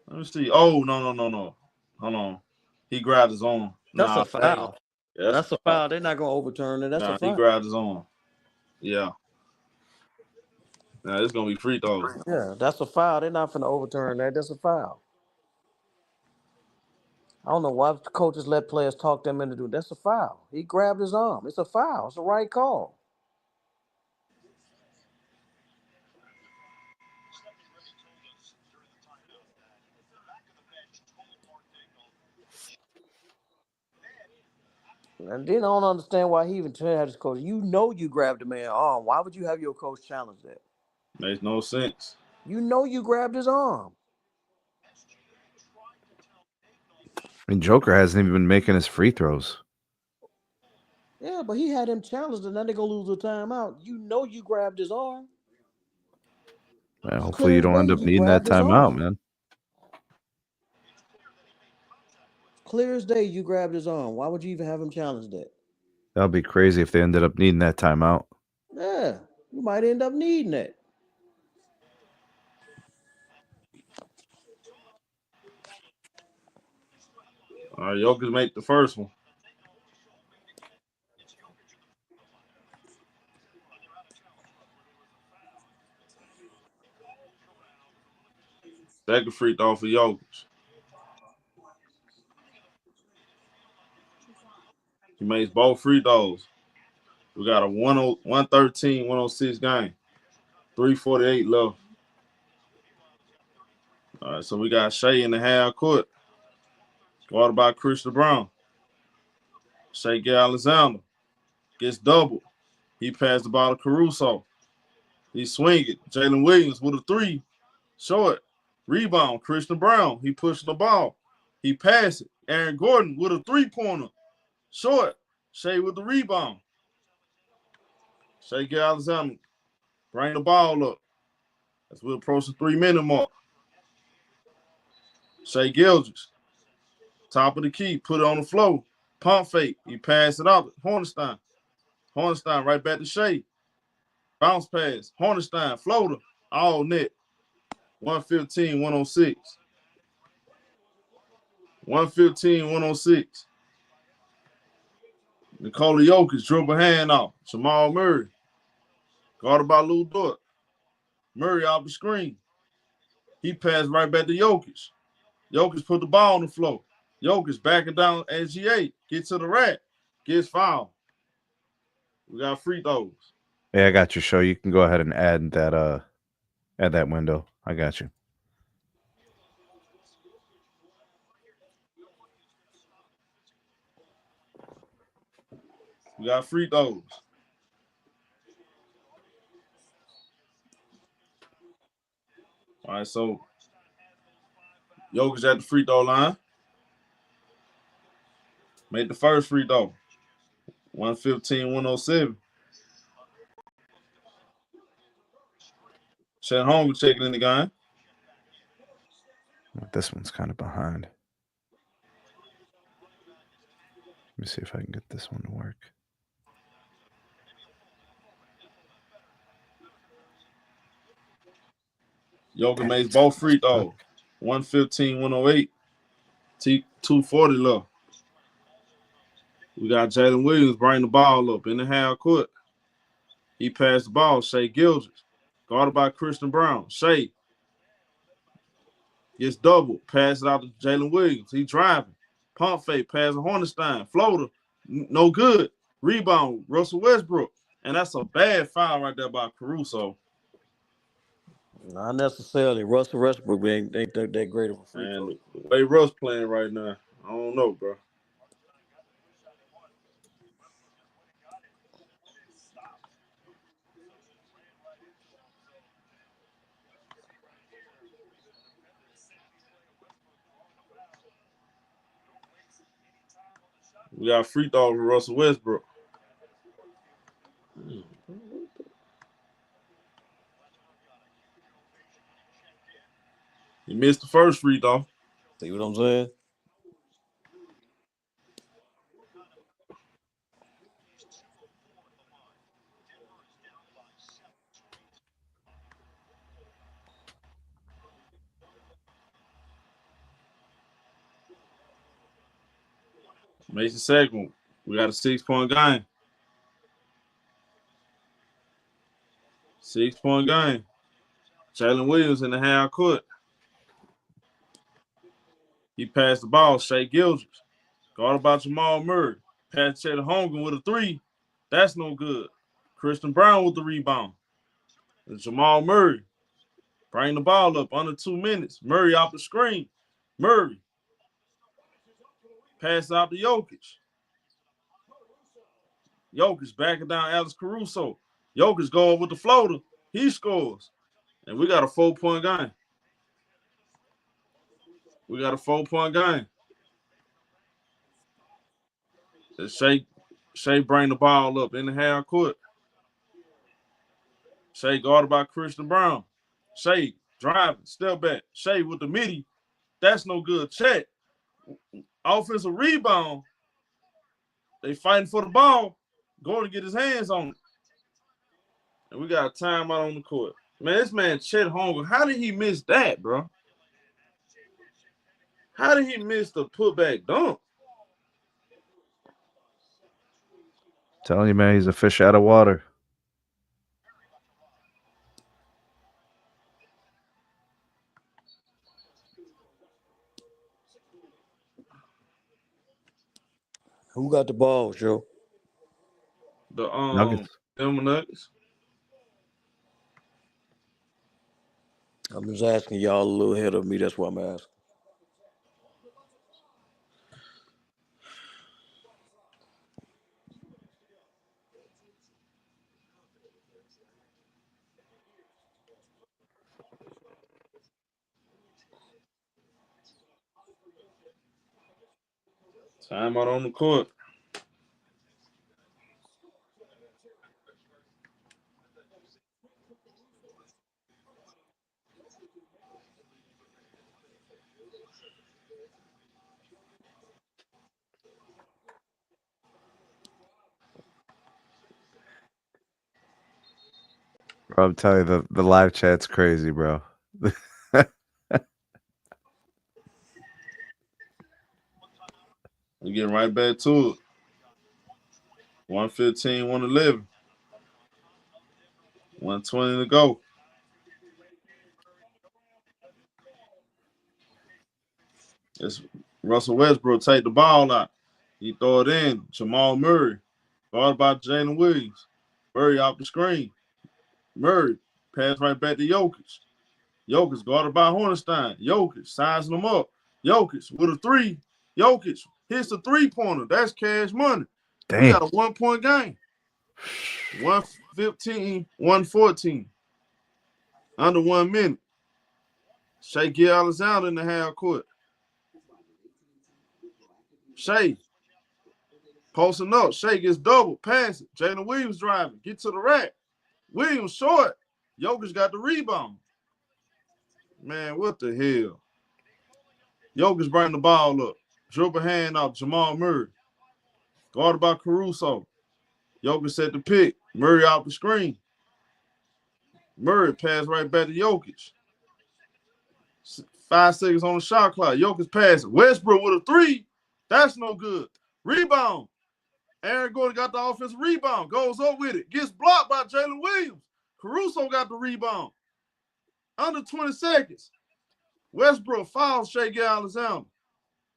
Let me see. Oh, no. Hold on. He grabbed his arm.
That's
Nah,
a foul.
yeah,
That's a foul. They're not gonna overturn it. That's a
he
foul.
grabbed his arm. Yeah. Now it's gonna be free throws.
Yeah, that's a foul. They're not gonna overturn that. That's a foul. I don't know why the coaches let players talk them into doing. That's a foul. He grabbed his arm. It's a foul. It's the right call. And then I don't understand why he even had his coach. You know you grabbed the man's arm. Why would you have your coach challenge that?
Makes no sense.
You know you grabbed his arm.
I mean, Joker hasn't even been making his free throws.
Yeah, but he had him challenged, and now they're gonna lose a timeout. You know you grabbed his arm.
Man, hopefully you don't end up needing that timeout, man.
Clear as day, you grabbed his arm. Why would you even have him challenge that?
That would be crazy if they ended up needing that timeout.
Yeah, you might end up needing it.
All right, Jokic make the first one. Second free throw for Jokic. He makes both free throws. We got a 113, 106 game. 348 left. All right, so we got Shai in the half court. Guarded by Christian Brown. Shai Alexander gets doubled. He passed the ball to Caruso. He swing it. Jalen Williams with a three. Short. Rebound. Christian Brown. He pushed the ball. He passed it. Aaron Gordon with a three-pointer. Short. Shai with the rebound. Shai Alexander bring the ball up as we approach the 3-minute mark. Shai Gilgeous. Top of the key. Put it on the floor. Pump fake. He passed it out. Hornstein. Hornstein right back to Shai. Bounce pass. Hornstein. Floater. All net. 115, 106. 115, 106. Nikola Jokic dribble hand off. Jamal Murray. Guarded by Lou Dort. Murray off the screen. He passed right back to Jokic. Jokic put the ball on the floor. Jokic backing down SGA. Get to the rack. Gets fouled. We got free throws.
Yeah, I got your show. You can go ahead and add that window. I got you.
We got free throws. All right, so Jokic at the free throw line. Made the first free throw. 115, 107. Chet Holmgren checking in the game.
This one's kind of behind. Let me see if I can get this one to work.
Jokic makes both free throws. 115, 108. 240 left. We got Jalen Williams bringing the ball up in the half court. He passed the ball. Shai Gilgeous. Guarded by Christian Brown. Shai gets doubled. Pass it out to Jalen Williams. He driving. Pump fake. Pass to Hornstein. Floater. No good. Rebound, Russell Westbrook. And that's a bad foul right there by Caruso.
Not necessarily. Russell Westbrook ain't that great of a free throw.
And the way Russ playing right now, I don't know, bro. We got free throws with Russell Westbrook. He missed the first free throw.
See what I'm saying?
Makes the second. We got a 6-point game. 6-point game. Jalen Williams in the half court. He passed the ball. Shai Gilgeous. Guarded by Jamal Murray. Pass Chet Holmgren with a 3. That's no good. Christian Brown with the rebound. And Jamal Murray. Bring the ball up under 2 minutes. Murray off the screen. Murray. Pass out to Jokic. Jokic backing down Alex Caruso. Jokic going with the floater. He scores. And we got a 4-point game. We got a 4-point game. Shai bring the ball up in the half court. Shai guarded by Christian Brown. Shai driving, step back. Shai with the midi. That's no good. Check. Offensive rebound. They fighting for the ball. Going to get his hands on it. And we got a timeout on the court. Man, this man Chet Holmgren, how did he miss that, bro? How did he miss the putback dunk?
Telling you, man, he's a fish out of water.
Who got the ball, Joe?
The
Nuggets.
Denver Nuggets.
I'm just asking y'all a little ahead of me. That's what I'm asking.
Timeout on the court.
Bro, I'm telling you, the live chat's crazy, bro.
We getting right back to it. 115, 111. 120 to go. It's Russell Westbrook take the ball out. He throw it in. Jamal Murray. Guarded by Jalen Williams. Murray off the screen. Murray pass right back to Jokic. Jokic guarded by Hornstein. Jokic sizing him up. Jokic with a 3. Jokic hits the 3-pointer. That's cash money.
Damn.
We got a 1-point game. 115, 114. Under 1 minute. Shai Gilgeous in the half court. Shai posting up. Shai gets double. Pass it. Jalen Williams driving. Get to the rack. Williams short. Jokic got the rebound. Man, what the hell? Jokic bring the ball up. Dribble hand off Jamal Murray. Guarded by Caruso. Jokic set the pick. Murray off the screen. Murray pass right back to Jokic. 5 seconds on the shot clock. Jokic pass. Westbrook with a 3. That's no good. Rebound. Aaron Gordon got the offensive rebound. Goes up with it. Gets blocked by Jalen Williams. Caruso got the rebound. Under 20 seconds. Westbrook fouls Shai Gilgeous.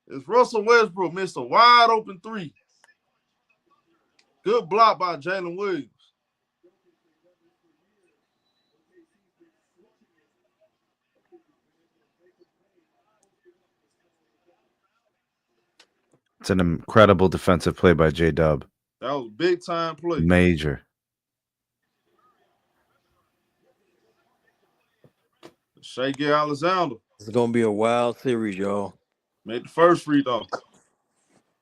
It's Russell Westbrook missed a wide open 3. Good block by Jalen Williams.
It's an incredible defensive play by J-Dub.
That was a big time play.
Major.
Shai Alexander.
It's gonna be a wild series, y'all.
Made the first free throw.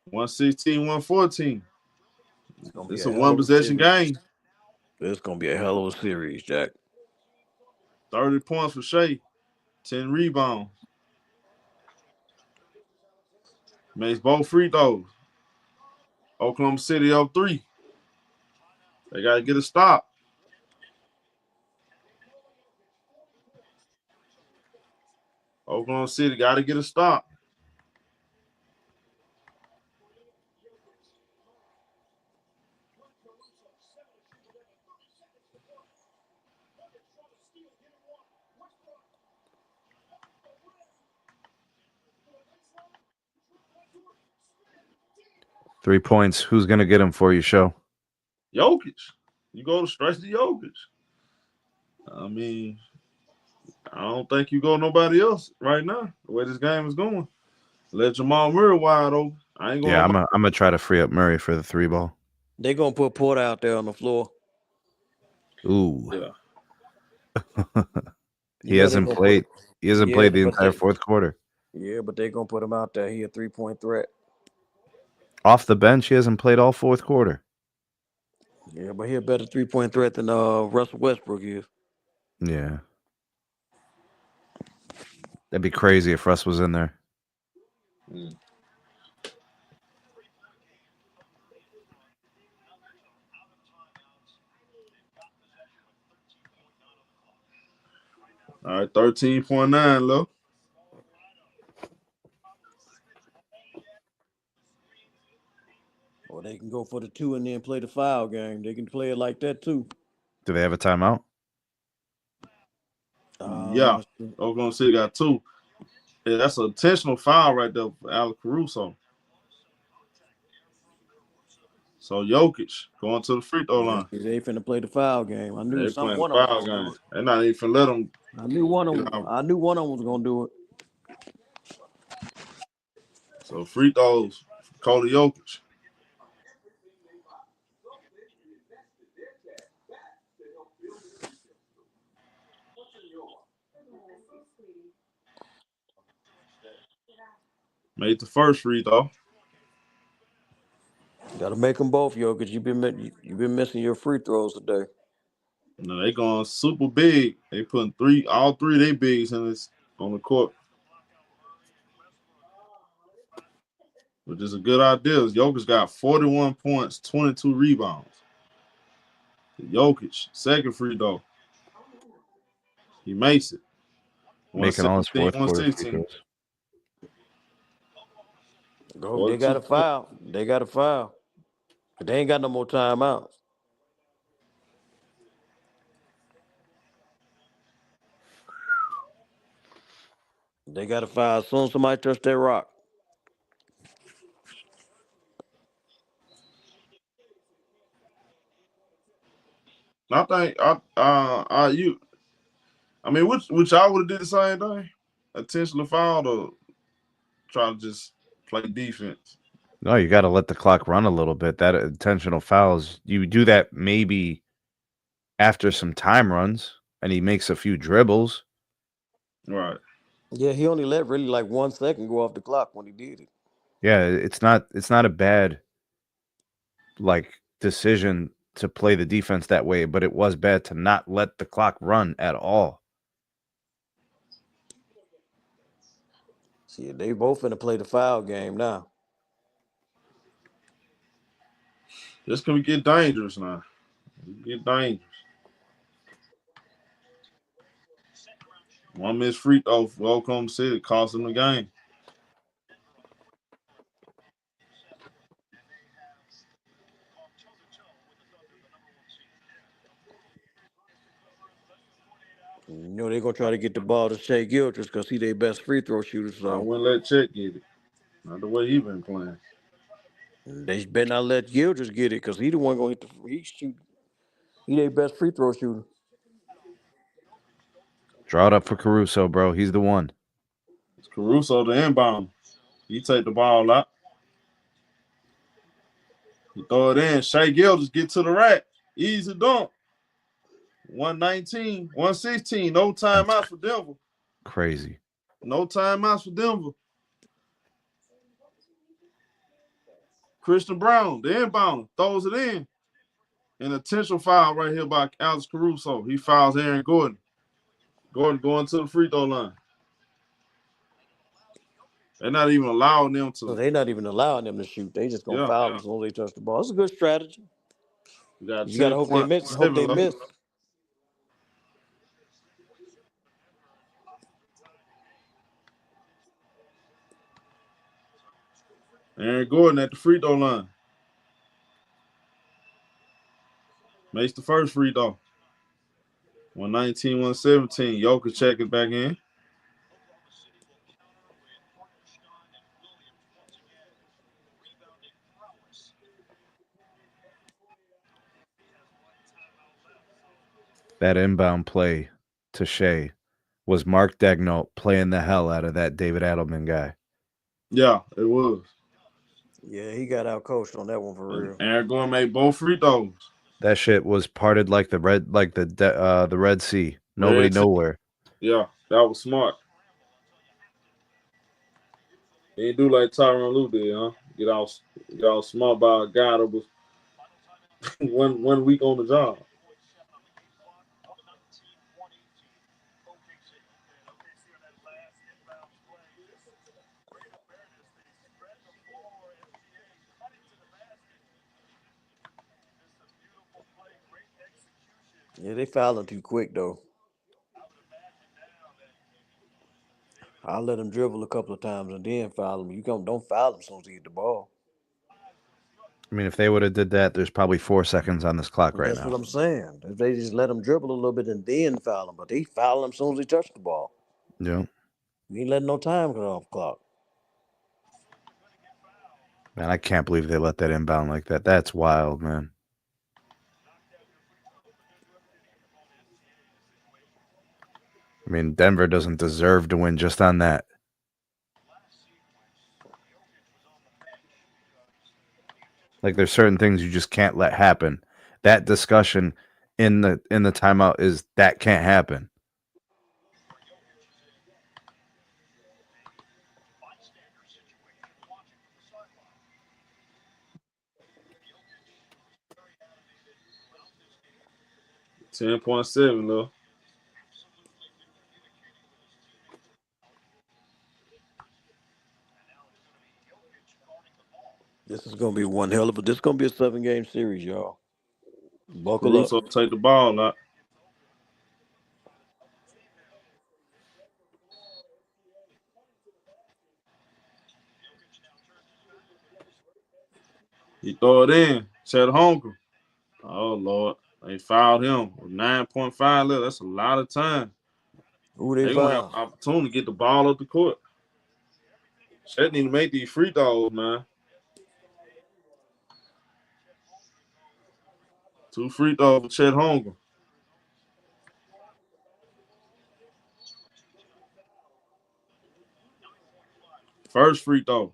116, 114. It's a one possession game.
It's gonna be a hell of a series, Jack.
30 points for Shai. 10 rebounds. Makes both free throws. Oklahoma City up 3. They got to get a stop. Oklahoma City got to get a stop.
Three points. Who's going to get him for you, Show?
Jokic. You go straight to Jokic. I mean, I don't think you go nobody else right now, the way this game is going. Let Jamal Murray wide open. I ain't going.
Yeah, I'm gonna try to free up Murray for the 3 ball.
They're gonna put Porter out there on the floor.
Ooh.
Yeah.
He hasn't played. He hasn't played the entire fourth quarter.
Yeah, but they're gonna put him out there. He a 3-point threat.
Off the bench, he hasn't played all fourth quarter.
Yeah, but he a better 3-point threat than Russell Westbrook is.
Yeah. That'd be crazy if Russ was in there.
All right, 13.9 low.
Or they can go for the 2 and then play the foul game. They can play it like that too.
Do they have a timeout?
Yeah. Oklahoma City got 2. Yeah, that's an intentional foul right there for Alex Caruso. So Jokic going to the free throw line.
They finna play the foul game. I knew
They
one of them.
game. They're not even finna let them.
I knew one of them. I knew one of them was gonna do it.
So free throws, Cody Jokic. Made the first free throw.
Got to make them both, yo, because you've been missing your free throws today.
No, they going super big. They putting all three of their bigs on the court, which is a good idea. Jokic got 41 points, 22 rebounds. Jokic, second free throw. He makes it.
Making all his fourth quarter free throws.
Go, they got a foul. They got a foul. But they ain't got no more timeouts. They got a foul as soon as somebody touch that rock.
I think which I would have did the same thing. Intentional foul or try to just play defense.
No, you got to let the clock run a little bit. That intentional fouls, you do that maybe after some time runs, and he makes a few dribbles.
Right.
Yeah, he only let really like 1 second go off the clock when he did it.
Yeah, it's not a bad decision to play the defense that way, but it was bad to not let the clock run at all.
See, they both finna play the foul game now.
This can get dangerous now. Get dangerous. One missed free throw for Oklahoma City cost them the game.
You know they're gonna try to get the ball to Shai Gilgeous because he's their best free throw shooter. So
I wouldn't let Chet get it. Not the way he been playing.
They better not let Gilgeous get it because he the one going to hit he shoot. He their best free throw shooter.
Draw it up for Caruso, bro. He's the one.
It's Caruso the inbound. He take the ball out. He throw it in. Shai Gilgeous get to the rack. Easy dunk. 119, 116. No timeouts for Denver.
Crazy.
No timeouts for Denver. Christian Brown, the inbound, throws it in. An intentional foul right here by Alex Caruso. He fouls Aaron Gordon. Gordon going to the free throw line. They're not even allowing them to.
So they're not even allowing them to shoot. They just gonna foul them as soon as they touch the ball. It's a good strategy. You gotta hope they miss. Hope they miss.
Aaron Gordon at the free throw line. Makes the first free throw. 119, 117. Jokic checking back in.
That inbound play to Shai was Mark Daigneault playing the hell out of that David Adelman guy.
Yeah, it was.
Yeah, he got out coached on that one for real.
Aaron Gordon made both free throws.
That shit was parted like the Red Sea. Nobody nowhere.
Yeah, that was smart. He didn't do like Tyronn Lue did, huh? Get all smart by a guy that was 1 week on the job.
Yeah, they fouled him too quick though. I'll let him dribble a couple of times and then foul him. You don't foul him as soon as he get the ball.
I mean, if they would have did that, there's probably 4 seconds on this clock right now.
That's what I'm saying. If they just let him dribble a little bit and then foul him, but they foul him as soon as he touched the ball.
Yeah.
You ain't letting no time go off clock.
Man, I can't believe they let that inbound like that. That's wild, man. I mean, Denver doesn't deserve to win just on that. Like, there's certain things you just can't let happen. That discussion in the timeout is that can't happen.
$10.7 though.
This is gonna be one hell of a. This is gonna be a 7-game series, y'all. Buckle
Caruso
up.
take the ball out. He throw it in. Chet Holmgren. Oh, Lord. They fouled him with 9.5 left. That's a lot of time.
Who
They're
they
going to have
foul?
an opportunity to get the ball up the court. Chet need to make these free throws, man. 2 free throws for Chet Holmgren. First free throw.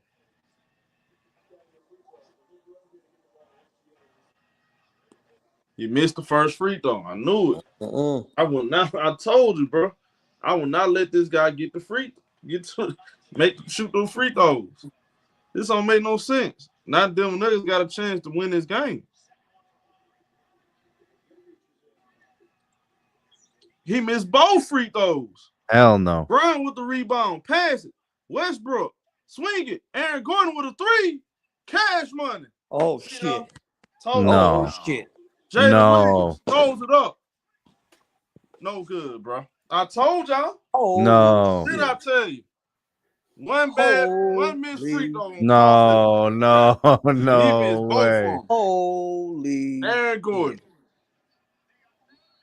He missed the first free throw. I knew it. I will not. I told you, bro. I will not let this guy get the shoot those free throws. This don't make no sense. Not them Nuggets got a chance to win this game. He missed both free throws.
Hell no.
Brown with the rebound. Pass it. Westbrook. Swing it. Aaron Gordon with a 3. Cash money.
Oh, shit.
No.
Oh, shit.
Jalen Williams throws it up. No good, bro. I told y'all.
Oh,
no.
Did I tell you? One missed free throw.
No
he missed both
way.
of them.
Holy.
Aaron Gordon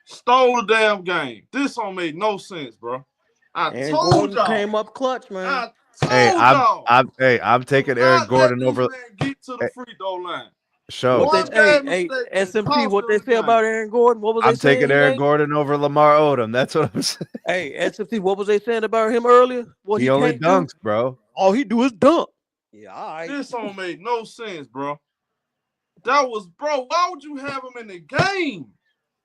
stole the damn game. This don't make no sense, bro. I
Aaron
told
Gordon
y'all.
came up clutch, man.
I
Hey,
Told y'all.
I'm taking
Do
Aaron
not let
Gordon
this
over.
man get to the
Hey,
free throw line.
show.
What they
One bad
hey
mistake can
SMT,
cost
what they
them the
say about
game.
Aaron Gordon? What was they
I'm
saying
taking
he
Aaron
ain't?
Gordon over Lamar Odom. That's what I'm saying.
Hey, SMT, what was they saying about him earlier? What
He
he
only
can't do?
dunks, bro.
All he do is dunk. Yeah, all right.
This don't make no sense, bro. That was, bro. Why would you have him in the game?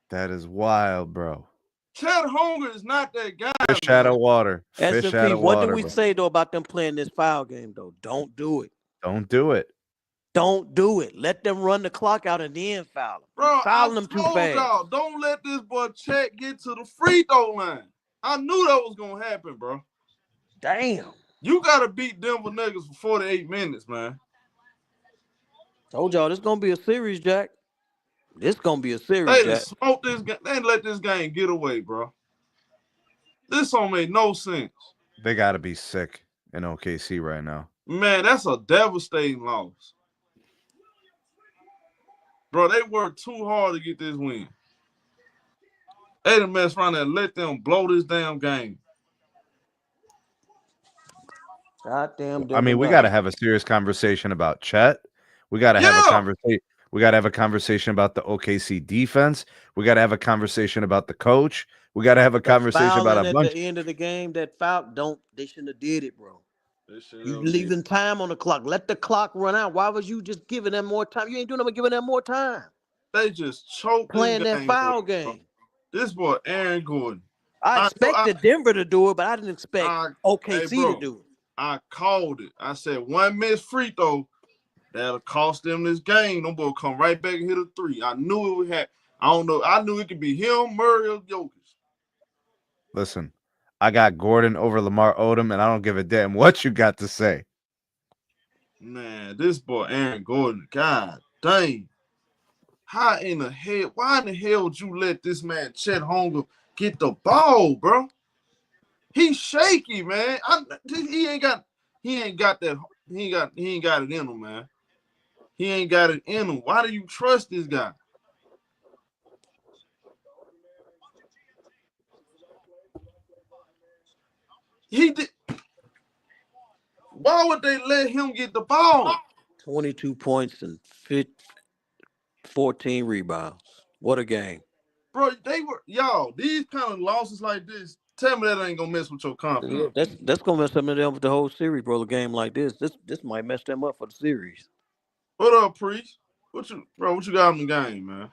That is wild, bro.
Chet Holmgren is not that guy,
Fish
man.
out of water. Fish out
SMP,
of
what did
water,
we
bro.
say though about them playing this foul game though? Don't do it.
Don't do it.
Don't do it. Let them run the clock out and then foul them.
Bro,
Fouling
I
them too
told
fast.
y'all, don't let this boy Chet get to the free throw line. I knew that was gonna happen, bro.
Damn.
You gotta beat Denver Nuggets for 48 minutes, man.
Told y'all this gonna be a series, Jack. This gonna be a series,
They done
Jack.
smoked this game. They didn't let this game get away, bro. This don't make no sense.
They got to be sick in OKC right now.
Man, that's a devastating loss. Bro, they worked too hard to get this win. They done mess around and let them blow this damn game.
Goddamn.
I mean, we got to have a serious conversation about Chet. We got to have a conversation. We got to have a conversation about the OKC defense. We got to have a conversation about the coach. We got to have a conversation about a bunch.
At the end of the game, that foul, they shouldn't have did it, bro. You
You
leaving time on the clock. Let the clock run out. Why was you just giving them more time? You ain't doing nothing but giving them more time.
They just choked
Playing
this
that
game
foul
away, bro.
game.
This boy, Aaron Gordon.
I expected Denver to do it, but I didn't expect OKC to do it.
I called it. I said, one missed free throw, that'll cost them this game. Them boys come right back and hit a three. I knew it would happen. I don't know. I knew it could be him, Murray, or Jokic.
Listen, I got Gordon over Lamar Odom, and I don't give a damn what you got to say.
Man, this boy, Aaron Gordon, God dang. How in the hell, why in the hell would you let this man, Chet Holmgren, get the ball, bro? He's shaky, man. He ain't got it in him, man. He ain't got it in him. Why do you trust this guy? He did. Why would they let him get the ball?
22 points and 14 rebounds. What a game.
Bro, these kind of losses like this, tell me that ain't gonna mess with your confidence.
Yeah, that's gonna mess them with the whole series, bro. A game like this might mess them up for the series.
What up, Priest? What you got in the game, man?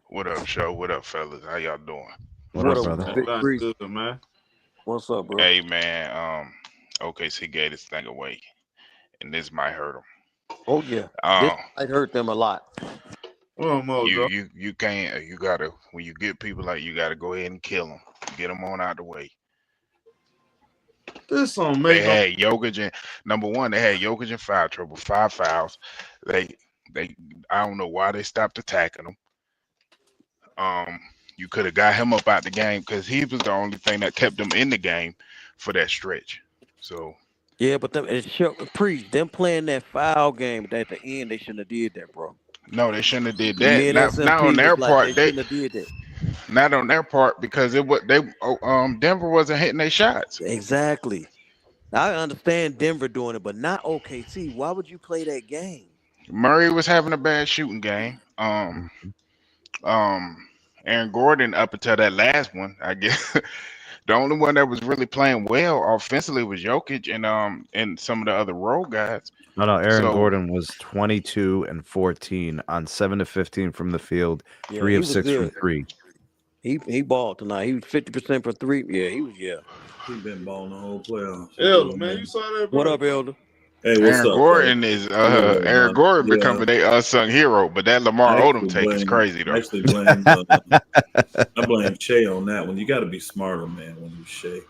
What up, show? What up, fellas? How y'all doing?
What up, brother?
Good, man.
What's up, bro?
Hey, man. OKC gave this thing away, and this might hurt them.
Oh yeah, this might hurt them a lot.
Well,
you can't. You gotta, when you get people like, you gotta go ahead and kill them. Get them on out the way.
This don't make.
They had Jokic and number one. They had Jokic in foul trouble, 5 fouls. They. I don't know why they stopped attacking him. You could have got him up out the game because he was the only thing that kept them in the game for that stretch. So.
Yeah, but Priest, them playing that foul game at the end, they shouldn't have did that, bro.
No, they shouldn't have did that. Not on their part. They
shouldn't have did that.
Not on their part because Denver wasn't hitting their shots.
Exactly. I understand Denver doing it, but not OKC. Why would you play that game?
Murray was having a bad shooting game. Aaron Gordon up until that last one, I guess. The only one that was really playing well offensively was Jokic and some of the other role guys.
No, Aaron Gordon was 22 and 14 on 7 of 15 from the field, 3 of 6 from 3.
He balled tonight. He was 50% for 3. Yeah, he was.
He been balling the whole playoffs.
Elder, man, you saw that, bro?
What up, Elder?
Hey, what's
Aaron
up?
Gordon is Aaron Gordon becoming their unsung hero, but that Lamar Odom take is crazy though.
Actually, I blame Shai on that one. You got to be smarter, man. When you Shai, you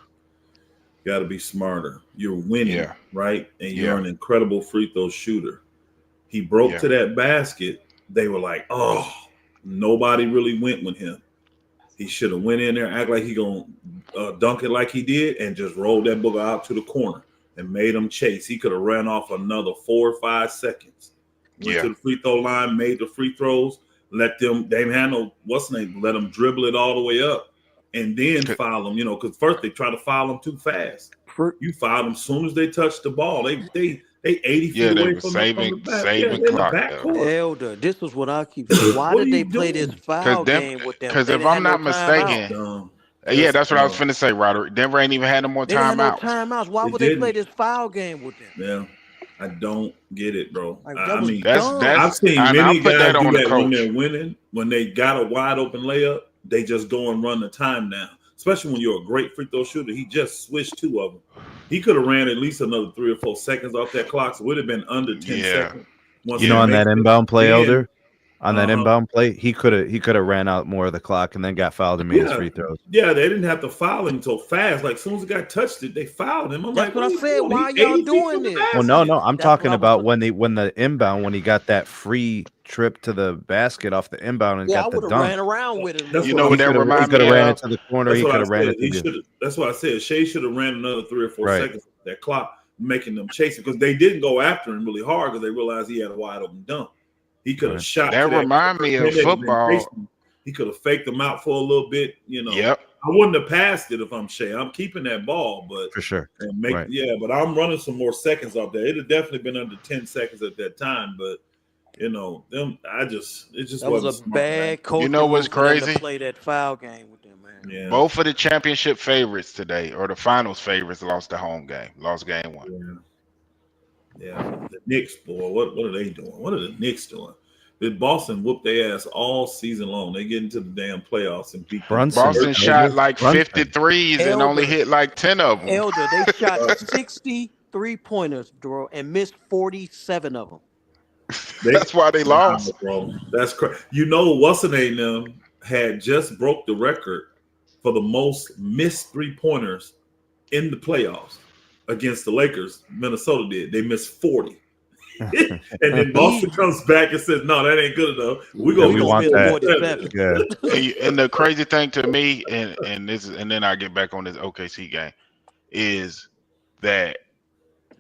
got to be smarter. You're winning, right? And you're an incredible free throw shooter. He broke to that basket. They were like, "Oh, nobody really went with him." He should have went in there, act like he gonna dunk it like he did, and just rolled that booger out to the corner and made him chase. He could have ran off another 4 or 5 seconds. Went to the free throw line, made the free throws, let them, they had no, let them dribble it all the way up. and then foul them. Because first they try to foul them too fast. You foul them as soon as they touch the ball. They 80 feet away from the back.
Saving clock.
Elder, this is what I keep saying. Why did they play this foul game with them?
Because if I'm not mistaken, that's what I was finna say, Roderick. Denver ain't even had no more timeouts.
Why would they play this foul game with them?
Yeah. I don't get it, bro.
I've seen
many guys do that when they're winning. When they got a wide open layup, they just go and run the time down. Especially when you're a great free throw shooter. He just switched 2 of them. He could have ran at least another 3 or 4 seconds off that clock, so it would have been under 10 seconds.
On that inbound play, Elder. On that inbound play, he could have ran out more of the clock and then got fouled and made his free throws.
Yeah, they didn't have to foul him so fast. Like as soon as the guy touched it, they fouled him.
That's what I said. Why are y'all doing this?
Well, no. I'm talking about when the inbound, when he got that free trip to the basket off the inbound and got the dunk.
Ran around with it.
He could have ran into the corner. He could have ran it.
That's what I said. Shai should have ran another 3 or 4 seconds of that clock, making them chase it because they didn't go after him really hard because they realized he had a wide open dunk. He could have shot.
That remind me of football.
He could have faked them out for a little bit.
Yep.
I wouldn't have passed it if I'm Shai. I'm keeping that ball, but
for sure.
But I'm running some more seconds off there. It'd have definitely been under 10 seconds at that time, but it just
was a bad coach.
You know what's crazy?
To play that foul game with them, man.
Yeah.
Both of the championship favorites today, or the finals favorites, lost the home game. Lost game 1.
Yeah, the Knicks, boy, what are they doing? What are the Knicks doing? Did Boston whoop their ass all season long? They get into the damn playoffs and beat
Boston shot like 53s and only hit like 10 of them.
Elder, they shot 63 pointers, bro, and missed 47 of them.
That's why they lost,
bro. That's crazy. What's the name? Them had just broke the record for the most missed 3-pointers in the playoffs. Against the Lakers, Minnesota did. They missed 40. And then Boston comes back and says, no, that ain't good enough. We want that.
Yeah.
And the crazy thing to me, and then I get back on this OKC game, is that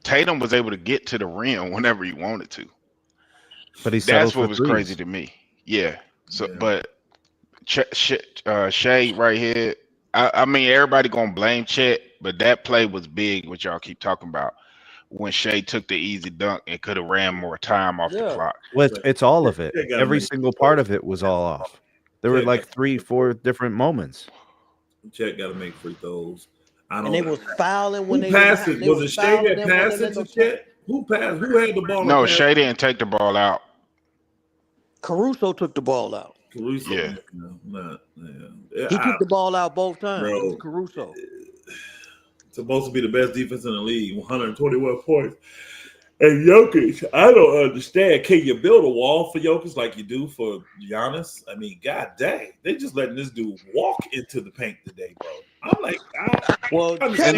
Tatum was able to get to the rim whenever he wanted to.
But
that's what was crazy to me. Yeah. So, but Shai right here, I mean, everybody gonna blame Chet, but that play was big, which y'all keep talking about, when Shai took the easy dunk and could have ran more time off the clock.
Well, it's all of it. Every single part of it was all off. There were like 3-4 different moments.
Chet got to make free throws.
And they was fouling when they
passed it. Was it Shai that passed it to Chet? Who passed? Who had the ball?
No, Shai didn't take the ball out.
Caruso took the ball out.
Caruso,
yeah.
He took the ball out both times. It was Caruso.
Supposed to be the best defense in the league, 121 points. And Jokic, I don't understand. Can you build a wall for Jokic like you do for Giannis? I mean, god dang, they just letting this dude walk into the paint today, bro. I'm like,
Chet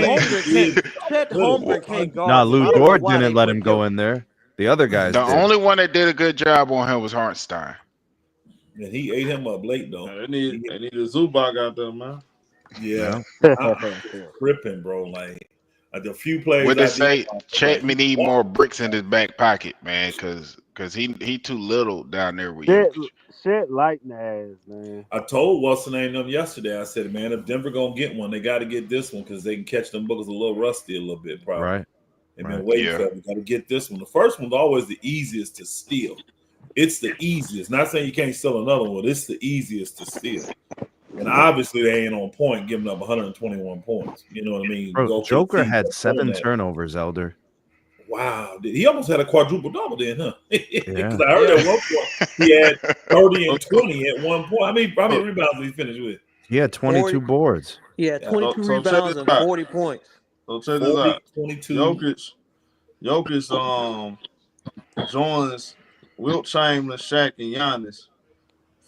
Holmgren can't guard.
Nah, Lou Dort didn't let him go in there. The other guys
did. Only one that did a good job on him was Hartenstein.
And he ate him up late, though.
They need a Zubac out there, man.
Yeah. Tripping, bro. Like, the few players.
What they say, Chet may need more bricks in his back pocket, man, because he too little down there with you.
Shit lightning ass, man.
I told what's the name them yesterday. I said, man, if Denver gonna get one, they got to get this one because they can catch them boogers a little rusty a little bit, probably.
Right.
They've been waiting for it. We got to get this one. The first one's always the easiest to steal. It's the easiest. Not saying you can't steal another one. It's the easiest to steal. And obviously they ain't on point, giving up 121 points. You know what I mean?
Bro, Joker had 7 turnovers, Elder.
Wow. He almost had a quadruple double then, huh? Because I heard at one point he had 30 and 20 at one point. How many rebounds did he finish with?
He had 22 boards.
Yeah, 22 rebounds and 40 points.
So check this out.
22.
Jokic joins Wilt Chamberlain, Shaq, and Giannis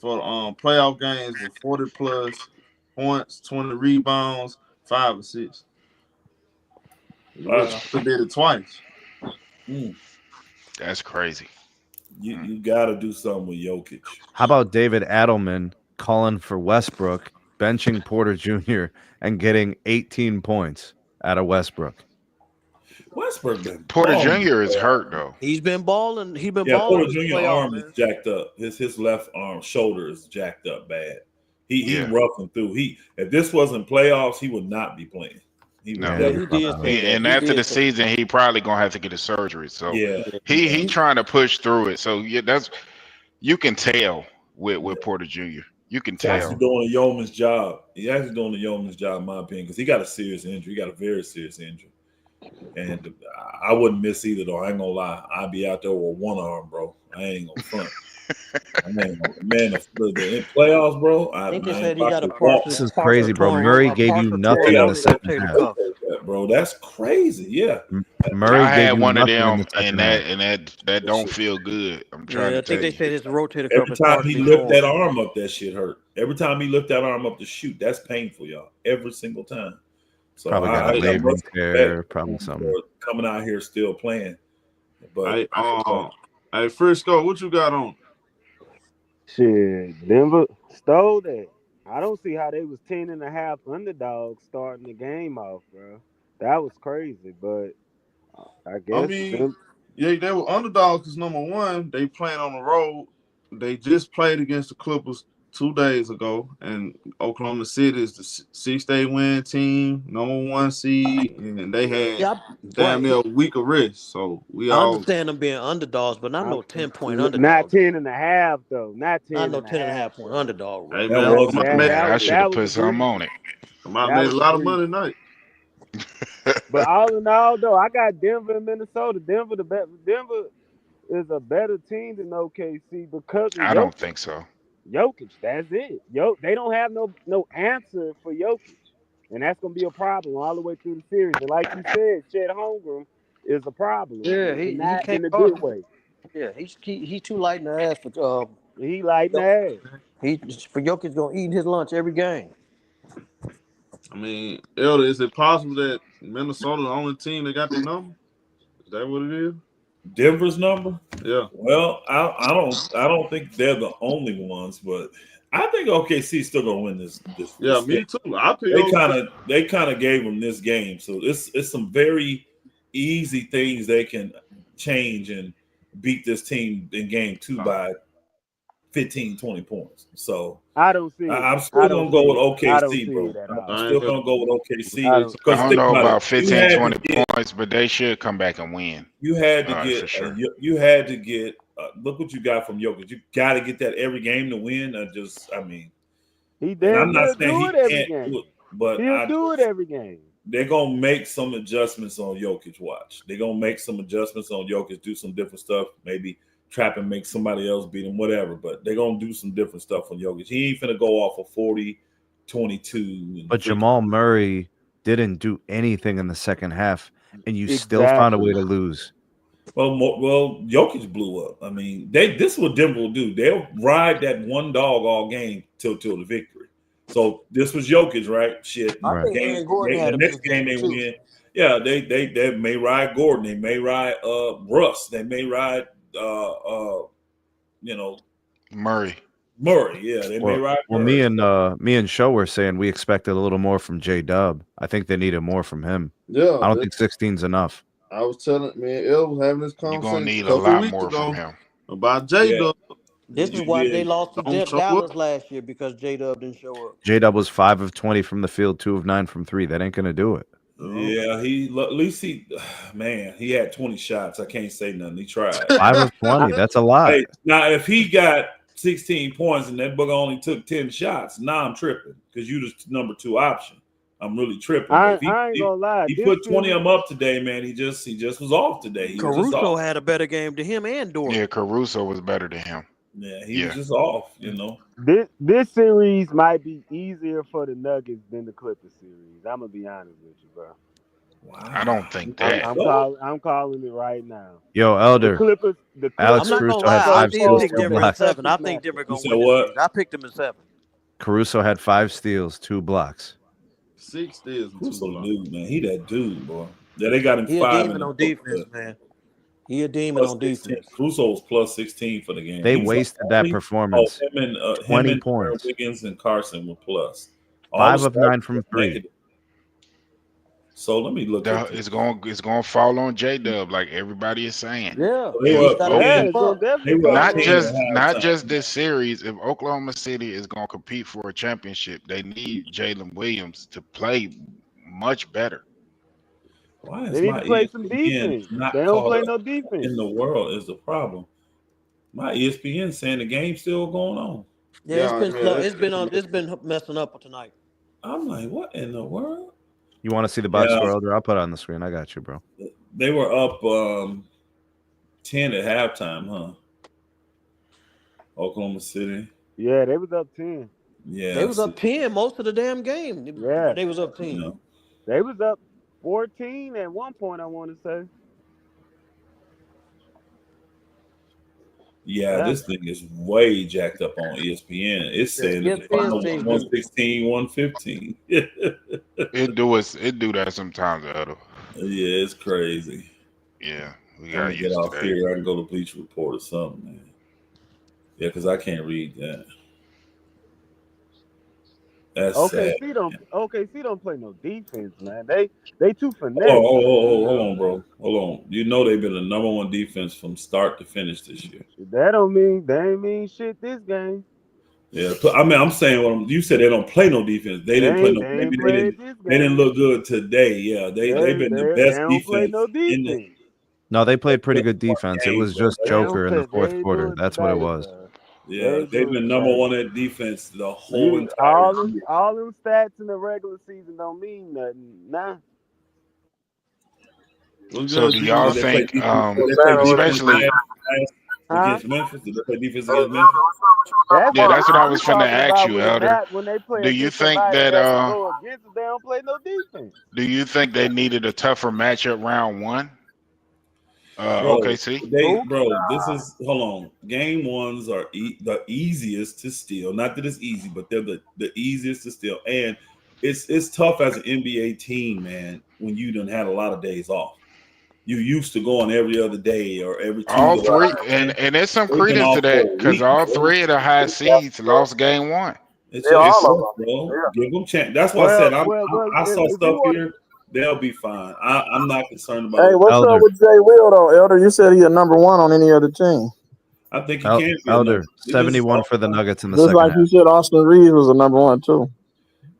for playoff games with 40 plus points, 20 rebounds, 5 assists. He did it twice.
That's crazy.
You got to do something with Jokic.
How about David Adelman calling for Westbrook, benching Porter Jr., and getting 18 points out of Westbrook?
Porter Jr. is hurt though.
He's been balling. He's been
balling.
Porter
Jr. arm is jacked up. His left arm shoulder is jacked up bad. He roughing through. If this wasn't playoffs, he would not be playing. He
No.
he did say that.
And
He
after
did
the
say
season, he probably gonna have to get a surgery. So
he
he trying to push through it. So that's you can tell with Porter Jr. You can
He's actually
tell.
doing a yeoman's job. He's actually doing a yeoman's job, in my opinion, because he got a serious injury. He got a very serious injury. And I wouldn't miss either, though. I ain't gonna lie. I'd be out there with one arm, bro. I ain't gonna front. Man, the playoffs, bro.
I think they said he got a partial.
This is crazy, bro. Murray gave you nothing in the second half.
Bro, that's crazy. Yeah.
Murray
I
gave
had
you
one of
nothing in
them,
the second
and
half.
that don't feel good. I'm trying to
I think
tell
they
you.
said his rotator cuff
Every
is
time he
partially
lift
torn.
that arm up, that shit hurt. Every time he lift that arm up to shoot, that's painful, y'all. Every single time. So
Probably got a labrum tear, probably something.
Coming out here still playing. But
hey, Frisco, what you got on?
Shit, Denver stole that. I don't see how they was 10.5 underdogs starting the game off, bro. That was crazy, but I guess.
I mean, they were underdogs because number one, they playing on the road. They just played against the Clippers 2 days ago, and Oklahoma City is the 6-day win team, number 1 seed, and they had damn near a week of rest. So
I understand them being underdogs, but not no 10-point underdog.
Not 10.5 though. Not 10.
Not no 10.5 point underdog.
Hey,
Bro.
man,
I should have put something on it.
I made a lot of money tonight.
But all in all, though, I got Denver and Minnesota. Denver is a better team than OKC because of
I don't think so.
Jokic, that's it. They don't have no answer for Jokic, and that's gonna be a problem all the way through the series. And like you said, Chet Holmgren is a problem.
Yeah, he
not
can't
in a good way.
Yeah, he's too light in the ass for
he light in the ass.
He for Jokic gonna eat his lunch every game.
I mean, Elder, is it possible that Minnesota the only team that got their number? Is that what it is?
Denver's number?
Yeah.
Well, I don't think they're the only ones, but I think OKC still gonna win this.
Yeah, me too.
They kind of gave them this game, so it's some very easy things they can change and beat this team in game 2 by 15, 20 points. So
I don't see.
I'm still gonna go with OKC, bro. I'm still gonna go with OKC.
I don't know about 15, 20 points, but they should come back and win.
You had to get.
For sure.
You had to get. Look what you got from Jokic. You got to get that every game to win.
He did.
I'm not saying
do
he
it every
can't
game.
do it, but
he'll do it every game.
They're gonna make some adjustments on Jokic. Watch. They're gonna make some adjustments on Jokic. Do some different stuff. Maybe trap and make somebody else beat him. Whatever. But they're gonna do some different stuff on Jokic. He ain't finna go off of 40, 22.
But Jamal Murray didn't do anything in the second half, and you still found a way to lose.
Well, Jokic blew up. I mean, this is what Denver will do. They'll ride that one dog all game till the victory. So this was Jokic, right? Shit.
I think Aaron Gordon had
the
a
next game they win. Yeah, they may ride Gordon. They may ride Russ. They may ride
Murray.
Yeah, they may ride.
Well,
Murray.
me and Show were saying we expected a little more from J-Dub. I think they needed more from him.
Yeah,
I don't think 16's enough.
I was telling El was having this conversation.
You're gonna need a lot more from him
about J-Dub.
This is why they lost to Dallas last year because J-Dub didn't show up.
J-Dub was 5 of 20 from the field, 2 of 9 from 3. That ain't gonna do it.
Yeah, he had 20 shots. I can't say nothing. He tried.
5 of 20. That's a lot.
Hey, now, if he got 16 points and that bugger only took 10 shots, now I'm tripping because you just number 2 option. I'm really tripping.
I ain't gonna lie.
He put 20 of them up today, man. He just was off today.
Caruso had a better game to him and Dort.
Yeah, Caruso was better than him.
Yeah, he was just off,
This series might be easier for the Nuggets than the Clippers series. I'm gonna be honest with you, bro.
Wow.
I don't think that.
I'm calling it right now.
Yo, Elder.
The Clippers.
Alex Caruso had 5 steals, 2 blocks.
I think Denver gonna win.
What?
I picked him in 7.
Caruso had 5 steals, 2 blocks.
6 steals.
Caruso dude, man. He that dude, boy. Yeah, they got him
He
5
a demon on defense, man. He a demon on defense.
Caruso was plus 16 for the game.
They wasted that performance. 20 points.
Wiggins and Carson were plus.
5 of 9 from 3.
So let me look at
It's going to fall on J-Dub, like everybody is saying.
Yeah,
They
he's
were
got
up
to
Yeah,
step
it's gonna
up.
definitely
were
fall
up
Not
on
10
just
at
not
halftime.
just this series. If Oklahoma City is going to compete for a championship, they need Jalen Williams to play much better.
Why is
They need
my
to play some
ESPN
defense.
not
They don't
caught
play
up
no defense.
in the world is the problem? My ESPN saying the game's still going on.
Yeah, it's been slow. It's been messing up tonight.
I'm like, what in the world?
You want to see the box
Yeah.
score, Elder? I'll put it on the screen. I got you, bro.
They were up 10 at halftime, huh? Oklahoma City.
Yeah, they was up 10.
Yeah.
They was up 10 most of the damn game.
Yeah.
They was up 10.
Yeah.
They was up 14 at one point, I want to say.
Yeah, this thing is way jacked up on ESPN. It's saying that the final was 116, 115.
It do that sometimes, Elder.
Yeah, it's crazy.
Yeah, we
I'm
got
gonna
to
get
use
off
that.
here. I can go to Bleacher Report or something, man. Yeah, because I can't read that. That's sad.
OKC don't play no defense, man. They too finesse.
Hold on, bro. Hold on. You know they've been the number one defense from start to finish this year.
That ain't mean shit this game.
Yeah, I mean, I'm saying you said they don't play no defense. They didn't play no. Maybe they didn't look good today. Yeah, they've been the best defense.
No, they played pretty good defense. It was just Joker in the fourth quarter. That's what it was.
Yeah, they've been number one at defense the whole entire year.
All them stats in the regular season don't mean nothing. Nah.
So do y'all think, especially
against Memphis? Did they play defense against Memphis?
That's what I was finna ask you, Elder. Do you think that
they don't play no defense?
Do you think they needed a tougher matchup round one? OKC?
This is hold on. Game ones are the easiest to steal. Not that it's easy, but they're the easiest to steal. And it's tough as an NBA team, man, when you done had a lot of days off. You used to going every other day or every Tuesday.
All three, and there's some credence to that because all three of the high seeds lost game one.
It's bro. Give them chance. That's why I said I saw stuff here. They'll be fine. I'm not concerned about it.
Hey, what's up with Jay Will, though, Elder? You said he's a number one on any other team.
I think he can be.
Elder, 71 for the Nuggets in the
just
second
like
half.
you said, Austin Reeves was a number one, too.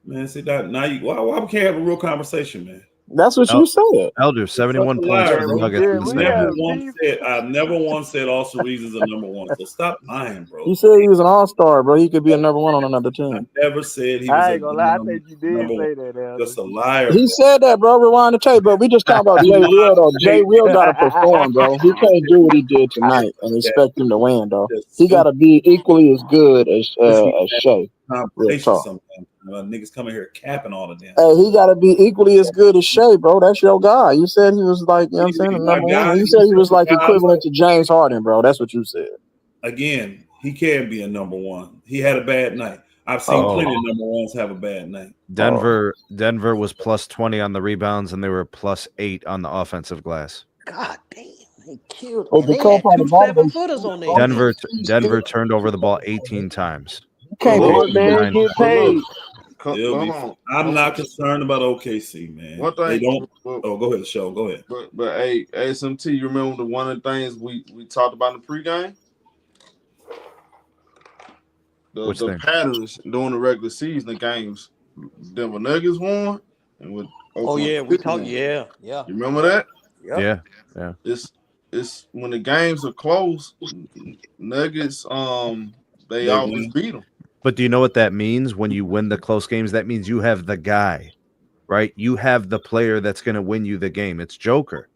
Man, see that now why we can't have a real conversation, man?
That's what you said.
Elder, 71 points for the Nuggets in the second half.
I've never once said Austin Reeves is a number one. So stop lying, bro.
You said he was an all-star, bro. He could be a number one on another team.
I never said he was.
I ain't gonna lie. I think you did say that, Elder.
Just a liar.
He said that, bro. Rewind the tape, but we just talking about Jay Will, though. Jay Will got to perform, bro. He can't do what he did tonight and expect him to win, though. He got to be equally as good as Shai. Real talk.
Niggas coming here capping all of them.
Hey, he got to be equally as good as Shai, bro. That's your guy. You said he was like, you know what I'm saying, the number one. You said he was like equivalent to James Harden, bro. That's what you said.
Again, he can be a number one. He had a bad night. I've seen plenty of number ones have a bad night.
Denver was plus 20 on the rebounds, and they were plus 8 on the offensive glass.
God damn, they killed.
Oh,
They had 2 7-footers on there.
Denver turned over the ball 18 times.
Can't
get paid.
I'm not concerned about OKC, man.
One thing,
they don't. Go ahead, show. Go ahead.
But hey, SMT, you remember one of the things we talked about in the pregame? The patterns during the regular season, the games Denver Nuggets won, and with
we talked. Yeah.
You remember that?
Yeah.
It's when the games are close, Nuggets they always beat them.
But do you know what that means when you win the close games? That means you have the guy, right? You have the player that's going to win you the game. It's Joker.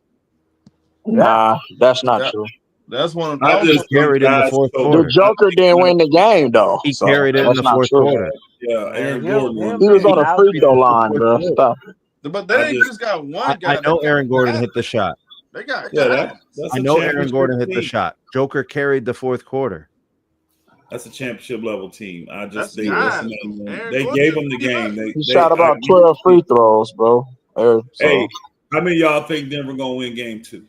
Nah, that's not true.
That's one of
those. He carried in the fourth quarter.
The Joker didn't win the game, though.
He carried it in the fourth quarter.
Yeah, Aaron Gordon.
He was on a free throw line, bro. Stop.
But they just got one guy.
I know Aaron Gordon hit the shot.
They got
I know Aaron Gordon hit the shot. Joker carried the fourth quarter.
That's a championship level team. They gave him the game.
He shot about 12 free throws, bro.
Hey, how many of y'all think Denver gonna win game 2?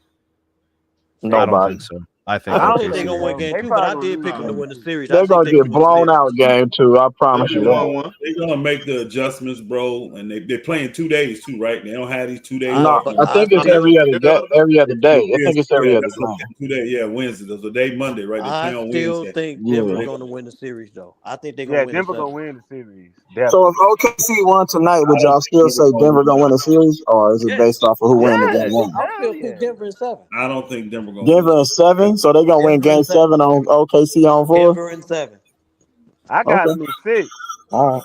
Nobody.
I think
I don't
OKC
think they're gonna win
will.
game
They
2, but I
probably
did
gonna
pick them
lose
to
game
win the
2.
series. I
They're
think
gonna
they
get
can win the
blown
series.
out game 2. I promise
They
you
be
that.
1-1.
They're gonna make the adjustments, bro, and they're playing 2 days too, right? They don't have these 2 days
No,
off.
But
I
I
think it's
still,
every other day. Every other day. I think it's every
Yeah,
other
that's what I'm
day.
saying. 2 days. Yeah, Wednesday. There's a day Monday, right? They play
I
on
still
Wednesday.
think
Yeah.
Denver's gonna win the series, though. I think they're gonna
Yeah,
win
Denver
the
gonna
7.
win the series.
So
Definitely.
if OKC won tonight, would y'all still say Denver gonna win the series, or is it based off of who wins the game
Yes,
one?
I'll
hell
still pick
yeah.
Denver in 7.
I don't think Denver gonna
Denver
win.
in 7, so they're gonna win
Denver in
game
7.
7 on OKC on 4.
Denver in 7.
I got
Okay.
them in 6.
All right.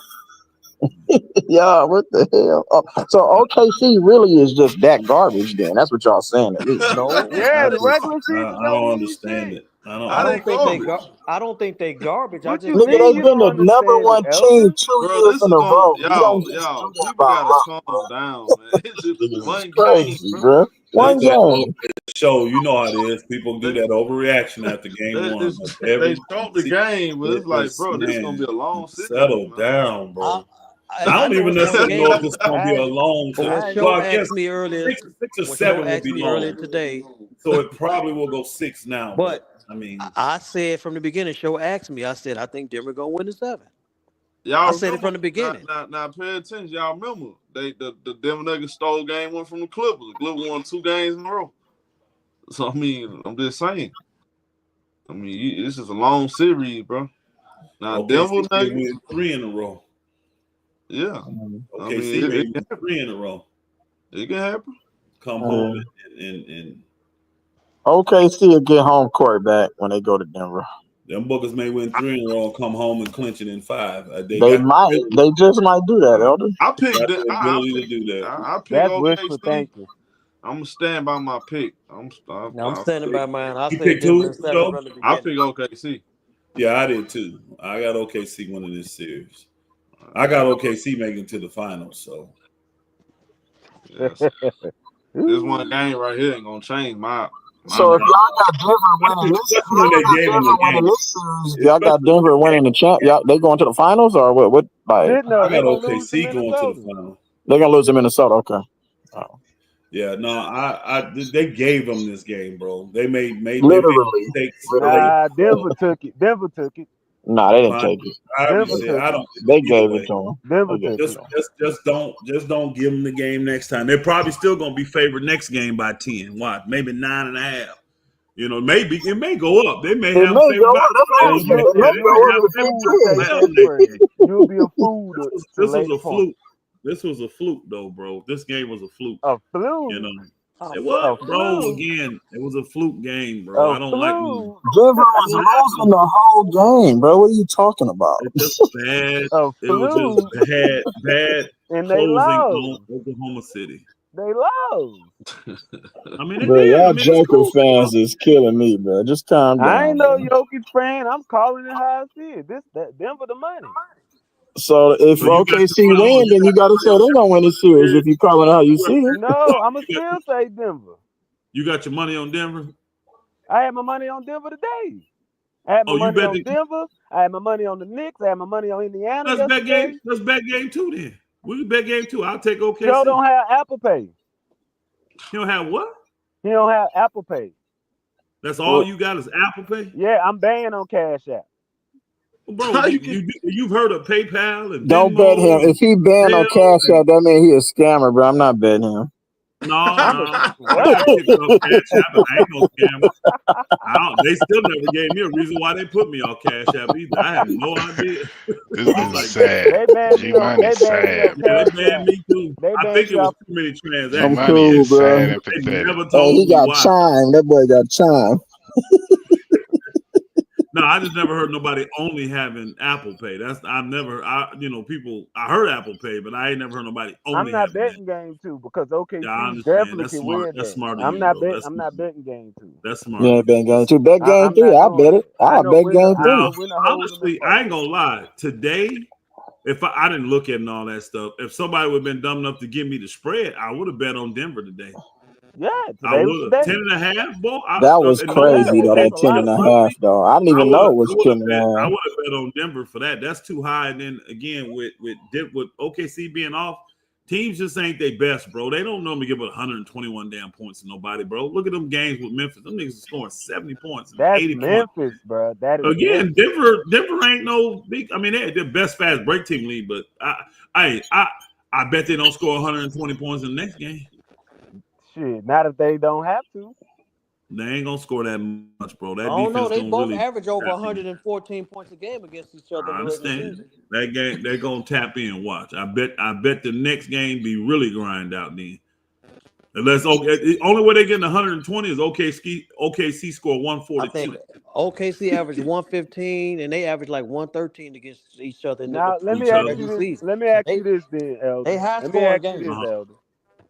Yeah, what the hell? Oh, so OKC really is just that garbage then. That's what y'all saying at least.
No,
Yeah,
I
the regular season
don't
don't mean
understand
shit.
it. I
I
How they
don't think they
garbage?
I don't think they garbage. I
What
just
you
Nigga,
think
mean
they've
you
been
don't
the number
understand
one
it,
team
Elder?
2
Bro,
years
this
in
is
a
going
row. You don't just
y'all.
do that
People
by
gotta
luck.
calm down, man. It's just
It's
one game,
crazy,
bro.
bro. One
Listen,
game.
show you know how it is. People do
They,
that overreaction after game one. But
they
every
showed the game, but it's like,
is
bro, this is gonna be
man,
a long series,
settle
man.
down,
I
bro.
I,
I
I
don't
know
even
it's one
necessarily know
game,
if it's gonna be a long.
but when
I
Show
Well, I
asked
guess
me earlier,
6 or
when Show
7 would
asked
be
me earlier
long.
today,
So it probably will go 6 now. But
but
I mean,
I said from the beginning, Show asked me, I said, I think Denver gonna win the 7. I
Y'all
said it
remember?
from the beginning.
Now, pay attention. Y'all remember? The Denver Nuggets stole game 1 from the Clippers. The Clippers won 2 games in a row. So I mean, I'm just saying. I mean, this is a long series, bro. Now, Denver
OKC may
Nuggets,
win 3 in a row.
yeah. I mean,
OKC may win 3 in a row.
it can happen.
Come home and
OKC will get home court back when they go to Denver.
them Bookers may win 3 in a row and come home and clinch it in 5.
They just might do that, Elder.
I picked
got
the
the ability to do that.
I pick
That's wishful
OKC.
thinking.
I'm gonna stand by my pick. I'm
standing by mine. I
You
said
picked
Denver
who,
in 7
Joe?
from the
I
beginning.
pick OKC.
Yeah, I did too. I got OKC winning this series. I got OKC making to the finals. So
Yes. This one game right here ain't gonna change my
So if y'all got Denver winning this,
Especially when they gave them the
winning
game.
this series, y'all got Denver winning the champ. Y'all they going to the finals or what? What like
No,
I
they
got
gonna lose to
OKC going to the
Minnesota.
final.
they're gonna lose to Minnesota? Okay. Oh.
Yeah, no, they gave them this game, bro. They made
Literally.
mistakes.
Nah, Denver took it. Denver took it.
Nah, they didn't take it.
Denver took
I
it.
don't.
They
either
gave
way.
it to them.
Denver took it.
Just don't give them the game next time. They're probably still gonna be favored next game by 10. What? Maybe 9.5. You know, maybe it may go up. They may
It
have
may
favored
go
by
up. That's what I'm
12.
saying.
And
It may
you'll
go
be
up
a
to
fool to take
10.
that spread. You'll be a fool to
This
lay
was
the
a
point.
fluke. This was a fluke, though, bro. This game was a fluke.
A fluke.
You know, it
A
was, bro.
fluke.
Again, it was a fluke game, bro. I
A
don't like when
fluke.
Denver was losing the whole game, bro. What are you talking about?
it's just bad.
A
It was
fluke.
just bad
And they
closing on
lost.
Oklahoma City.
They lost.
I mean, they
Bro,
did.
y'all
I mean, it's
Joker
cool.
fans is killing me, bro. Just calm
I ain't
down,
no
bro.
Jokic fan. I'm calling it how I see it. That Denver the money.
So if
So you got
OKC
your money on-
win, then you got to say they're gonna win the series. If you call it how you see it.
No, I'ma still say Denver.
You got your money on Denver?
I had my money on Denver today. I had my
Oh, you
money
bet
on
the-
Denver. I had my money on the Knicks. I had my money on Indiana
Let's bet
yesterday.
game. Let's bet game 2 then. We can bet game 2. I'll take OKC.
Joe don't have Apple Pay.
You don't have what?
He don't have Apple Pay.
That's all you got is Apple Pay?
Yeah, I'm banned on Cash App.
Well, bro, you've heard of PayPal and
Don't
Venmo
bet him. If he banned on
Zelle
Cash App, that means he a scammer, bro. I'm not betting him.
No, I tipped up Cash App, but I ain't no scammer. They still never gave me a reason why they put me on Cash App either. I have no idea.
This is sad.
They banned me on
G-Money sad.
Yeah,
Cash
they banned
App.
me too.
They
I
banned
think it
you
was
off.
too many transactions.
I'm
G-Money
cool,
is
bro.
sad and
They
pathetic.
never
Hey,
told
he
me
got
why.
chime. That boy got chime.
No, I just never heard nobody only having Apple Pay. I heard Apple Pay, but I ain't never heard nobody only
I'm not
having
betting game 2 because OKC
Yeah, I understand.
definitely
That's
can
smart.
win
That's
that.
smart of
I'm
you,
not
bro.
I'm not betting game 2.
That's smart.
Yeah, bet game 2. Bet game
I'm
3.
not
I'll
doing
bet it.
that. I
I'll
know
bet
when
game
to-
3.
I know when to hold them
Honestly,
and
I ain't gonna lie. Today, if I didn't look at all that stuff, if somebody would have been dumb enough to give me the spread, I would have bet on Denver today.
Yeah,
I
today was
would
the
have
day.
10.5, boy.
That was crazy, though,
That's
that
a
10
lot
and
of
a
money.
half, though. I didn't even know it was 10 and a
I
half.
would have bet on Denver for that. That's too high. And then again, with OKC being off, Teams just ain't their best, bro. They don't normally give up 121 damn points to nobody, bro. Look at them games with Memphis. Them niggas are scoring 70 points and
That's
80
Memphis,
points.
bro. That is
Again,
Memphis.
Denver ain't no big. I mean, they're the best fast break team league, but I bet they don't score 120 points in the next game.
Shit, not if they don't have to.
They ain't gonna score that much, bro. That
I don't know.
defense
They
gonna
both
really
average over
tap in.
114 points a game against each other.
I
in the regular
understand
season.
that game. They're gonna tap in. Watch. I bet the next game be really grind out then. Unless the only way they getting 120 is OKC score 142.
I think OKC averaged 115 and they average like 113 against each other in
Now
the
let me ask you
regular
this.
season.
Let me ask you this, then, Elder.
They high
Let me
scoring
ask you
games.
this, Elder.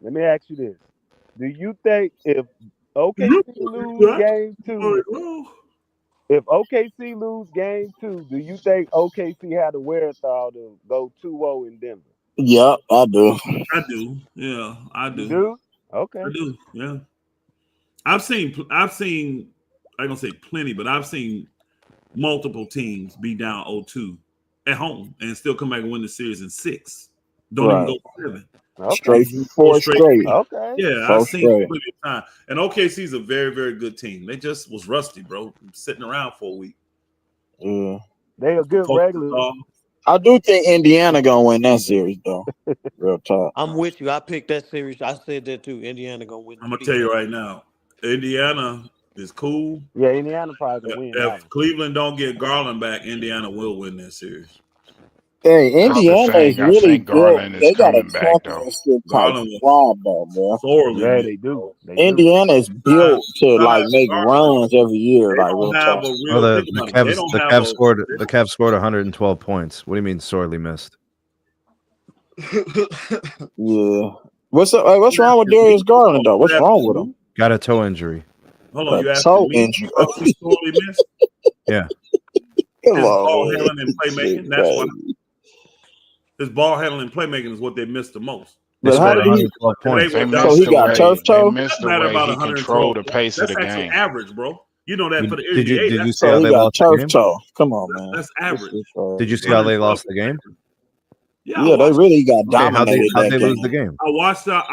Let me ask you this. Do you think if OKC lose game 2, if OKC lose game 2, do you think OKC had the wherewithal to go 2-0 in Denver?
Yep, I do.
I do. Yeah, I do.
You do? Okay.
I do. Yeah. I've seen. I ain't gonna say plenty, but I've seen multiple teams be down 0-2 at home and still come back and win the series in 6. Don't even go 7.
Okay.
Straight 4 straight.
Okay.
Yeah, I've seen plenty of time. And OKC's a very, very good team. They just was rusty, bro. Sitting around for a week.
Yeah.
They a good regular.
I do think Indiana gonna win that series though. Real talk.
I'm with you. I picked that series. I said that too. Indiana gonna win.
I'm gonna tell you right now, Indiana is cool.
Yeah, Indiana probably can win.
If Cleveland don't get Garland back, Indiana will win that series.
Hey, Indiana is really good. They got a championship type squad though, bro.
Yeah, they do.
Indiana is built to like make runs every year. Like real talk.
The Cavs scored 112 points. What do you mean sorely missed?
Yeah. What's wrong with Darius Garland though? What's wrong with him?
Got a toe injury.
Hold on, you asking me about who sorely missed?
Yeah.
His ball handling and playmaking. That's why. His ball handling and playmaking is what they missed the most.
But how did he?
So he got turf toe.
Missed the way he controlled the pace of the
That's
game.
average, bro. You know that for the
Did
NBA.
you see how they lost the game?
Toe. Come on, man.
That's average.
Did you see how they lost the game?
Yeah, they really got dominated.
How'd they lose the game?
I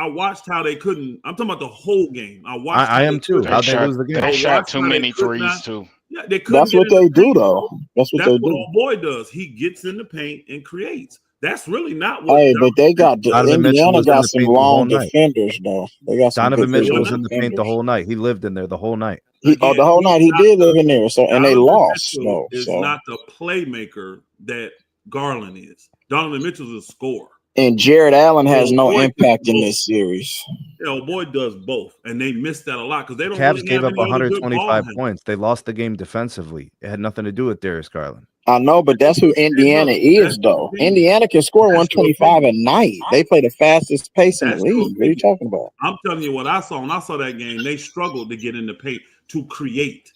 watched how they couldn't. I'm talking about the whole game.
I am too. How'd they lose the game?
They shot too many threes too.
Yeah, they couldn't.
That's what they do, though. That's what they do.
Old boy does. He gets in the paint and creates. That's really not what.
Hey, but they got Indiana got some long defenders, though. They got some
Donovan Mitchell was in the paint the whole night. He lived in there the whole night.
The whole night he did live in there. So and they lost. No,
is not the playmaker that Garland is. Donovan Mitchell's a scorer.
And Jared Allen has no impact in this series.
Yeah, boy does both, and they missed that a lot because they don't.
Cavs
really
gave
have
up
any other good
125
ball
points. They lost the game defensively. It had nothing to do with Darius Garland.
I know, but that's who Indiana is, though. Indiana can score 125 a night. They play the fastest pace in the league. What are you talking about?
I'm telling you what I saw when I saw that game. They struggled to get in the paint to create.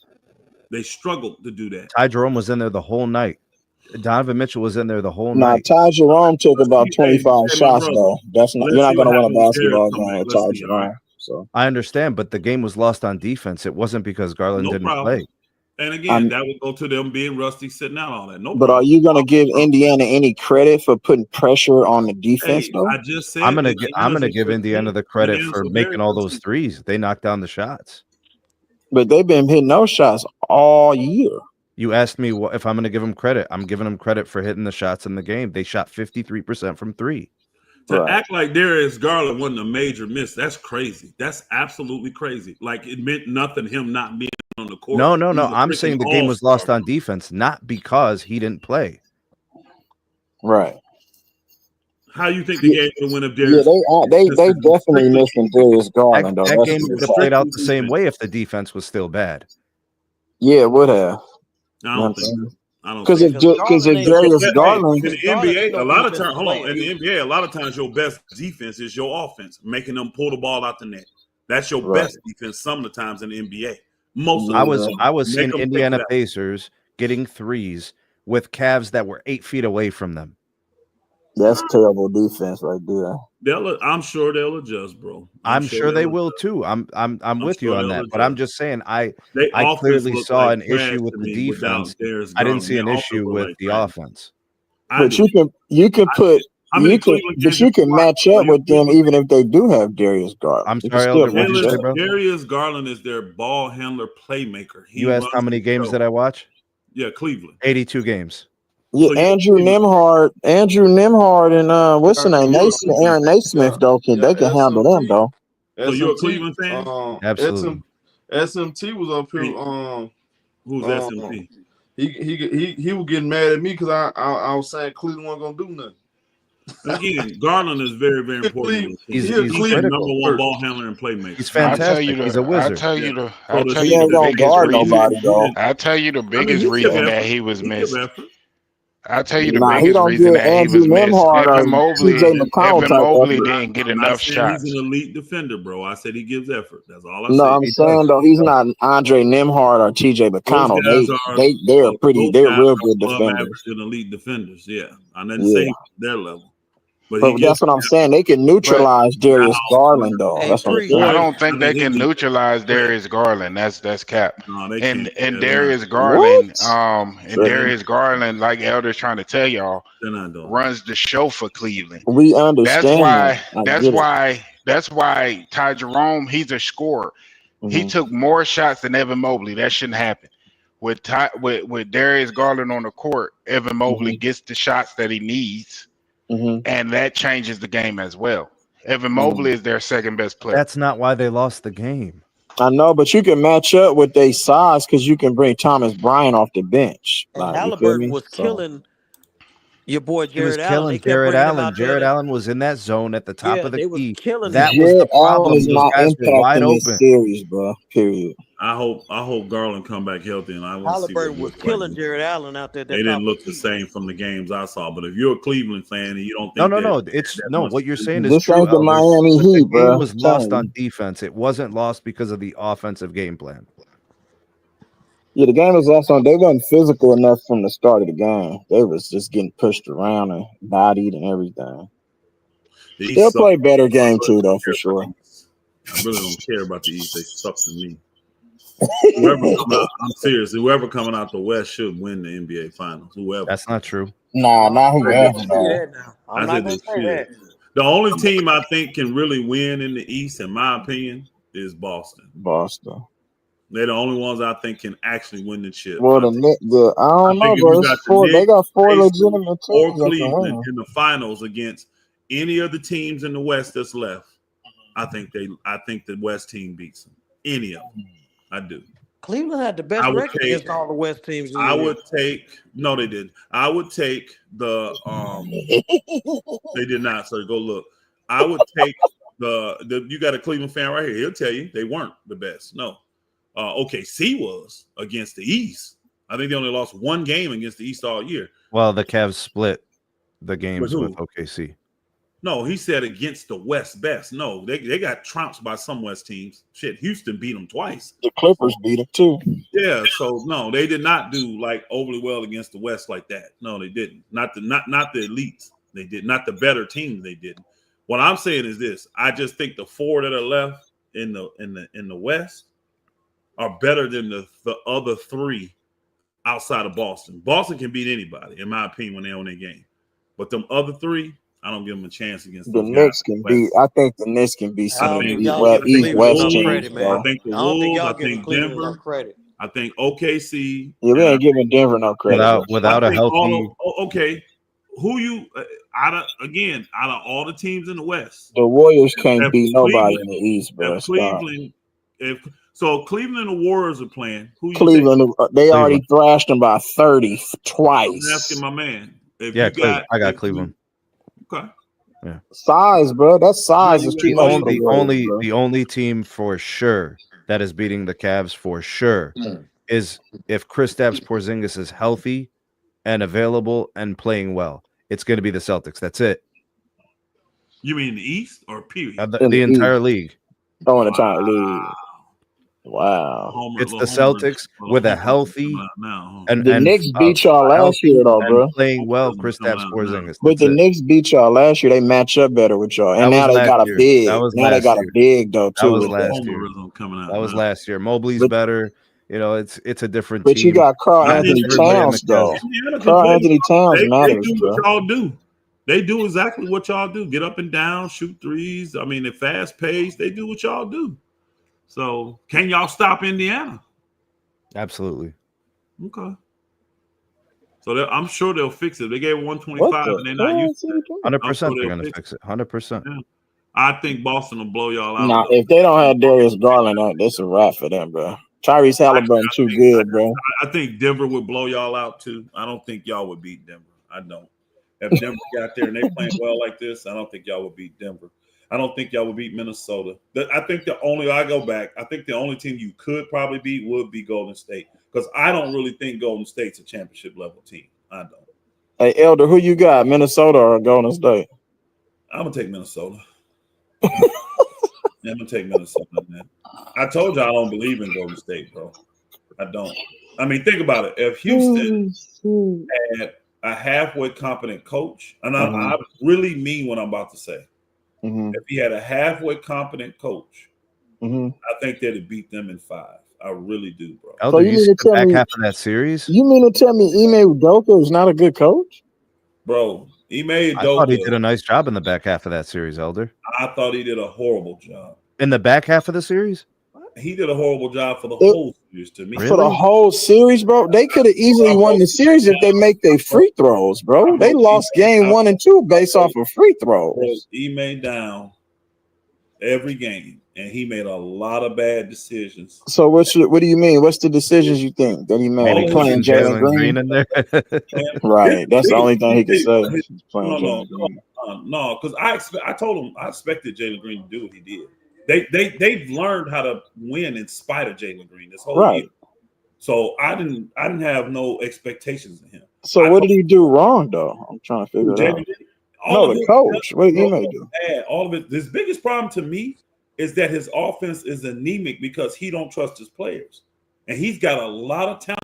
They struggled to do that.
Ty Jerome was in there the whole night. Donovan Mitchell was in there the whole night.
Ty Jerome took about 25 shots, though. That's not. You're not going to win a basketball game with Ty Jerome. So
I understand, but the game was lost on defense. It wasn't because Garland didn't play.
And again, that would go to them being rusty, sitting out all that. No,
but are you going to give Indiana any credit for putting pressure on the defense? Though
I just said
I'm going to give Indiana the credit for making all those threes. They knocked down the shots.
But they've been hitting those shots all year.
You asked me if I'm going to give them credit. I'm giving them credit for hitting the shots in the game. They shot 53% from 3.
To act like Darius Garland wasn't a major miss, that's crazy. That's absolutely crazy. Like it meant nothing him not being on the court.
No. I'm saying the game was lost on defense, not because he didn't play.
Right.
How you think the game would win if Darius?
Yeah, they definitely missing Darius Garland.
That game would have played out the same way if the defense was still bad.
Yeah, it would have.
I don't think.
Because if Darius Garland
in the NBA, a lot of times, in the NBA, a lot of times your best defense is your offense, making them pull the ball out the net. That's your best defense some of the times in the NBA. Most of
I was seeing Indiana Pacers getting threes with Cavs that were 8 feet away from them.
That's terrible defense right there.
I'm sure they'll adjust, bro.
I'm sure they will too. I'm with you on that, but I'm just saying I clearly saw an issue with the defense. I didn't see an issue with the offense.
But you can put
How many
You can,
Cleveland
but
games
you
did
can
watch?
match up with them even if they do have Darius Garland.
I'm
You can
sorry,
still
Elder. What'd you
match
say,
up.
bro?
Darius Garland is their ball handler playmaker. He
You asked how
runs
many
the
games
show.
did I watch?
Yeah, Cleveland.
82 games.
Yeah,
So you're
Andrew Nimhard, and what's the name? Aaron Naismith, though, they can handle them, though.
So you're a
SMT,
Cleveland fan?
Absolutely.
SMT was up here.
Who's SMT?
He was getting mad at me because I was saying Cleveland wasn't gonna do nothing.
Again, Garland is very, very important.
He's
their
critical.
number one ball handler and playmaker.
He's fantastic. He's a wizard.
I tell you the
biggest
reason. I tell you the biggest reason that he was missed. I tell you the biggest reason that he was missed. Evan Mobley didn't get enough shots.
He's an elite defender, bro. I said he gives effort. That's all I
No,
said.
I'm saying though he's not Andre Nimhard or TJ McConnell. They're real good defenders.
Elite defenders, yeah. I didn't say their level.
But that's what I'm saying. They can neutralize Darius Garland, though. That's what I'm saying.
I don't think they can neutralize Darius Garland. That's cap.
No, they
and
can't.
Darius Garland, Darius Garland, like Elder's trying to tell y'all, runs the show for Cleveland.
We understand.
That's why Ty Jerome, he's a scorer. Mm-hmm. He took more shots than Evan Mobley. That shouldn't happen. With Darius Garland on the court, Evan Mobley gets the shots that he needs. And that changes the game as well. Evan Mobley is their second best player.
That's not why they lost the game.
I know, but you can match up with their size because you can bring Thomas Bryant off the bench.
Halliburton was killing your boy Jared Allen.
Killing Jared Allen. Jared Allen was in that zone at the top of the key. That
Jared
was the problem.
Allen is
Those
not
guys were wide
impacting
open.
this series, bro. Period.
I hope Garland come back healthy, and I want to see.
Halliburton was killing Jared Allen out there.
They didn't look the same from the games I saw. But if you're a Cleveland fan and you don't think
what you're saying is
this
true.
ain't the Miami Heat, bro.
The game was lost on defense. It wasn't lost because of the offensive game plan.
Yeah, the game was lost on. They wasn't physical enough from the start of the game. They was just getting pushed around and bodied and everything. They'll play better game too, though, for sure.
I really don't care about the East. They suck to me. I'm serious. Whoever coming out the West should win the NBA Finals. Whoever.
That's not true.
Nah, not whoever.
I'm not gonna say that.
The only team I think can really win in the East, in my opinion, is Boston. They're the only ones I think can actually win the chip.
Well, I don't know, bro. They got four legitimate teams.
Or Cleveland in the finals against any of the teams in the West that's left. I think the West team beats them. Any of them. I do.
Cleveland had the best record against all the West teams.
I would take they did. I would take the they did not, so go look. I would take the you got a Cleveland fan right here. He'll tell you they weren't the best. No. OKC was against the East. I think they only lost one game against the East all year.
Well, the Cavs split the games with OKC.
No, he said against the West best. No, they got trounced by some West teams. Shit, Houston beat them twice.
The Clippers beat them too.
Yeah, so no, they did not do like overly well against the West like that. No, they didn't. Not the elites. They did not the better teams. They didn't. What I'm saying is this: I just think the four that are left in the West are better than the other three outside of Boston. Boston can beat anybody, in my opinion, when they're on their game. But them other three, I don't give them a chance against
the Knicks. I think the Knicks can beat some of the East West teams.
I think the Wolves. I think Denver. I think OKC.
Yeah, we ain't giving Denver no credit
without a healthy.
Okay, who you out of all the teams in the West?
The Warriors can't beat nobody in the East, bro.
Cleveland. So Cleveland and the Warriors are playing. Who you
Cleveland, they already thrashed them by 30 twice.
I'm asking my man.
I got Cleveland.
Okay.
Yeah.
Size, bro. That size is too much.
The only team for sure that is beating the Cavs for sure is if Kristaps Porzingis is healthy and available and playing well. It's going to be the Celtics. That's it.
You mean the East or period?
The entire league.
Oh, in the entire league. Wow.
It's the Celtics with a healthy
and the Knicks beat y'all last year though, bro.
Playing well, Kristaps Porzingis.
But the Knicks beat y'all last year. They match up better with y'all. And now they got a big. Now they got a big though too.
That was last year. That was last year. Mobley's better. You know, it's a different team.
But you got Karl Anthony Towns though. Karl Anthony Towns matters,
do
bro.
what y'all do. They do exactly what y'all do. Get up and down, shoot threes. I mean, they're fast paced. They do what y'all do. So can y'all stop Indiana?
Absolutely.
Okay. So I'm sure they'll fix it. They gave 125 and they're not used to it.
100% they're going to fix it. 100%.
Yeah. I think Boston will blow y'all out.
Nah, if they don't have Darius Garland, that's a wrap for them, bro. Tyrese Halliburton too good, bro.
I think Denver would blow y'all out too. I don't think y'all would beat Denver. I don't. If Denver got there and they playing well like this, I don't think y'all would beat Denver. I don't think y'all would beat Minnesota. I think the only team you could probably beat would be Golden State, because I don't really think Golden State's a championship level team. I don't.
Hey, Elder, who you got, Minnesota or Golden State?
I'm gonna take Minnesota. I'm gonna take Minnesota, man. I told you I don't believe in Golden State, bro. I don't. I mean, think about it. If Houston had a halfway competent coach, and I really mean what I'm about to say. If he had a halfway competent coach, I think they'd beat them in 5. I really do, bro.
Elder, you see the back half of that series?
You mean to tell me Ime Udoka is not a good coach?
Bro, Ime Udoka.
I thought he did a nice job in the back half of that series, Elder.
I thought he did a horrible job.
In the back half of the series?
He did a horrible job for the whole series to me.
Really?
For the whole series, bro. They could have easily won the series if they make their free throws, bro. They lost game 1 and 2 based off of free throws.
He made down every game, and he made a lot of bad decisions.
So what do you mean? What's the decisions you think that he made? Playing Jalen Green
in there.
Right. That's the only thing he could say.
No, because I told him I expected Jalen Green to do what he did. They've learned how to win in spite of Jalen Green this whole year. So I didn't have no expectations of him.
So what did he do wrong though? I'm trying to figure it out. No, the coach. What did he make do?
All of it. His biggest problem to me is that his offense is anemic because he don't trust his players, and he's got a lot of talent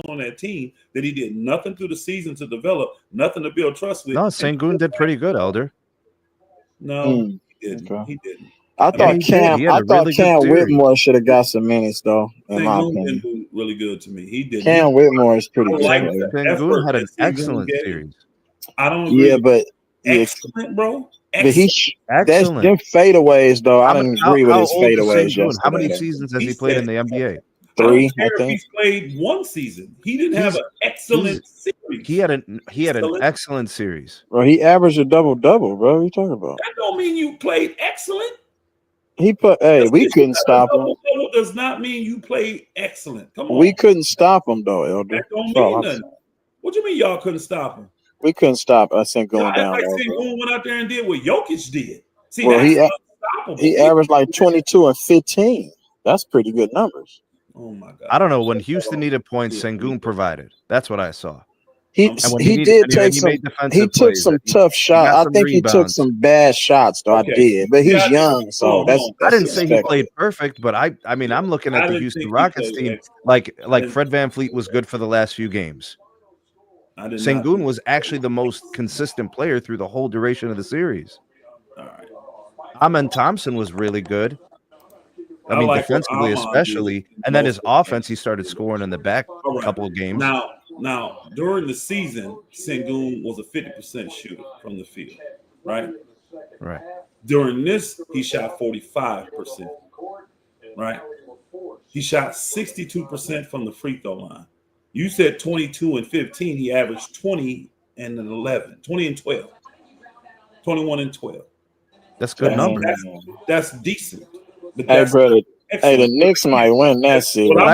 on that team that he did nothing through the season to develop, nothing to build trust with.
No, Sengun did pretty good, Elder.
No, he didn't. Okay. He didn't.
I thought Cam Whitmore should have got some minutes though. In my opinion,
didn't do really good to me. He did.
Cam Whitmore is pretty good.
Sengun had an excellent series.
I don't agree.
Yeah, but
excellent, bro.
Excellent. But that's them fadeaways though. I didn't agree with his fadeaways yesterday.
How many seasons has he played in the NBA?
3, I think.
He played 1 season. He didn't have an excellent series.
He had an excellent series.
Bro, he averaged a double-double, bro. What are you talking about?
That don't mean you played excellent.
We couldn't stop him.
Double does not mean you played excellent. Come on.
We couldn't stop him though, Elder.
That don't mean nothing. What do you mean y'all couldn't stop him?
We couldn't stop going down.
Like Sengun went out there and did what Jokic did. See,
well, he averaged like 22 and 15. That's pretty good numbers.
Oh my God!
I don't know, when Houston needed points, Sengun provided. That's what I saw.
He took some tough shots. I think he took some bad shots, though. Okay. I did, but he's young, so that's
I didn't say he played perfect, but I mean, I'm looking at the Houston Rockets team like Fred VanVleet was good for the last few games. Sengun was actually the most consistent player through the whole duration of the series.
All right.
Amen Thompson was really good. I mean, defensively especially, and then his offense, he started scoring in the back couple of games.
Now, during the season, Sengun was a 50% shooter from the field, right?
Right.
During this, he shot 45%, right? He shot 62% from the free throw line. You said 22 and 15. He averaged 20 and 11, 20 and 12, 21 and 12.
That's good numbers.
That's decent.
Hey, brother. Hey, the Knicks might win that series.
But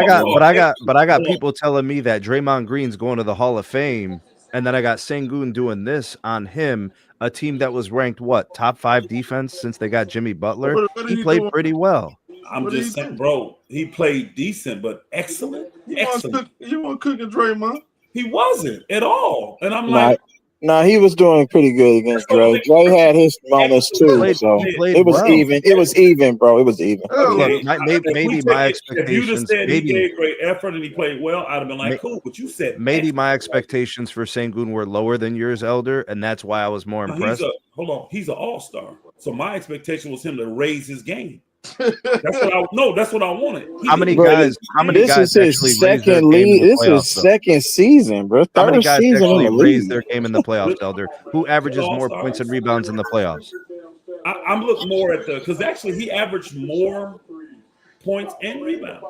I got people telling me that Draymond Green's going to the Hall of Fame, and then I got Sengun doing this on him, a team that was ranked top 5 defense since they got Jimmy Butler. He played pretty well.
I'm just saying, bro, he played decent, but excellent. Excellent.
You want cooking Draymond?
He wasn't at all. And I'm like,
no, he was doing pretty good against Dre. Dre had his moments too, so it was even. It was even, bro. It was even.
Look, maybe my expectations.
If you just said he gave great effort and he played well, I'd have been like, cool. But you said
maybe my expectations for Sengun were lower than yours, Elder, and that's why I was more impressed.
Hold on, he's an all-star. So my expectation was him to raise his game. That's what I wanted.
How many guys actually raised their game in the playoffs?
This is second season, bro.
How many
Third
guys
season in
actually
the
raised
league.
their game in the playoffs, Elder? Who averages more points and rebounds in the playoffs?
I'm looking more at because actually he averaged more points and rebounds,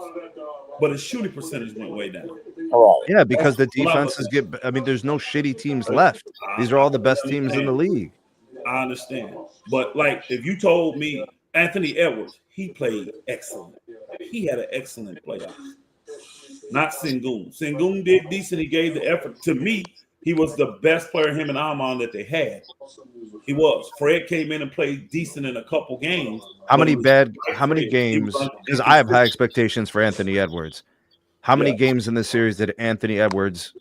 but his shooting percentage went way down.
Yeah, because the defenses there's no shitty teams left. These are all the best teams in the league.
I understand. But like if you told me Anthony Edwards, he played excellent. He had an excellent playoff. Not Sengun. Sengun did decent. He gave the effort. To me, he was the best player, him and Amon, that they had. He was. Fred came in and played decent in a couple games.
How many games? Because I have high expectations for Anthony Edwards. How many games in this series did Anthony Edwards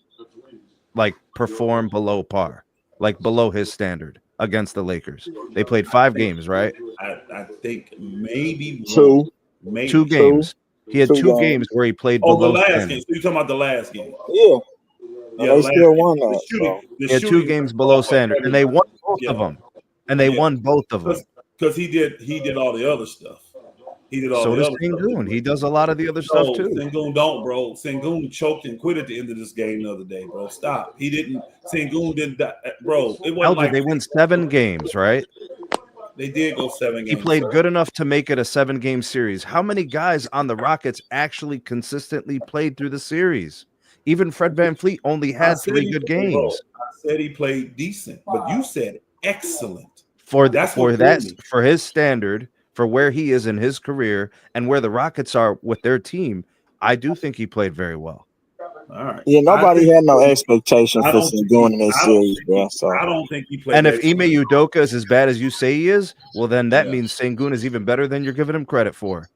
perform below par, below his standard against the Lakers? They played 5 games, right?
I think maybe
2.
Maybe
2 games. He had 2 games where he played below
the last
standard.
game. So you're talking about the last game?
Yeah. They still won that.
He had 2 games below standard, and they won both of them. And they won both of them.
Because he did all the other stuff. He did all
so
the
does
other
Sengun.
stuff.
He does a lot of the other stuff too.
Sengun don't, bro. Sengun choked and quit at the end of this game the other day, bro. Stop. He didn't. Sengun didn't, bro. It wasn't
Elder, they win 7 games, right?
They did go 7 games.
He played good enough to make it a 7-game series. How many guys on the Rockets actually consistently played through the series? Even Fred VanVleet only had 3 good games.
Bro, I said he played decent, but you said excellent.
For his standard, for where he is in his career, and where the Rockets are with their team, I do think he played very well.
All right.
Yeah, nobody had no expectations for Sengun in this series, bro. So
I don't think he played.
And if Ime Udoka is as bad as you say he is, well, then that means Sengun is even better than you're giving him credit for.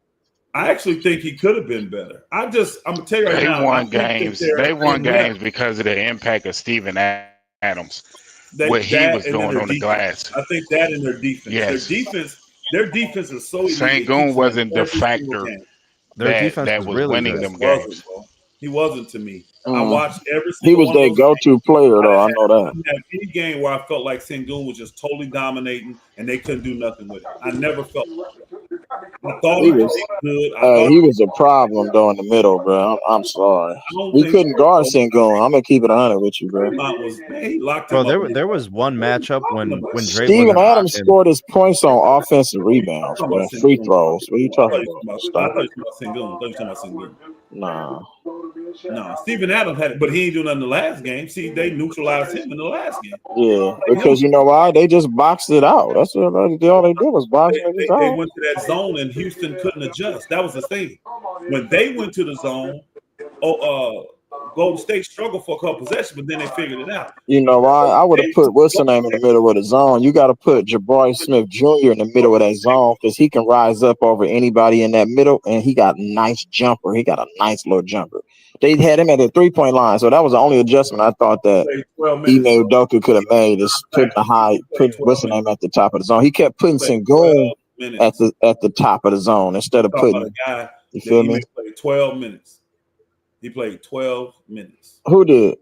I actually think he could have been better. I'm gonna tell you right now.
They won games because of the impact of Steven Adams. What he was doing on the glass.
I think that in their defense.
Yes.
Their defense is so.
Sengun wasn't the factor that was
really
winning them games.
He wasn't to me. I watched every single
he was their go-to player, though. I know that.
I had any game where I felt like Sengun was just totally dominating and they couldn't do nothing with it. I never felt like that. I thought he was good.
He was a problem, though, in the middle, bro. I'm sorry. We couldn't guard Sengun. I'm going to keep it 100 with you, bro.
There was one matchup when Dre
Steven Adams scored his points on offensive rebounds, bro. Free throws. What are you talking about?
I thought you were talking about Sengun.
Nah,
Steven Adams had it, but he ain't doing nothing in the last game. See, they neutralized him in the last game.
Yeah, because you know why? They just boxed it out. That's all they did was box it out.
They went to that zone and Houston couldn't adjust. That was the thing. When they went to the zone, Golden State struggled for a couple possessions, but then they figured it out.
You know why? I would have put what's the name in the middle of the zone. You got to put Jabari Smith Jr. in the middle of that zone because he can rise up over anybody in that middle, and he got a nice jumper. He got a nice little jumper. They had him at the 3-point line, so that was the only adjustment I thought that Ime Udoka could have made is put what's the name at the top of the zone. He kept putting Sengun at the top of the zone instead of putting. You feel me?
12 minutes. He played 12 minutes.
Who did?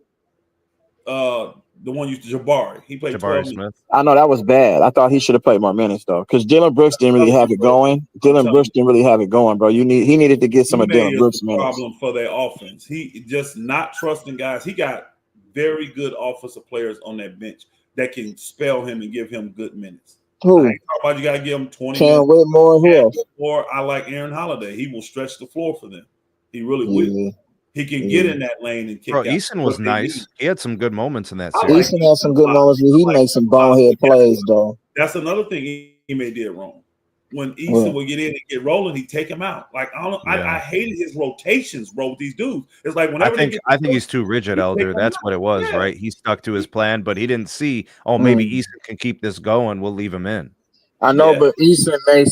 The one used to Jabari. He played 12 minutes.
I know that was bad. I thought he should have played more minutes though, because Dylan Brooks didn't really have it going. Bro. He needed to get some of Dylan Brooks minutes.
Problem for their offense. He just not trusting guys. He got very good offensive players on that bench that can spell him and give him good minutes.
Who?
I ain't talking about you got to give him 20
Cam Whitmore and who else?
Or I like Aaron Holiday. He will stretch the floor for them. He really will. He can get in that lane and kick out.
Eason was nice. He had some good moments in that series.
Eason had some good moments, but he made some bonehead plays, though.
That's another thing he may did wrong. When Eason would get in and get rolling, he'd take him out. Like I hated his rotations, bro, with these dudes. It's like whenever
I think he's too rigid, Elder. That's what it was, right? He stuck to his plan, but he didn't see, maybe Eason can keep this going. We'll leave him in.
I know, but Eason made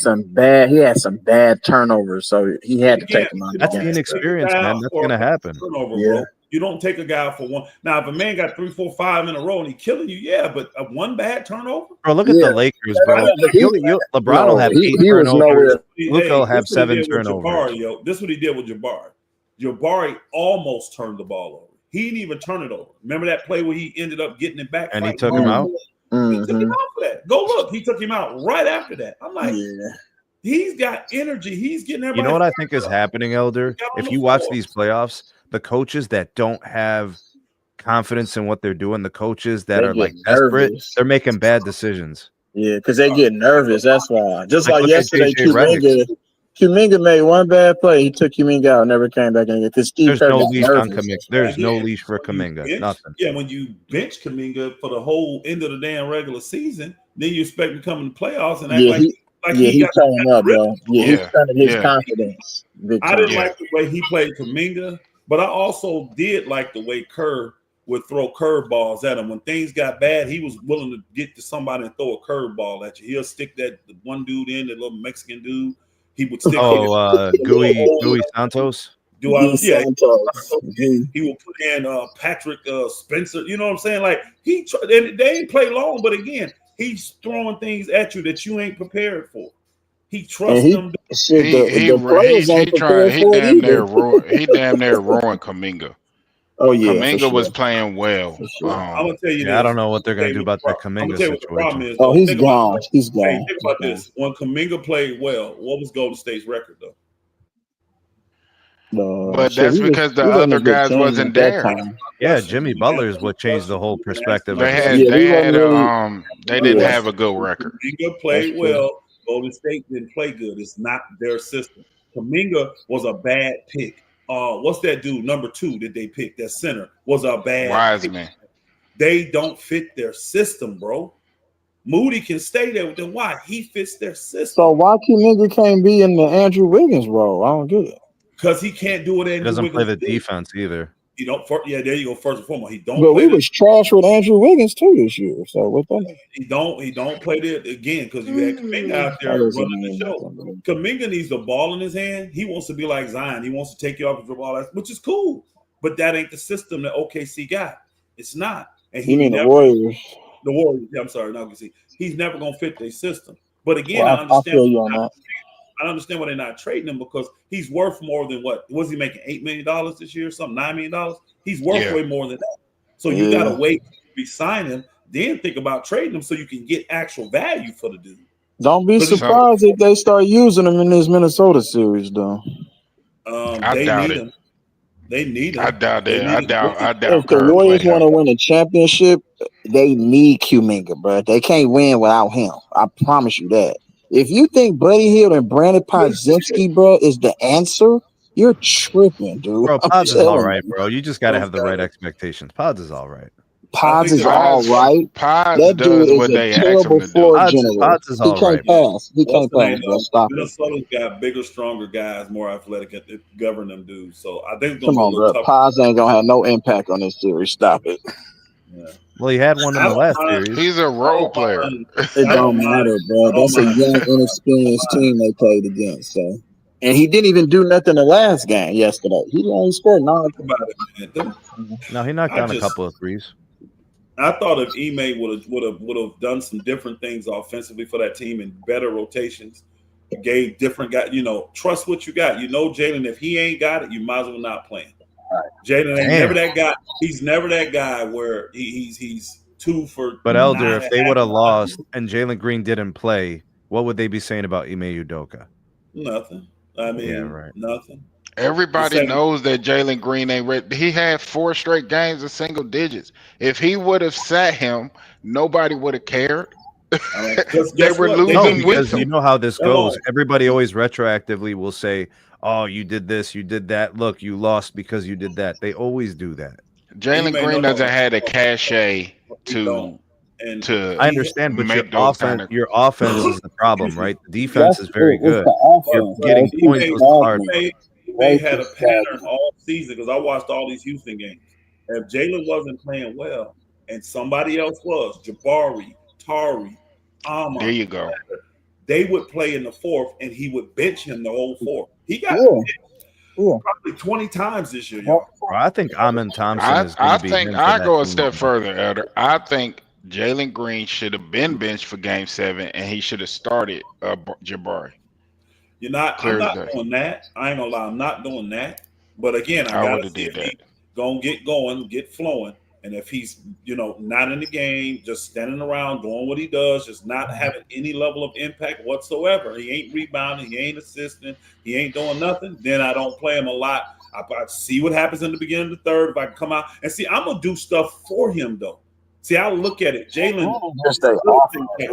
he had some bad turnovers, so he had to take him out.
That's the inexperience, man. That's going to happen.
Bro. You don't take a guy for one. Now, if a man got 3, 4, 5 in a row and he's killing you, but one bad turnover?
Bro, look at the Lakers, bro. LeBron will have 8 turnovers. Luka will have 7 turnovers.
This is what he did with Jabari. Jabari almost turned the ball over. He didn't even turn it over. Remember that play where he ended up getting it back?
And he took him out?
He took him out for that. Go look. He took him out right after that. I'm like, He's got energy. He's getting everybody.
You know what I think is happening, Elder? If you watch these playoffs, the coaches that don't have confidence in what they're doing, the coaches that are like desperate, they're making bad decisions.
Yeah, because they get nervous. That's why. Just like
look at
yesterday,
JJ Redick.
Kuminga made one bad play. He took Kuminga out, never came back in because Steve
There's
Kerr
no
got
leash on
nervous.
Kuminga. There's no leash for Kuminga. Nothing.
Yeah, when you bench Kuminga for the whole end of the damn regular season, then you expect him to come in the playoffs and act
he's turning up, bro. Yeah, he's turning his confidence.
I didn't like the way he played Kuminga, but I also did like the way Kerr would throw curveballs at him. When things got bad, he was willing to get to somebody and throw a curveball at you. He'll stick the one dude in, the little Mexican dude. He would stick
Gooey Santos.
He will put in Patrick Spencer. You know what I'm saying? Like they ain't play long, but again, he's throwing things at you that you ain't prepared for. He trusts them.
He damn near ruined Kuminga.
Oh yeah,
Kuminga was playing well.
I'm gonna tell you this.
I don't know what they're gonna do about that Kuminga situation.
He's gone. He's gone.
Hey, think about this. When Kuminga played well, what was Golden State's record though?
But that's because the other guys wasn't there.
Yeah, Jimmy Butler is what changed the whole perspective.
They didn't have a good record.
Kuminga played well. Golden State didn't play good. It's not their system. Kuminga was a bad pick. What's that dude? Number 2 that they picked, that center, was a bad
Wiseman.
Pick. They don't fit their system, bro. Moody can stay there with them. Why? He fits their system.
So why Kuminga can't be in the Andrew Wiggins role? I don't get it.
Because he can't do what Andrew
Wiggins doesn't play the
did.
Defense either.
You don't. Yeah, there you go. First and foremost, he don't.
But we was trash with Andrew Wiggins too this year. So what that?
He don't play it again because you had Kuminga out there running the show. Kuminga needs the ball in his hand. He wants to be like Zion. He wants to take you off the ball, which is cool. But that ain't the system that OKC got. It's not. And
you mean the Warriors?
The Warriors. Yeah, I'm sorry, not OKC. He's never gonna fit their system. But again,
well,
I understand.
I feel you on that.
I understand why they're not trading him because he's worth more than what was he making $8 million this year? Something $9 million. He's worth way more than that. So you gotta wait to resign him, then think about trading him so you can get actual value for the dude.
Don't be surprised if they start using him in this Minnesota series, though.
I doubt it.
They need him.
I doubt it. I doubt.
If the Warriors want to win a championship, they need Kuminga, bro. They can't win without him. I promise you that. If you think Buddy Hield and Brandon Podziemski, bro, is the answer, you're tripping, dude.
Bro, Pods is all right, bro. You just got to have the right expectations. Pods is all right.
Pods is all right.
Pods
that dude
does
is
what
a
they ask him
terrible
to do.
floor general.
Pods is all right.
He can't pass. He can't pass, bro. Stop it.
Minnesota's got bigger, stronger guys, more athletic, and govern them dudes. So I think it's
come on, bro. Pods ain't gonna have no impact on this series. Stop it.
Yeah.
Well, he had one in the last series.
He's a role player.
It don't matter, bro. That's a young, inexperienced team they played against. So, and he didn't even do nothing the last game yesterday. He only scored 9.
No, he knocked down a couple of threes.
I thought if Ime would have done some different things offensively for that team and better rotations, gave different guys, trust what you got. Jalen, if he ain't got it, you might as well not play him. Jalen ain't never that guy. He's never that guy where he's 2 for.
But Elder, if they would have lost and Jalen Green didn't play, what would they be saying about Ime Udoka?
Nothing. I mean, nothing.
Everybody knows that Jalen Green ain't ready. He had 4 straight games of single digits. If he would have sat him, nobody would have cared. They were losing with him.
You know how this goes. Everybody always retroactively will say, "Oh, you did this, you did that. Look, you lost because you did that." They always do that.
Jalen Green doesn't have the cachet to.
I understand, but your offense is the problem, right? The defense is very good. You're getting points was hard.
They had a pattern all season because I watched all these Houston games. If Jalen wasn't playing well and somebody else was, Jabari, Tari, Ahmad,
there you go.
They would play in the 4th and he would bench him the whole 4th. He got probably 20 times this year.
Bro, I think Amin Thompson is going to be.
I go a step further, Elder. I think Jalen Green should have been benched for Game 7 and he should have started Jabari.
I'm not doing that. I ain't gonna lie, I'm not doing that. But again, I gotta see if he gonna get going, get flowing. And if he's, not in the game, just standing around doing what he does, just not having any level of impact whatsoever, he ain't rebounding, he ain't assisting, he ain't doing nothing, then I don't play him a lot. I see what happens in the beginning of the third. If I can come out and see, I'm going to do stuff for him, though. See, I look at it. Jalen,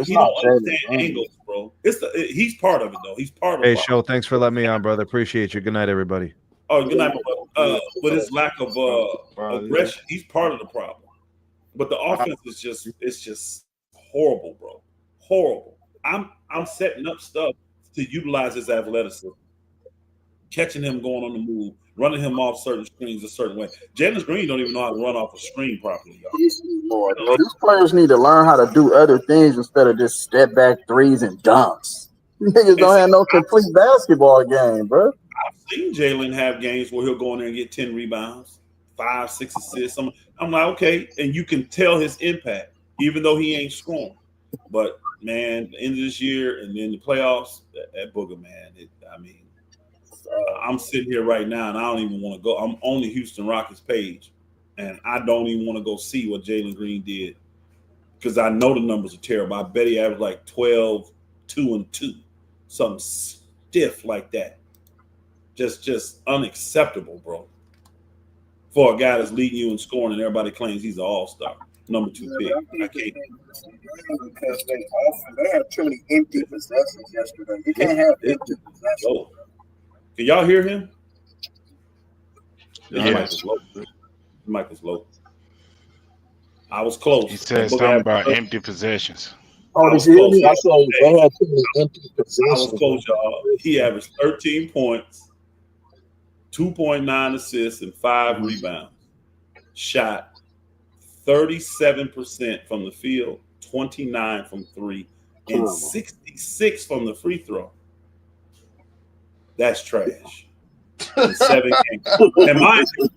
he don't understand angles, bro. He's part of it, though. He's part of it.
Hey, Show, thanks for letting me on, brother. Appreciate you. Good night, everybody.
Oh, good night, with his lack of aggression, he's part of the problem. But the offense is just horrible, bro. Horrible. I'm setting up stuff to utilize his athleticism, catching him going on the move, running him off certain screens a certain way. Jalen Green don't even know how to run off a screen properly, y'all.
These players need to learn how to do other things instead of just step back threes and dunks. Niggas don't have no complete basketball game, bro.
I've seen Jalen have games where he'll go in there and get 10 rebounds, 5, 6 assists. I'm like, okay, and you can tell his impact, even though he ain't scoring. But man, the end of this year and then the playoffs, that booger, man. I'm sitting here right now and I don't even want to go. I'm on the Houston Rockets page, and I don't even want to go see what Jalen Green did because I know the numbers are terrible. I bet he averaged like 12, 2 and 2, something stiff like that. Just unacceptable, bro. For a guy that's leading you in scoring and everybody claims he's an all-star, number 2 pick. I can't.
Because they had too many empty possessions yesterday. You can't have empty possessions.
Can y'all hear him?
Yes.
Mic is low. I was close.
He said something about empty possessions.
Oh, did you hear me? I said they had too many empty possessions.
I was close, y'all. He averaged 13 points, 2.9 assists, and 5 rebounds. Shot 37% from the field, 29 from 3, and 66 from the free throw. That's trash. In 7 games. And mind you,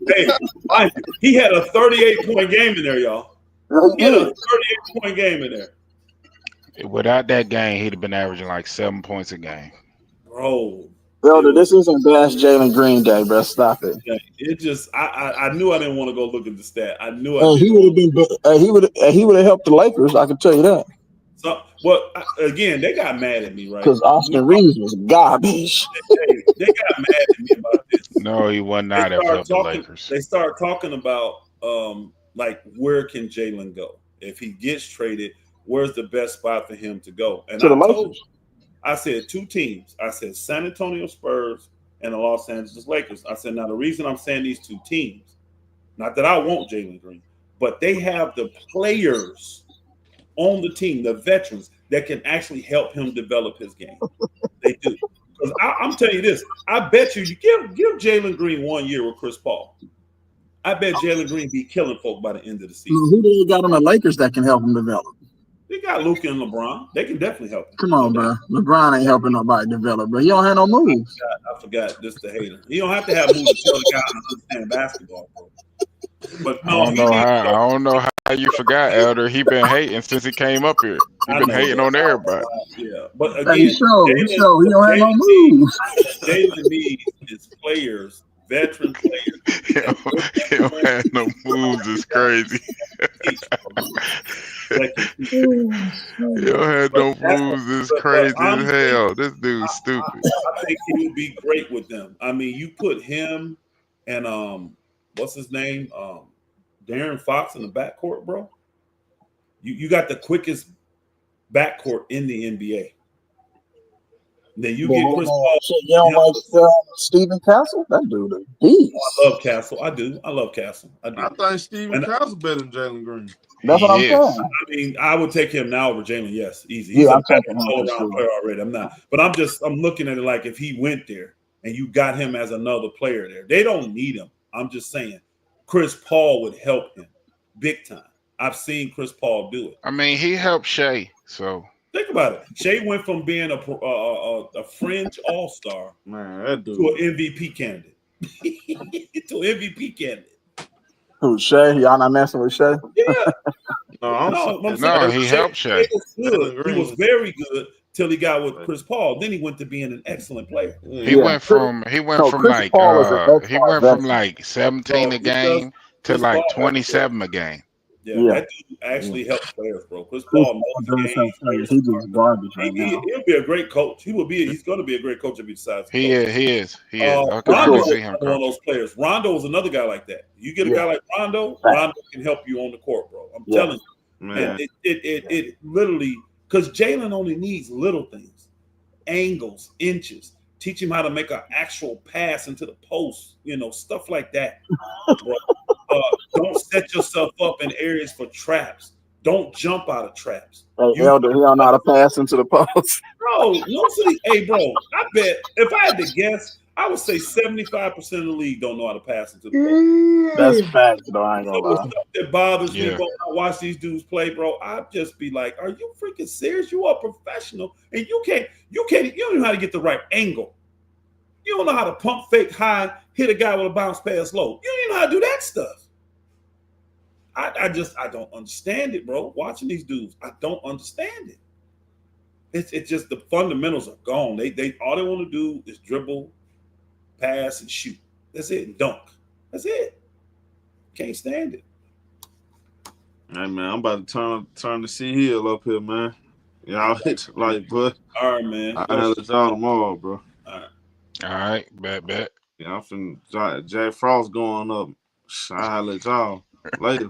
he had a 38-point game in there, y'all. He had a 38-point game in there.
Without that game, he'd have been averaging like 7 points a game.
Bro.
Elder, this isn't Bash Jalen Green Day, bro. Stop it.
It just I knew I didn't want to go look at the stat. I knew
he would have helped the Lakers, I can tell you that.
So, well, again, they got mad at me, right?
Because Austin Reeves was garbage.
They got mad at me about this.
No, he was not helping the Lakers.
They started talking about like where can Jalen go if he gets traded? Where's the best spot for him to go? And I said 2 teams. I said San Antonio Spurs and the Los Angeles Lakers. I said, now the reason I'm saying these 2 teams, not that I want Jalen Green, but they have the players on the team, the veterans, that can actually help him develop his game. They do. Because I'm telling you this, I bet you give Jalen Green 1 year with Chris Paul. I bet Jalen Green be killing folk by the end of the season.
Who do you got on the Lakers that can help him develop?
They got Luka and LeBron. They can definitely help him.
Come on, bro. LeBron ain't helping nobody develop, bro. He don't have no moves.
I forgot this the hater. He don't have to have moves to tell the guy to understand basketball, bro. But no,
I don't know how you forgot, Elder. He been hating since he came up here. He been hating on everybody.
Yeah, but again,
he don't have no moves.
Jalen needs his players, veteran players.
He don't have no moves. It's crazy. He don't have no moves. It's crazy as hell. This dude's stupid.
I think he would be great with them. I mean, you put him and what's his name? Darren Fox in the backcourt, bro. You got the quickest backcourt in the NBA. Then you get Chris Paul.
So you don't like Stephen Castle? That dude is beast.
I love Castle. I do. I love Castle. I do.
I think Stephen Castle better than Jalen Green.
That's what I'm saying.
I mean, I would take him now over Jalen. Yes, easy. He's
I'm
taking him all-around player already. I'm not. But I'm looking at it like if he went there and you got him as another player there, they don't need him. I'm just saying Chris Paul would help him big time. I've seen Chris Paul do it.
I mean, he helped Shai, so
think about it. Shai went from being a fringe all-star to an MVP candidate. To an MVP candidate.
Who, Shai? Y'all not messing with Shai?
Yeah.
No, he helped Shai.
He was very good till he got with Chris Paul. Then he went to being an excellent player.
He went from like 17 a game to like 27 a game.
Yeah, that dude actually helps players, bro. Chris Paul knows the game.
He's just garbage right now.
He'll be a great coach. He's going to be a great coach if he decides to
He is. I
Rondo
can
is
see him
one of those players. Rondo is another guy like that. You get a guy like Rondo can help you on the court, bro. I'm telling you. Man. And it literally, because Jalen only needs little things, angles, inches. Teach him how to make an actual pass into the post, stuff like that, bro. Don't set yourself up in areas for traps. Don't jump out of traps.
Elder, he don't know how to pass into the post.
Bro, hey, bro, I bet if I had to guess, I would say 75% of the league don't know how to pass into the post.
That's facts, though. I ain't gonna lie.
Stuff that bothers me, bro, when I watch these dudes play, bro, I'd just be like, are you freaking serious? You are a professional, and you don't know how to get the right angle. You don't know how to pump fake high, hit a guy with a bounce pass low. You don't even know how to do that stuff. I don't understand it, bro. Watching these dudes, I don't understand it. It's just the fundamentals are gone. They all they want to do is dribble, pass, and shoot. That's it. And dunk. That's it. Can't stand it.
Hey man, I'm about to turn the C Hill up here, man. Y'all like, but
all right, man.
I'll let y'all tomorrow, bro.
All right, bet.
Yeah, I'm finna Jack Frost going up. I'll let y'all later.